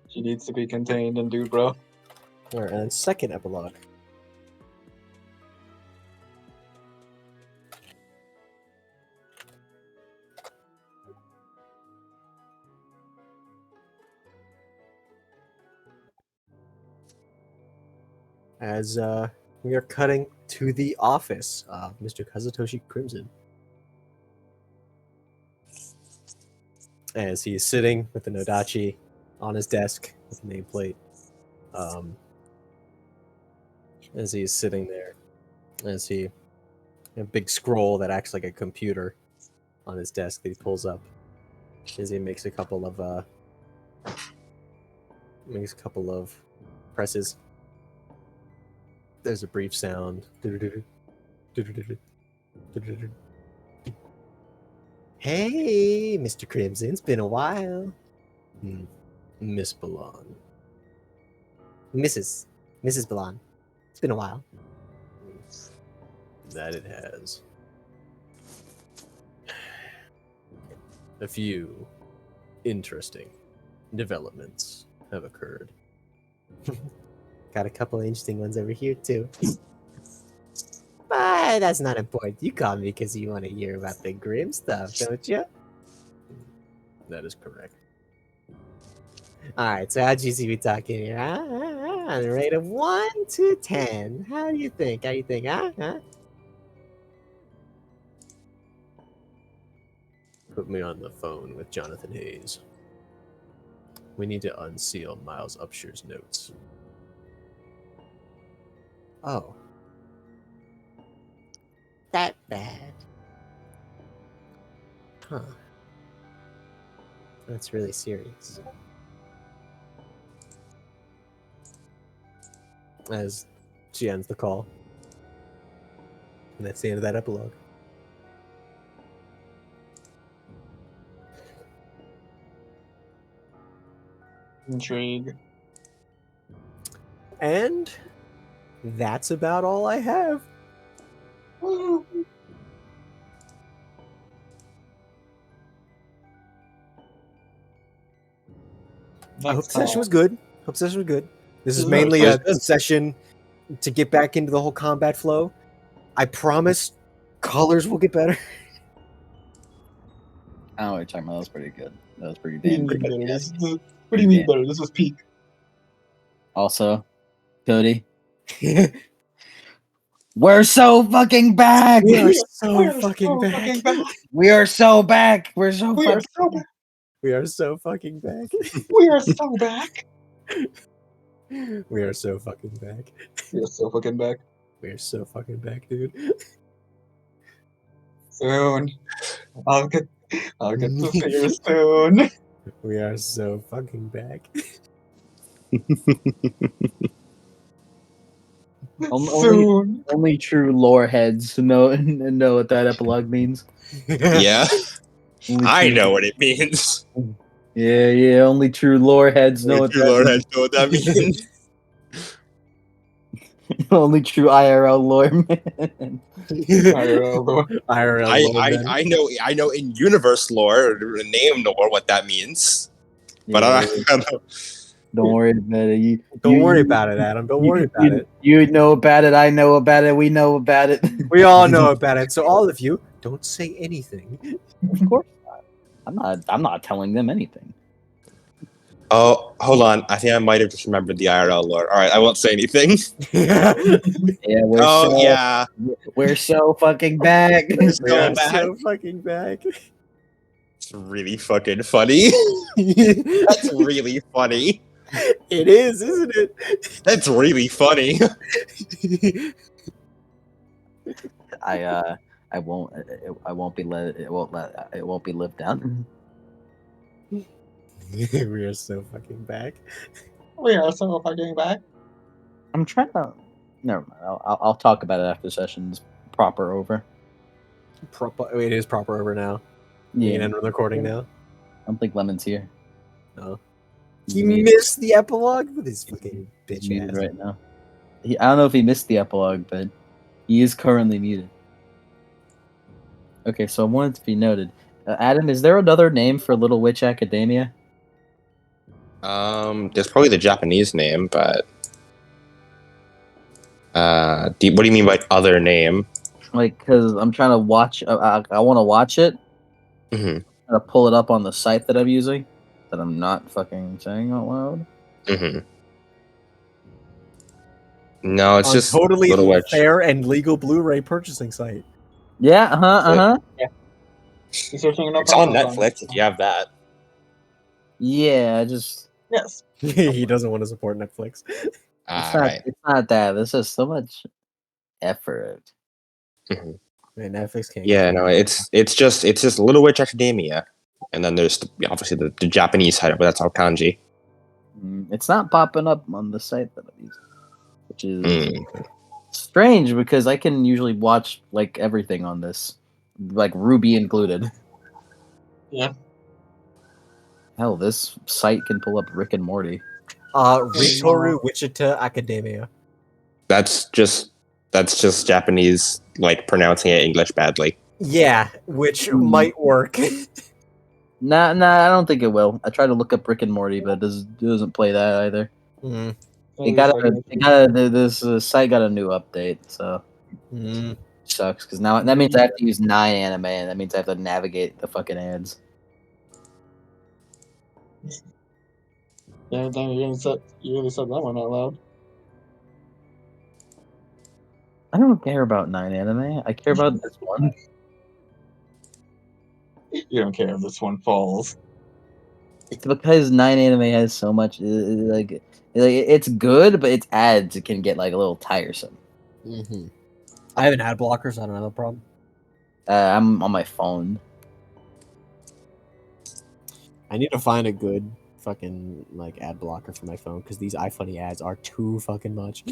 She needs to be contained and do, bro. Alright, and then second epilogue. As we are cutting to the office of Mr. Kazutoshi Crimson. As he is sitting with the Nodachi on his desk with a nameplate. As he's sitting there, a big scroll that acts like a computer on his desk that he pulls up. As he makes a couple of presses. There's a brief sound. Hey, Mr. Crimson, it's been a while. Miss Balan. Mrs. Balan. It's been a while. That it has. A few interesting developments have occurred. Got a couple interesting ones over here, too. But that's not important. You called me because you want to hear about the grim stuff, don't you? That is correct. Alright, so how'd you see me talking here? On a rate of 1 to 10. How do you think? Put me on the phone with Jonathan Hayes. We need to unseal Miles Upsher's notes. Oh. That bad. Huh. That's really serious. As she ends the call. And that's the end of that epilogue. Intrigue. And that's about all I have. I hope the session was good. This is mainly a session to get back into the whole combat flow. I promise colors will get better. I don't know what you're talking about. That was pretty good. That was pretty damn good. What do you mean better? This was peak. Also, Cody, we're so fucking back. We are so fucking back. We are so back. We're so We are so back. We are so fucking back. We are so back. We are so fucking back. We are so fucking back. We are so fucking back, dude. Soon. I'll get to see you soon. We are so fucking back. Only true lore heads know what that epilogue means. Yeah, Only I true- know what it means. Yeah. Only true lore heads know what True that Lord means. has know what that means. Only true IRL lore man. I know in universe lore, name lore, what that means. But I don't know. Don't worry about it. Don't worry about it, Adam. Don't worry about it. You know about it. I know about it. We know about it. We all know about it. So all of you, don't say anything. Of course not. I'm not telling them anything. Oh, hold on. I think I might have just remembered the IRL lore. All right, I won't say anything. Yeah, we're so fucking back. So back. So fucking back. It's really fucking funny. That's really funny. It is, isn't it? That's really funny. I won't be lived down. We are so fucking back. We are so fucking back. I'm trying to. Never mind. I'll talk about it after session's proper over. It is proper over now. You can end the recording now. I don't think Lemon's here. No. He missed the epilogue with his fucking bitch He's muted ass. right now. I don't know if he missed the epilogue, but he is currently muted. Okay, so I wanted to be noted. Adam, is there another name for Little Witch Academia? There's probably the Japanese name, but what do you mean by other name? Like, because I'm trying to watch. I want to watch it. Mm-hmm. I'm gonna pull it up on the site that I'm using. That I'm not fucking saying out loud. Mm-hmm. No, it's On just totally Little Witch. fair and legal Blu-ray purchasing site. Yeah, It's on Netflix if you have that. Yeah, just Yes. He doesn't want to support Netflix. It's All not. right. It's not that. This is so much effort. Man, Netflix can't. Yeah, get no, me. it's just Little Witch Academia, and then there's obviously the Japanese side of it. That's all kanji. It's not popping up on the site that I'm using, which is Mm. strange because I can usually watch like everything on this, like Ruby included. Yeah. Hell, this site can pull up Rick and Morty. Ritoru Wichita Academia. That's just Japanese like pronouncing it English badly. Yeah, which might work. Nah, I don't think it will. I tried to look up Rick and Morty, but it doesn't play that either. Mm. This site got a new update, so sucks because now that means I have to use 9 anime, and that means I have to navigate the fucking ads. Yeah, dang, you really said that one out loud. I don't care about 9 anime. I care about this one. You don't care if this one falls. It's because 9 anime has so much like it's good, but its ads it can get like a little tiresome. I have an ad blocker, so I don't have a problem. I'm on my phone. I need to find a good fucking like ad blocker for my phone because these iFunny ads are too fucking much.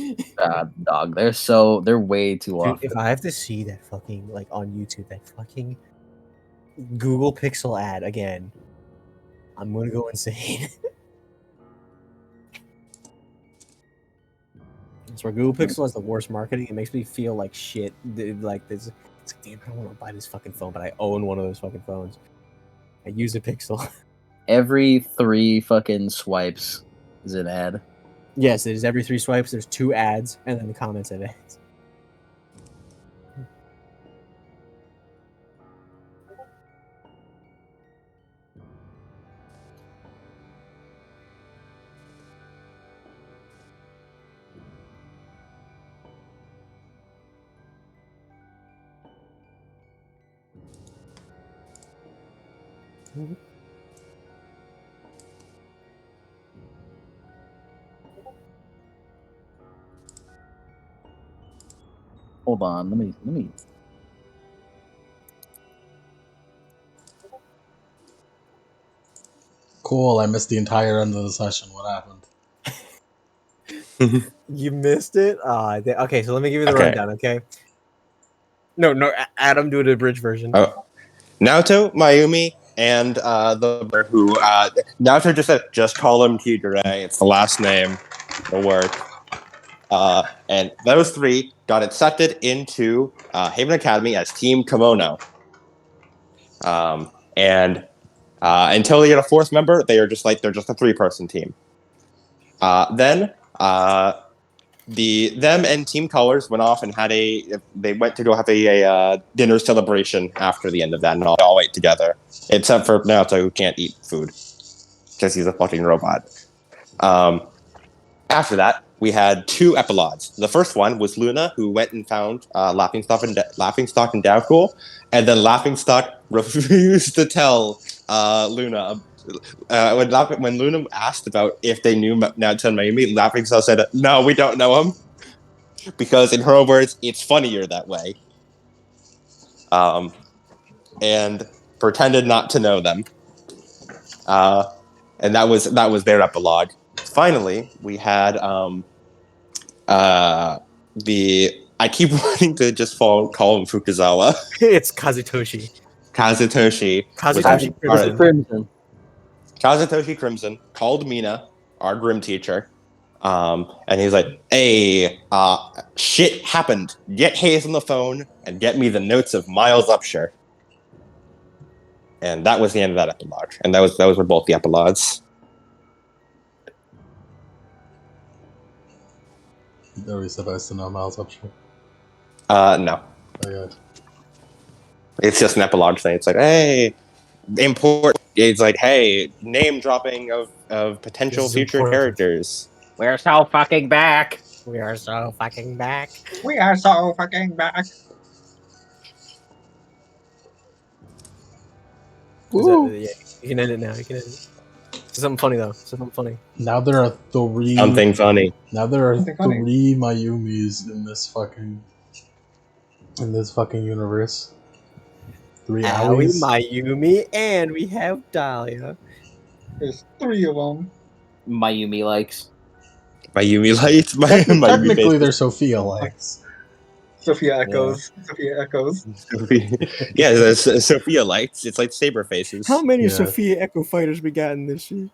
Dog, they're way too Dude, often. if I have to see that fucking like on YouTube that fucking Google Pixel ad again, I'm gonna go insane. That's where Google Pixel has the worst marketing. It makes me feel like shit. Like this, it's like, damn, I don't want to buy this fucking phone, but I own one of those fucking phones. I use a Pixel. Every 3 fucking swipes is an ad. Yes, it is every 3 swipes. There's 2 ads, and then the comments of ads. Hold on, let me. Cool. I missed the entire end of the session. What happened? You missed it. Okay, so let me give you the Okay. rundown. Okay. No, Adam, do the abridged version. Oh, Naoto, Mayumi, and the who Naoto just said just call him Kigure. It's the last name. It'll work. And those 3 got accepted into Haven Academy as Team Kimono. And until they get a 4th member, they're just a 3-person team. Then them and Team Colors went off and they went to go have a dinner celebration after the end of that, and all ate together, except for Naoto, who can't eat food because he's a fucking robot. After that, we had 2 epilogues. The first one was Luna, who went and found Laughingstock and Downcool, and then Laughingstock refused to tell Luna. When Luna asked about if they knew Naoto and Mayumi, Laughingstock said, "No, we don't know him," because in her words, it's funnier that way. And pretended not to know them. And that was their epilogue. Finally, we had I keep wanting to just call him Fukuzawa. It's Kazutoshi. Kazutoshi Crimson. Kazutoshi Crimson called Mina, our grim teacher, and he's like, "Hey, shit happened. Get Hayes on the phone and get me the notes of Miles Upshur." And that was the end of that epilogue. And those were both the epilogues. Are we supposed to know Miles Upshur? No. Okay. It's just an epilogue thing. It's like, hey, important. It's like, hey, name dropping of potential future important. characters. We're so fucking back. We are so fucking back. We are so fucking back. Yeah, you can end it now. You can end it. Something funny though. Something funny. Now there are three. Something funny. Now there are Something funny. three Mayumis in this fucking universe. 3 Aoi, Aois. Mayumi, and we have Dahlia. There's 3 of them. Mayumi likes. Mayumi lights. Mayumi Technically, they're faces. Sophia likes. Sophia echoes. Sophia echoes. Yeah, Sophia lights. It's like saber faces. How many Yeah. Sophia Echo fighters we got in this shit?